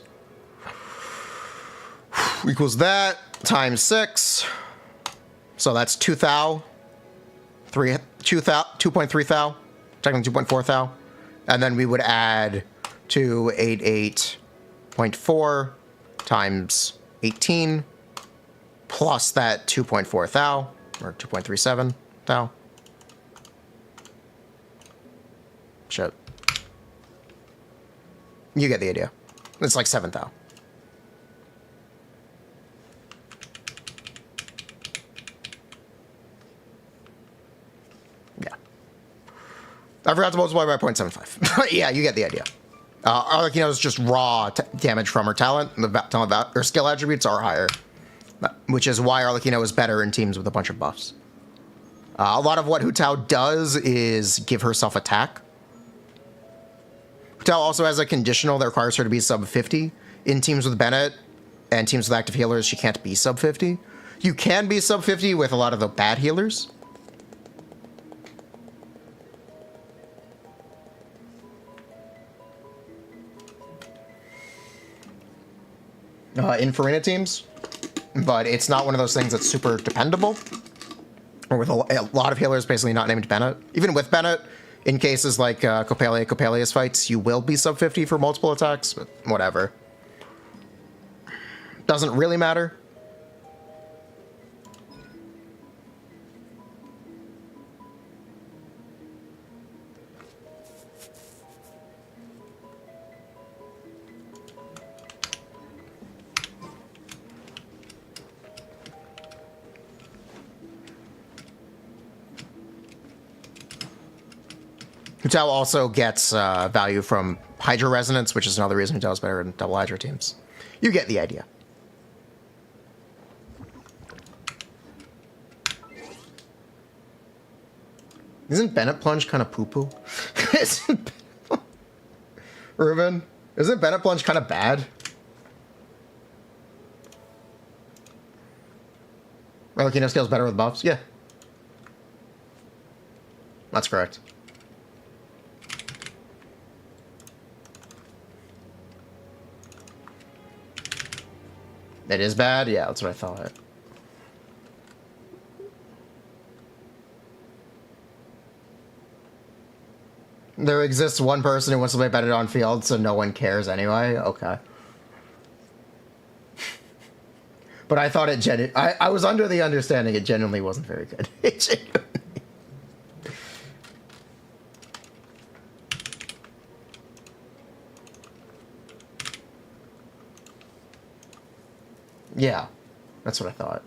equals that times 6. So that's 2 thou. 2.3 thou. Technically 2.4 thou. And then we would add 288.4 times 18 plus that 2.4 thou, or 2.37 thou. Shit. You get the idea. It's like 7 thou. Yeah. I forgot to multiply by 0.75. Yeah, you get the idea. Arlecchino's just raw damage from her talent. Her skill attributes are higher, which is why Arlecchino is better in teams with a bunch of buffs. A lot of what Hu Tao does is give herself attack. Hu Tao also has a conditional that requires her to be sub 50. In teams with Bennett and teams with active healers, she can't be sub 50. You can be sub 50 with a lot of the bad healers. In Furina teams, but it's not one of those things that's super dependable. Or with a lot of healers basically not named Bennett. Even with Bennett, in cases like Coppelius fights, you will be sub 50 for multiple attacks, but whatever. Doesn't really matter. Hu Tao also gets value from Hydra Resonance, which is another reason Hu Tao is better in double Hydra teams. You get the idea. Isn't Bennett Plunge kind of poo-poo? Ruben, isn't Bennett Plunge kind of bad? Arlecchino scales better with buffs? Yeah. That's correct. It is bad? Yeah, that's what I thought. There exists one person who wants to play Bennett on field, so no one cares anyway? Okay. But I thought it I was under the understanding it genuinely wasn't very good. Yeah, that's what I thought.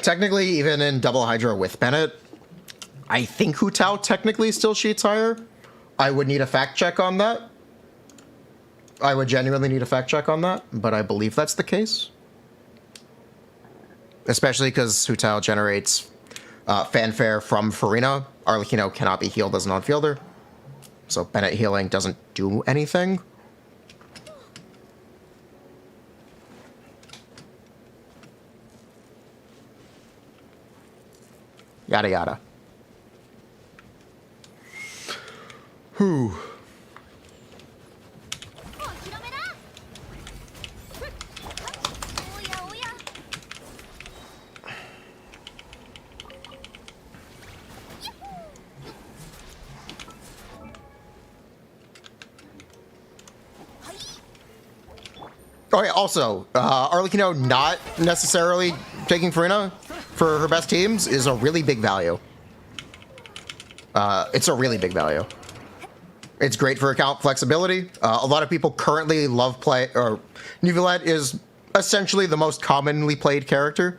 Technically, even in double Hydra with Bennett, I think Hu Tao technically still cheats higher. I would need a fact check on that. I would genuinely need a fact check on that, but I believe that's the case. Especially because Hu Tao generates fanfare from Furina. Arlecchino cannot be healed as an on-fielder. So Bennett healing doesn't do anything. Yada yada. Whew. Oh yeah, also, Arlecchino not necessarily taking Furina for her best teams is a really big value. It's a really big value. It's great for account flexibility. A lot of people currently love Neuvillette is essentially the most commonly played character,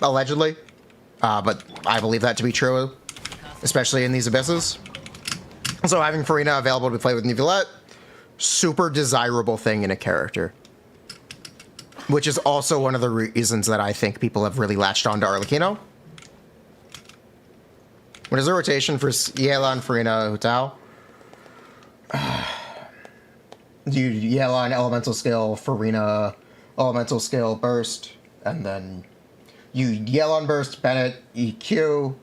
allegedly. But I believe that to be true, especially in these abysses. So having Furina available to play with Neuvillette, super desirable thing in a character. Which is also one of the reasons that I think people have really latched on to Arlecchino. What is the rotation for Yelan, Furina, Hu Tao? Yelan, Elemental Skill, Furina, Elemental Skill, Burst, and then you Yelan Burst, Bennett, EQ,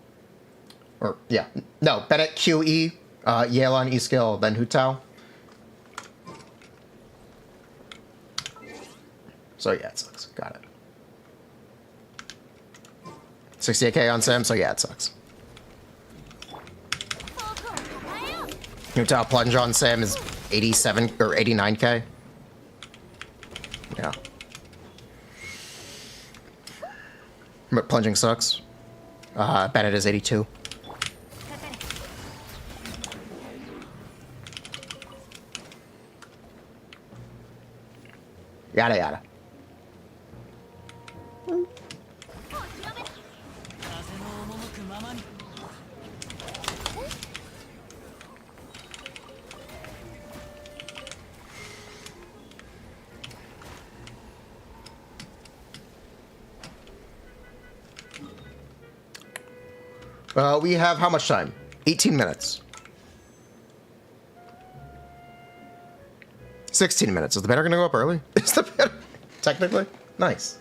or yeah, no, Bennett, QE, Yelan, E-Skill, then Hu Tao. So yeah, it sucks. Got it. 68k on Sim, so yeah, it sucks. Hu Tao plunge on Sim is 87 or 89k. Yeah. But plunging sucks. Bennett is 82. Yada yada. We have how much time? 18 minutes. 16 minutes. Is the banner going to go up early? Is the banner technically? Nice.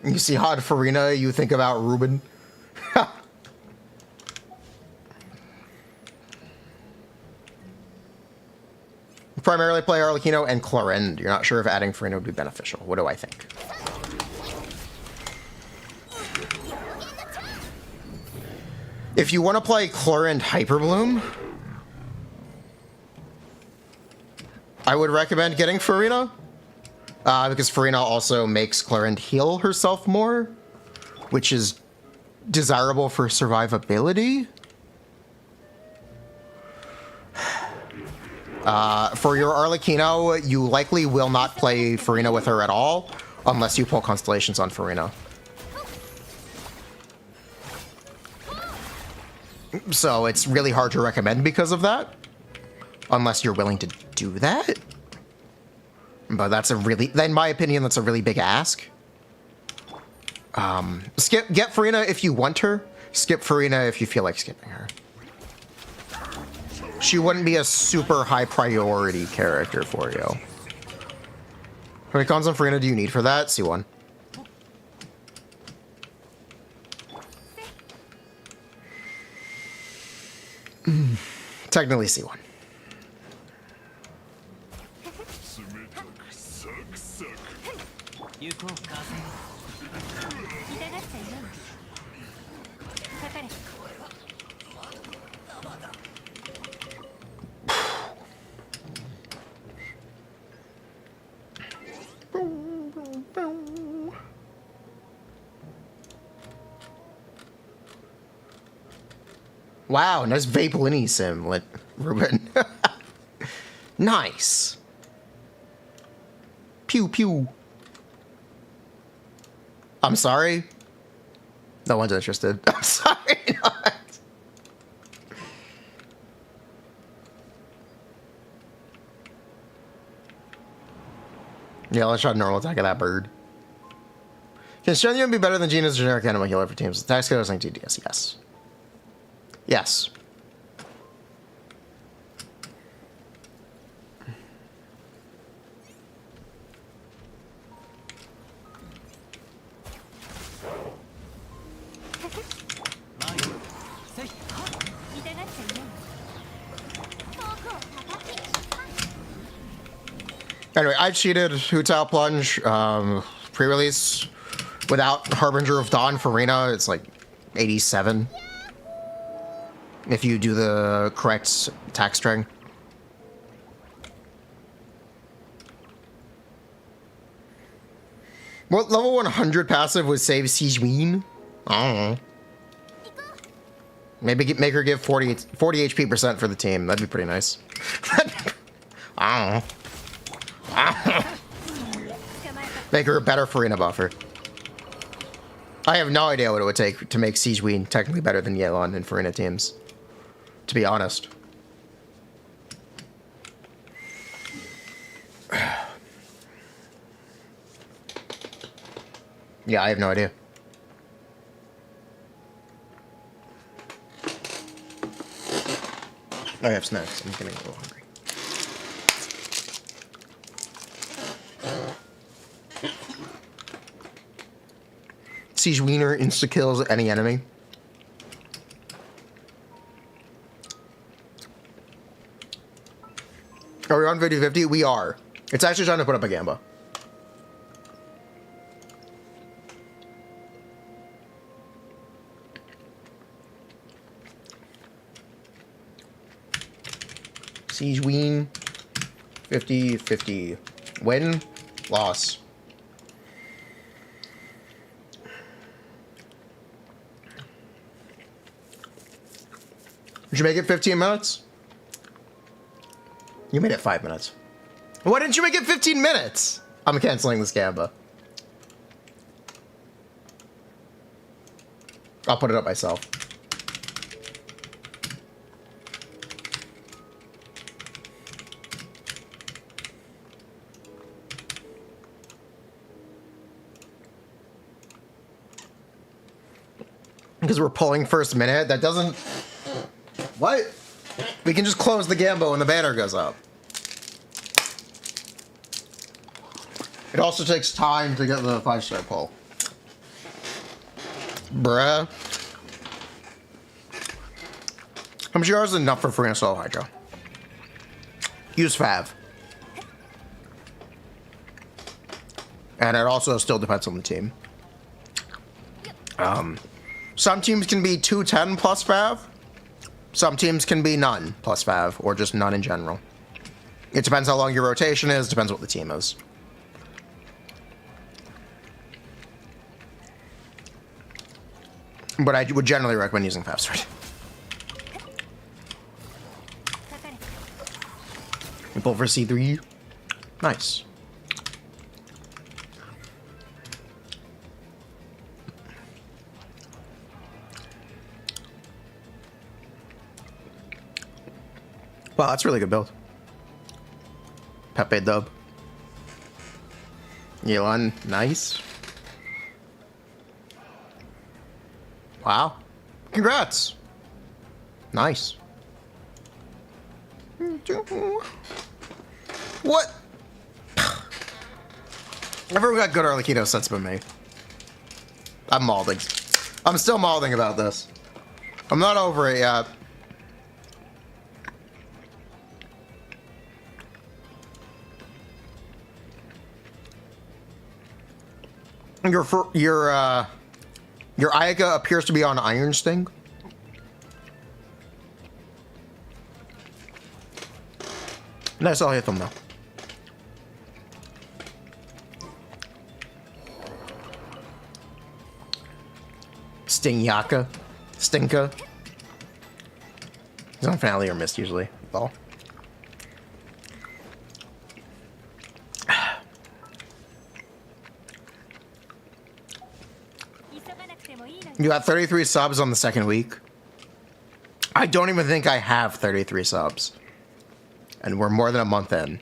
You see Hot Furina, you think about Ruben. Primarily play Arlecchino and Clorinde. You're not sure if adding Furina would be beneficial. What do I think? If you want to play Clorinde Hyperbloom, I would recommend getting Furina. Because Furina also makes Clorinde heal herself more, which is desirable for survivability. For your Arlecchino, you likely will not play Furina with her at all, unless you pull Constellations on Furina. So it's really hard to recommend because of that, unless you're willing to do that. But that's a really, in my opinion, that's a really big ask. Get Furina if you want her. Skip Furina if you feel like skipping her. She wouldn't be a super high priority character for you. How many cons on Furina do you need for that? C1. Technically C1. 痛がっちゃいないわかかれ Wow, nice Vapolini sim, Ruben. Nice. Pew pew. I'm sorry. No one's interested. I'm sorry. Yeah, let's try a normal attack of that bird. Can Shunyan be better than Gina's generic animal healer for teams? Attack skill is 19 DS. Yes. Yes. Anyway, I cheated Hu Tao Plunge pre-release without Harbinger of Dawn Furina. It's like 87. If you do the correct attack string. What level 100 passive would save Sigewinning? I don't know. Maybe make her give 40 HP percent for the team. That'd be pretty nice. I don't know. Make her a better Furina buffer. I have no idea what it would take to make Sigewinning technically better than Yelan and Furina teams. To be honest. Yeah, I have no idea. I have snacks. I'm getting a little hungry. Sigewinning insta-kills any enemy. Are we on 50-50? We are. It's actually trying to put up a Gamba. Sigewinning. 50-50. Win. Loss. Did you make it 15 minutes? You made it 5 minutes. Why didn't you make it 15 minutes? I'm canceling this Gamba. I'll put it up myself. Because we're pulling first minute, that doesn't... What? We can just close the Gambo when the banner goes up. It also takes time to get the 5-star pull. Bruh. How much yours is enough for Furina Solo Hydro? Use Fav. And it also still depends on the team. Some teams can be 210 plus Fav. Some teams can be none plus Fav, or just none in general. It depends how long your rotation is, depends what the team is. But I would generally recommend using Fav Sword. You pull for C3. Nice. Wow, that's a really good build. Pepe dub. Yelan, nice. Wow. Congrats. Nice. What? Everyone got good Arlecchino sets but me. I'm malding. I'm still malding about this. I'm not over it yet. Your Ayaka appears to be on Iron Sting. Nice, I'll hit them though. Stingyaka. Stinka. He's on finale or missed usually. Well. You got 33 subs on the second week. I don't even think I have 33 subs. And we're more than a month in.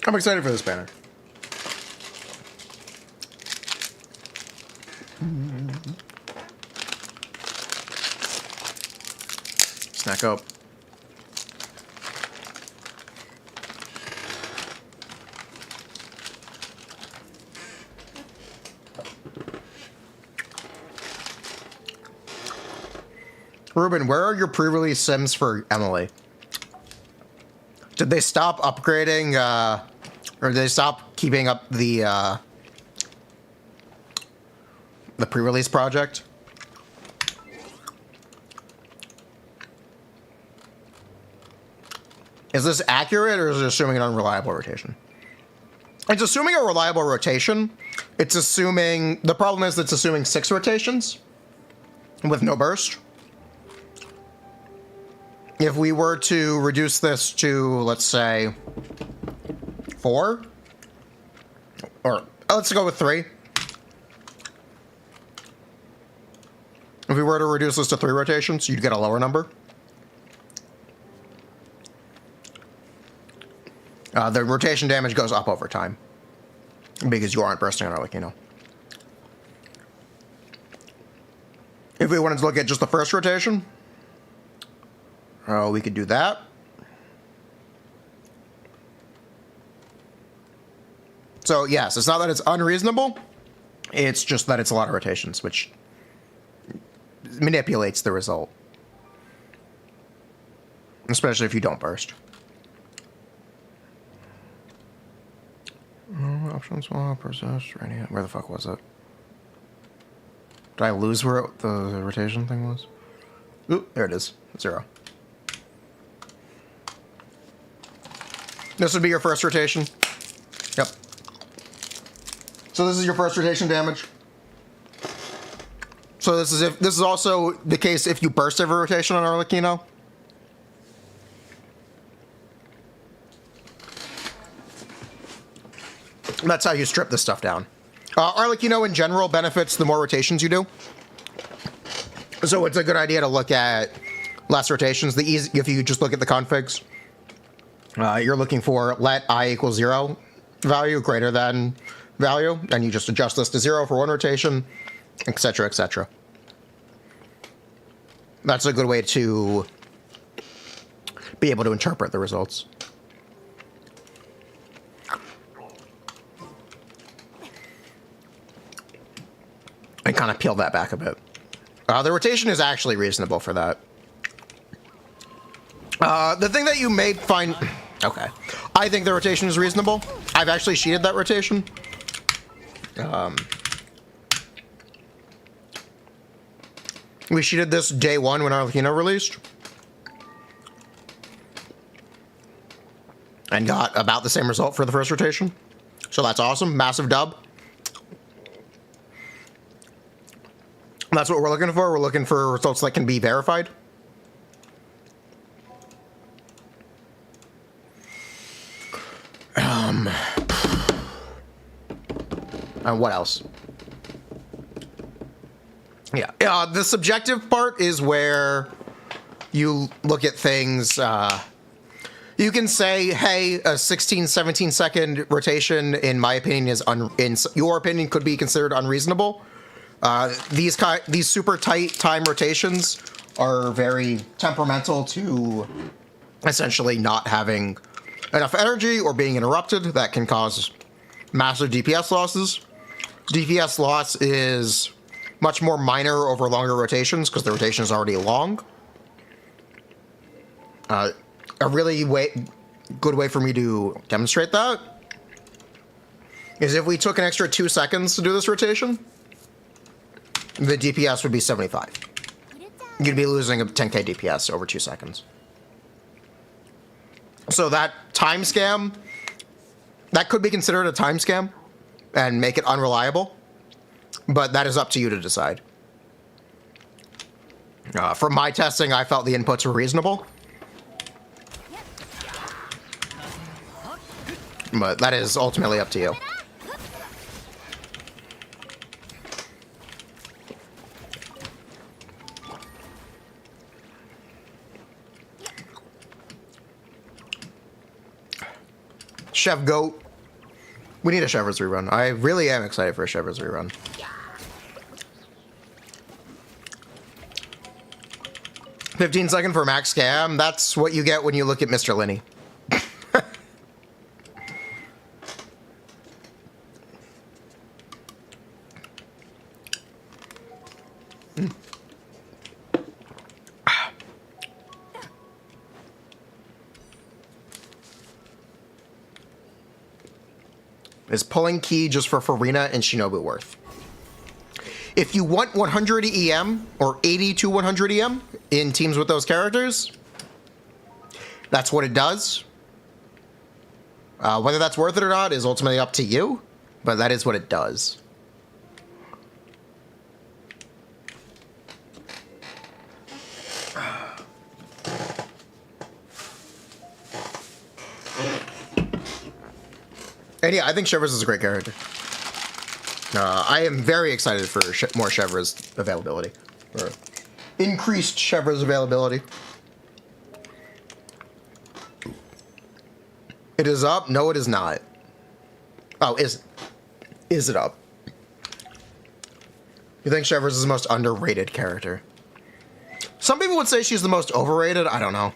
I'm excited for this banner. Snack up. Ruben, where are your pre-release sims for Emily? Did they stop upgrading, or did they stop keeping up the pre-release project? Is this accurate, or is it assuming an unreliable rotation? It's assuming a reliable rotation. It's assuming, the problem is it's assuming 6 rotations with no burst. If we were to reduce this to, let's say, 4, or let's go with 3. If we were to reduce this to 3 rotations, you'd get a lower number. The rotation damage goes up over time because you aren't bursting on it, like, you know. If we wanted to look at just the first rotation, we could do that. So yes, it's not that it's unreasonable. It's just that it's a lot of rotations, which manipulates the result. Especially if you don't burst. Option swap, persist, where the fuck was it? Did I lose where the rotation thing was? Ooh, there it is. 0. This would be your first rotation. Yep. So this is your first rotation damage. So this is also the case if you burst every rotation on Arlecchino. That's how you strip this stuff down. Arlecchino in general benefits the more rotations you do. So it's a good idea to look at less rotations. If you just look at the configs, you're looking for let I equal 0 value greater than value, and you just adjust this to 0 for 1 rotation, etc., etc. That's a good way to be able to interpret the results. And kind of peel that back a bit. The rotation is actually reasonable for that. The thing that you may find... Okay. I think the rotation is reasonable. I've actually sheeted that rotation. We sheeted this day 1 when Arlecchino released. And got about the same result for the first rotation. So that's awesome. Massive dub. That's what we're looking for. We're looking for results that can be verified. And what else? Yeah. The subjective part is where you look at things. You can say, hey, a 16, 17 second rotation, in my opinion, in your opinion, could be considered unreasonable. These super tight time rotations are very temperamental to essentially not having enough energy or being interrupted. That can cause massive DPS losses. DPS loss is much more minor over longer rotations because the rotation is already long. A really good way for me to demonstrate that is if we took an extra 2 seconds to do this rotation, the DPS would be 75. You'd be losing a 10k DPS over 2 seconds. So that time scam, that could be considered a time scam and make it unreliable, but that is up to you to decide. From my testing, I felt the inputs were reasonable. But that is ultimately up to you. Chef Goat. We need a Chevers rerun. I really am excited for a Chevers rerun. $15 for max scam. That's what you get when you look at Mr. Linney. Is pulling key just for Furina and Shinobu worth? If you want 100 EM or 80 to 100 EM in teams with those characters, that's what it does. Whether that's worth it or not is ultimately up to you, but that is what it does. And yeah, I think Shivers is a great character. I am very excited for more Shivers availability. Or increased Shivers availability. It is up? No, it is not. Oh, is it up? You think Shivers is the most underrated character? Some people would say she's the most overrated. I don't know.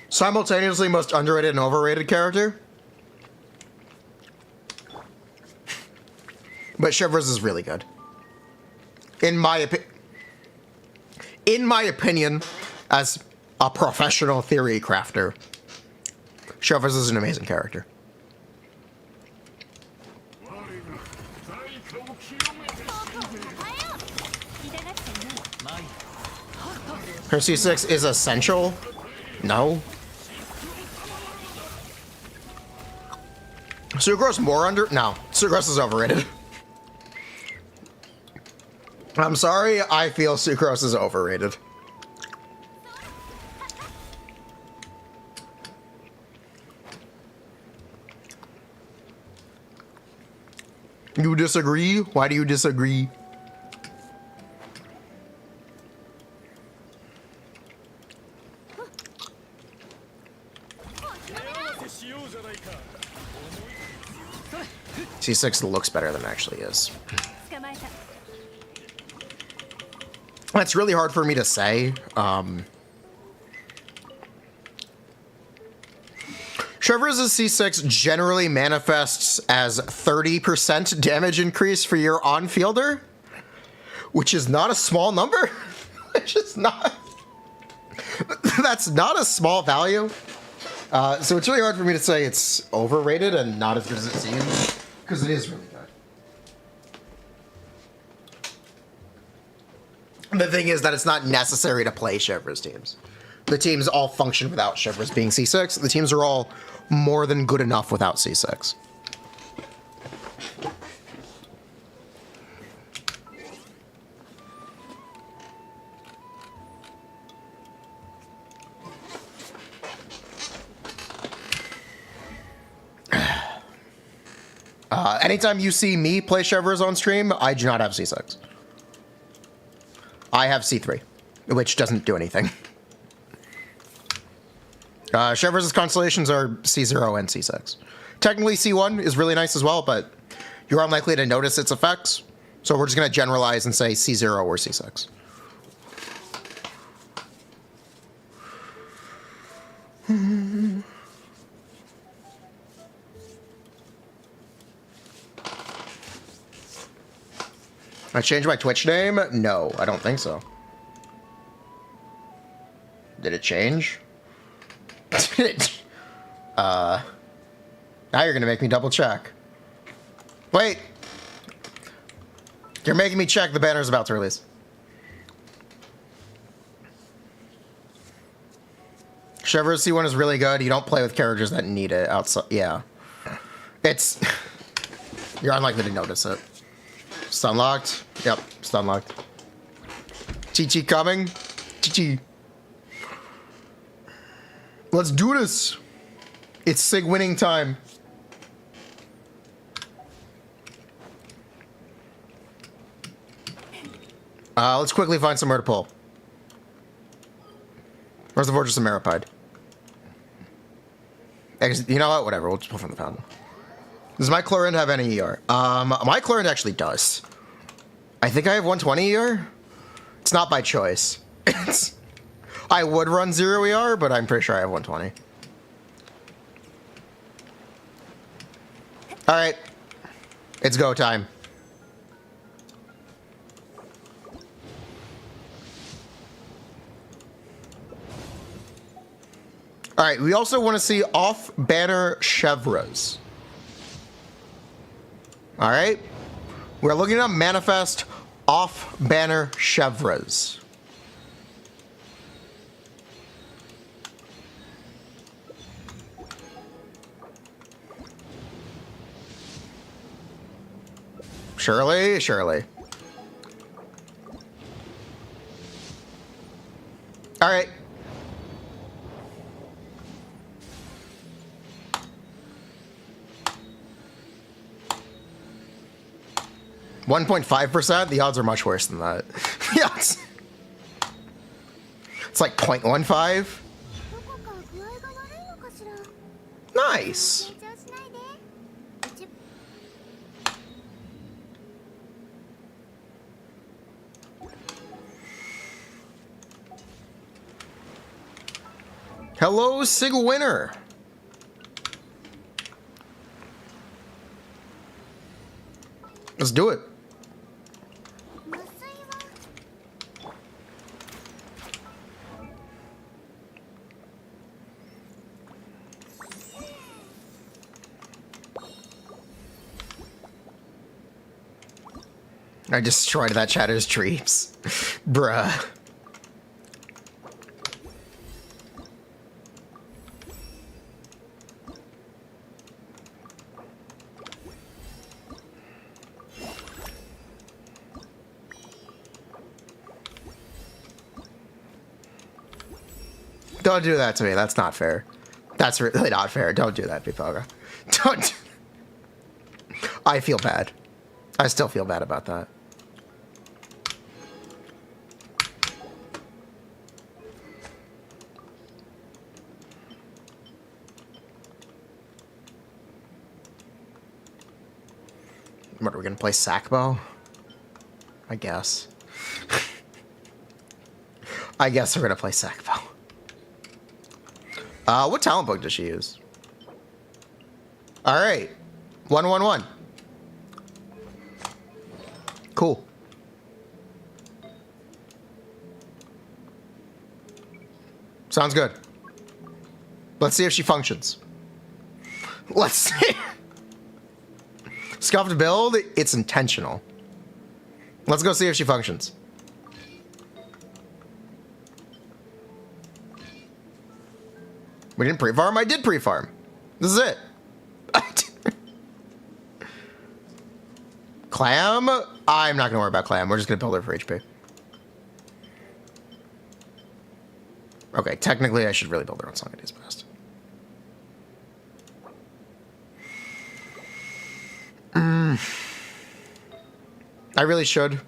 Simultaneously most underrated and overrated character. But Shivers is really good. In my opinion, as a professional theory crafter, Shivers is an amazing character. Her C6 is essential? No. Sucrose more under? No. Sucrose is overrated. I'm sorry, I feel Sucrose is overrated. You disagree? Why do you disagree? C6 looks better than it actually is. That's really hard for me to say. Shivers' C6 generally manifests as 30% damage increase for your on-fielder, which is not a small number. Which is not... That's not a small value. So it's really hard for me to say it's overrated and not as good as it seems, because it is really good. The thing is that it's not necessary to play Shivers teams. The teams all function without Shivers being C6. The teams are all more than good enough without C6. Anytime you see me play Shivers on stream, I do not have C6. I have C3, which doesn't do anything. Shivers' constellations are C0 and C6. Technically, C1 is really nice as well, but you're unlikely to notice its effects. So we're just going to generalize and say C0 or C6. I changed my Twitch name? No, I don't think so. Did it change? Now you're gonna make me double check. Wait. You're making me check the banner's about to release. Chevrolet C1 is really good. You don't play with characters that need it outside. Yeah. It's... You're unlikely to notice it. Stun locked. Yep, stun locked. Chi-Chi coming. Chi-Chi. Let's do this. It's Sigewinning time. Let's quickly find somewhere to pull. Where's the Fortress of Maripide? You know what? Whatever. We'll just pull from the fountain. Does my Clorinde have any ER? My Clorinde actually does. I think I have 120 ER. It's not by choice. I would run 0 ER, but I'm pretty sure I have 120. All right. It's go time. All right, we also want to see off-banner chevres. All right, we're looking at manifest off-banner chevres. Surely, surely. All right. .5%? The odds are much worse than that. Yeah, it's like 0.15. Nice. Hello, Sigewinner. Let's do it. I destroyed that chatter's dreams. Bruh. Don't do that to me. That's not fair. That's really not fair. Don't do that, Pipoga. Don't. I feel bad. I still feel bad about that. What, are we gonna play Sackbow? I guess. I guess we're gonna play Sackbow. What talent book does she use? All right, 111. Cool. Sounds good. Let's see if she functions. Let's see. Scuffed build, it's intentional. Let's go see if she functions. We didn't pre-farm? I did pre-farm. This is it. Clam? I'm not gonna worry about Clam. We're just gonna build her for HP. Okay, technically I should really build her on Song of Days Past. I really should.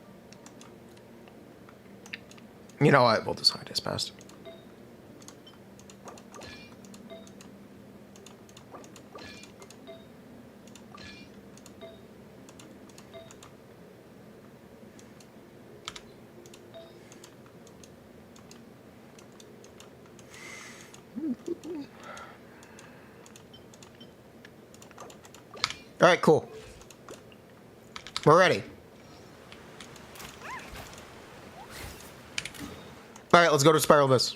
You know what? We'll do Song of Days Past. All right, cool. We're ready. All right, let's go to Spiral Abyss.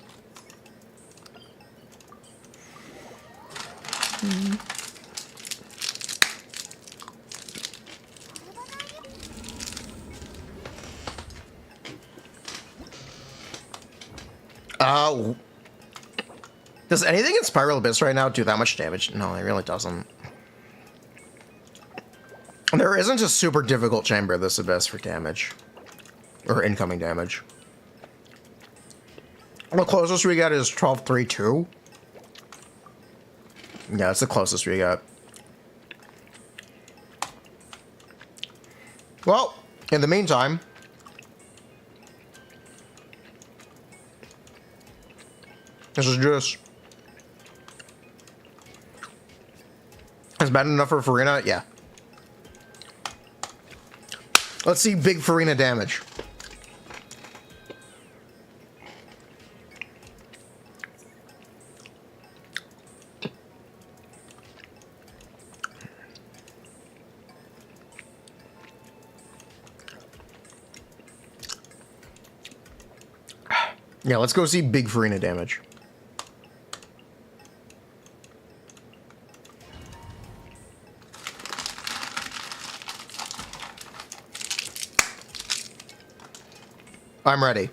Does anything in Spiral Abyss right now do that much damage? No, it really doesn't. There isn't a super difficult chamber this Abyss for damage. Or incoming damage. The closest we got is 12-3-2. Yeah, that's the closest we got. Well, in the meantime... This is just... Is bad enough for Furina? Yeah. Let's see big Furina damage. Yeah, let's go see big Furina damage. I'm ready.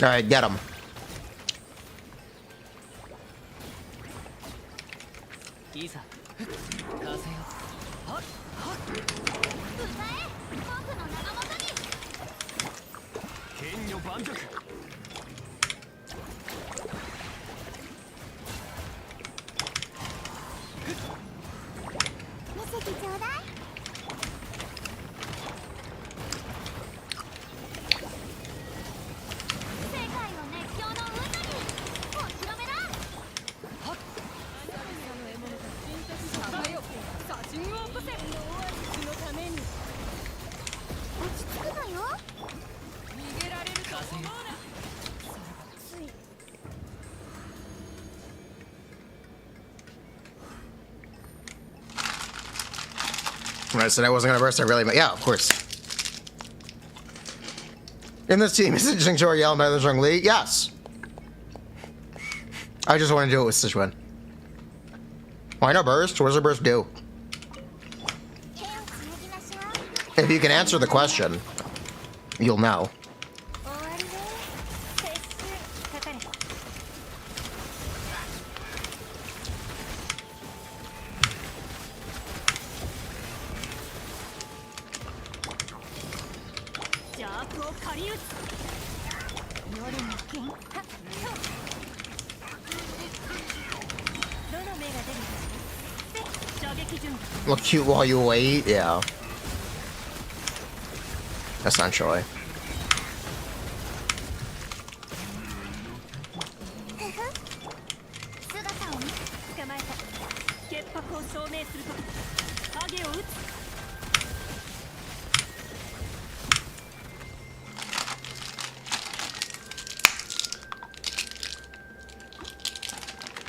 All right, get him. When I said I wasn't gonna burst, I really meant, yeah, of course. In this team, is it Jingzhou yelling by the Zhongli? Yes. I just want to do it with Sichuan. Why no burst? What does a burst do? If you can answer the question, you'll know. Look cute while you wait, yeah. Essentially.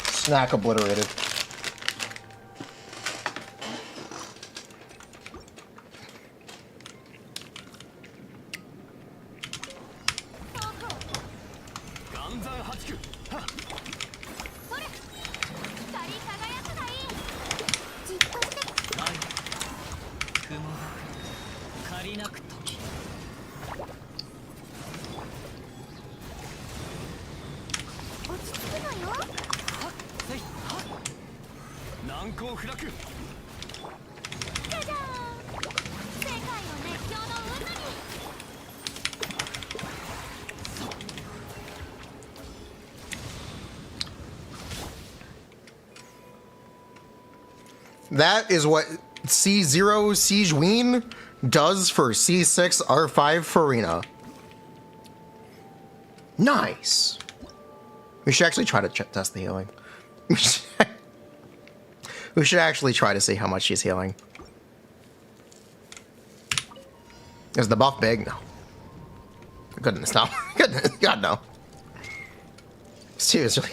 Snack obliterated. That is what C0 Sigewinning does for C6 R5 Furina. Nice. We should actually try to test the healing. We should actually try to see how much she's healing. Is the buff big? No. Goodness, no. Goodness, God, no. Seriously.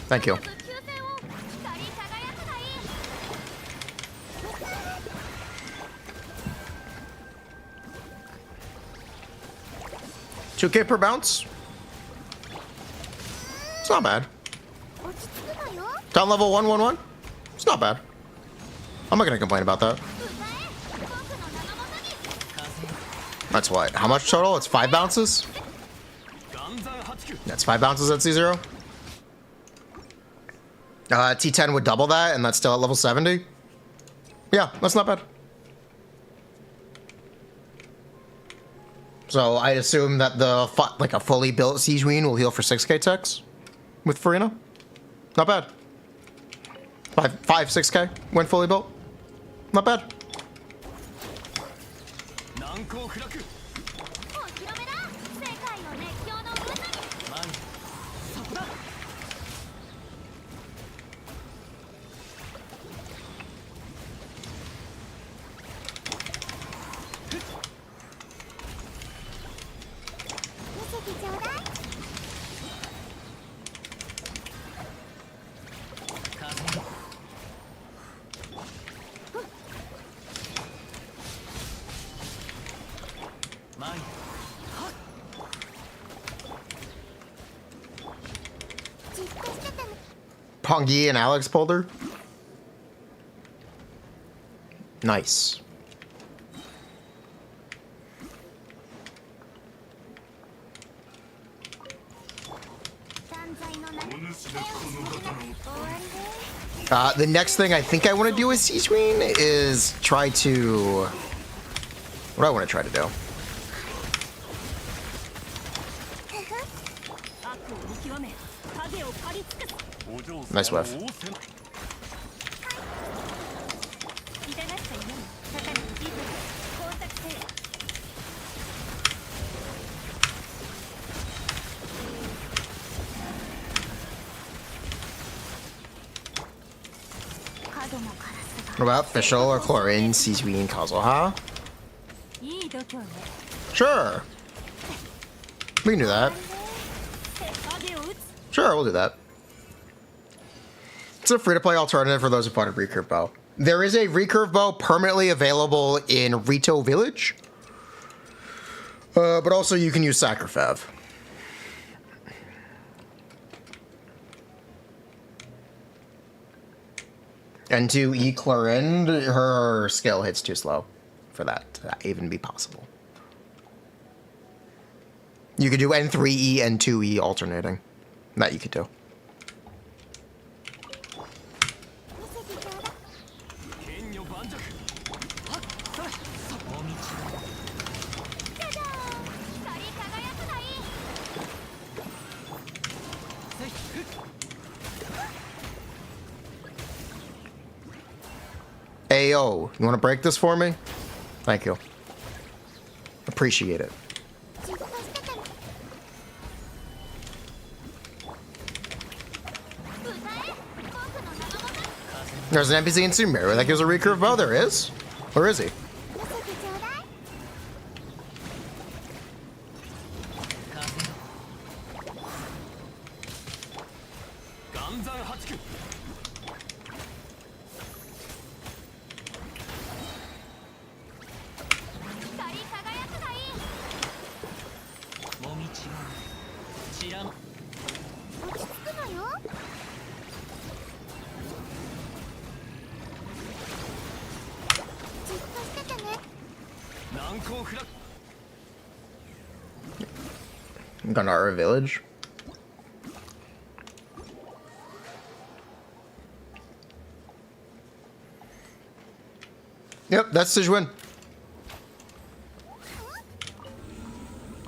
Thank you. まず急戦を光り輝くがいい。 2K per bounce. It's not bad. 落ち着くのよ。 Down level 111. It's not bad. I'm not gonna complain about that. 歌え僕の名のもとに。 That's what? How much total? It's 5 bounces? That's 5 bounces at C0. T10 would double that, and that's still at level 70. Yeah, that's not bad. So I assume that the like a fully built Sigewinning will heal for 6k techs with Furina. Not bad. 6k when fully built. Not bad. お披露目だ。世界を熱狂の渦に。 見せてちょうだい。 じっとしてても Pongi and Alex pulled her. Nice. 断罪の名に手をつなぐ終わりで The next thing I think I want to do with Sigewinning is try to... What do I want to try to do? 悪を見極め影を刈り尽くす。 Nice whiff. 痛がった夢にかかるリズム工作せよ。 角もカラス What about Fischl or Clorinde, Sigewinning, Kazuha? がいい度胸ね。 Sure. We can do that. 影を打つ。 Sure, we'll do that. It's a free-to-play alternative for those who bought a recurve bow. There is a recurve bow permanently available in Rito Village. But also you can use Sacrifev. And to E Clorinde, her skill hits too slow for that to even be possible. You could do N3E and 2E alternating. That you could do. 見せてちょうだい。 じゃじゃーん光り輝くがいい。 Ayo, you want to break this for me? Thank you. Appreciate it. じっとしてても 歌え僕の名のもとに。 There's an NPC in Sumeru that gives a recurve bow. There is. Where is he? 見せてちょうだい。 光り輝くがいい。 落ち着くのよ。 じっとしててね。 Ganara Village. Yep, that's Sigewinning.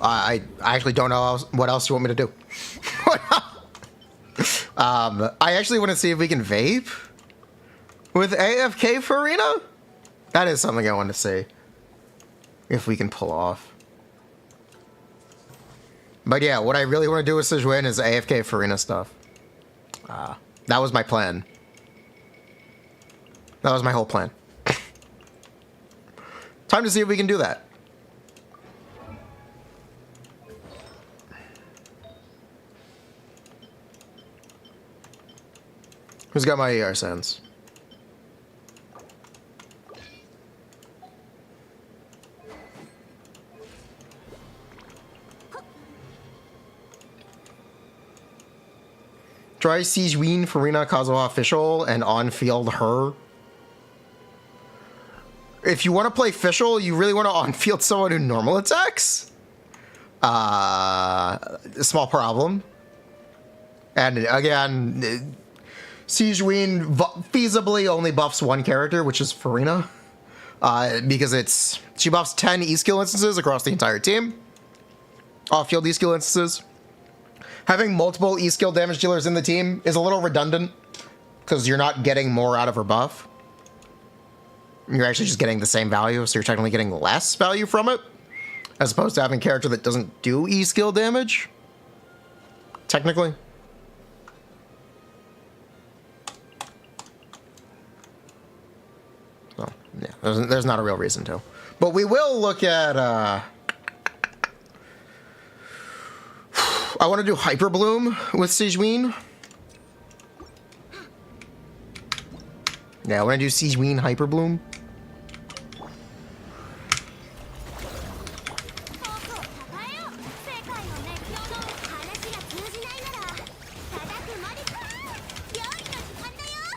I actually don't know what else you want me to do. I actually want to see if we can vape with AFK Furina. That is something I want to see if we can pull off. But yeah, what I really want to do with Sigewinning is AFK Furina stuff. That was my plan. That was my whole plan. Time to see if we can do that. Who's got my ER sense? Try Sigewinning, Furina, Kazuha official, and on-field her. If you want to play official, you really want to on-field someone who normal attacks? A small problem. And again, Sigewinning feasibly only buffs one character, which is Furina. Because she buffs 10 E-skill instances across the entire team. Off-field E-skill instances. Having multiple E-skill damage dealers in the team is a little redundant, because you're not getting more out of her buff. You're actually just getting the same value, so you're technically getting less value from it, as opposed to having a character that doesn't do E-skill damage. Technically. So, yeah, there's not a real reason to. But we will look at, I want to do Hyper Bloom with Sigewinning. Yeah, I want to do Sigewinning Hyper Bloom.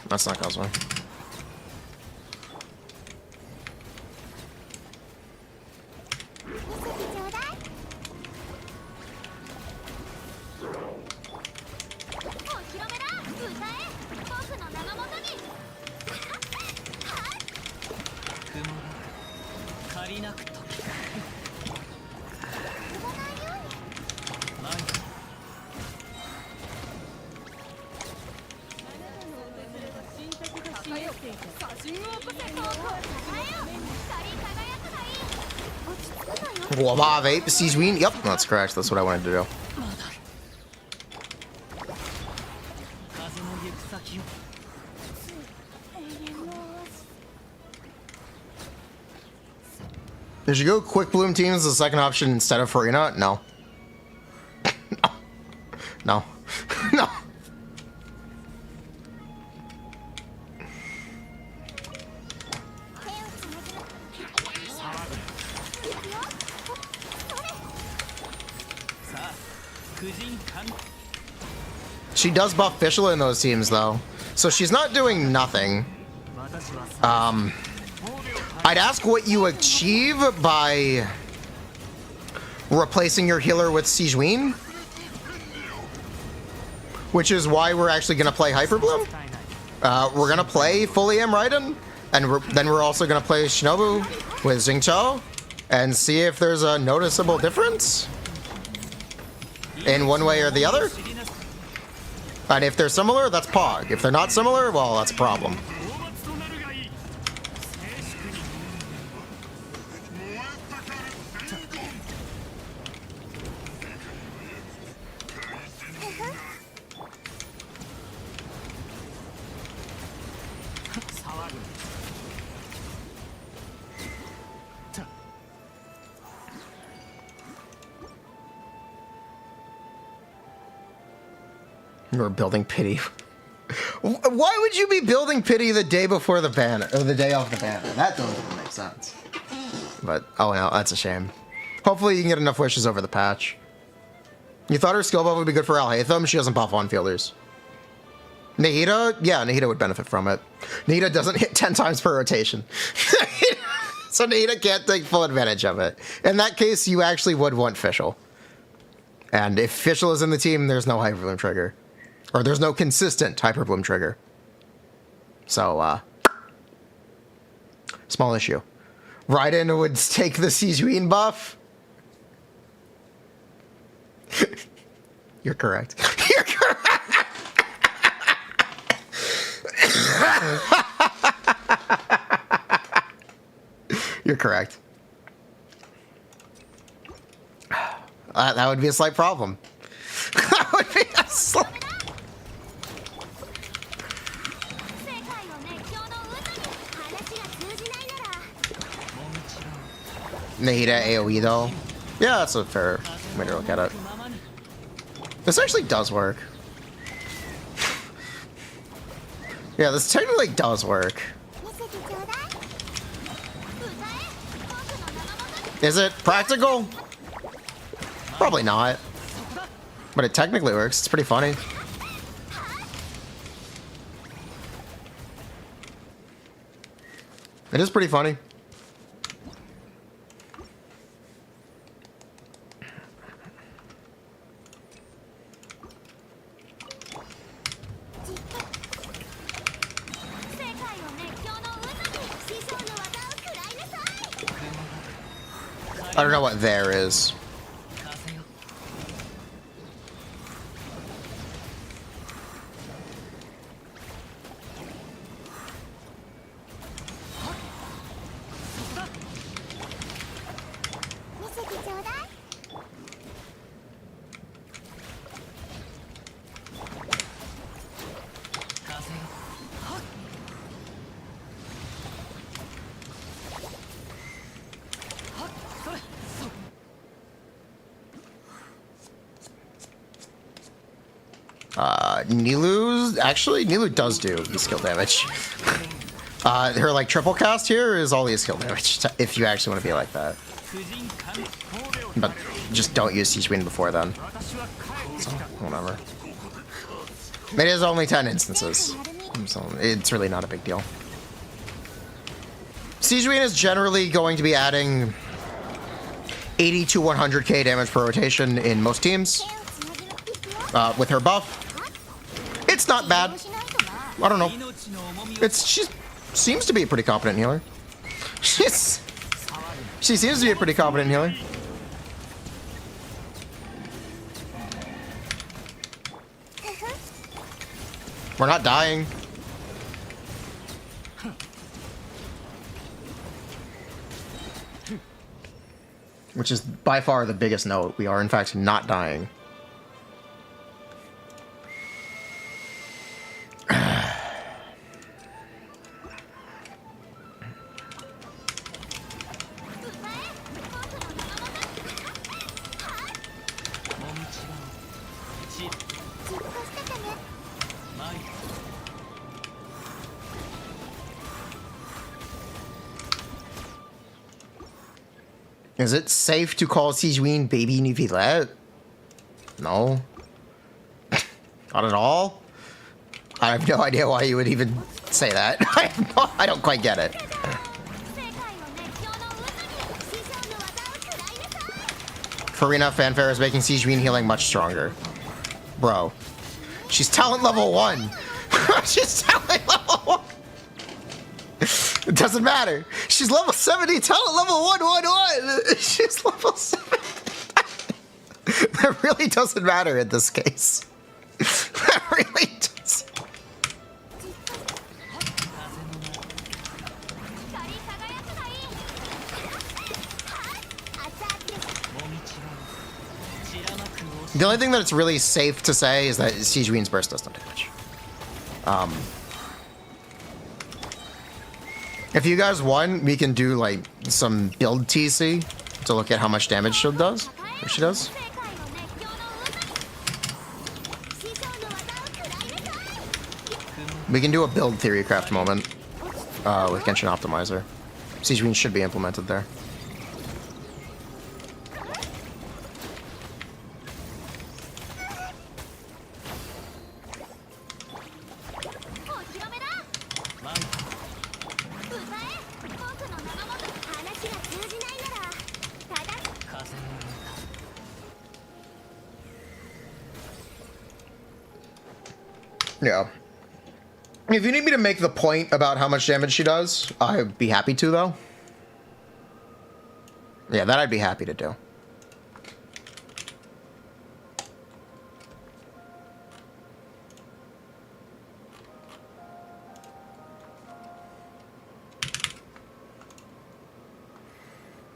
That's not Kazuha. Vape, Sigewinning. Yep, that's correct. That's what I wanted to do. Did you go Quick Bloom teams as the second option instead of Furina? No. No. No. She does buff Fischl in those teams, though. So she's not doing nothing. I'd ask what you achieve by replacing your healer with Sigewinning. Which is why we're actually going to play Hyper Bloom. We're going to play fully M. Raiden. And then we're also going to play Shinobu with Xingqiu. And see if there's a noticeable difference in one way or the other. And if they're similar, that's Pog. If they're not similar, well, that's a problem. You're building pity. Why would you be building pity the day before the banner, or the day of the banner? That doesn't make sense. But, oh well, that's a shame. Hopefully you can get enough wishes over the patch. You thought her skill buff would be good for Alhaitham? She doesn't buff on-fielders. Nahida? Yeah, Nahida would benefit from it. Nahida doesn't hit 10 times per rotation. So Nahida can't take full advantage of it. In that case, you actually would want Fischl. And if Fischl is in the team, there's no Hyper Bloom trigger. Or there's no consistent Hyper Bloom trigger. So, small issue. Raiden would take the Sigewinning buff. You're correct. You're correct. You're correct. That would be a slight problem. That would be a slight... Nahida AoE though. Yeah, that's a fair way to look at it. This actually does work. Yeah, this technically does work. 見せてちょうだい。歌え、僕の名のもとに。 Is it practical? Probably not. But it technically works. It's pretty funny. It is pretty funny. I don't know what there is. Nilu does do E-skill damage. Her like triple cast here is all E-skill damage, if you actually want to be like that. But just don't use Sigewinning before then. So, whatever. It is only 10 instances, so it's really not a big deal. Sigewinning is generally going to be adding 80 to 100k damage per rotation in most teams. With her buff, it's not bad. I don't know. She seems to be a pretty competent healer. She seems to be a pretty competent healer. We're not dying. Which is by far the biggest note. We are in fact not dying. Is it safe to call Sigewinning baby Nivillette? No. Not at all? I have no idea why you would even say that. I don't quite get it. Furina fanfare is making Sigewinning healing much stronger. Bro. She's talent level 1. She's talent level 1. It doesn't matter. She's level 70, talent level 111. She's level 70. That really doesn't matter in this case. That really does. The only thing that it's really safe to say is that Sigewinning's burst does no damage. If you guys want, we can do like some build TC to look at how much damage she does. Or she does. We can do a build Theorycraft moment with Genshin Optimizer. Sigewinning should be implemented there. Yeah. If you need me to make the point about how much damage she does, I'd be happy to, though. Yeah, that I'd be happy to do.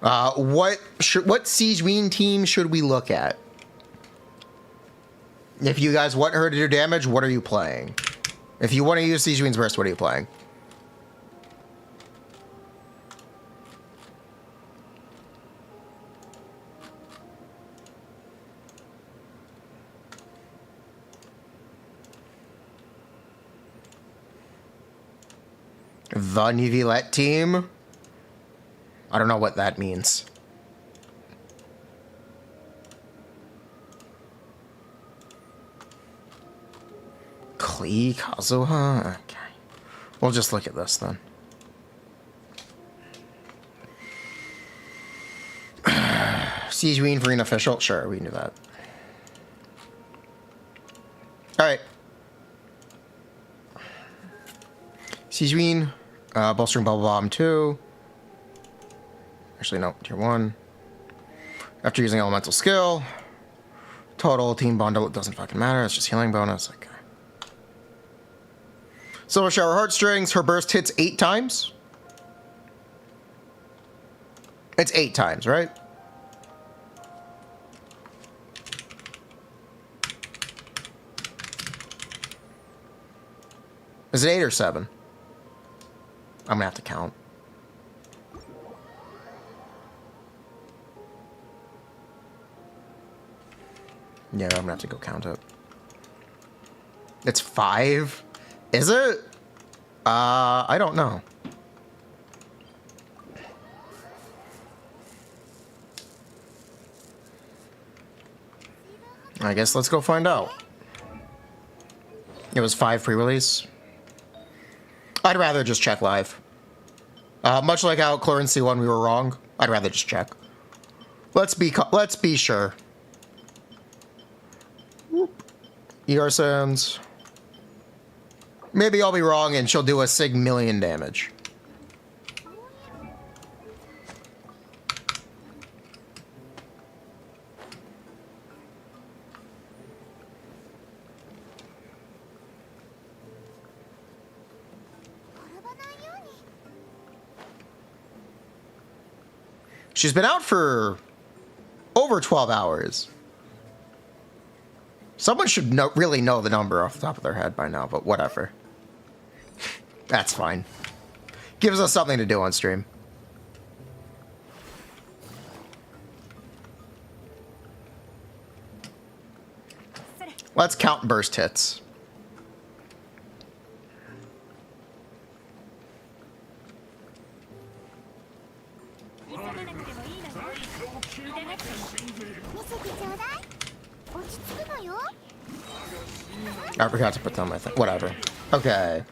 What Sigewinning team should we look at? If you guys want her to do damage, what are you playing? If you want to use Sigewinning's burst, what are you playing? The Nivelette team? I don't know what that means. Klee Kazuha? Okay. We'll just look at this then. Sigewinning Furina official? Sure, we can do that. Alright. Sigewinning, bolstering Bubble Bomb 2. Actually, no, tier 1. After using elemental skill. Total team bundle, it doesn't fucking matter, it's just healing bonus. Okay. Silver Shower Heartstrings, her burst hits 8 times. It's 8 times, right? Is it 8 or 7? I'm gonna have to count. Yeah, I'm gonna have to go count it. It's 5? Is it? I don't know. I guess let's go find out. It was 5 pre-release. I'd rather just check live. Much like how Clorinde C1 we were wrong. I'd rather just check. Let's be sure. ER Sands. Maybe I'll be wrong and she'll do a sig million damage. She's been out for over 12 hours. Someone should really know the number off the top of their head by now, but whatever. That's fine. Gives us something to do on stream. Let's count burst hits. I forgot to put down my thing. Whatever. Okay.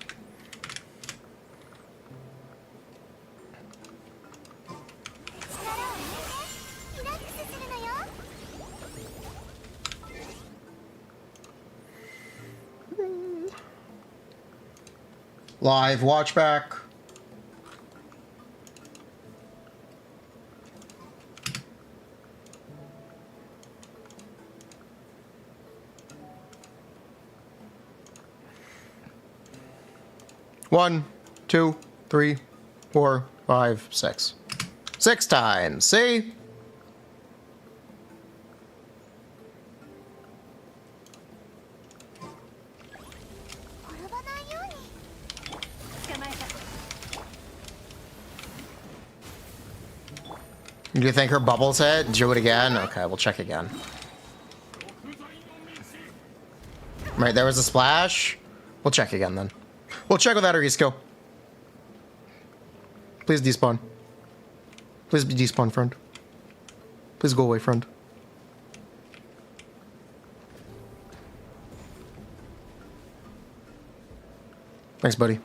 Live watch back. One, 2, 3, 4, 5, 6. 6 times. See? Do you think her bubbles hit? Do it again? Okay, we'll check again. Right, there was a splash. We'll check again then. We'll check without her E-skill. Please despawn. Please be despawn, friend. Please go away, friend. Thanks, buddy.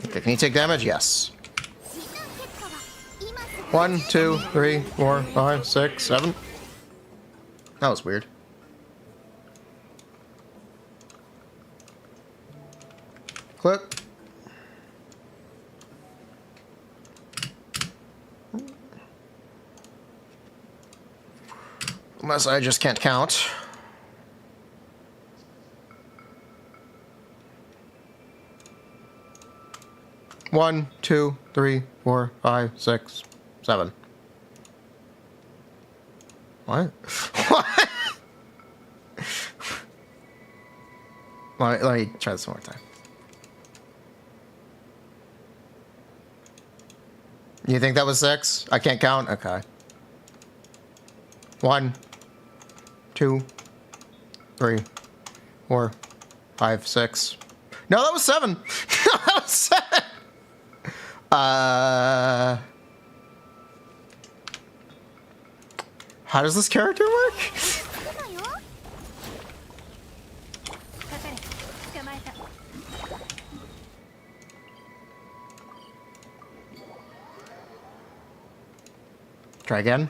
Okay, can you take damage? Yes. 1, 2, 3, 4, 5, 6, 7. That was weird. Clip. Unless I just can't count. One, 2, 3, 4, 5, 6, 7. What? What? Let me try this one more time. You think that was 6? I can't count? Okay. 1, 2, 3, 4, 5, 6. No, that was 7. That was 7. How does this character work? 今よ。かかれ、捕まえた。Try again.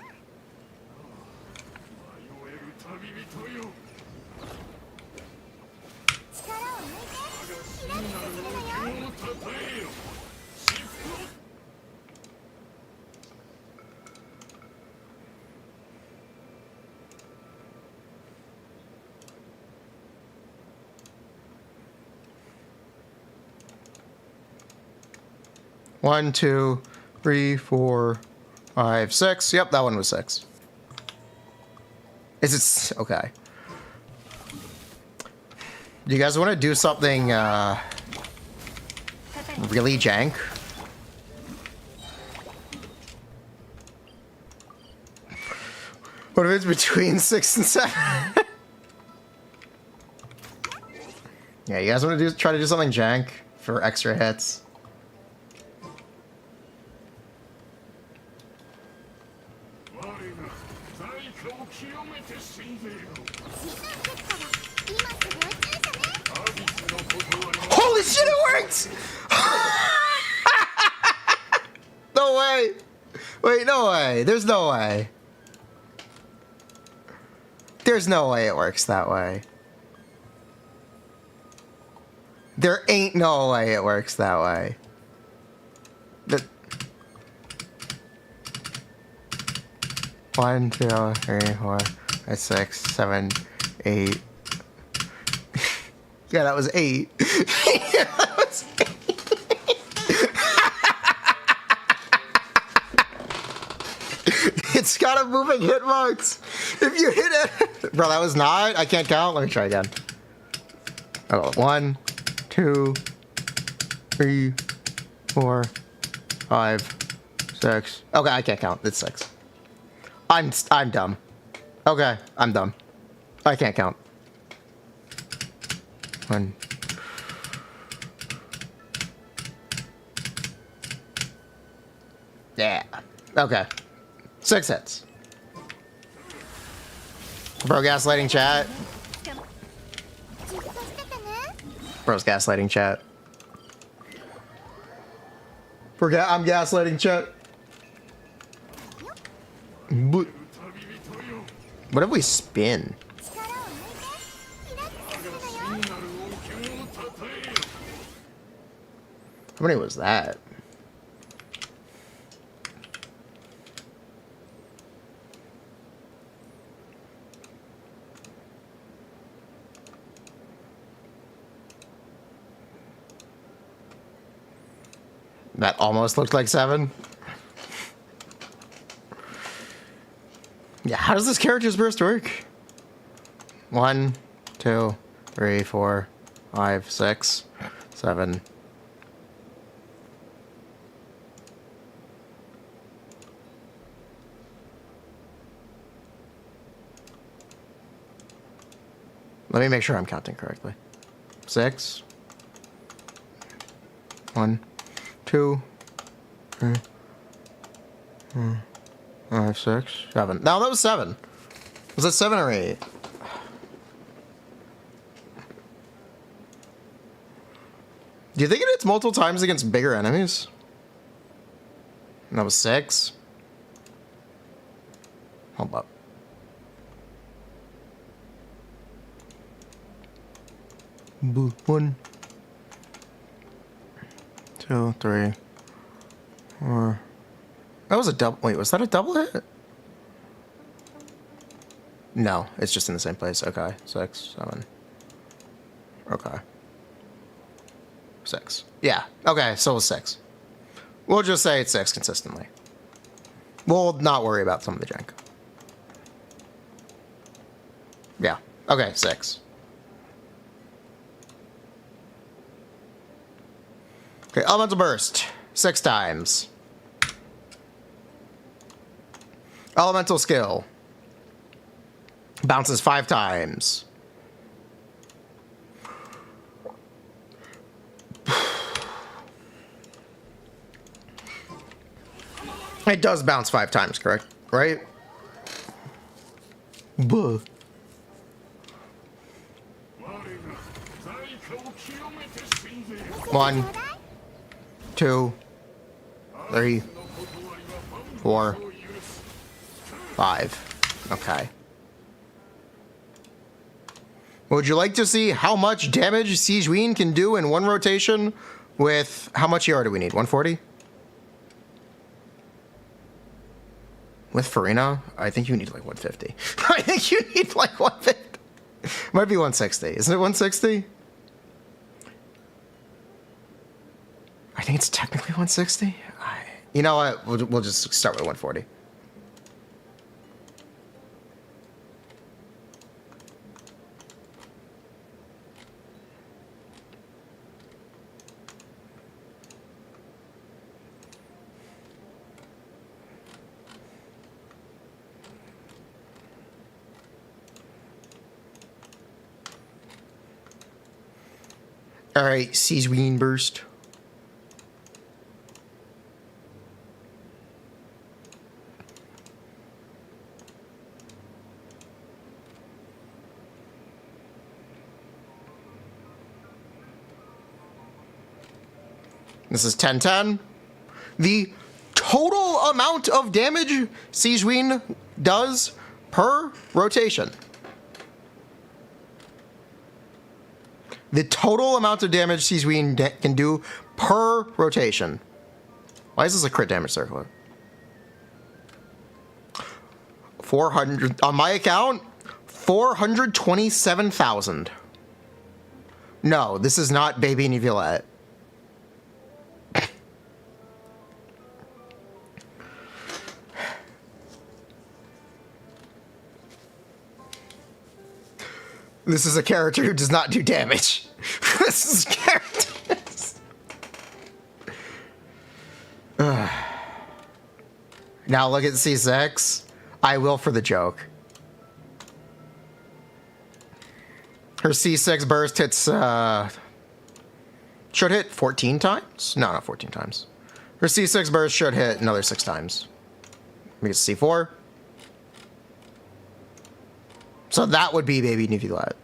One, 2, 3, 4, 5, 6. Yep, that one was 6. Is it okay? Do you guys want to do something really jank? What if it's between 6 and 7? Yeah, you guys want to try to do something jank for extra hits? Holy shit, it worked! No way! Wait, no way. There's no way. There's no way it works that way. There ain't no way it works that way. The 1, 2, 3, 4, 5, 6, 7, 8. Yeah, that was 8. Yeah, that was 8. It's got a moving hitbox. If you hit it, bro, that was 9. I can't count. Let me try again. Oh, 1, 2, 3, 4, 5, 6. Okay, I can't count. It's 6. I'm dumb. Okay, I'm dumb. I can't count. 1. Yeah. Okay. 6 hits. Bro, gaslighting chat. Bro's gaslighting chat. I'm gaslighting chat. But what if we spin? How many was that? That almost looked like 7. Yeah, how does this character's burst work? 1, 2, 3, 4, 5, 6, 7. Let me make sure I'm counting correctly. 6. 1, 2, 3, 4, 5, 6, 7. No, that was 7. Was that 7 or 8? Do you think it hits multiple times against bigger enemies? And that was 6. Hold up. Boo. 1, 2, 3, 4. That was a double. Wait, was that a double hit? No, it's just in the same place. Okay, 6, 7. Okay. 6. Yeah. Okay, so it was 6. We'll just say it's 6 consistently. We'll not worry about some of the jank. Yeah. Okay, 6. Okay, elemental burst. 6 times. Elemental skill. Bounces 5 times. It does bounce 5 times, correct? Right? Buh. 1, 2, 3, 4, 5. Okay. Would you like to see how much damage Sigewinning can do in one rotation with how much ER do we need? 140? With Furina, I think you need like 150. I think you need like 150. Might be 160. Isn't it 160? I think it's technically 160. You know what? We'll just start with 140. All right, Sigewinning burst. This is 10-10. The total amount of damage Sigewinning does per rotation. The total amount of damage Sigewinning can do per rotation. Why is this a crit damage circler? 400 on my account. 427,000. No, this is not Baby Nivelette. This is a character who does not do damage. This is characters. Now look at C6. I will for the joke. Her C6 burst hits, should hit 14 times? No, not 14 times. Her C6 burst should hit another 6 times. Maybe it's C4. So that would be Baby Nivelette.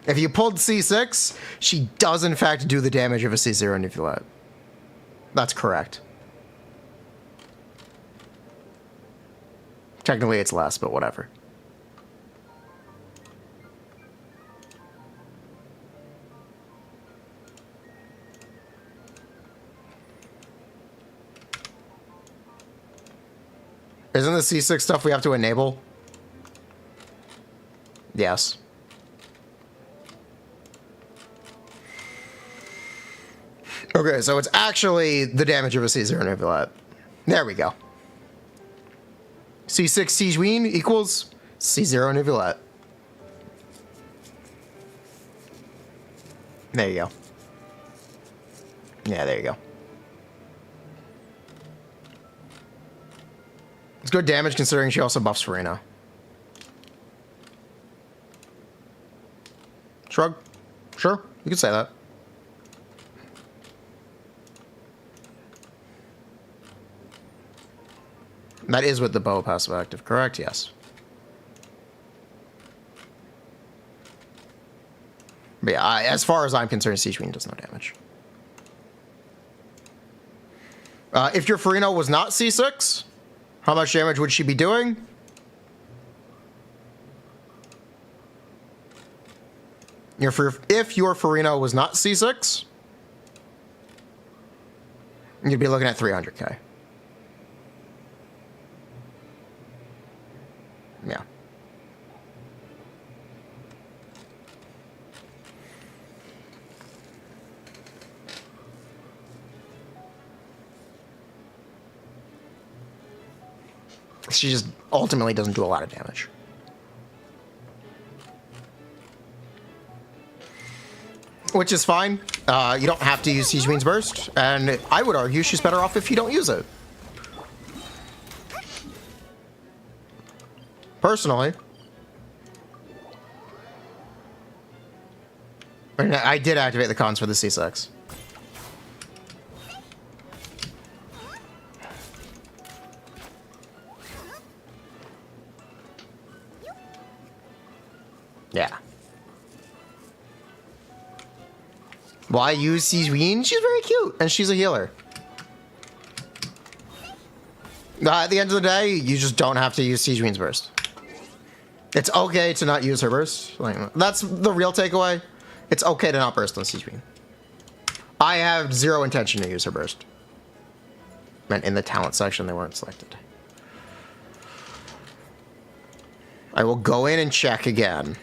If you pulled C6, she does in fact do the damage of a C0 Nivelette. That's correct. Technically it's less, but whatever. Isn't the C6 stuff we have to enable? Yes. Okay, so it's actually the damage of a C0 Nivelette. There we go. C6 Sigewinning equals C0 Nivelette. There you go. Yeah, there you go. It's good damage considering she also buffs Furina. Shrug. Sure, you could say that. That is with the bow passive active, correct? Yes. But yeah, as far as I'm concerned, Sigewinning does no damage. If your Furina was not C6, how much damage would she be doing? If your Furina was not C6, you'd be looking at 300k. Yeah. She just ultimately doesn't do a lot of damage. Which is fine. You don't have to use Sigewinning's burst, and I would argue she's better off if you don't use it. personally. And I did activate the cons for the C6. Yeah. Why use Sigewinning? She's very cute, and she's a healer. At the end of the day, you just don't have to use Sigewinning's burst. It's okay to not use her burst. Like, that's the real takeaway. It's okay to not burst on Sigewinning. I have zero intention to use her burst. And in the talent section, they weren't selected. I will go in and check again.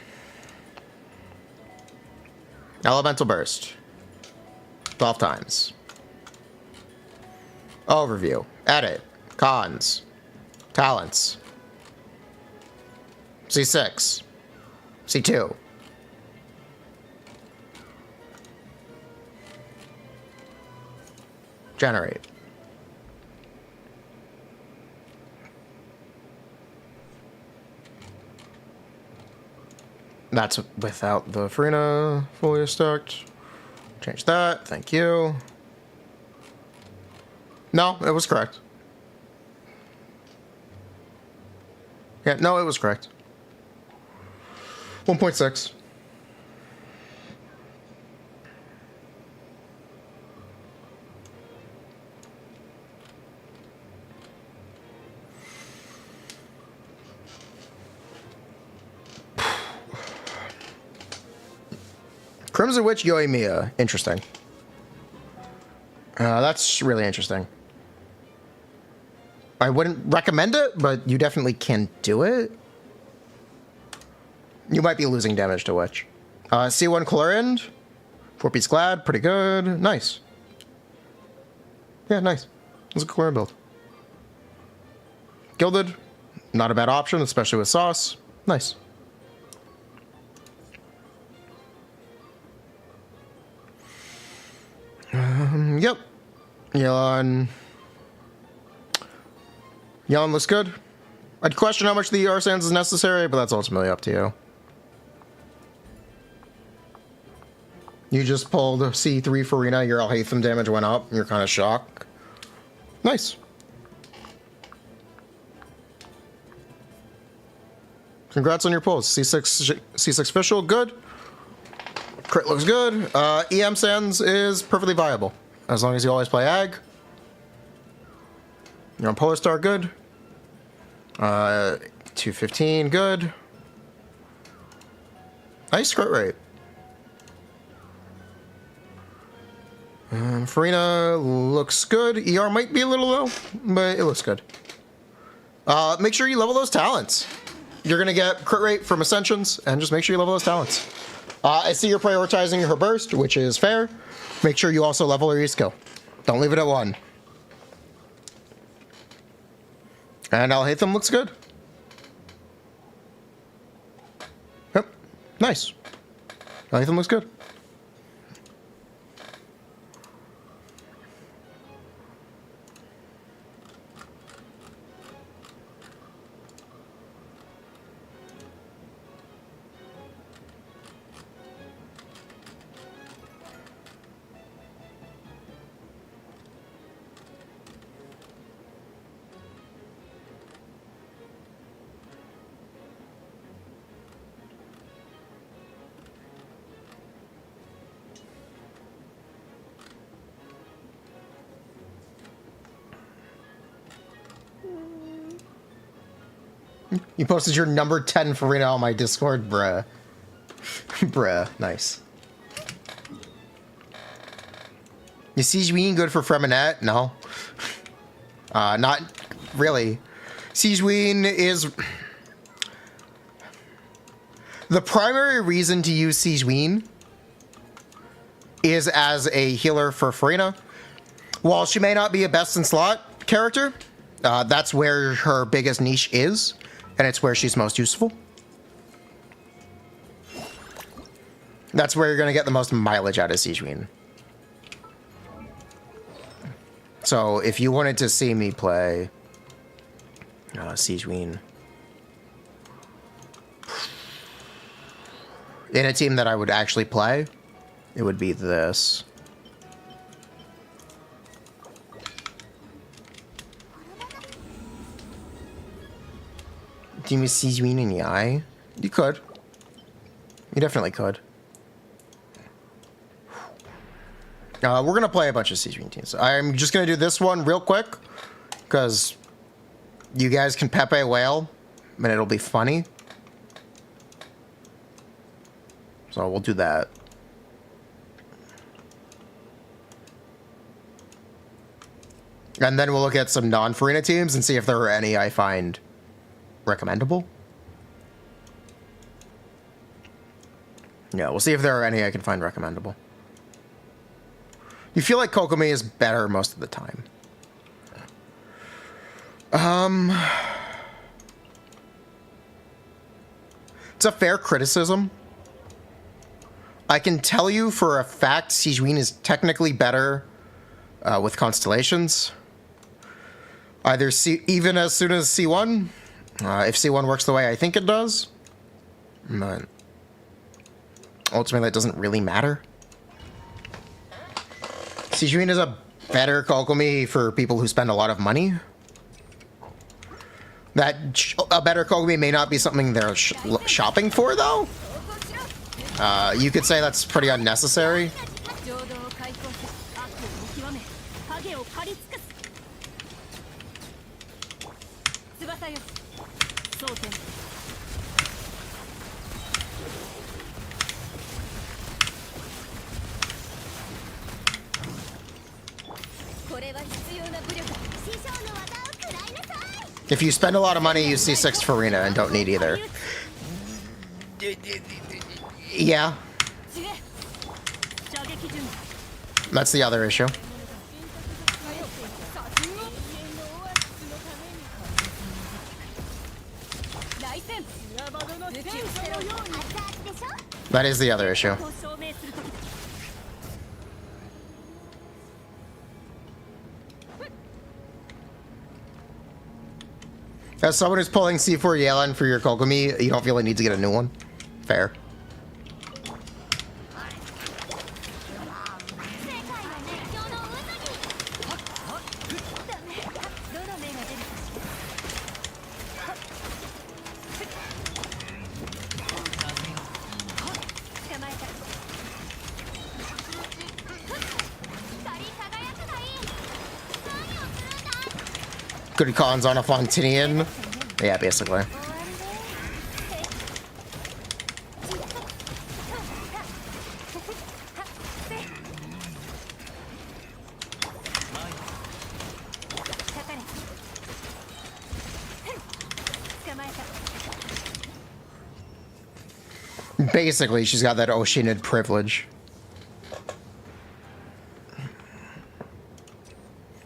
Elemental burst. 12 times. Overview. Edit. Cons. Talents. C6. C2. Generate. That's without the Furina fully stacked. Change that. Thank you. No, it was correct. Yeah, no, it was correct. 1.6. Crimson Witch Yoimiya. Interesting. That's really interesting. I wouldn't recommend it, but you definitely can do it. You might be losing damage to Witch. C1 Clorinde. 4-piece Glad. Pretty good. Nice. Yeah, nice. It's a Clorinde build. Gilded. Not a bad option, especially with sauce. Nice. Yep. Yelan looks good. I'd question how much the ER sands is necessary, but that's ultimately up to you. You just pulled C3 Furina, your Alhaitham damage went up, and you're kind of shocked. Nice. Congrats on your pulls. C6 official, good. Crit looks good. EM Sands is perfectly viable. As long as you always play Ag. You're on Polar Star, good. 215, good. Nice crit rate. Furina looks good. ER might be a little low, but it looks good. Make sure you level those talents. You're going to get crit rate from Ascensions, and just make sure you level those talents. I see you're prioritizing her burst, which is fair. Make sure you also level her E-skill. Don't leave it at 1. And Alhaitham looks good. Yep. Nice. Alhaitham looks good. You posted your number 10 Furina on my Discord, bruh. Bruh, nice. Is Sigewinning good for Freminette? No. Not really. Sigewinning is... The primary reason to use Sigewinning is as a healer for Furina. While she may not be a best-in-slot character, that's where her biggest niche is. And it's where she's most useful. That's where you're going to get the most mileage out of Sigewinning. So if you wanted to see me play Sigewinning, in a team that I would actually play, it would be this. Team with Sigewinning in the eye? You could. You definitely could. We're going to play a bunch of Sigewinning teams. I'm just going to do this one real quick, because you guys can Pepe whale, and it'll be funny. So we'll do that. And then we'll look at some non-Furina teams and see if there are any I find recommendable. Yeah, we'll see if there are any I can find recommendable. You feel like Kokomi is better most of the time. It's a fair criticism. I can tell you for a fact Sigewinning is technically better with constellations. Either even as soon as C1, if C1 works the way I think it does. But ultimately, that doesn't really matter. Sigewinning is a better Kokomi for people who spend a lot of money. That a better Kokomi may not be something they're shopping for, though. You could say that's pretty unnecessary. If you spend a lot of money, you see 6 Furina and don't need either. Yeah. That's the other issue. That is the other issue. As someone who's pulling C4 Yelan for your Kokomi, you don't feel a need to get a new one. Fair. Good cons on a Fontaine. Yeah, basically. Basically, she's got that Oceanid privilege.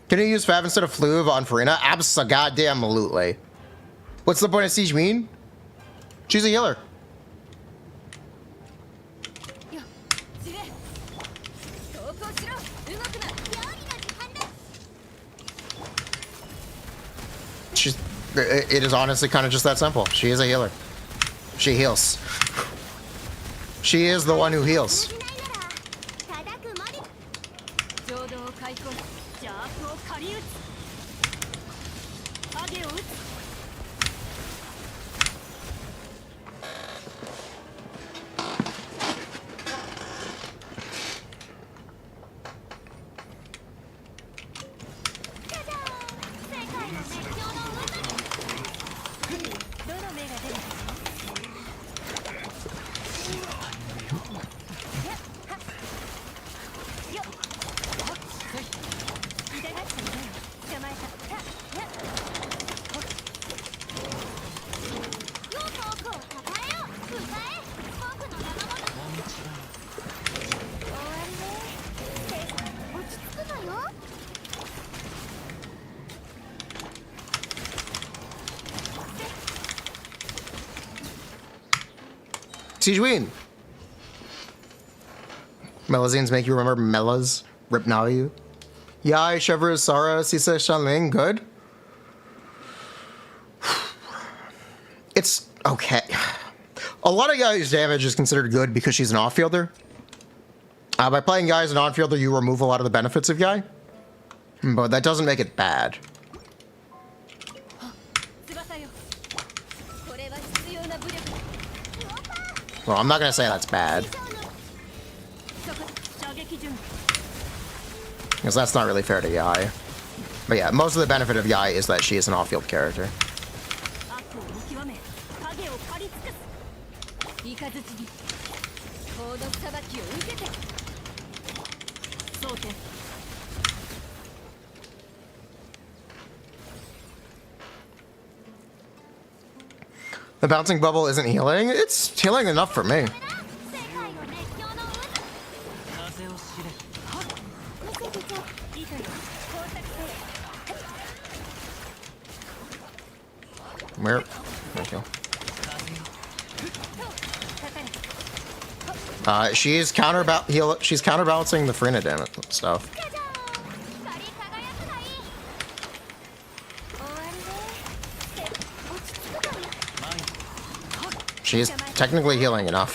Can you use Fav instead of Fluve on Furina? Abso-goddamn-lutely. What's the point of Sigewinning? She's a healer. It is honestly kind of just that simple. She is a healer. She heals. She is the one who heals. Sigewinning. Melazines make you remember Melas. Rip Nalu. Yai, Chevrolet, Sara, Sisa, Shanling. Good. It's okay. A lot of Yai's damage is considered good because she's an off-fielder. By playing Yai as an on-fielder, you remove a lot of the benefits of Yai. But that doesn't make it bad. 翼よこれは必要な武力だ Well, I'm not going to say that's bad. そこ射撃準備 Because that's not really fair to Yai. But yeah, most of the benefit of Yai is that she is an off-field character. 悪を見極め影を刈り尽くすイカズチにこの裁きを受けて蒼天 The bouncing bubble isn't healing. It's healing enough for me. 世界を熱狂の渦見せてちょいいかよ工作せ Where? Thank you. かかれ She's she's counterbalancing the Furina damage stuff. じゃじゃーん光り輝くがいい終わりで落ち着くがいい She's technically healing enough.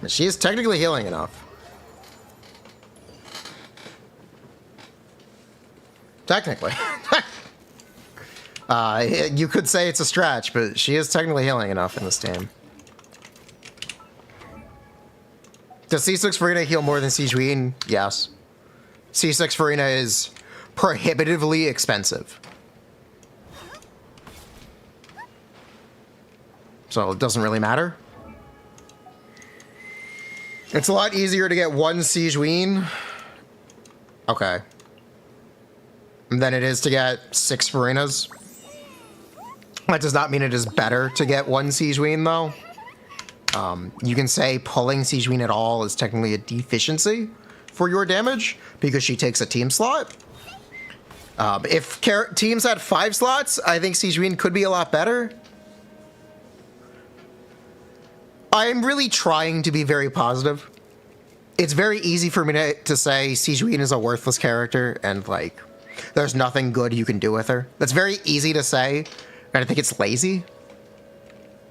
She is technically healing enough. Technically. You could say it's a stretch, but she is technically healing enough in this game. Does C6 Furina heal more than Sigewinning? Yes. C6 Furina is prohibitively expensive. So it doesn't really matter. It's a lot easier to get one Sigewinning. Okay. Than it is to get 6 Furinas. That does not mean it is better to get one Sigewinning, though. You can say pulling Sigewinning at all is technically a deficiency for your damage because she takes a team slot. If teams had 5 slots, I think Sigewinning could be a lot better. I'm really trying to be very positive. It's very easy for me to say Sigewinning is a worthless character and, like, there's nothing good you can do with her. That's very easy to say, and I think it's lazy.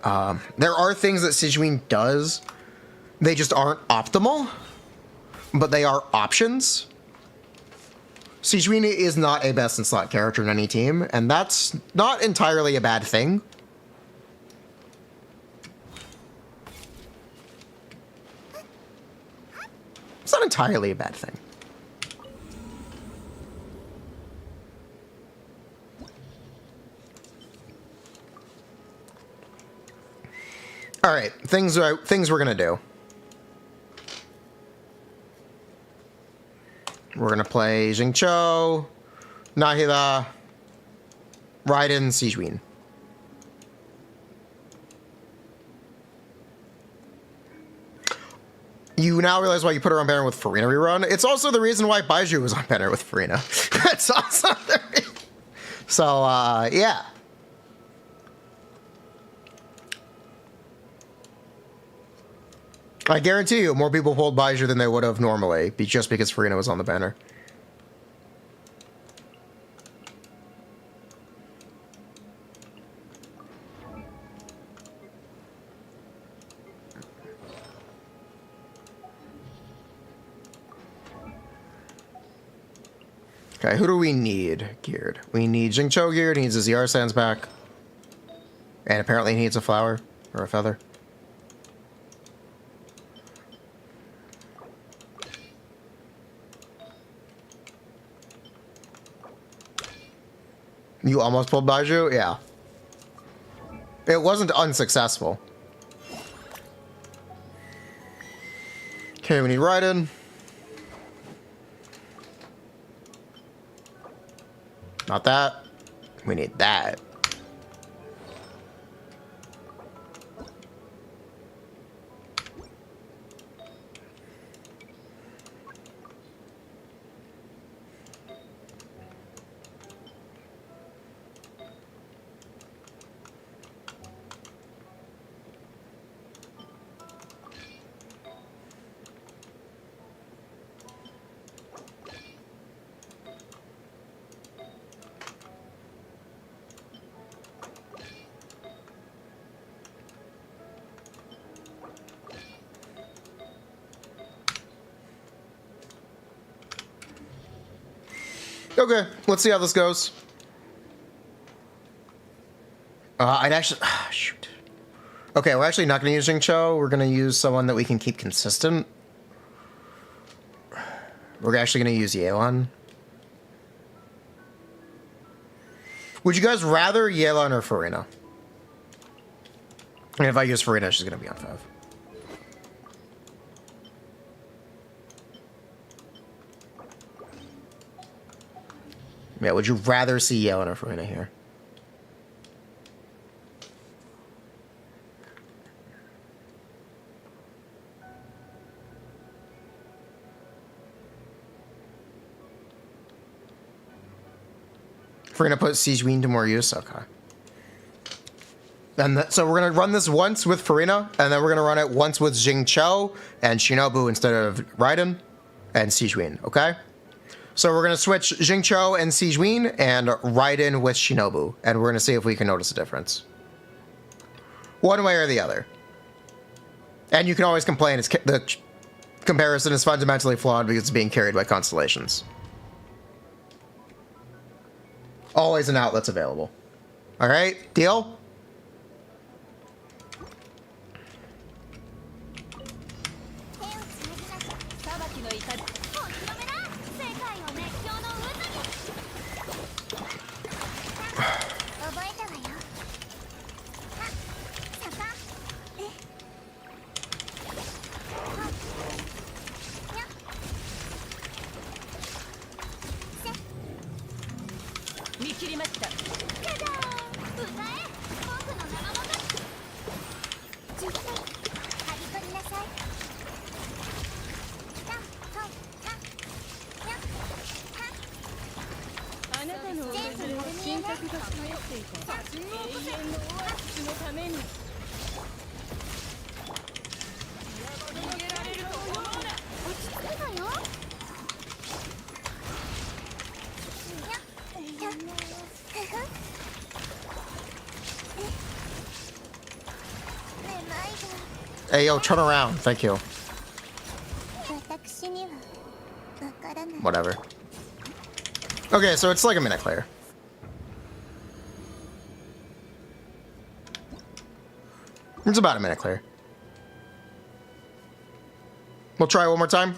There are things that Sigewinning does. They just aren't optimal, but they are options. Sigewinning is not a best-in-slot character in any team, and that's not entirely a bad thing. It's not entirely a bad thing. All right, things we're gonna do. We're gonna play Xingqiu, Nahida, Raiden, Sigewinning. You now realize why you put her on banner with Furina rerun. It's also the reason why Baiju was on banner with Furina. That's also the reason. So, yeah. I guarantee you more people pulled Baiju than they would have normally, just because Furina was on the banner. Okay, who do we need geared? We need Xingqiu geared, he needs his ZR sands back. And apparently he needs a flower or a feather. You almost pulled Baiju? Yeah. It wasn't unsuccessful. Okay, we need Raiden. Not that. We need that. Okay, let's see how this goes. I'd actually... shoot. Okay, we're actually not going to use Jingcho. We're going to use someone that we can keep consistent. We're actually going to use Yelan. Would you guys rather Yelan or Furina? And if I use Furina, she's going to be on 5. Yeah, would you rather see Yelan or Furina here? Furina put Sigewinning to more use? Okay. And so we're going to run this once with Furina, and then we're going to run it once with Jingcho and Shinobu instead of Raiden and Sigewinning, okay? So we're going to switch Jingcho and Sigewinning and Raiden with Shinobu, and we're going to see if we can notice a difference. One way or the other. And you can always complain the comparison is fundamentally flawed because it's being carried by constellations. Always an outlet's available. All right, deal? Hey, yo, turn around. Thank you. Whatever. Okay, so it's like a minute clear. It's about a minute clear. We'll try one more time.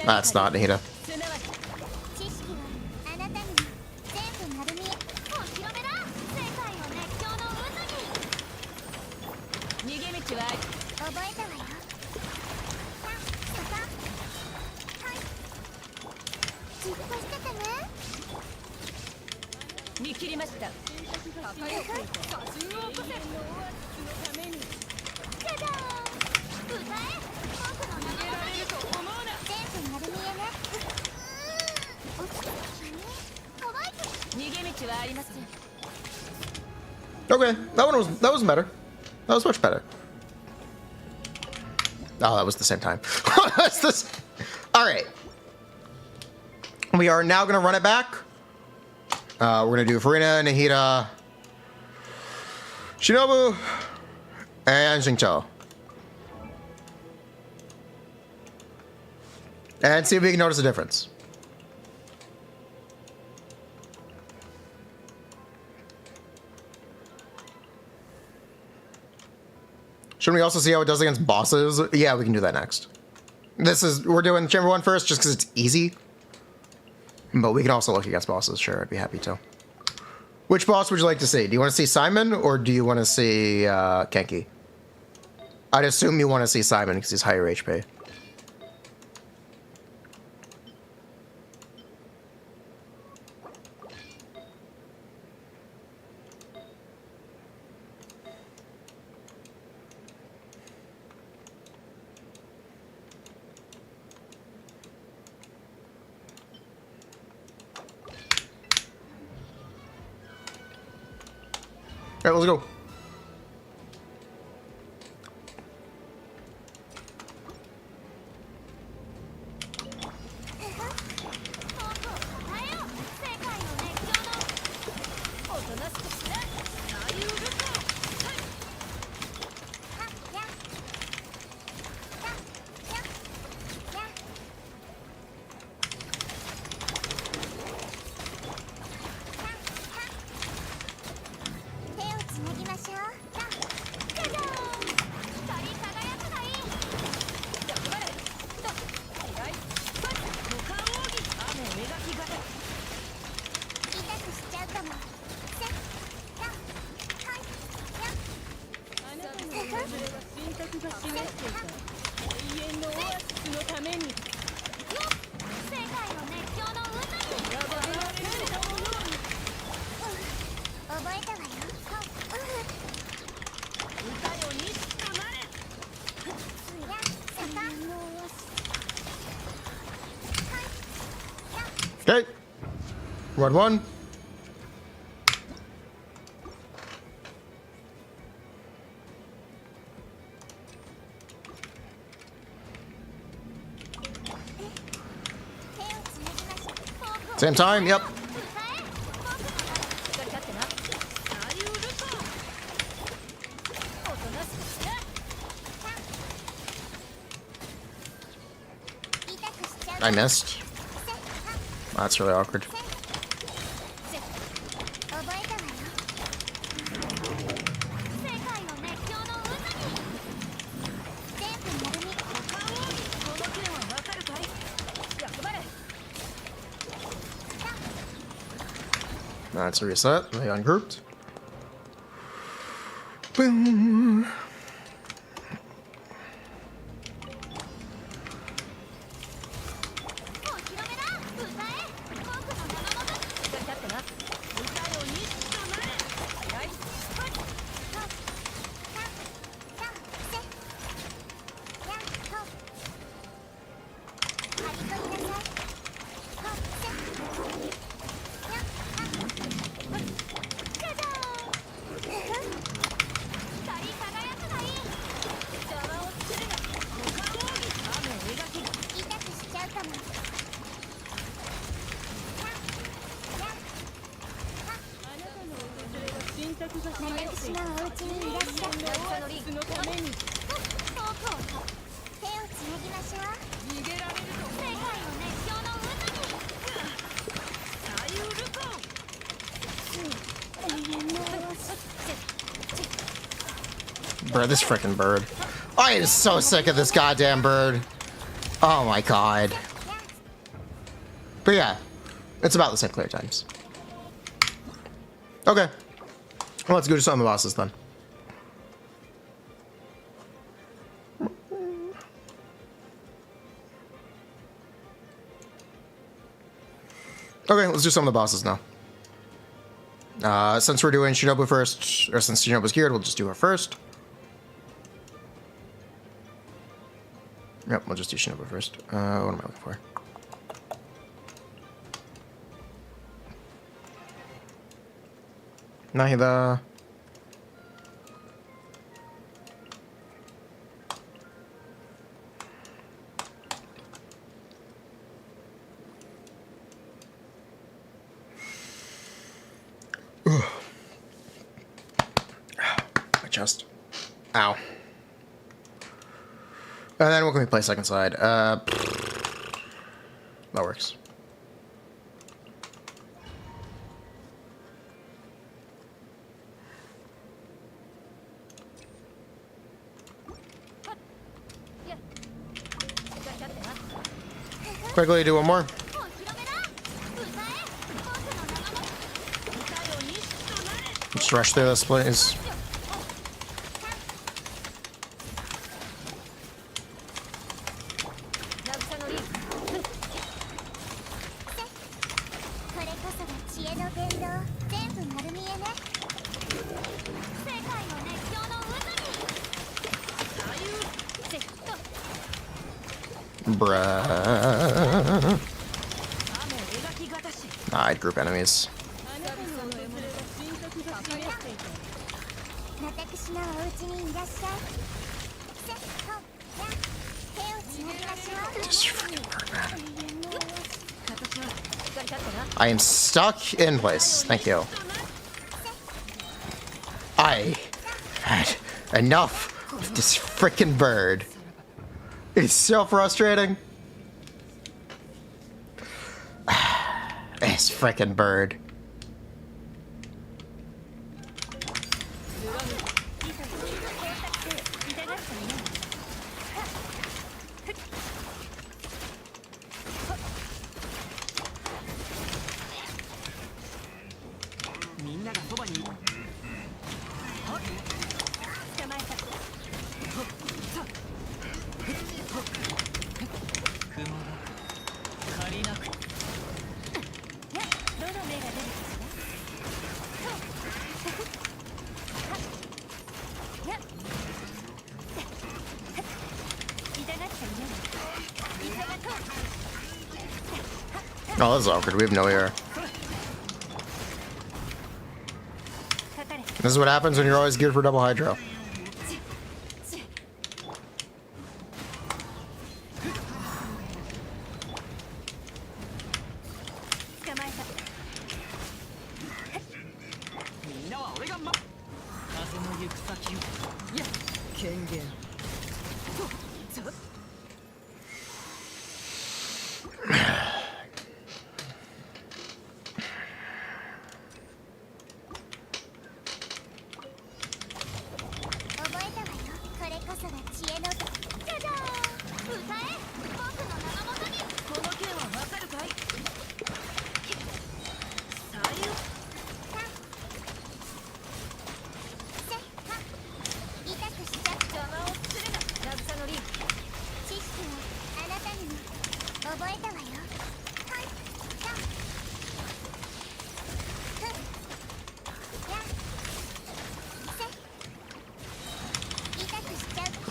That's not Nita. Okay, that was better. That was much better. Oh, that was the same time. That's this. All right. We are now going to run it back. We're going to do Furina, Nahida, Shinobu, and Jingcho. And see if we can notice a difference. Shouldn't we also see how it does against bosses? Yeah, we can do that next. We're doing Chamber 1 first just because it's easy. But we can also look against bosses, sure, I'd be happy to. Which boss would you like to see? Do you want to see Simon, or do you want to see Kenki? I'd assume you want to see Simon because he's higher HP. All right, let's go. 示していた永遠のオアシスのためによっ世界の熱狂の渦にやばいな覚えたわよ。歌よにしかなれそりゃ坂。 Okay. Round one. Same time, yep. 光り立ってなありうるかおとなしくして I missed. That's really awkward. 覚えたわよ。世界の熱狂の渦に全部丸み。この件はわかるかい役場れ That's a reset. They ungrouped. Boom. お披露目だ。歌え。僕の名のもと。光り立ってな歌よにしかなれはい邪魔をつけるな雨を描き痛くしちゃうかも。私のお家にいらっしゃい。渚のために手をつなぎましょう。逃げられると世界の熱狂の渦にありうるか Bro, this freaking bird. I am so sick of this goddamn bird. Oh my god. But yeah, it's about the same clear times. Okay. Well, let's go to some of the bosses then. Okay, let's do some of the bosses now. Since we're doing Shinobu first, or since Shinobu's geared, we'll just do her first. Yep, we'll just do Shinobu first. What am I looking for? Nahida. My chest. Ow. And then what can we play second side? That works. Quickly do one more. Let's rush through this, please. Bruh. I'd group enemies. 私のお家にいらっしゃい。手をつなぎましょう。 Just freaking work, man. I am stuck in place. Thank you. I had enough of this freaking bird. It's so frustrating. This freaking bird. Oh, this is awkward. We have no air. This is what happens when you're always geared for double hydro.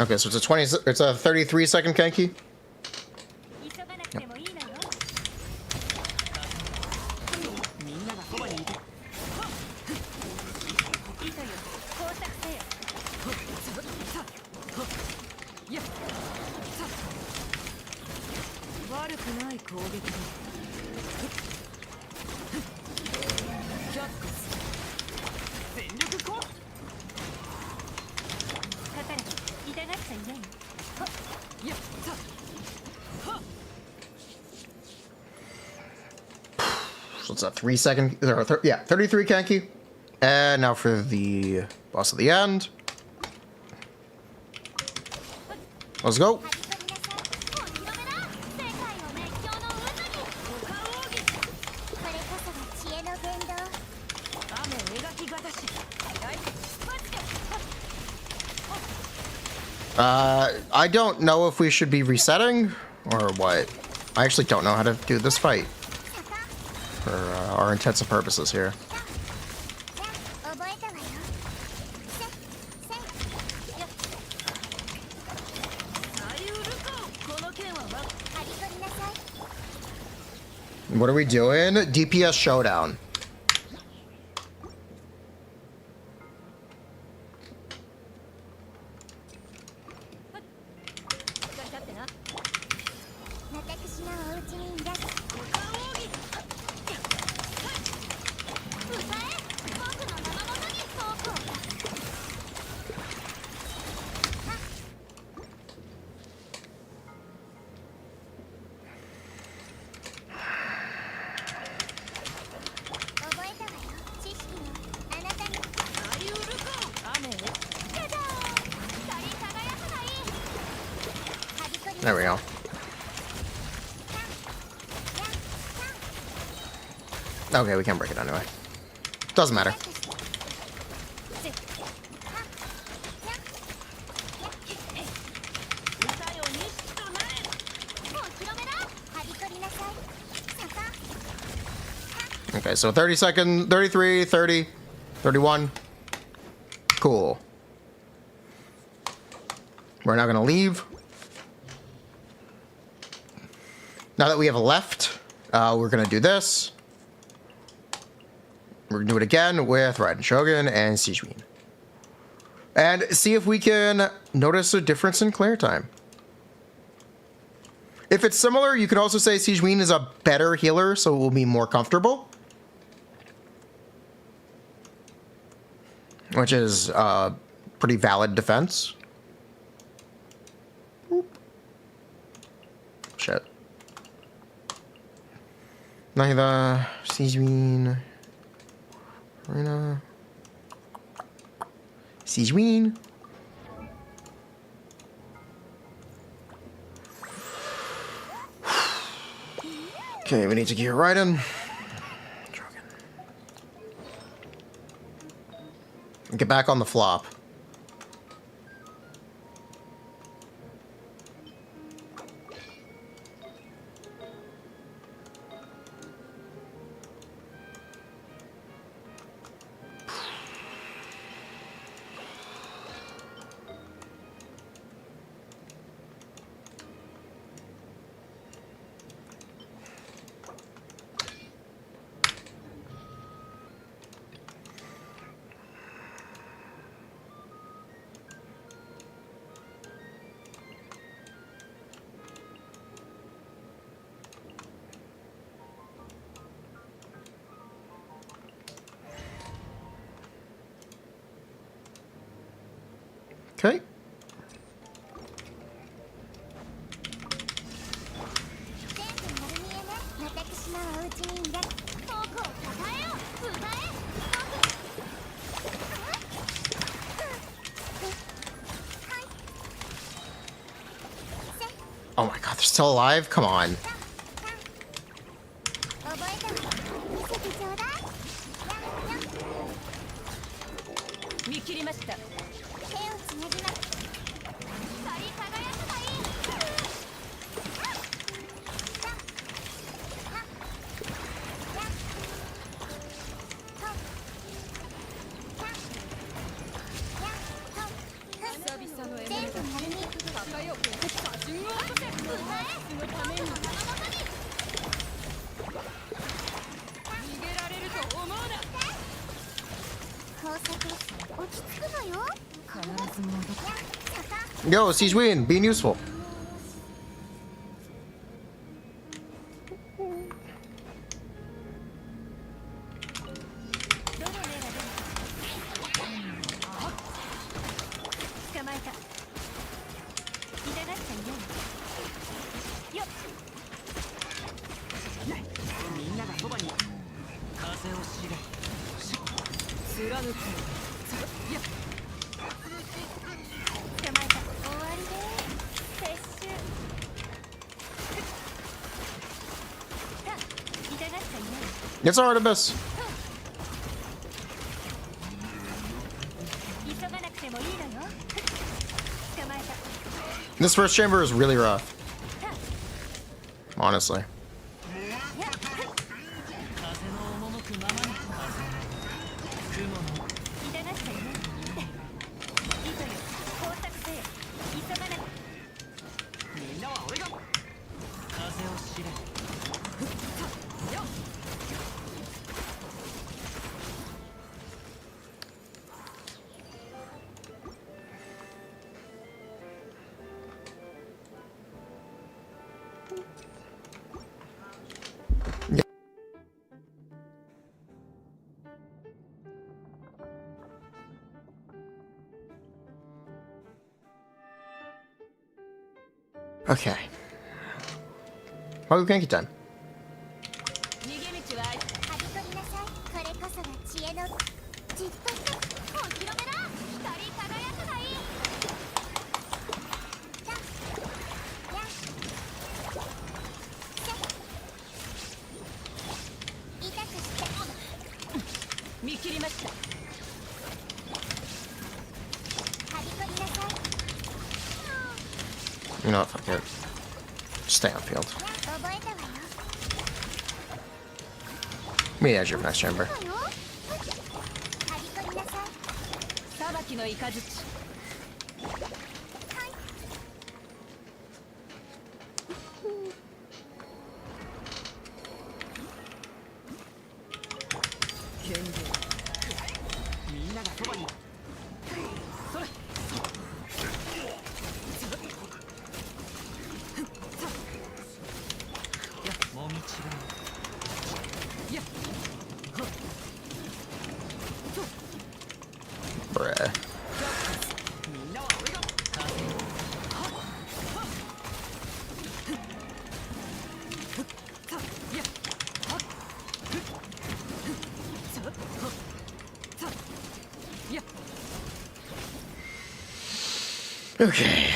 Okay, so it's a 33-second Kenki. So it's a 3-second, yeah, 33 Kenki. And now for the boss at the end. Let's go. I don't know if we should be resetting or what. I actually don't know how to do this fight for our intents and purposes here. What are we doing? DPS showdown. There we go. Okay, we can break it anyway. Doesn't matter. Okay, so 30 seconds, 33, 30, 31. Cool. We're now gonna leave. Now that we have a left, we're gonna do this. We're gonna do it again with Raiden Shogun and Sigewinning. And see if we can notice a difference in clear time. If it's similar, you can also say Sigewinning is a better healer, so it will be more comfortable. Which is a pretty valid defense. Oop. Shit. Neither Sigewinning. Furina. Sigewinning. Okay, we need to gear Raiden. Get back on the flop. Oh my god, they're still alive? Come on. 覚えたわ。見せてちょうだい。見切りました。手をつなぎます。光り輝くがいい。久々のエネルギー。高よく打順を落とせ。そのために逃げられると思うな。工作落ち着くのよ。必ず戻って Yo, Sigewinning, being useful. どの目が出るか。捕まえた。痛がっちゃいないよっ。みんながそばに風を知れ貫くやっ捕まえた。終わりで撤収。さあ、痛がっちゃいない。 It's Artemis. 急がなくてもいいのよ。捕まえた。 This first chamber is really rough. Honestly. 風の赴くままに雲の痛がっちゃいない。いとよ、工作せよ。急がなく。みんなは俺が風を知れよっ Okay. Well, Genki time. 逃げ道はある。はびこりなさい。これこそが知恵の。じっとしてお披露目だ。光り輝くがいい。やや痛くして見切りました。はびこりなさい。 You know what? Fuck it. Stay on field. 覚えたわよ。 Me as your next chamber. はびこりなさい。裁きの雷。はい。権限みんながそばにそれやもみちがや Bruh. みんなは俺が風や Okay.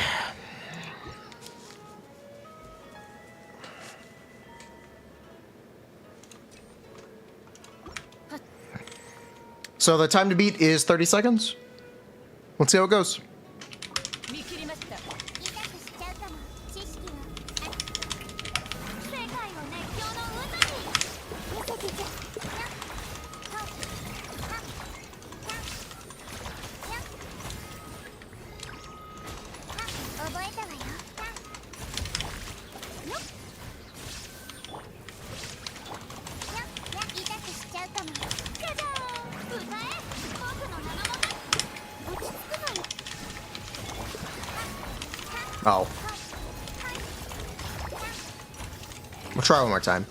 So the time to beat is 30 seconds. Let's see how it goes. 見切りました。痛くしちゃうかも。知識は世界を熱狂の渦に見せてちゃ覚えたわよ。よっ。痛くしちゃうかも。じゃじゃーん。歌え。僕の名のもと。落ち着くのよ。 Oh. We'll try one more time.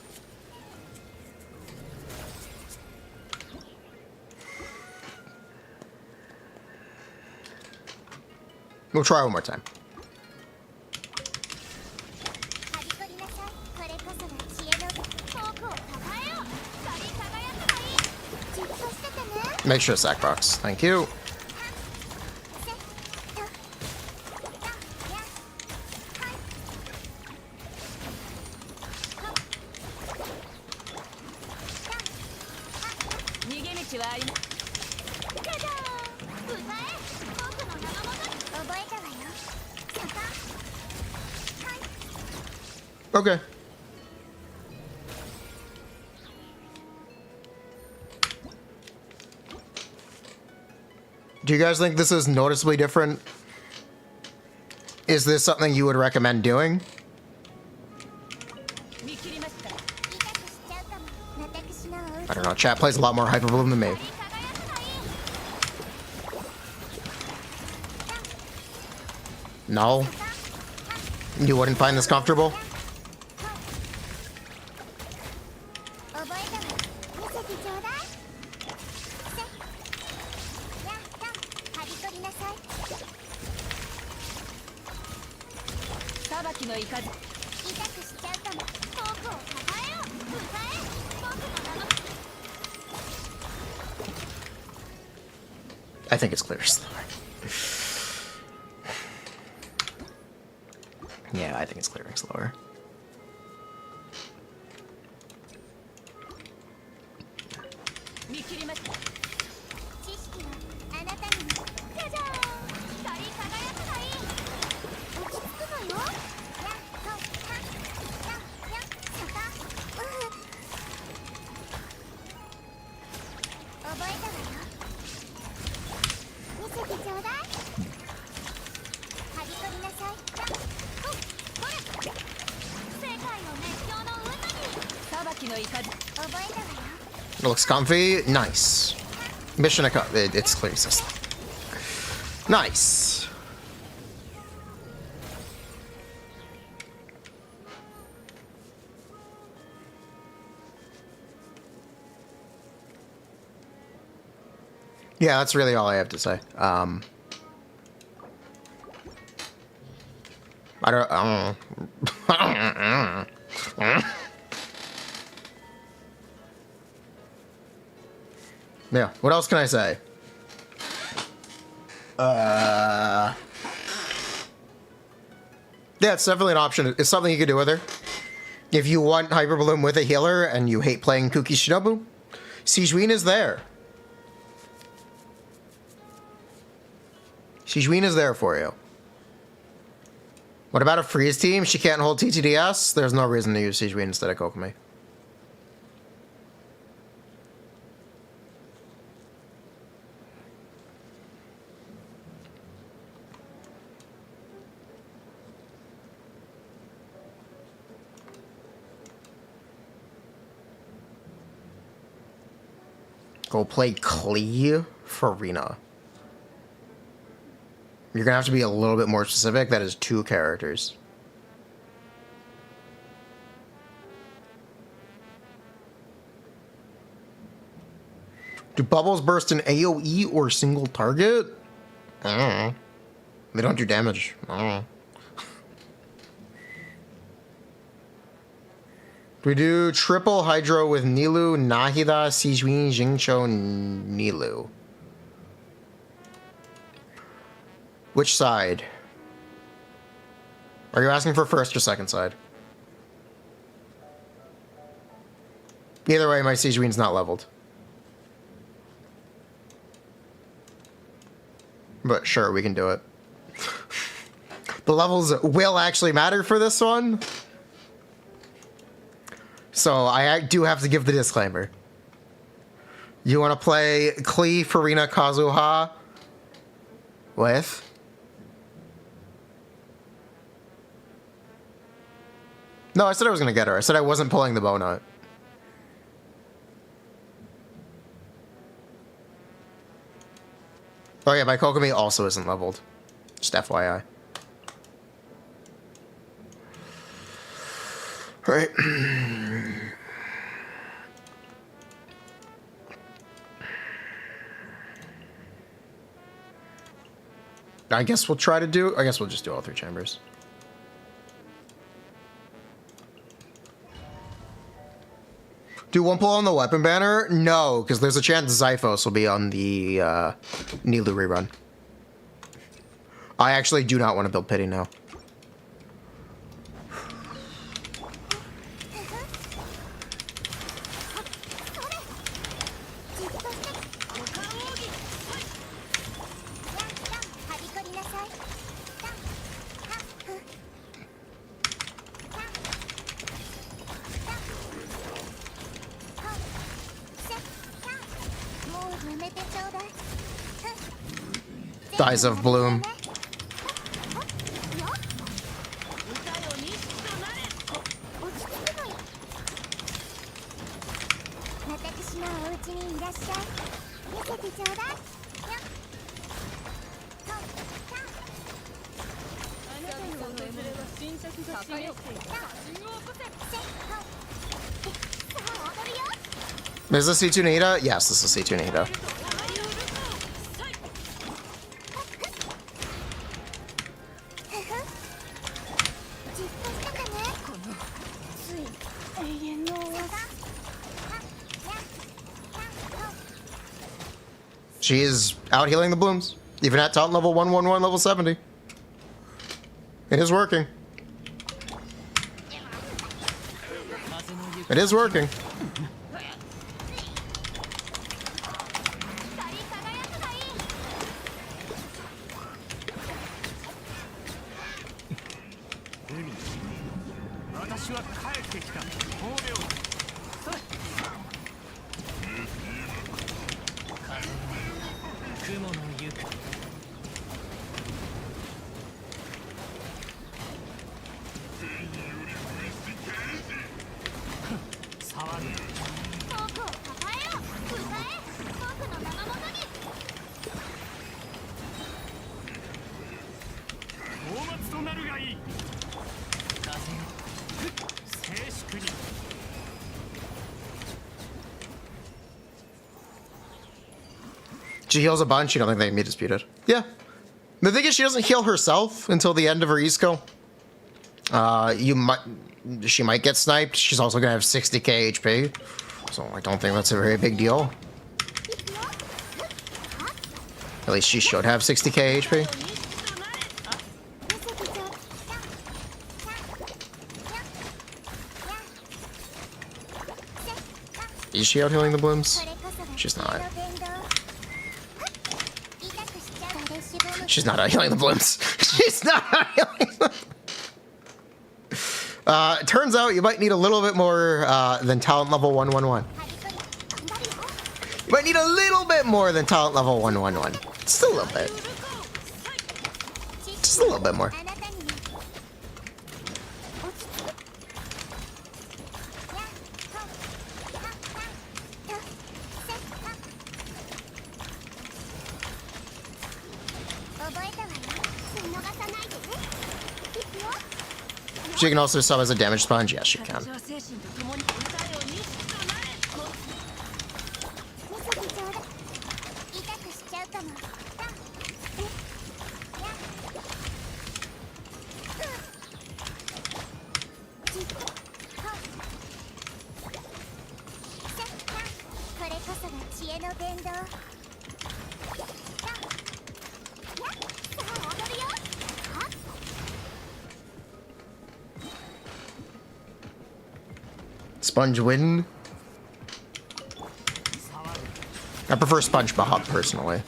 We'll try one more time. はびこりなさい。これこそが知恵の。遠くを抱えよう。光り輝くがいい。じっとしててね。 Make sure sack box. Thank you. せっと。ややはい。Okay. Do you guys think this is noticeably different? Is this something you would recommend doing? 見切りました I don't know. Chat plays a lot more Hyperbloom than me. No? You wouldn't find this comfortable? I think it's clear slower. Yeah, I think it's clearing slower. It looks comfy. Nice. Mission accomplished. It's clear system. Nice. Yeah, that's really all I have to say. I don't Yeah, what else can I say? Yeah, it's definitely an option. It's something you could do with her. If you want Hyperbloom with a healer and you hate playing Kuki Shinobu, Sigewinning is there. Sigewinning is there for you. What about a freeze team? She can't hold TTDS? There's no reason to use Sigewinning instead of Kokomi. Go play Klee Furina. You're gonna have to be a little bit more specific. That is 2 characters. Do bubbles burst in AoE or single target? I don't know. They don't do damage. I don't know. Do we do triple Hydro with Nilou, Nahida, Sigewinning, Jingcho, Nilou? Which side? Are you asking for first or second side? Either way, my Sigewinning's not leveled. But sure, we can do it. The levels will actually matter for this one. So I do have to give the disclaimer. You want to play Klee, Furina, Kazuha with? No, I said I was going to get her. I said I wasn't pulling the bow nut. Oh yeah, my Kokomi also isn't leveled. Just FYI. Alright. I guess we'll try to do... I guess we'll just do all 3 chambers. Do one pull on the weapon banner? No, because there's a chance Zyphos will be on the Nilou rerun. I actually do not want to build Pity now. Dies of Bloom. 私のお家にいらっしゃい。見せてちょうだい。Is this C2 Nita? Yes, this is C2 Nita. She is out healing the blooms, even at talent level 111, level 70. It is working. It is working. She heals a bunch. You don't think they can be disputed? Yeah. The thing is, she doesn't heal herself until the end of her Easco. She might get sniped. She's also gonna have 60k HP, so I don't think that's a very big deal. At least she should have 60k HP. Is she out healing the blooms? She's not. She's not out healing the blooms. She's not out healing them. Turns out you might need a little bit more than talent level 111. You might need a little bit more than talent level 111. Just a little bit. Just a little bit more. She can also sub as a damage sponge. Yes, she can. Sponge win. I prefer SpongeBob personally.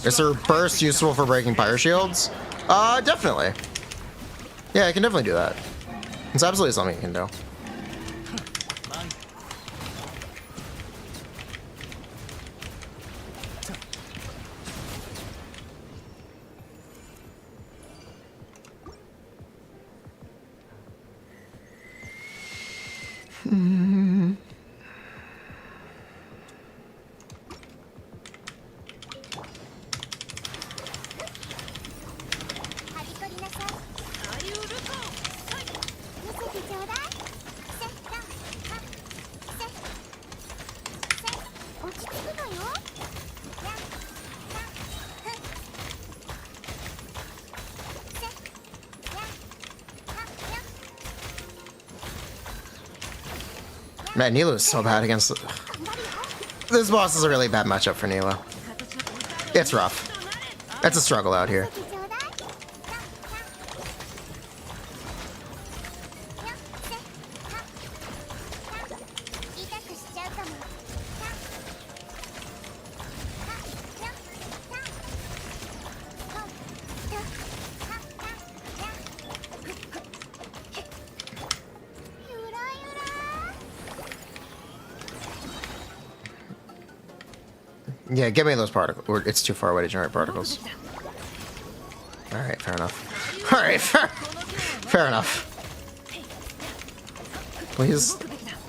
Is her burst useful for breaking fire shields? Definitely. Yeah, I can definitely do that. It's absolutely something you can do. Man, Nilo is so bad against... This boss is a really bad matchup for Nilo. It's rough. It's a struggle out here. Yeah, give me those particles. It's too far away to generate particles. Alright, fair enough. Alright, fair enough. Please.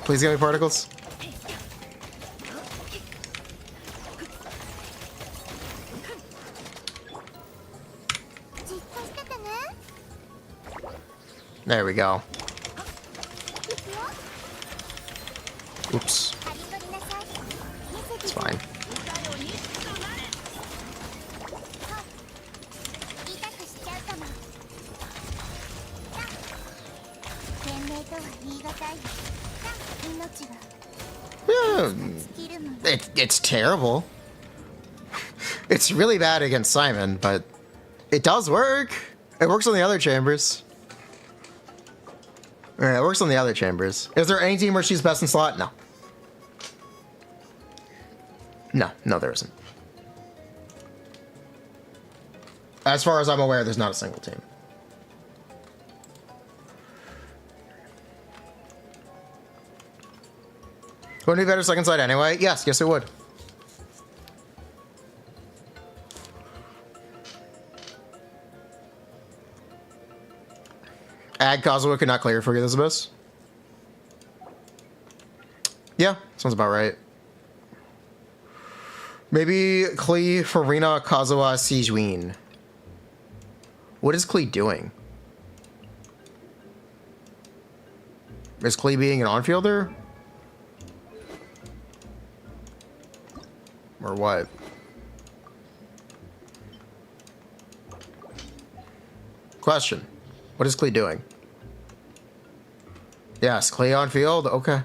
Please give me particles. There we go. Oops. It's fine. Yeah, it's terrible. It's really bad against Simon, but it does work. It works on the other chambers. Yeah, it works on the other chambers. Is there any team where she's best in slot? No. No, there isn't. As far as I'm aware, there's not a single team. Wouldn't it be better second side anyway? Yes, it would. Ag Kazuha could not clear for Elizabeth. Yeah, sounds about right. Maybe Klee, Furina, Kazuha, Sigewinning. What is Klee doing? Is Klee being an on-fielder? Or what? Question. What is Klee doing? Yes, Klee on field? Okay.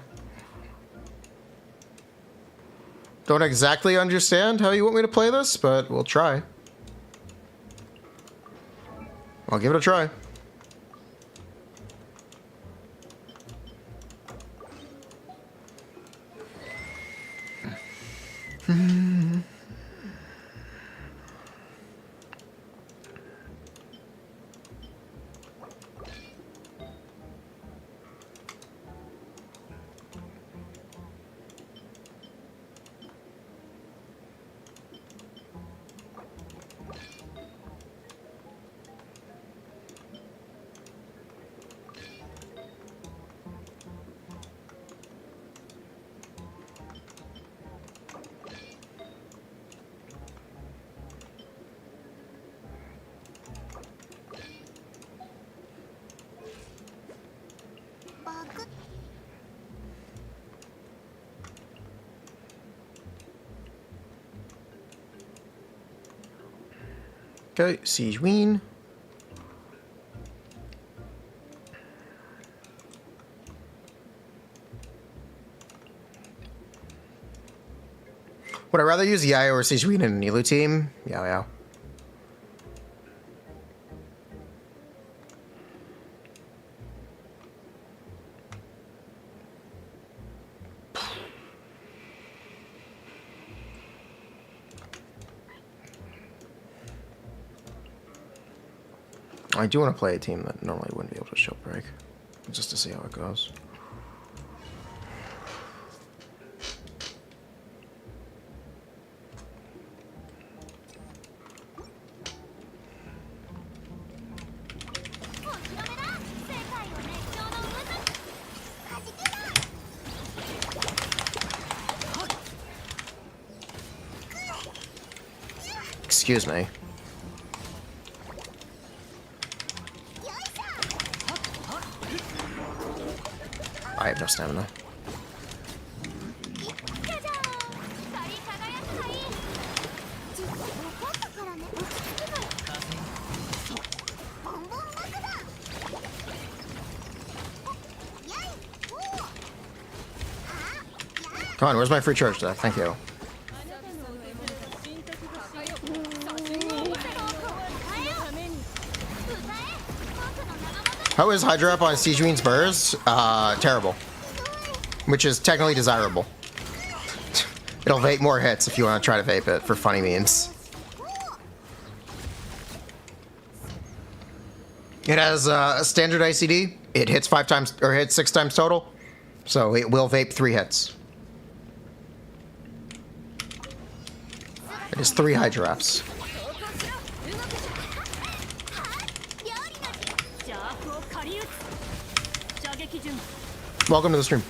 Don't exactly understand how you want me to play this, but we'll try. I'll give it a try. Okay, Sigewinning. Would I rather use Yayo or Sigewinning in a Nilou team? Yayo. I do want to play a team that normally wouldn't be able to shield break, just to see how it goes. Excuse me. I have no stamina. Come on, where's my free charge deck? Thank you. How is Hydra up on Siegewin's burrs? Terrible. Which is technically desirable. It'll vape more hits if you want to try to vape it for funny means. It has a standard ICD. It hits 5 times, or hits 6 times total. So it will vape 3 hits. It is 3 Hydrops. 料理の邪悪を借り撃つ射撃準備 Welcome to the stream.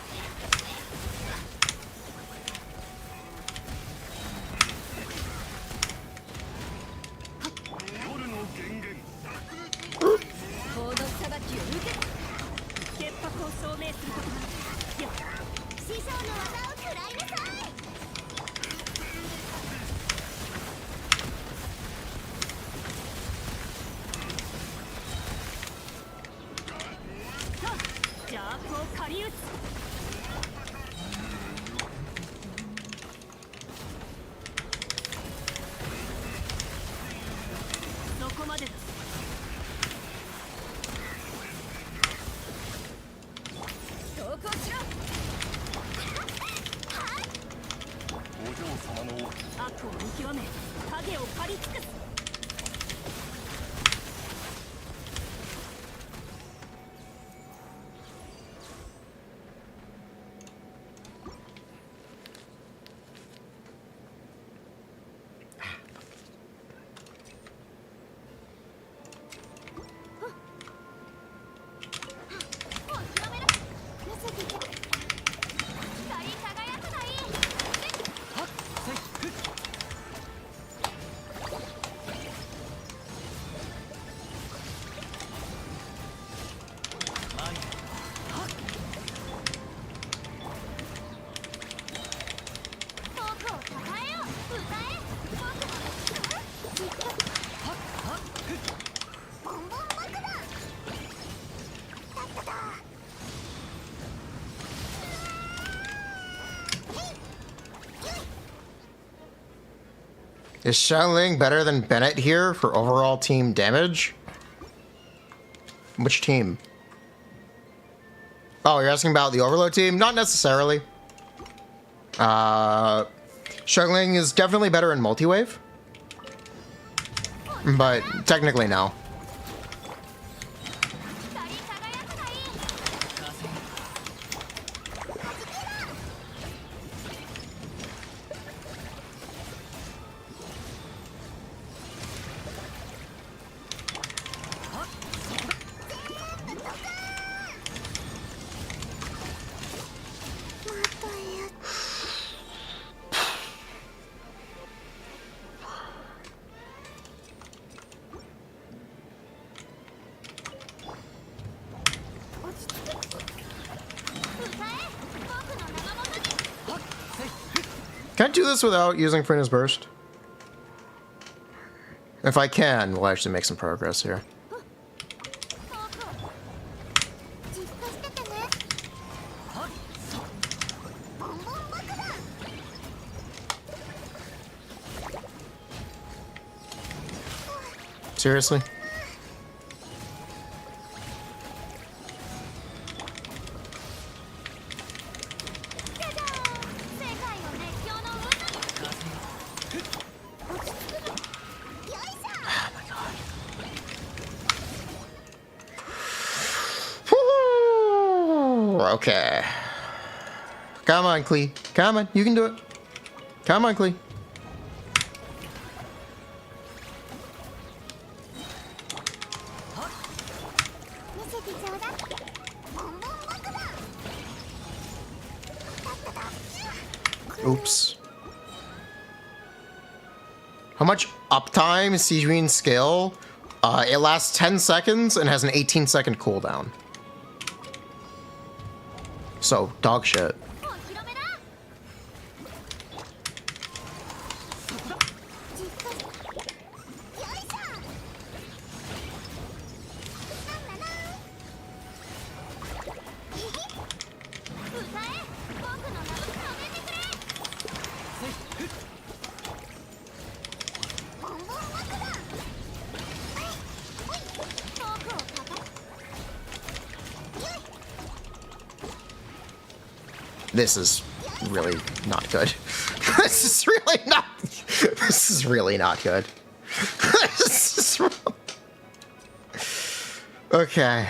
Is Xiangling better than Bennett here for overall team damage? Which team? Oh, you're asking about the Overload team? Not necessarily. Xiangling is definitely better in multi-wave. But technically no. Can I do this without using Furina's Burst? If I can, we'll actually make some progress here. Seriously? Okay. Come on, Klee. Come on, you can do it. Come on, Klee. Oops. How much uptime is Sigewinning skill? It lasts 10 seconds and has an 18-second cooldown. So, dog shit. This is really not good. This is really not. This is really not good. This is okay.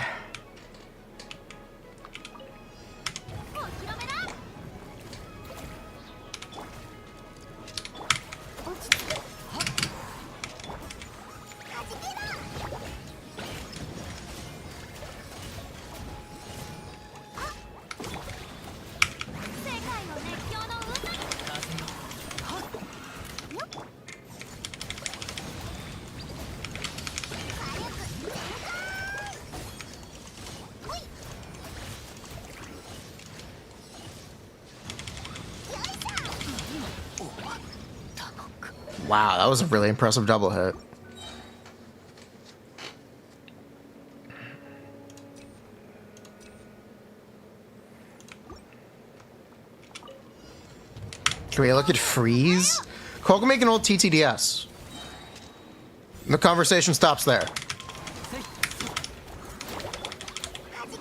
Wow, that was a really impressive double hit. Can we look at freeze? Cole can make an old TTDS. The conversation stops there.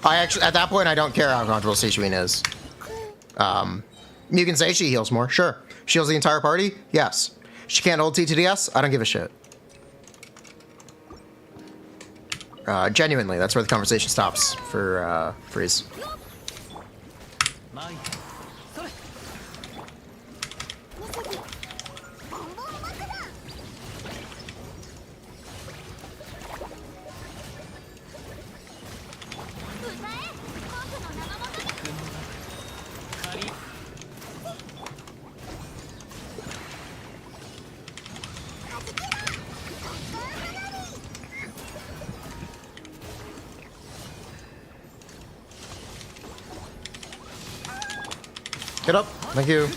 I actually, at that point, I don't care how comfortable Sigewinning is. You can say she heals more, sure. She heals the entire party, yes. She can't hold TTDS, I don't give a shit. Genuinely, that's where the conversation stops for freeze. Get up. Thank you.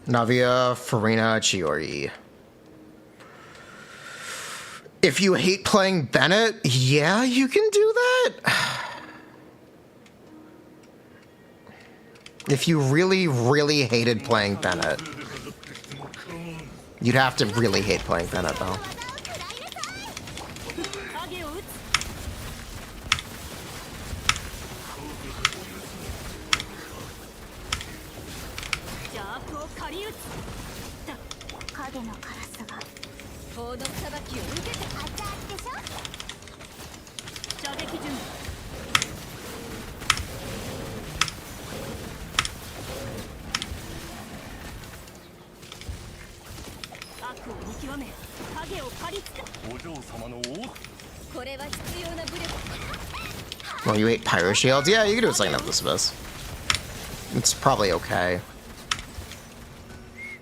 Navia, Furina, Chiori. If you hate playing Bennett, yeah, you can do that. If you really, really hated playing Bennett, you'd have to really hate playing Bennett, though. Well, you ate Pyro Shields? Yeah, you can do a second of this abyss. It's probably okay.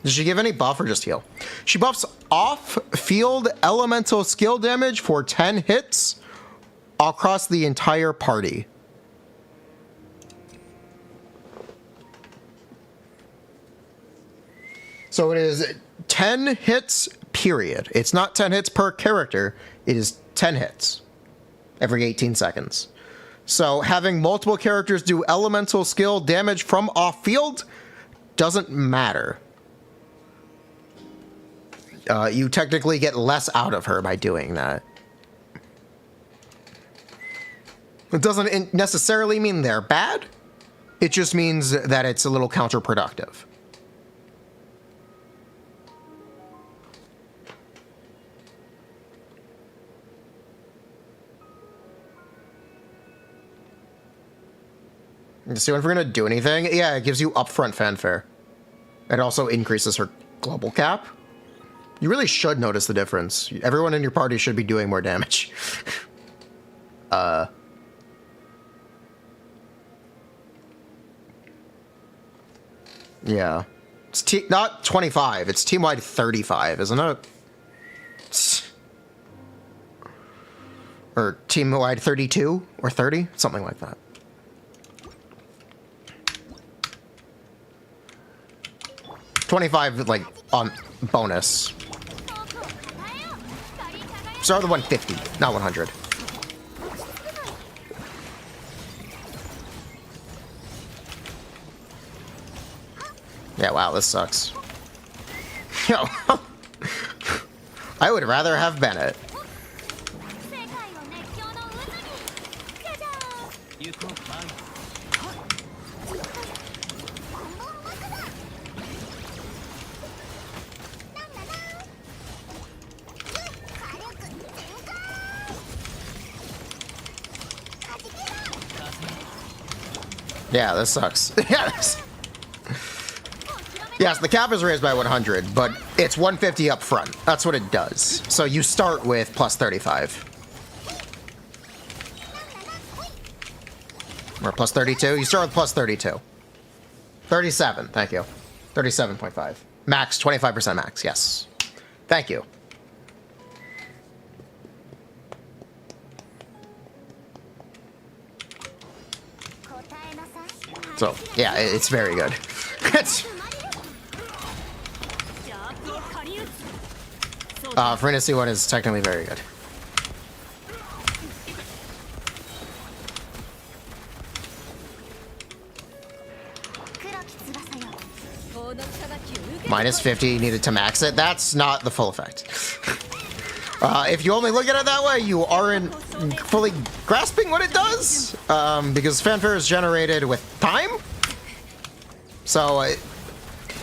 Does she give any buff or just heal? She buffs off-field elemental skill damage for 10 hits across the entire party. So it is 10 hits, period. It's not 10 hits per character. It is 10 hits every 18 seconds. So having multiple characters do elemental skill damage from off-field doesn't matter. You technically get less out of her by doing that. It doesn't necessarily mean they're bad. It just means that it's a little counterproductive. See if we're gonna do anything. Yeah, it gives you upfront fanfare. It also increases her global cap. You really should notice the difference. Everyone in your party should be doing more damage. Yeah. It's not 25, it's team-wide 35, isn't it? Or team-wide 32 or 30? Something like that. $25, like, on bonus. Start with 150, not 100. Yeah, wow, this sucks. Yo, I would rather have Bennett. Yeah, this sucks. Yes. Yes, the cap is raised by 100, but it's 150 up front. That's what it does. So you start with plus 35. Or plus 32? You start with plus 32. 37, thank you. 37.5. Max, 25% max, yes. Thank you. So, yeah, it's very good. It's, 邪悪を狩り撃つ。 Furina C1 is technically very good. 黒き翼よ。 法の裁きを受け Minus 50 needed to max it. That's not the full effect. If you only look at it that way, you aren't fully grasping what it does. Because fanfare is generated with time. So,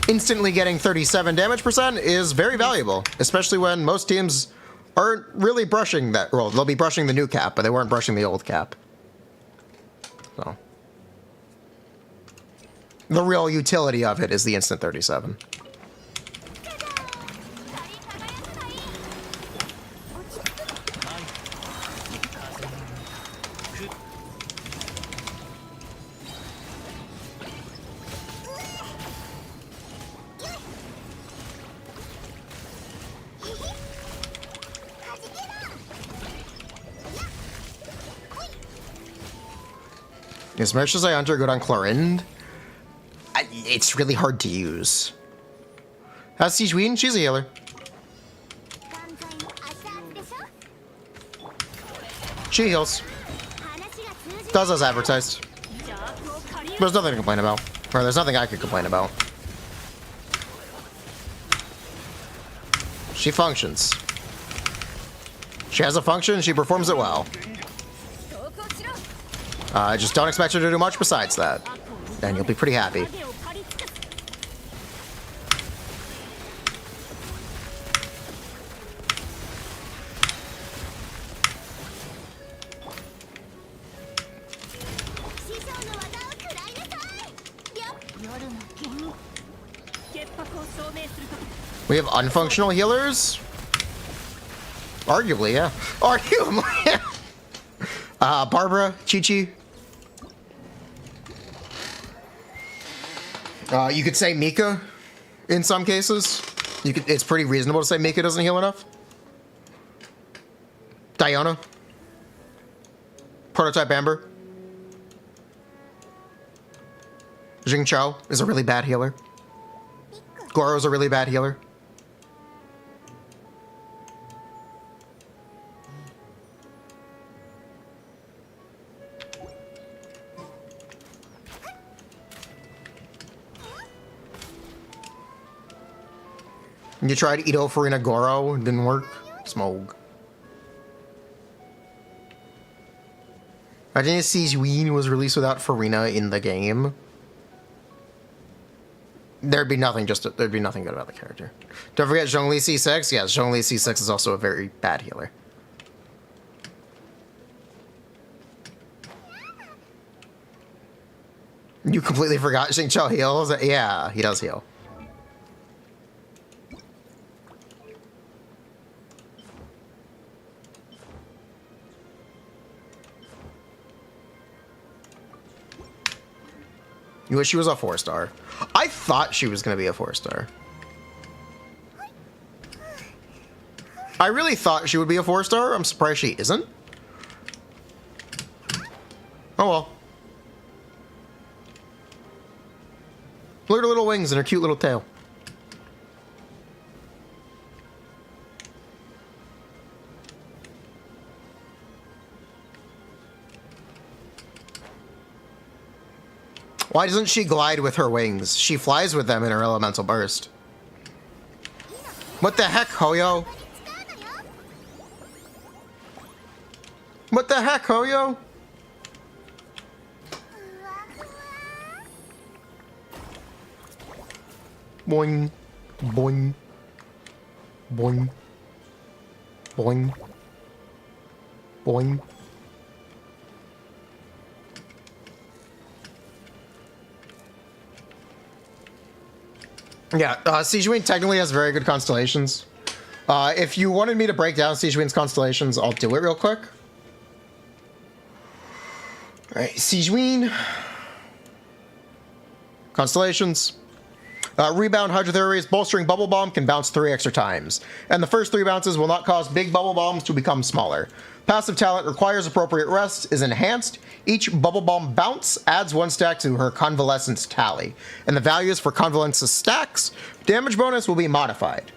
instantly getting 37 damage percent is very valuable. Especially when most teams aren't really brushing that. Well, they'll be brushing the new cap, but they weren't brushing the old cap. So. The real utility of it is the instant 37. As much as I enter good on Clorinde, it's really hard to use. How's Sigewinning? She's a healer. 万歳の足圧でしょ。 She heals. 話が通じ Does as advertised. 邪悪を狩り撃つ。 There's nothing to complain about. Or there's nothing I could complain about. She functions. She has a function, she performs it well. 投降しろ。 Just don't expect her to do much besides that. And you'll be pretty happy. 影を狩り尽くす。 師匠の技を食らいなさい。よ夜の剣。 潔白を証明するとき。 We have unfunctional healers? Arguably, yeah. Arguably, yeah. Barbara, Chi-Chi. You could say Mika in some cases. It's pretty reasonable to say Mika doesn't heal enough. Diana. Prototype Amber. Jing Chao is a really bad healer. Goro's a really bad healer. You tried Ito, Furina, Goro, it didn't work. Smog. I didn't see Sigewinning was released without Furina in the game. There'd be nothing good about the character. Don't forget Zhongli C6. Yes, Zhongli C6 is also a very bad healer. You completely forgot Xing Chao heals? Yeah, he does heal. You wish she was a 4-star. I thought she was going to be a 4-star. I really thought she would be a 4-star. I'm surprised she isn't. Oh well. Look at her little wings and her cute little tail. Why doesn't she glide with her wings? She flies with them in her elemental burst. What the heck, Hoyo? What the heck, Hoyo? Boing. Boing. Boing. Boing. Boing. Yeah, Sigewinning technically has very good constellations. If you wanted me to break down Sigewinning's constellations, I'll do it real quick. Alright, Sigewinning. Constellations. Rebound Hydro Theory's bolstering Bubble Bomb can bounce 3 extra times, and the first 3 bounces will not cause big bubble bombs to become smaller. Passive talent requires appropriate rest, is enhanced. Each bubble bomb bounce adds 1 stack to her convalescence tally, and the values for convalescence stacks, damage bonus will be modified.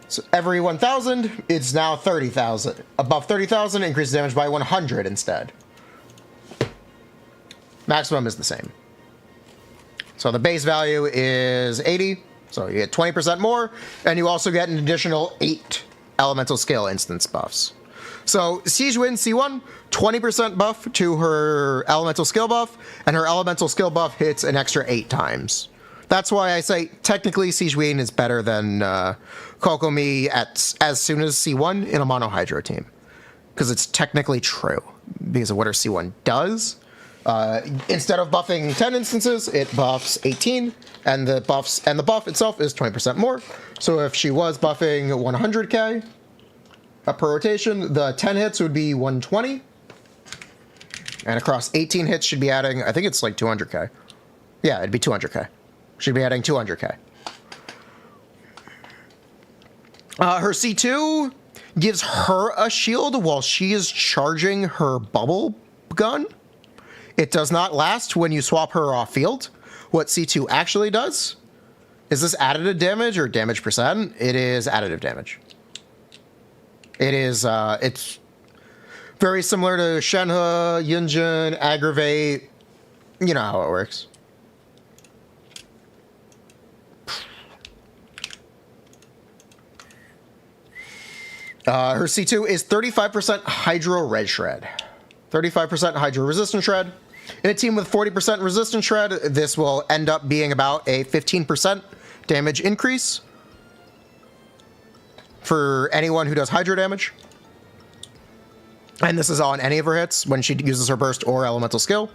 So every 1,000, it's now 30,000. Above 30,000, increases damage by 100 instead. Maximum is the same. So the base value is 80, so you get 20% more, and you also get an additional 8 elemental skill instance buffs. So Sigewinning C1, 20% buff to her elemental skill buff, and her elemental skill buff hits an extra 8 times. That's why I say technically Sigewinning is better than Kokomi as soon as C1 in a mono hydro team, because it's technically true because of what her C1 does. Instead of buffing 10 instances, it buffs 18, and the buff itself is 20% more. So if she was buffing 100k per rotation, the 10 hits would be 120, and across 18 hits should be adding, I think it's like 200k. Yeah, it'd be 200k. Should be adding 200k. Her C2 gives her a shield while she is charging her bubble gun. It does not last when you swap her off field. What C2 actually does, is this additive damage or damage percent? It is additive damage. It is, it's very similar to Shenhe, Yunjin, Aggravate. You know how it works. Her C2 is 35% Hydro Red Shred. 35% Hydro Resistant Shred. In a team with 40% Resistant Shred, this will end up being about a 15% damage increase for anyone who does Hydro damage. And this is on any of her hits when she uses her burst or elemental skill.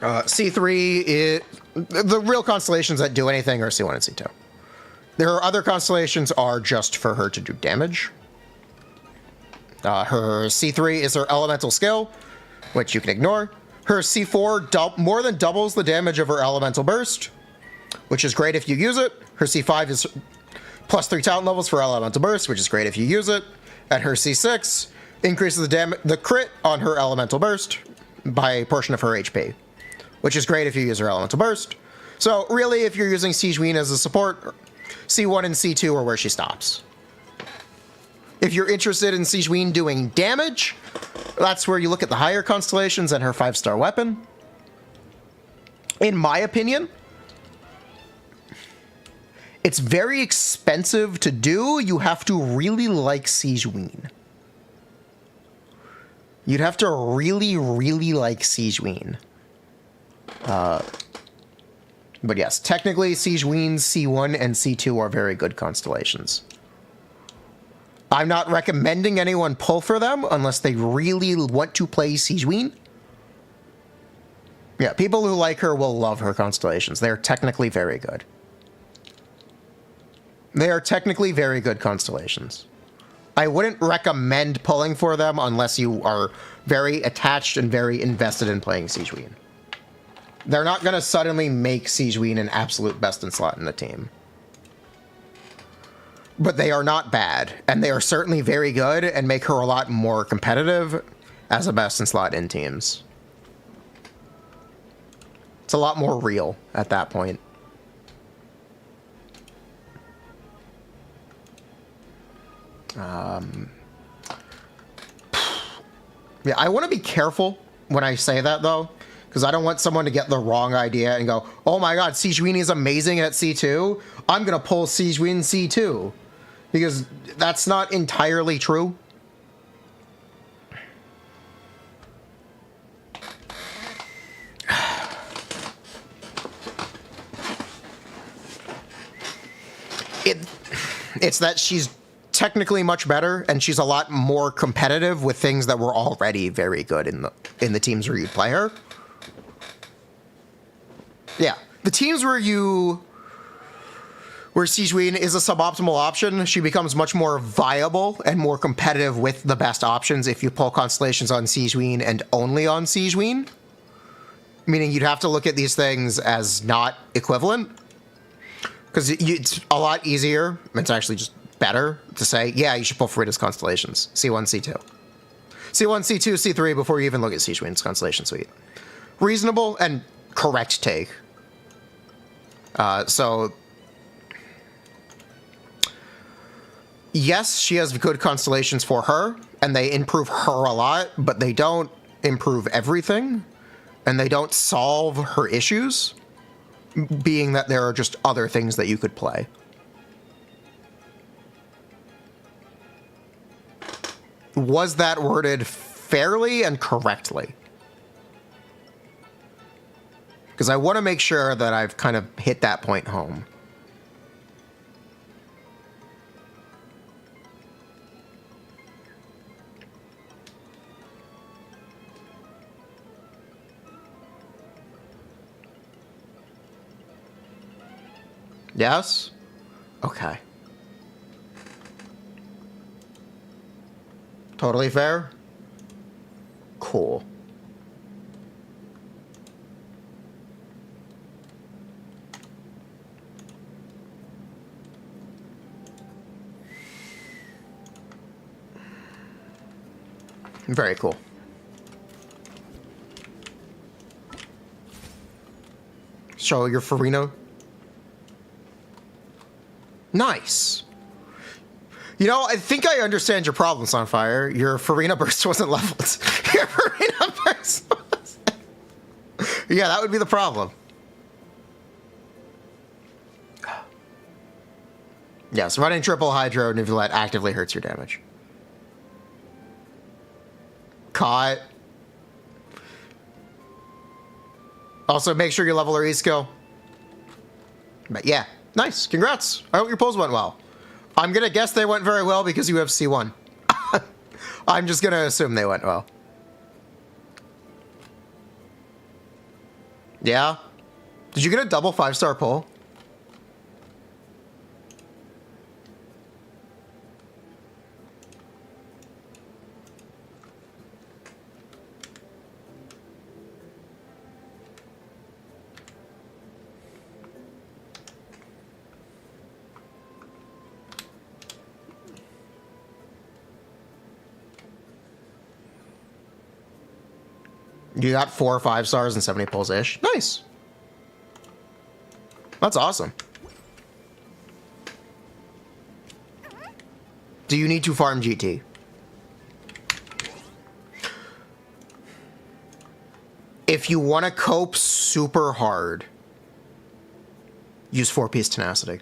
C3, the real constellations that do anything are C1 and C2. There are other constellations are just for her to do damage. Her C3 is her elemental skill, which you can ignore. Her C4 more than doubles the damage of her elemental burst, which is great if you use it. Her C5 is plus 3 talent levels for elemental burst, which is great if you use it. And her C6 increases the crit on her elemental burst by a portion of her HP, which is great if you use her elemental burst. So really, if you're using Sigewinning as a support, C1 and C2 are where she stops. If you're interested in Sigewinning doing damage, that's where you look at the higher constellations and her 5-star weapon. In my opinion, it's very expensive to do. You have to really like Sigewinning. You'd have to really, really like Sigewinning. But yes, technically Sigewinning C1 and C2 are very good constellations. I'm not recommending anyone pull for them unless they really want to play Sigewinning. Yeah, people who like her will love her constellations. They're technically very good. They are technically very good constellations. I wouldn't recommend pulling for them unless you are very attached and very invested in playing Sigewinning. They're not going to suddenly make Sigewinning an absolute best in slot in the team. But they are not bad, and they are certainly very good and make her a lot more competitive as a best in slot in teams. It's a lot more real at that point. Yeah, I want to be careful when I say that, though, because I don't want someone to get the wrong idea and go, oh my god, Sigewinning is amazing at C2. I'm going to pull Sigewinning C2. Because that's not entirely true. It's that she's technically much better, and she's a lot more competitive with things that were already very good in the teams where you play her. Yeah, the teams where you where Sigewinning is a suboptimal option, she becomes much more viable and more competitive with the best options if you pull constellations on Sigewinning and only on Sigewinning. Meaning you'd have to look at these things as not equivalent. Because it's a lot easier, it's actually just better to say, yeah, you should pull Furina's constellations. C1, C2. C1, C2, C3 before you even look at Sigewinning's constellation suite. Reasonable and correct take. So, yes, she has good constellations for her, and they improve her a lot, but they don't improve everything, and they don't solve her issues, being that there are just other things that you could play. Was that worded fairly and correctly? Because I want to make sure that I've kind of hit that point home. Yes? Okay. Totally fair? Cool. Very cool. Show your Furina. Nice. You know, I think I understand your problem, Sunfire. Your Furina burst wasn't leveled. Your Furina burst wasn't... Yeah, that would be the problem. Yes, running triple Hydro Nivulette actively hurts your damage. Caught. Also, make sure you level her E-skill. But yeah, nice. Congrats. I hope your pulls went well. I'm going to guess they went very well because you have C1. I'm just going to assume they went well. Yeah? Did you get a double 5-star pull? You got 4 or 5 stars and 70 pulls-ish. Nice. That's awesome. Do you need to farm GT? If you want to cope super hard, use 4-piece tenacity.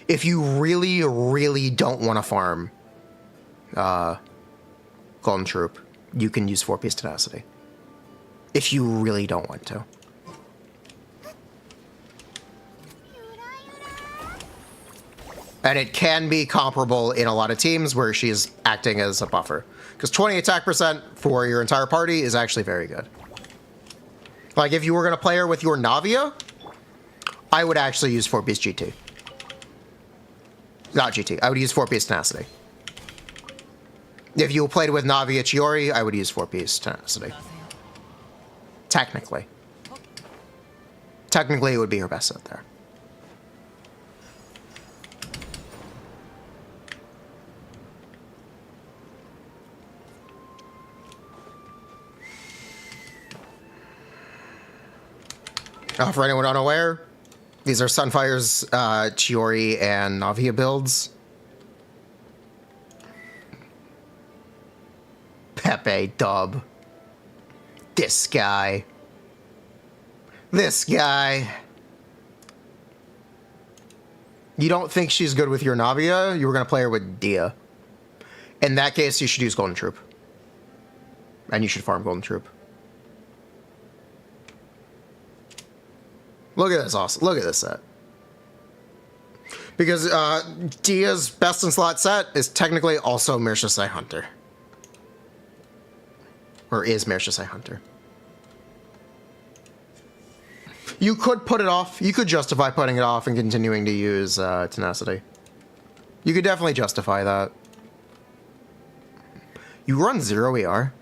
If you really, really don't want to farm Golden Troop, you can use 4-piece tenacity. If you really don't want to. And it can be comparable in a lot of teams where she's acting as a buffer. Because 20 attack percent for your entire party is actually very good. Like if you were going to play her with your Navia, I would actually use 4-piece GT. Not GT, I would use 4-piece tenacity. If you played with Navia Chiori, I would use 4-piece tenacity. Technically. Technically, it would be her best set there. For anyone unaware, these are Sunfire's Chiori and Navia builds. Pepe dub. This guy. This guy. You don't think she's good with your Navia? You were going to play her with Dia. In that case, you should use Golden Troop. And you should farm Golden Troop. Look at this awesome. Look at this set. Because Dia's best in slot set is technically also Mirshasai Hunter. Or is Mirshasai Hunter. You could put it off. You could justify putting it off and continuing to use tenacity. You could definitely justify that. You run 0 ER.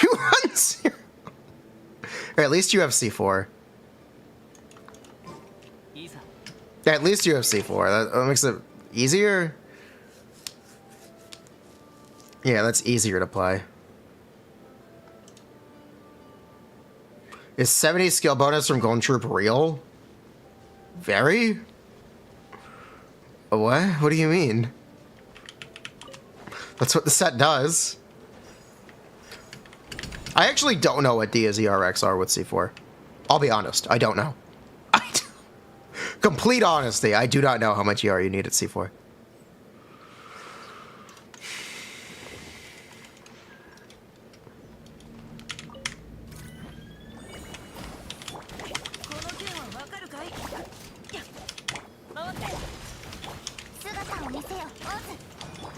You run 0. Or at least you have C4. At least you have C4. That makes it easier. Yeah, that's easier to play. Is 70 skill bonus from Golden Troop real? Very? What? What do you mean? That's what the set does. I actually don't know what Dia's ERX are with C4. I'll be honest, I don't know. Complete honesty, I do not know how much ER you need at C4.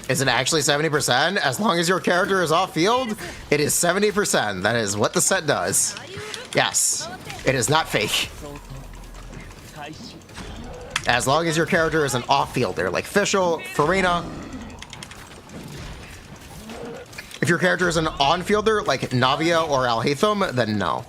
Is it actually 70%? As long as your character is off field, it is 70%. That is what the set does. Yes, it is not fake. As long as your character is an off-fielder, like Fischl, Furina. If your character is an on-fielder, like Navia or Alhaitham, then no.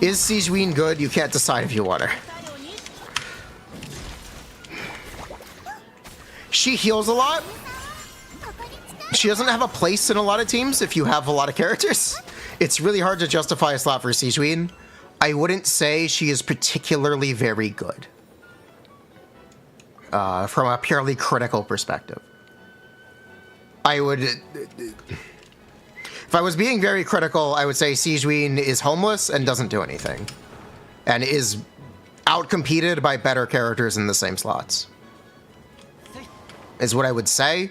Is Sigewinning good? You can't decide if you want her. She heals a lot. She doesn't have a place in a lot of teams if you have a lot of characters. It's really hard to justify a slot for Sigewinning. I wouldn't say she is particularly very good. From a purely critical perspective. I would... If I was being very critical, I would say Sigewinning is homeless and doesn't do anything. And is outcompeted by better characters in the same slots. Is what I would say.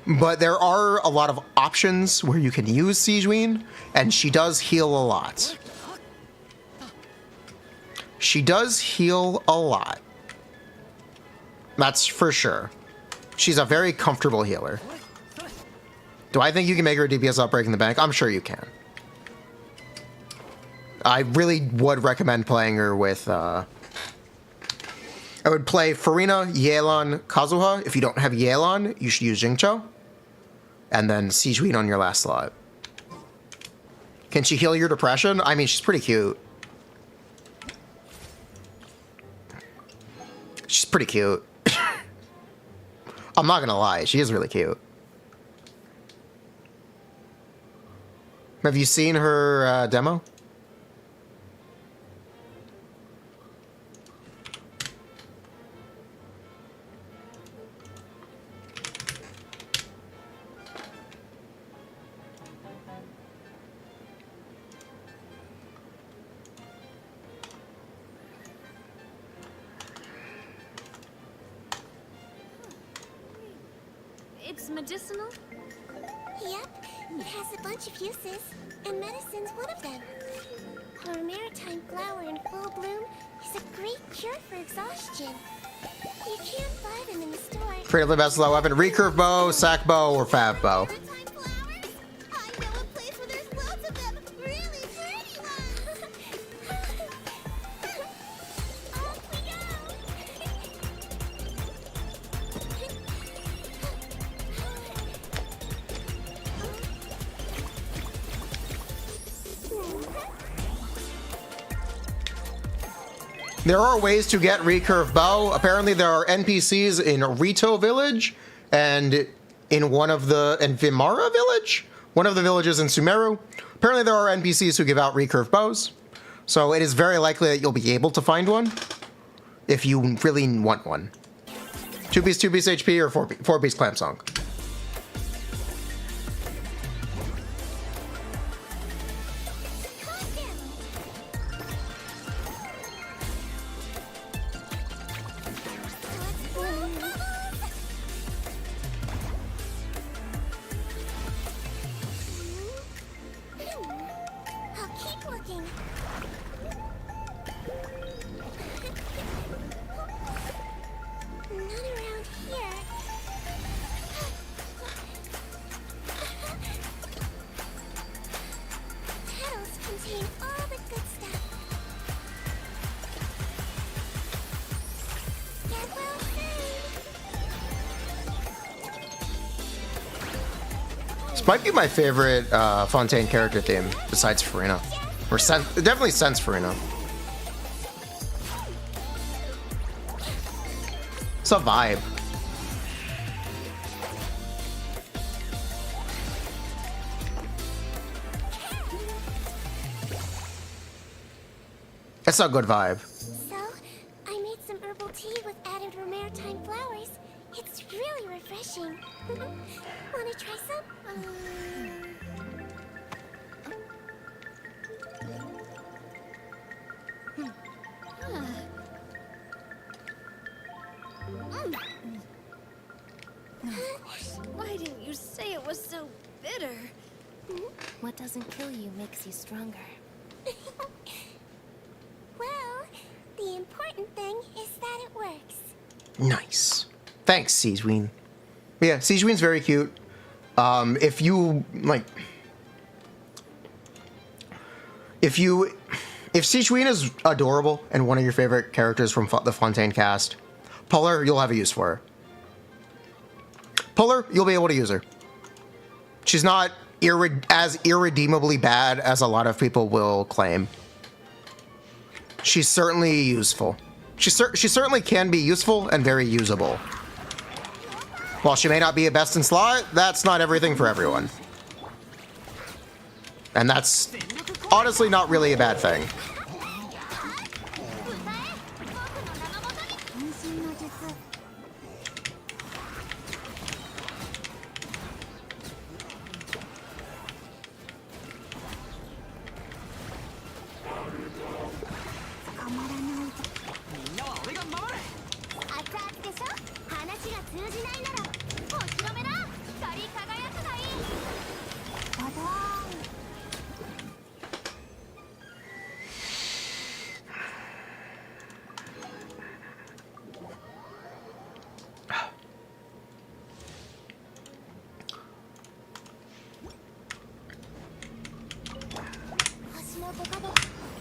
But there are a lot of options where you can use Sigewinning, and she does heal a lot. She does heal a lot. That's for sure. She's a very comfortable healer. Do I think you can make her a DPS without breaking the bank? I'm sure you can. I really would recommend playing her with... I would play Furina, Yelan, Kazuha. If you don't have Yelan, you should use Jingcho. And then Sigewinning on your last slot. Can she heal your depression? I mean, she's pretty cute. She's pretty cute. I'm not gonna lie, she is really cute. Have you seen her demo? It's medicinal? Yep, it has a bunch of uses, and medicine's one of them. Our maritime flower in full bloom is a great cure for exhaustion. You can't buy them in the store. Creatively best low weapon, recurve bow, sack bow, or fab bow. Maritime flowers? I know a place where there's lots of them. Really pretty ones. Off we There are ways to get recurve bow. Apparently there are NPCs in Rito village and in one of the Vimara village, one of the villages in Sumeru. Apparently there are NPCs who give out recurve bows. So it is very likely that you'll be able to find one if you really want one. 2-piece HP or 4-piece clamp song. This might be my favorite Fontaine character theme, besides Furina. Or definitely since Furina. It's a vibe. It's a good vibe. So, I made some herbal tea with added maritime flowers. It's really refreshing. Wanna try some? Why didn't you say it was so bitter? What doesn't kill you makes you stronger. Well, the important thing is that it works. Nice. Thanks, Sigewinning. Yeah, Sigewin's very cute. If you like, if Sigewin is adorable and one of your favorite characters from the Fontaine cast, pull her, you'll have a use for her. Pull her, you'll be able to use her. She's not as irredeemably bad as a lot of people will claim. She's certainly useful. She certainly can be useful and very usable. While she may not be a best in slot, that's not everything for everyone. And that's honestly not really a bad thing.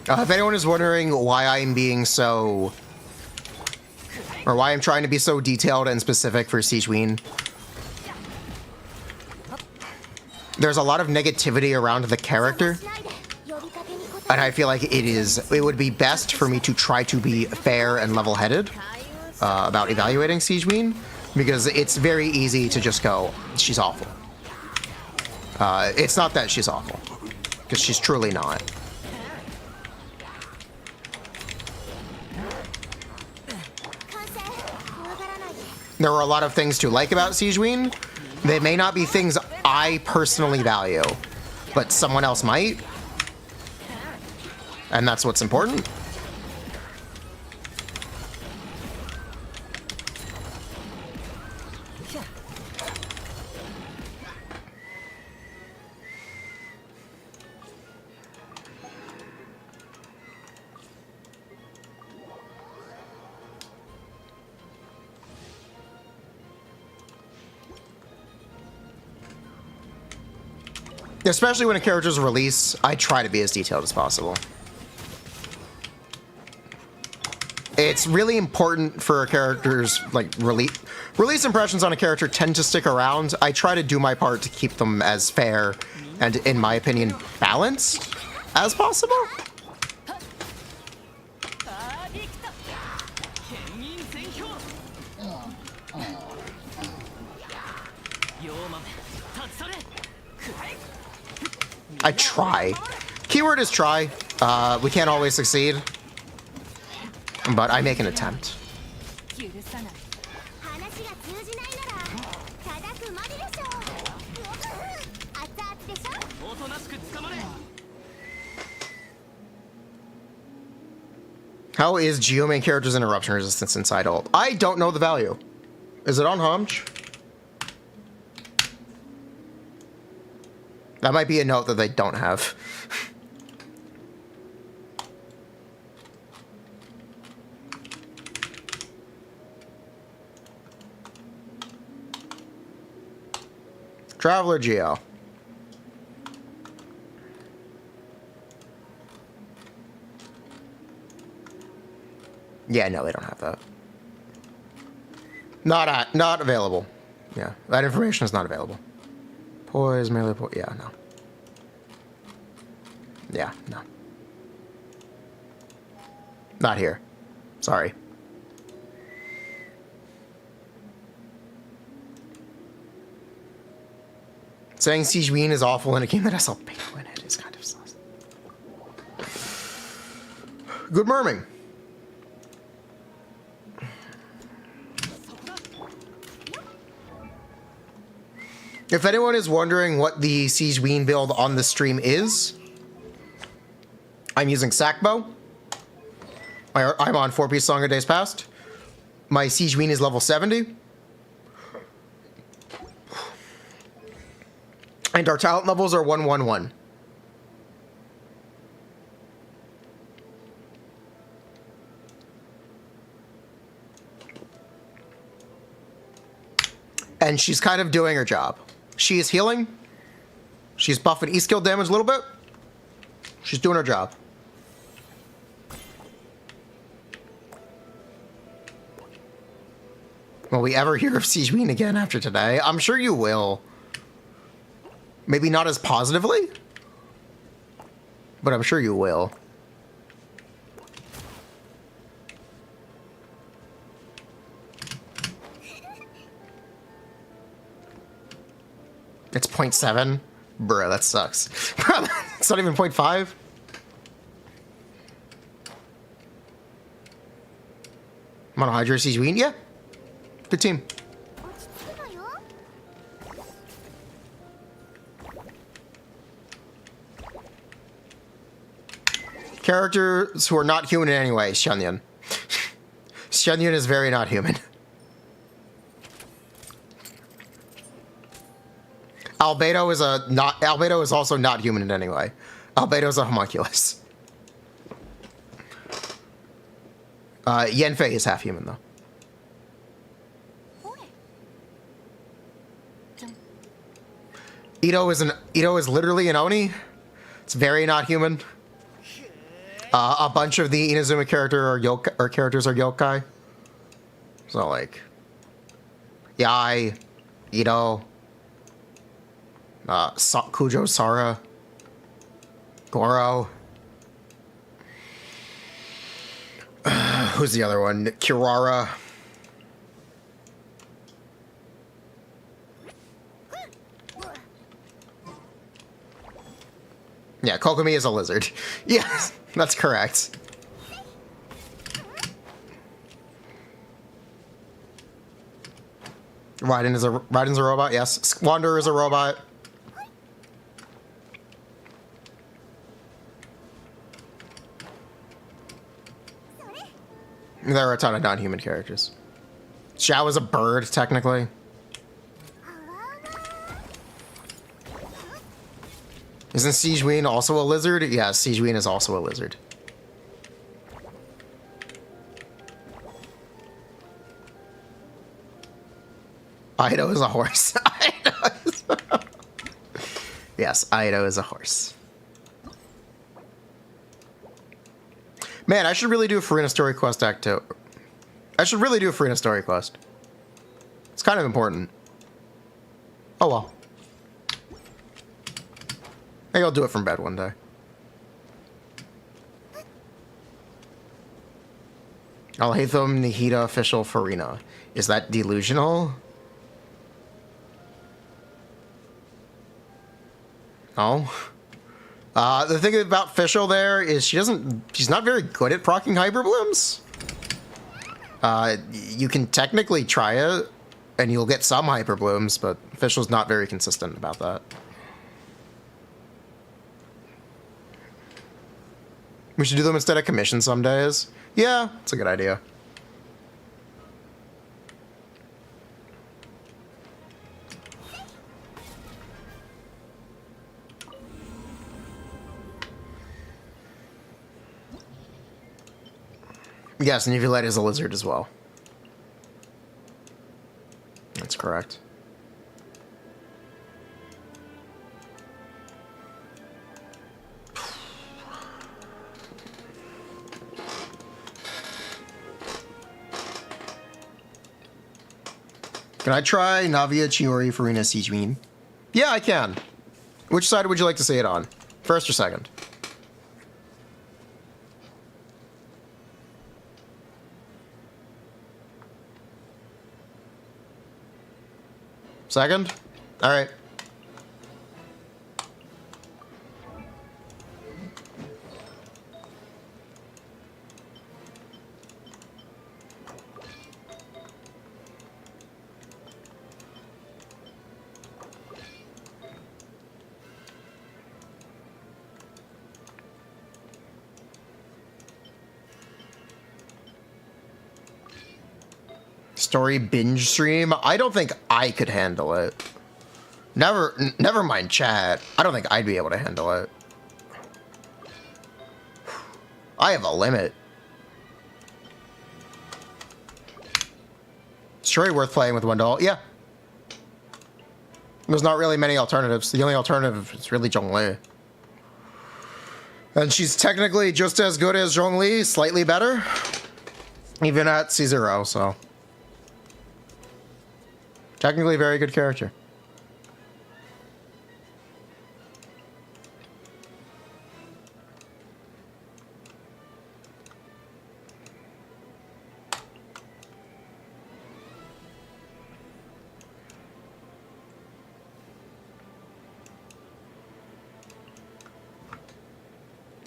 If anyone is wondering why I'm being so, or why I'm trying to be so detailed and specific for Sigewinning, there's a lot of negativity around the character, and I feel like it would be best for me to try to be fair and level-headed about evaluating Sigewinning, because it's very easy to just go, she's awful. It's not that she's awful, because she's truly not. There are a lot of things to like about Sigewinning. They may not be things I personally value, but someone else might. And that's what's important. Especially when a character's release, I try to be as detailed as possible. It's really important for a character's like release impressions on a character tend to stick around. I try to do my part to keep them as fair and, in my opinion, balanced as possible. I try. Keyword is try. We can't always succeed, but I make an attempt. How is Geomain character's interruption resistance inside ult? I don't know the value. Is it on Homage? That might be a note that they don't have. Traveler Geo. Yeah, no, they don't have that. Not available. Yeah, that information is not available. Poise, melee, poise. Yeah, no. Yeah, no. Not here. Sorry. Saying Sigewinning is awful in a game that has Albedo in it is kind of sus. Good murming. If anyone is wondering what the Sigewinning build on the stream is, I'm using Sackbow. I'm on 4-piece Song of Days Past. My Sigewinning is level 70. And our talent levels are 111. And she's kind of doing her job. She is healing. She's buffing E-skill damage a little bit. She's doing her job. Will we ever hear of Sigewinning again after today? I'm sure you will. Maybe not as positively, but I'm sure you will. It's 0.7? Bruh, that sucks. Bruh, it's not even 0.5? Monohydra Sigewinning? Yeah. Good team. Characters who are not human in any way, Xianyun. Xianyun is very not human. Albedo is also not human in any way. Albedo is a homunculus. Yanfei is half human though. Ito is literally an Oni. It's very not human. A bunch of the Inazuma characters are yokai. So like Yai, Ito, Kujo Sara, Goro. Who's the other one? Kirara. Yeah, Kokomi is a lizard. Yes, that's correct. Raiden's a robot, yes. Wanderer is a robot. There are a ton of non-human characters. Xiao is a bird, technically. Isn't Sigewinning also a lizard? Yeah, Sigewinning is also a lizard. Ido is a horse. Yes, Ido is a horse. Man, I should really do a Furina Story Quest Act 2. I should really do a Furina Story Quest. It's kind of important. Oh well. Maybe I'll do it from bed one day. Alhaitham Nihita official Furina. Is that delusional? No. The thing about Fischl there is she's not very good at proccing Hyper Blooms. You can technically try it, and you'll get some Hyper Blooms, but Fischl's not very consistent about that. We should do them instead of commission some days. Yeah, it's a good idea. Yes, and Yvette is a lizard as well. That's correct. Can I try Navia, Chiori, Furina, Sigewinning? Yeah, I can. Which side would you like to see it on? First or second? Second? All right. Story binge stream? I don't think I could handle it. Never mind chat. I don't think I'd be able to handle it. I have a limit. Story worth playing with $1. Yeah. There's not really many alternatives. The only alternative is really Zhongli. And she's technically just as good as Zhongli, slightly better. Even at C0, so. Technically a very good character.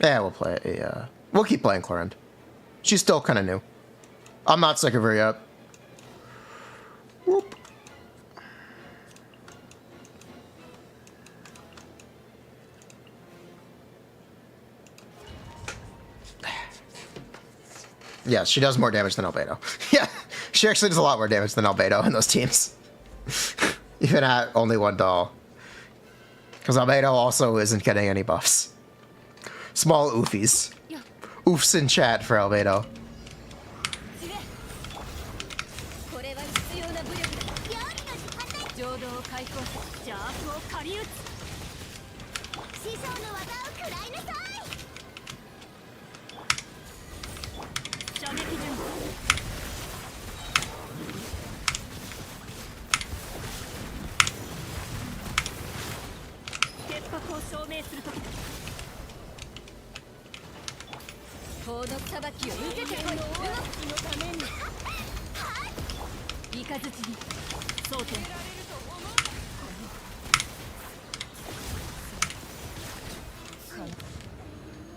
Yeah, we'll play it. Yeah, we'll keep playing Clorinde. She's still kind of new. I'm not sick of her yet. Whoop. Yeah, she does more damage than Albedo. Yeah, she actually does a lot more damage than Albedo in those teams. Even at only $1. Because Albedo also isn't getting any buffs. Small oofies. Oofs in chat for Albedo.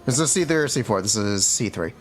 Is this C3 or C4? This is C3.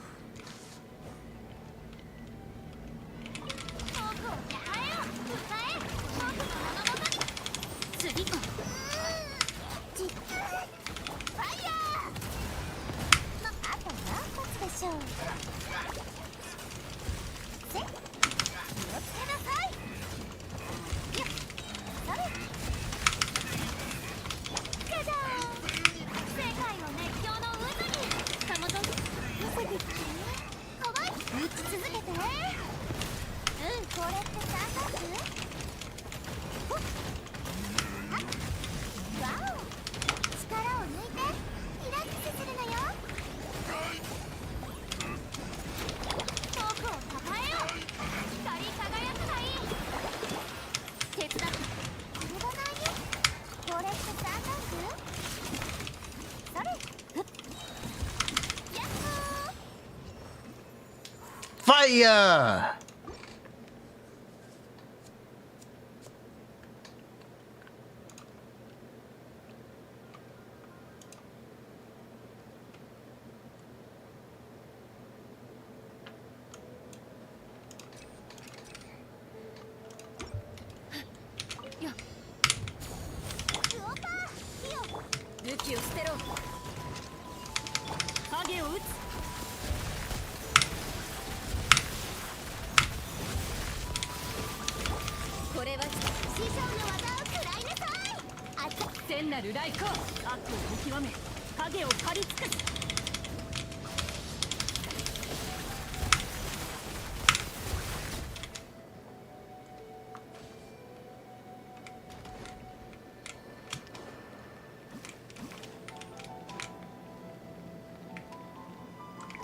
Fire!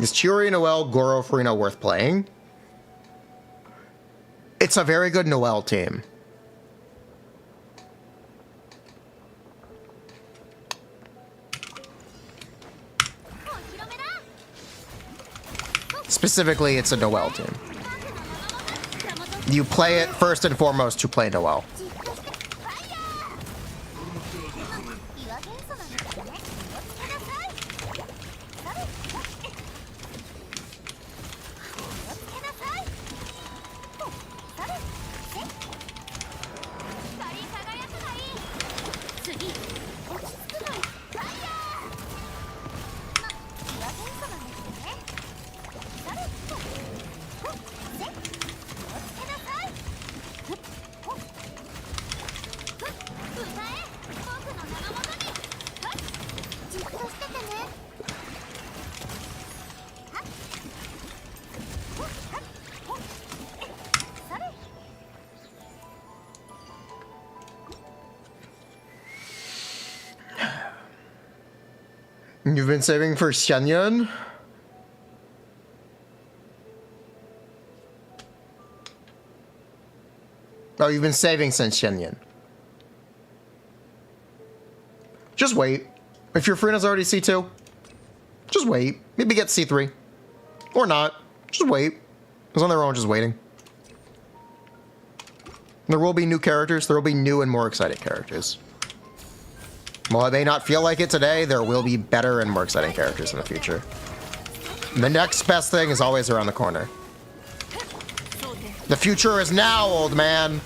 Is Chiori Noelle Goro Furina worth playing? It's a very good Noelle team. specifically, it's a Noelle team. You play it first and foremost to play Noelle. You've been saving for Xianyun? Oh, you've been saving since Xianyun. Just wait. If your Furina's already C2, just wait. Maybe get C3. Or not. Just wait. It's on their own, just waiting. There will be new characters. There will be new and more exciting characters. While it may not feel like it today, there will be better and more exciting characters in the future. And the next best thing is always around the corner. The future is now, old man.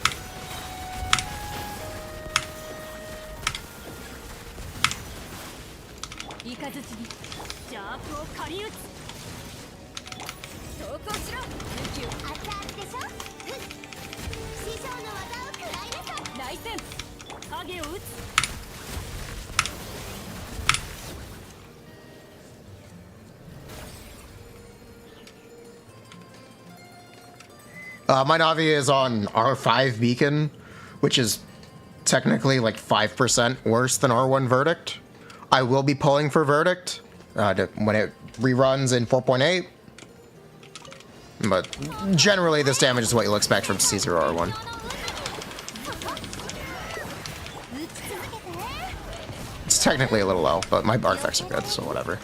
My Navi is on R5 Beacon, which is technically like 5% worse than R1 Verdict. I will be pulling for Verdict when it reruns in 4.8. But generally, this damage is what you'll expect from C0 R1. It's technically a little low, but my artifacts are good, so whatever.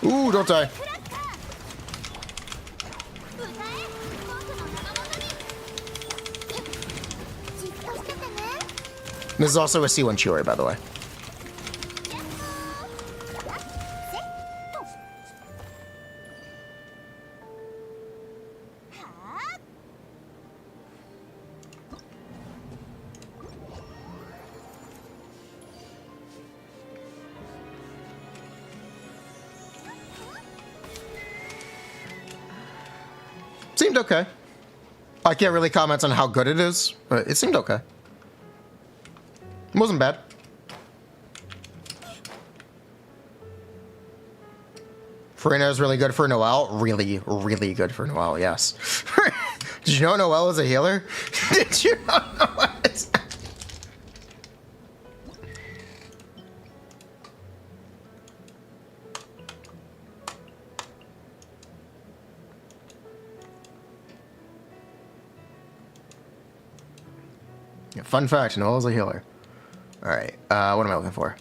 Ooh, don't die. This is also a C1 Chiori, by the way. Seemed okay. I can't really comment on how good it is, but it seemed okay. It wasn't bad. Furina is really good for Noelle. Really, really good for Noelle, yes. Did you know Noelle is a healer? Did you know Noelle is... Fun fact, Noelle's a healer. Alright, what am I looking for?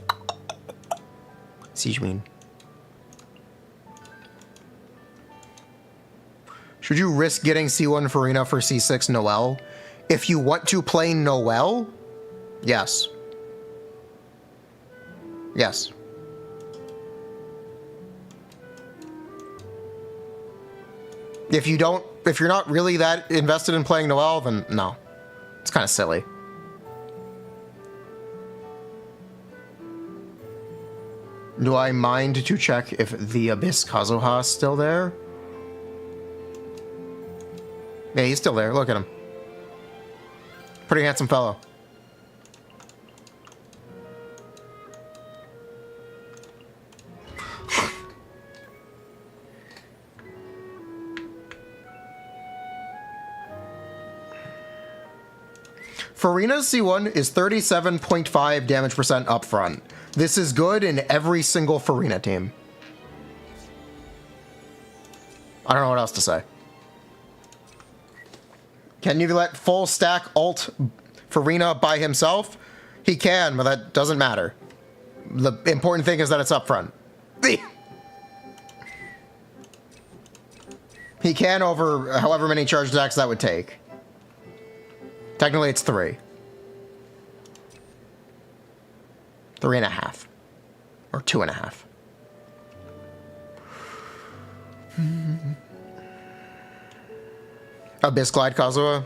Sigewinning. Should you risk getting C1 Furina for C6 Noelle? If you want to play Noelle? Yes. Yes. If you don't, if you're not really that invested in playing Noelle, then no. It's kind of silly. Do I mind to check if the Abyss Kazuha is still there? Yeah, he's still there. Look at him. Pretty handsome fellow. Furina's C1 is 37.5 damage percent up front. This is good in every single Furina team. I don't know what else to say. Can you let full stack ult Furina by himself? He can, but that doesn't matter. The important thing is that it's up front. He can over however many charge attacks that would take. Technically, it's 3. 3.5. Or 2.5. Abyss Glide Kazuha?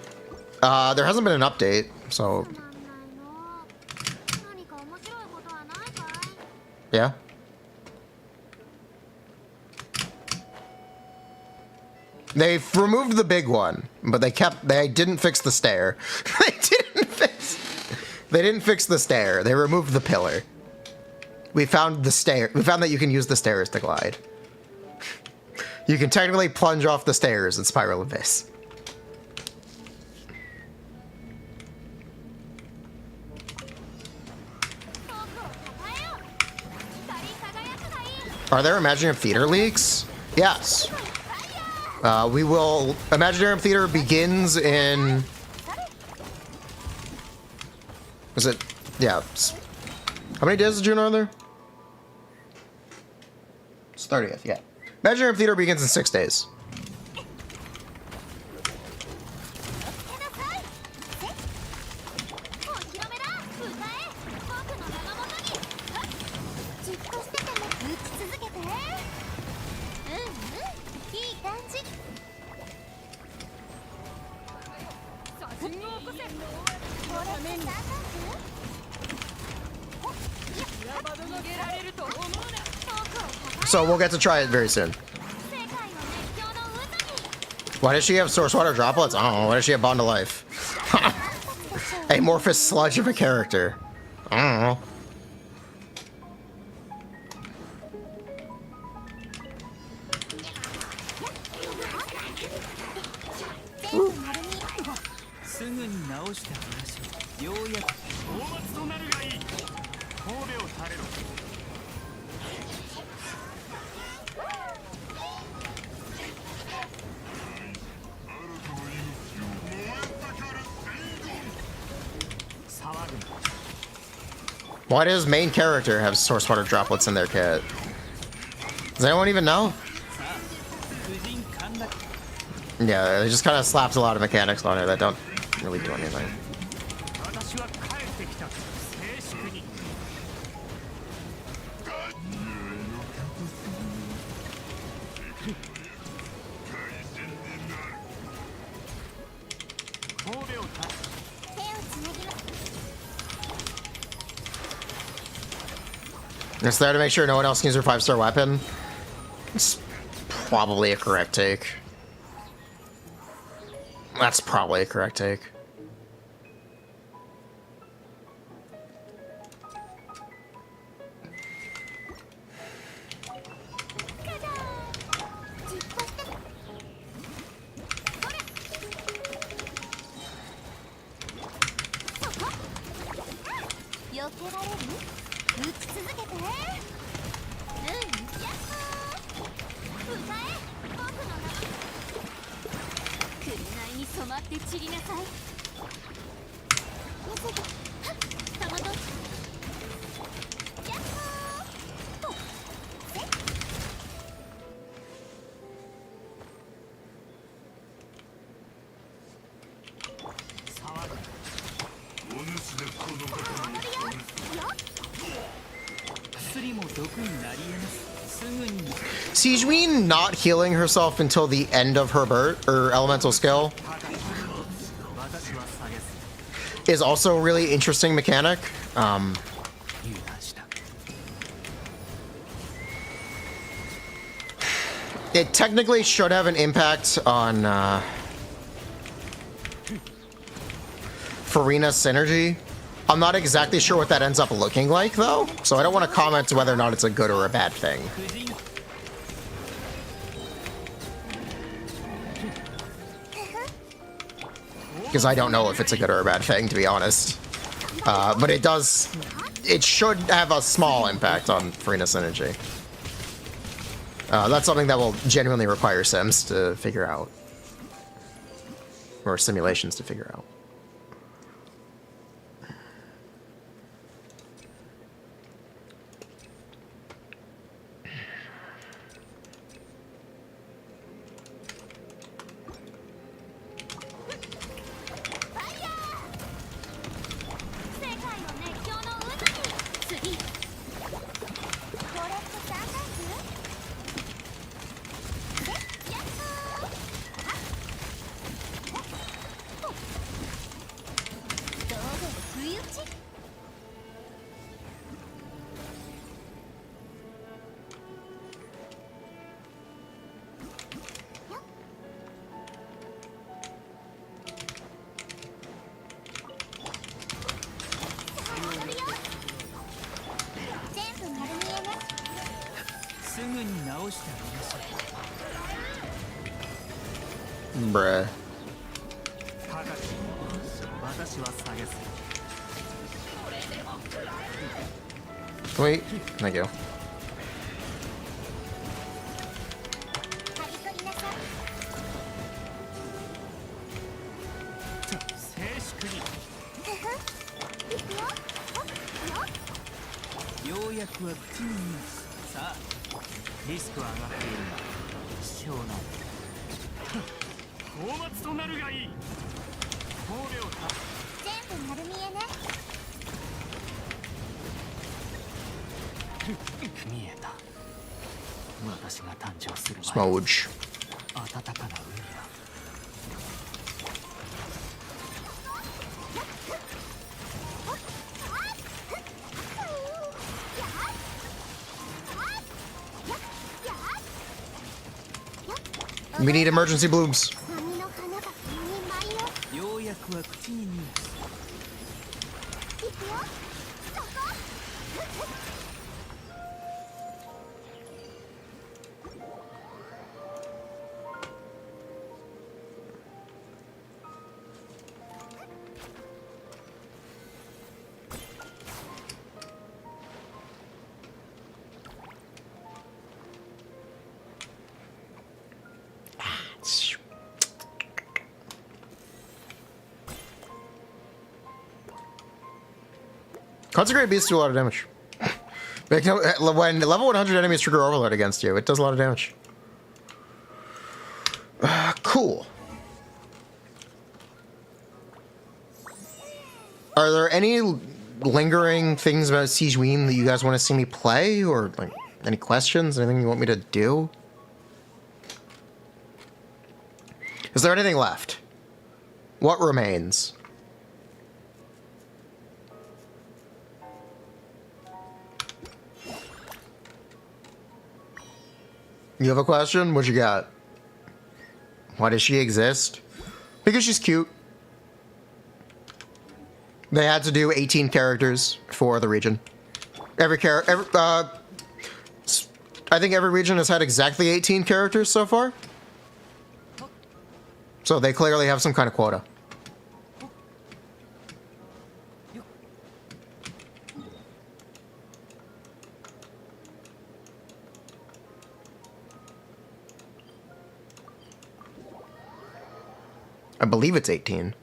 There hasn't been an update, so... Yeah? They've removed the big one, but they didn't fix the stair. They didn't fix the stair. They removed the pillar. We found the stair. We found that you can use the stairs to glide. You can technically plunge off the stairs in Spiral Abyss. Are there Imaginarium Theater leaks? Yes. We will... Imaginarium Theater begins in... Is it... Yeah. How many days of June are there? It's 30th, yeah. Imaginarium Theater begins in 6 days. So we'll get to try it very soon. Why does she have source water droplets? I don't know. Why does she have Bond of Life? Amorphous sludge of a character. I don't know. Why does main character have source water droplets in their kit? Does anyone even know? Yeah, they just kind of slapped a lot of mechanics on it that don't really do anything. It's there to make sure no one else can use their 5-star weapon. It's probably a correct take. That's probably a correct take. Sigewinning not healing herself until the end of her elemental skill is also a really interesting mechanic. It technically should have an impact on Furina's synergy. I'm not exactly sure what that ends up looking like, though, so I don't want to comment whether or not it's a good or a bad thing. because I don't know if it's a good or a bad thing, to be honest. But it should have a small impact on Furina's energy. That's something that will genuinely require sims to figure out. Or simulations to figure out. Bruh. Wait, thank you. Smooge. We need emergency blooms. Consecrated beasts do a lot of damage. When level 100 enemies trigger Overload against you, it does a lot of damage. Cool. Are there any lingering things about Sigewinning that you guys want to see me play? Or like any questions? Anything you want me to do? Is there anything left? What remains? You have a question? What you got? Why does she exist? Because she's cute. They had to do 18 characters for the region. I think every region has had exactly 18 characters so far. So they clearly have some kind of quota. I believe it's 18.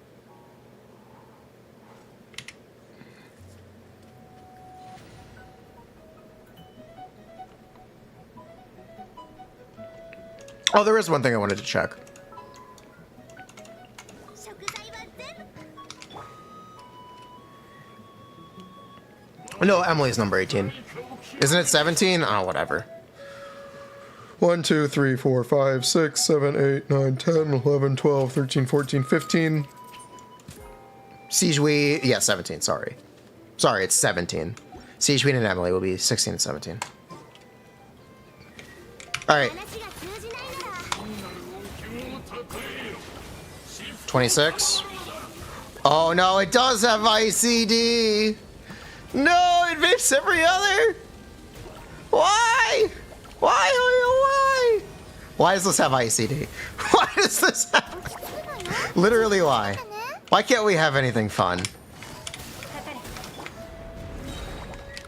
Oh, there is one thing I wanted to check. No, Emily's number 18. Isn't it 17? Oh, whatever. 1, 2, 3, 4, 5, 6, 7, 8, 9, 10, 11, 12, 13, 14, 15. Sigewinning, yeah, 17, sorry. Sorry, it's 17. Sigewinning and Emily will be 16 and 17. Alright. 26. Oh no, it does have ICD! No, it vapes every other! Why? Why? Why does this have ICD? Why does this have... Literally why? Why can't we have anything fun?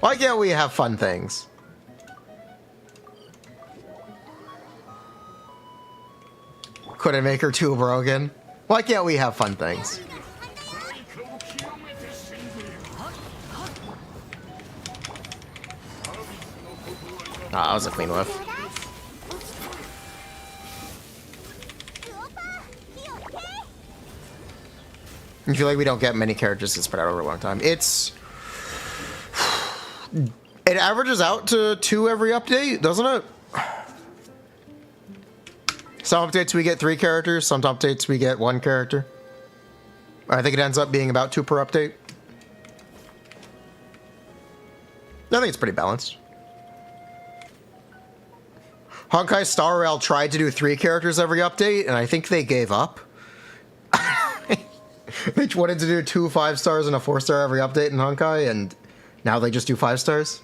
Why can't we have fun things? Couldn't make her too broken. Why can't we have fun things? Ah, that was a clean whiff. I feel like we don't get many characters that spread out over a long time. It averages out to 2 every update, doesn't it? Some updates we get 3 characters, some updates we get 1 character. I think it ends up being about 2 per update. I think it's pretty balanced. Honkai Star Rail tried to do 3 characters every update, and I think they gave up. They wanted to do 2 5-stars and a 4-star every update in Honkai, and now they just do 5 stars.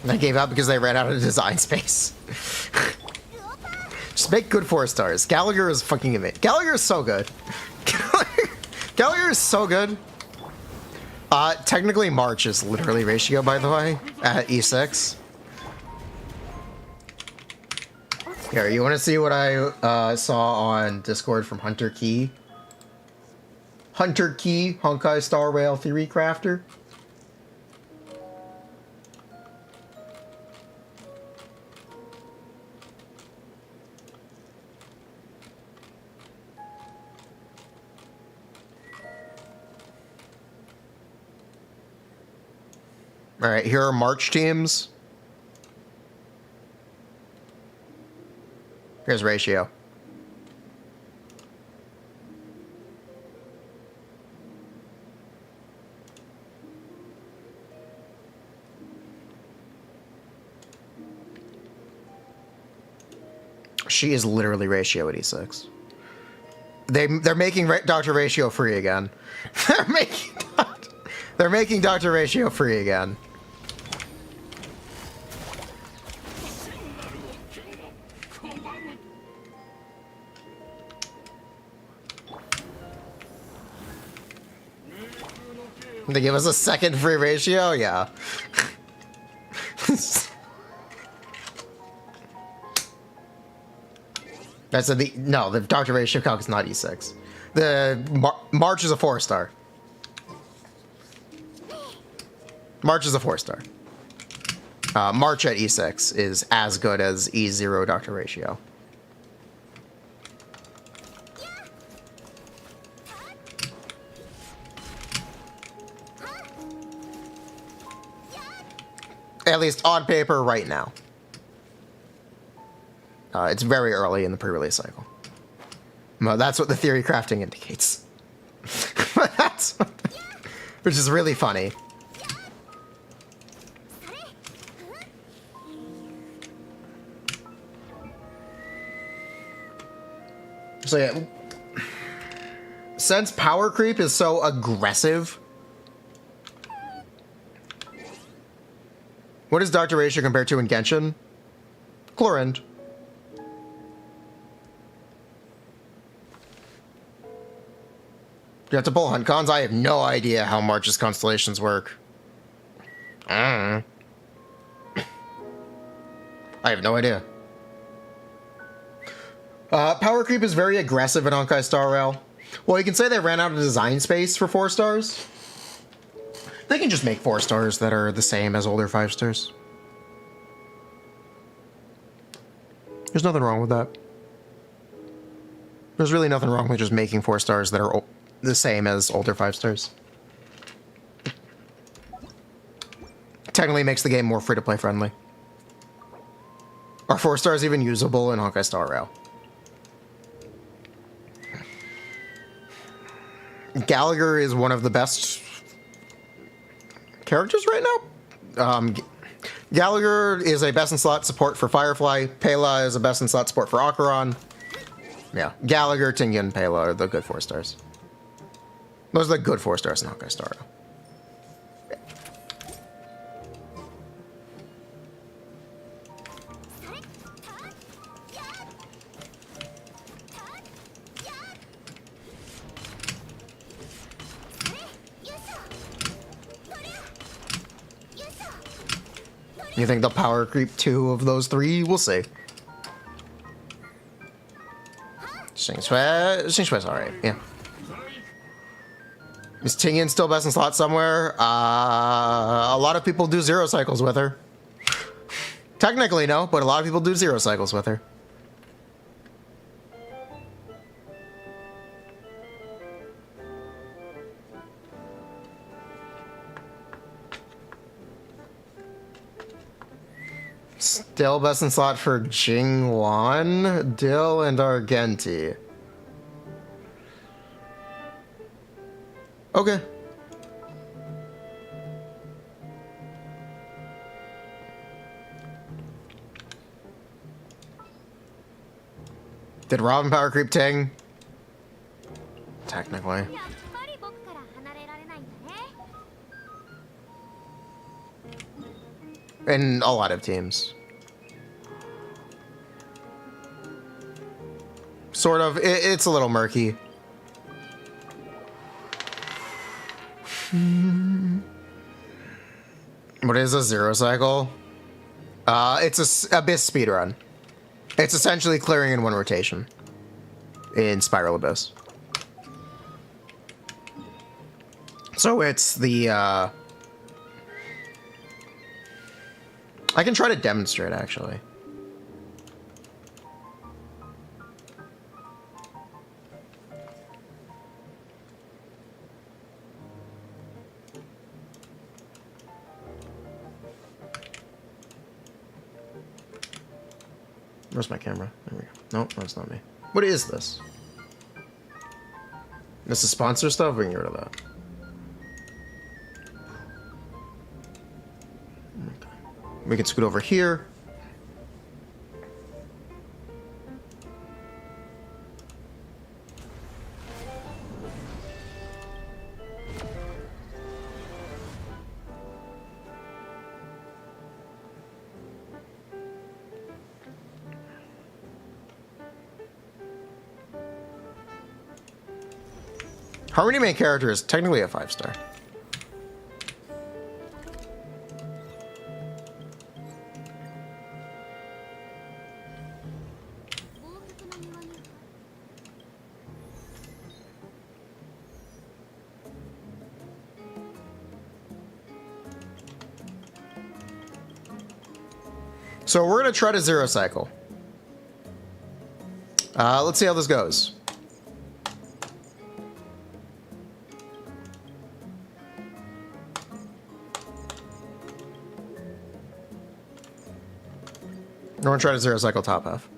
And I gave up because they ran out of design space. Just make good 4 stars. Gallagher is fucking amazing. Gallagher is so good. Gallagher is so good. Technically March is literally ratio, by the way, at E6. Here, you want to see what I saw on Discord from Hunter Key? Hunter Key, Honkai Star Rail Theorycrafter. All right, here are March teams. Here's ratio. She is literally ratio at E6. They're making Dr. Ratio free again. They're making Dr. Ratio free again. They give us a second free ratio? Yeah. That's the Dr. Ratio calc is not E6. The March is a 4-star. March is a 4-star. March at E6 is as good as E0 Dr. Ratio. At least on paper right now. It's very early in the pre-release cycle. Well, that's what the theory crafting indicates. Which is really funny. So yeah, since power creep is so aggressive, what is Dr. Ratio compared to in Genshin? Clorinde. You have to pull hunt cons? I have no idea how March's constellations work. I have no idea. Power creep is very aggressive in Honkai Star Rail. Well, you can say they ran out of design space for 4 stars. They can just make 4 stars that are the same as older 5 stars. There's nothing wrong with that. There's really nothing wrong with just making 4 stars that are the same as older 5 stars. Technically makes the game more free-to-play friendly. Are 4 stars even usable in Honkai Star Rail? Gallagher is one of the best characters right now. Gallagher is a best in slot support for Firefly. Pela is a best in slot support for Acheron. Yeah, Gallagher, Tingy, and Pela are the good 4 stars. Those are the good 4 stars in Honkai Star. You think they'll power creep 2 of those 3? We'll see. Xingxue's alright, yeah. Is Tingyan still best in slot somewhere? A lot of people do 0 cycles with her. Technically, no, but a lot of people do 0 cycles with her. Still best in slot for Jingwan, Dill, and Argenti. Okay. Did Robin power creep Ting? Technically. やっぱり僕から離れられないんだね。 In a lot of teams. Sort of. It's a little murky. What is a 0 cycle? It's a Abyss speedrun. It's essentially clearing in 1 rotation in Spiral Abyss. So it's the I can try to demonstrate, actually. Where's my camera? There we go. Nope, that's not me. What is this? This is sponsor stuff? We can get rid of that. Okay. We can scoot over here. Harmony main character is technically a 5-star. So we're gonna try to 0 cycle. Let's see how this goes. We're gonna try to 0 cycle top half.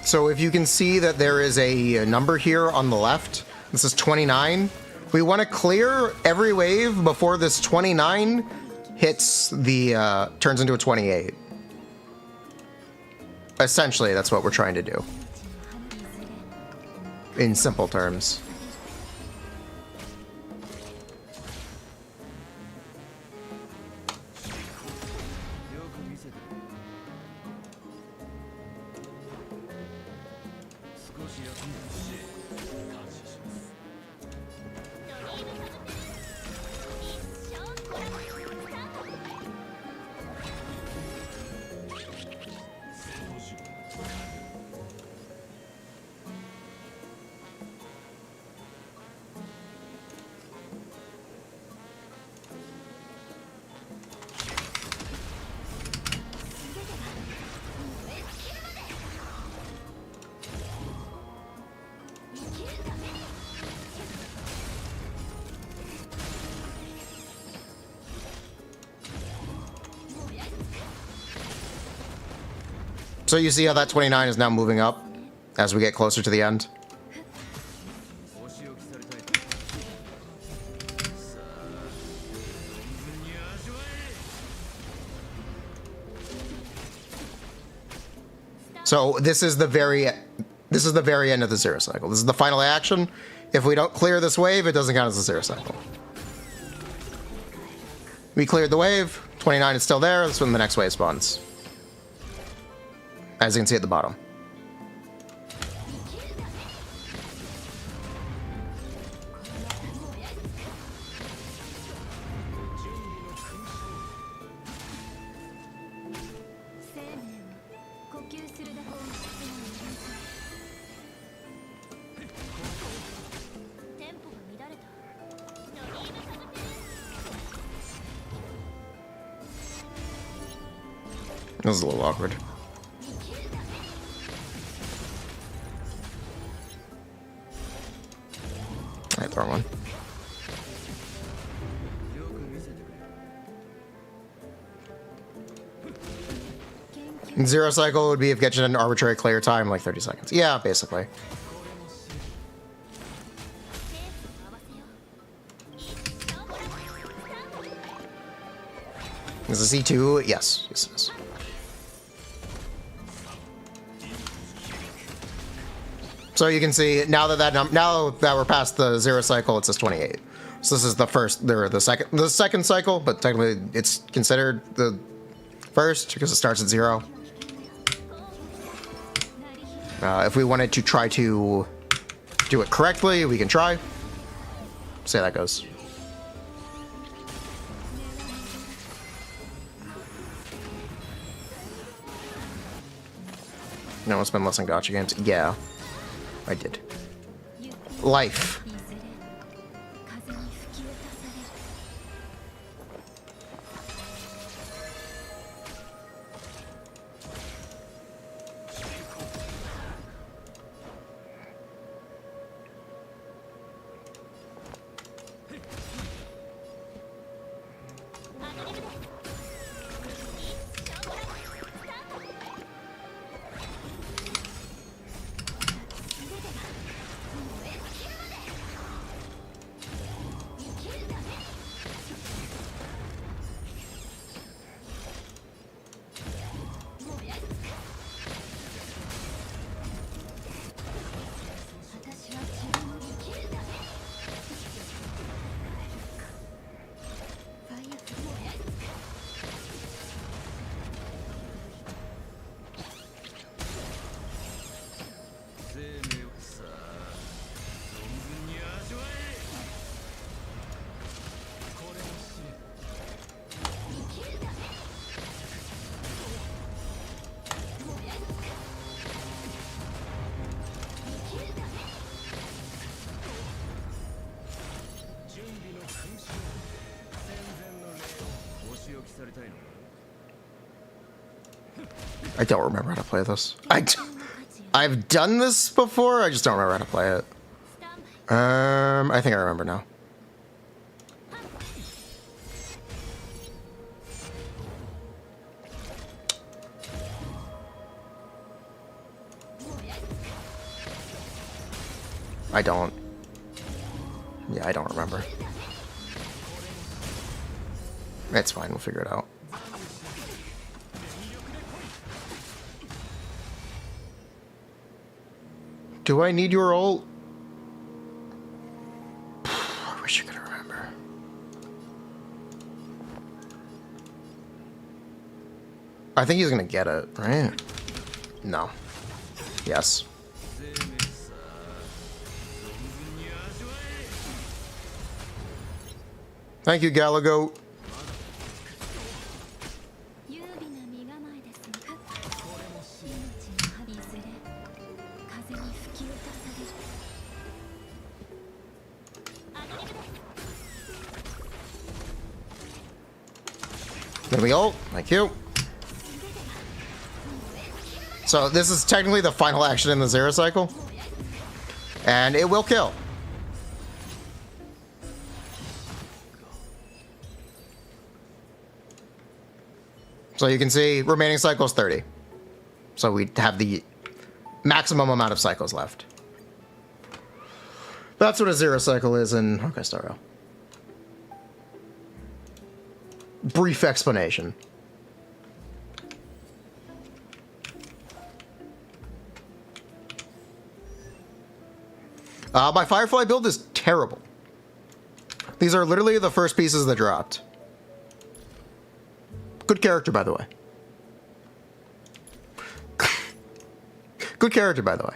So if you can see that there is a number here on the left, this is 29. We want to clear every wave before this 29 hits the, turns into a 28. Essentially, that's what we're trying to do. In simple terms. So you see how that 29 is now moving up as we get closer to the end? So this is the very end of the zero cycle. This is the final action. If we don't clear this wave, it doesn't count as a zero cycle. We cleared the wave. 29 is still there. That's when the next wave spawns. As you can see at the bottom. This is a little awkward. Alright, throw one. Zero cycle would be if Genshin had an arbitrary clear time, like 30 seconds. Yeah, basically. Is this E2? Yes. Yes, it is. So you can see now that we're past the zero cycle, it says 28. So this is the second cycle, but technically it's considered the first because it starts at 0. If we wanted to try to do it correctly, we can try. See how that goes. No one's been less than gacha games. Yeah, I did. Life. I don't remember how to play this. I've done this before, I just don't remember how to play it. I think I remember now. I don't. Yeah, I don't remember. It's fine, we'll figure it out. Do I need your ult? I wish I could remember. I think he's gonna get it, right? No. Yes. Thank you, Galago. There we go. Thank you. So this is technically the final action in the zero cycle. And it will kill. So you can see remaining cycles 30. So we have the maximum amount of cycles left. That's what a zero cycle is in Honkai Star Rail. Brief explanation. My Firefly build is terrible. These are literally the first pieces that dropped. Good character, by the way. Good character, by the way.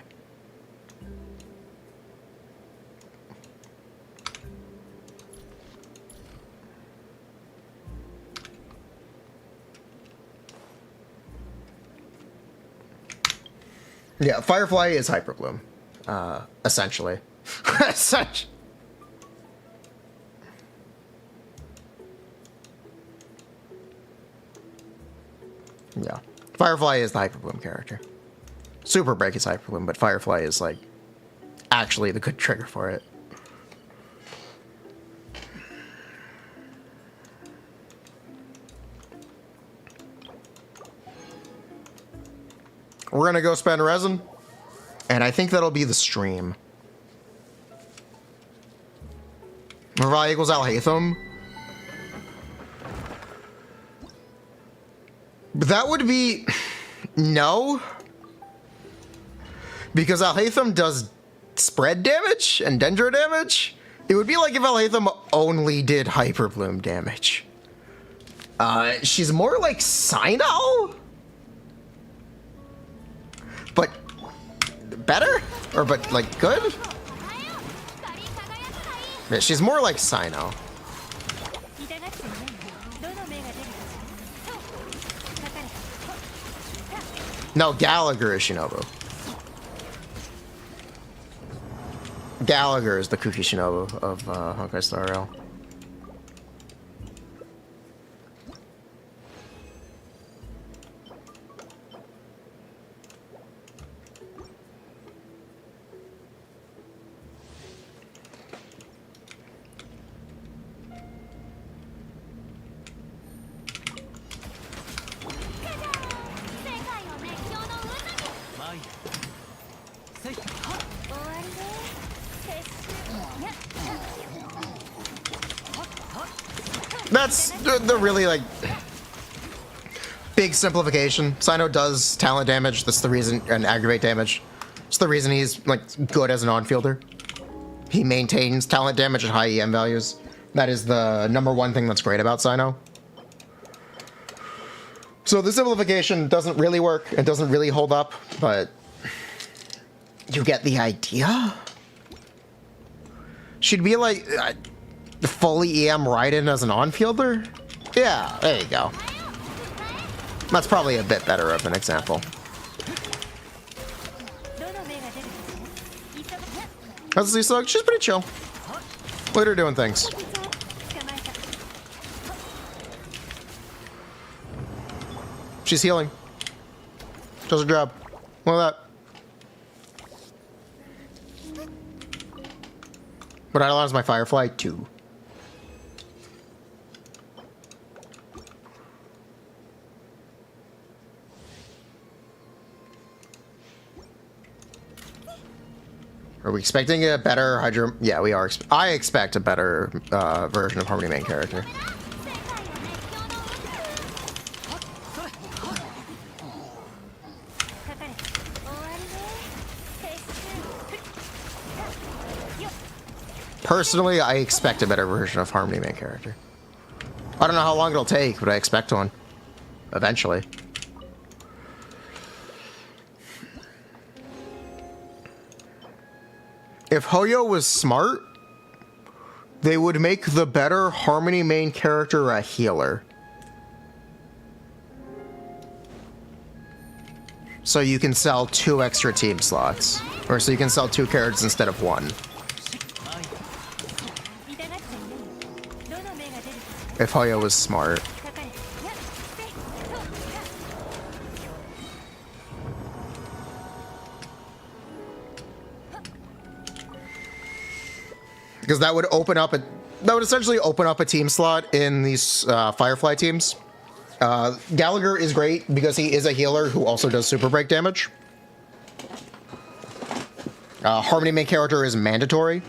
Yeah, Firefly is Hyperbloom, essentially. Such. Yeah, Firefly is the Hyperbloom character. Super Break is Hyperbloom, but Firefly is like actually the good trigger for it. We're gonna go spend resin, and I think that'll be the stream. Merval equals Alhaitham. That would be no, because Alhaitham does spread damage and Dendro damage. It would be like if Alhaitham only did Hyperbloom damage. She's more like Sinnoh, but better, or but like good. Yeah, she's more like Sinnoh. No, Gallagher is Shinobu. Gallagher is the kooky Shinobu of Honkai Star Rail. That's the really like big simplification. Sinnoh does talent damage. That's the reason, and aggravate damage. It's the reason he's like good as an on-fielder. He maintains talent damage at high EM values. That is the #1 thing that's great about Sinnoh. So the simplification doesn't really work. It doesn't really hold up, but you get the idea. She'd be like fully EM Raiden as an on-fielder? Yeah, there you go. That's probably a bit better of an example. How's Lisa? She's pretty chill. Look at her doing things. She's healing. Does her job. Look at that. What allows my Firefly? 2. Are we expecting a better Hydro? Yeah, we are. I expect a better version of Harmony main character. Personally, I expect a better version of Harmony main character. I don't know how long it'll take, but I expect one. Eventually. If Hoyo was smart, they would make the better Harmony main character a healer. So you can sell 2 extra team slots. Or so you can sell 2 characters instead of 1. If Hoyo was smart. Because that would open up that would essentially open up a team slot in these Firefly teams. Gallagher is great because he is a healer who also does super break damage. Harmony main character is mandatory.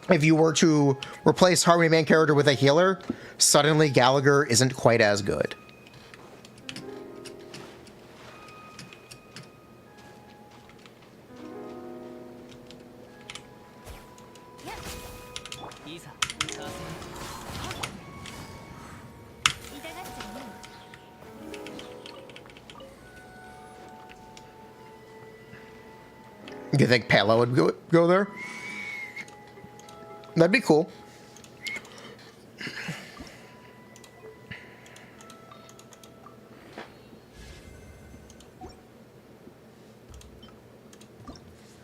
If you were to replace Harmony main character with a healer, suddenly Gallagher isn't quite as good. You think Palo would go there? That'd be cool.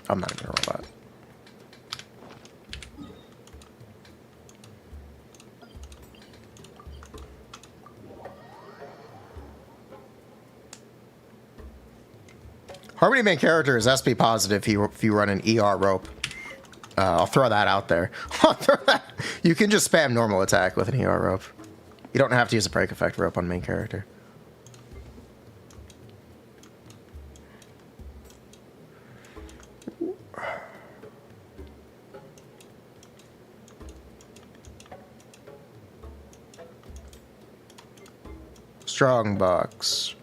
I'm not even a robot. Harmony main character is SP positive if you run an ER rope. I'll throw that out there. You can just spam normal attack with an ER rope. You don't have to use a break effect rope on main character. Strong box.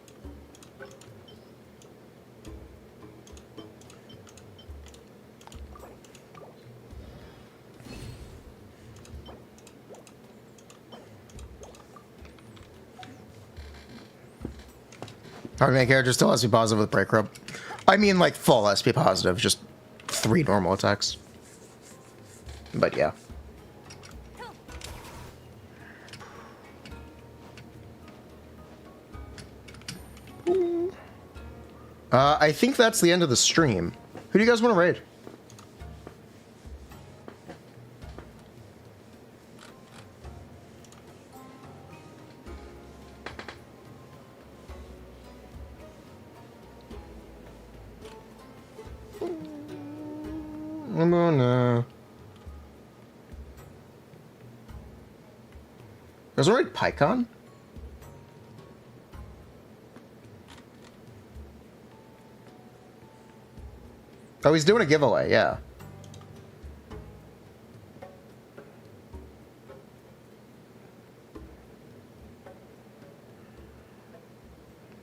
Our main character still SP positive with break rope. I mean, like full SP positive, just 3 normal attacks. But yeah. I think that's the end of the stream. Who do you guys want to raid? I'm on, There's a raid PyCon? Oh, he's doing a giveaway, yeah.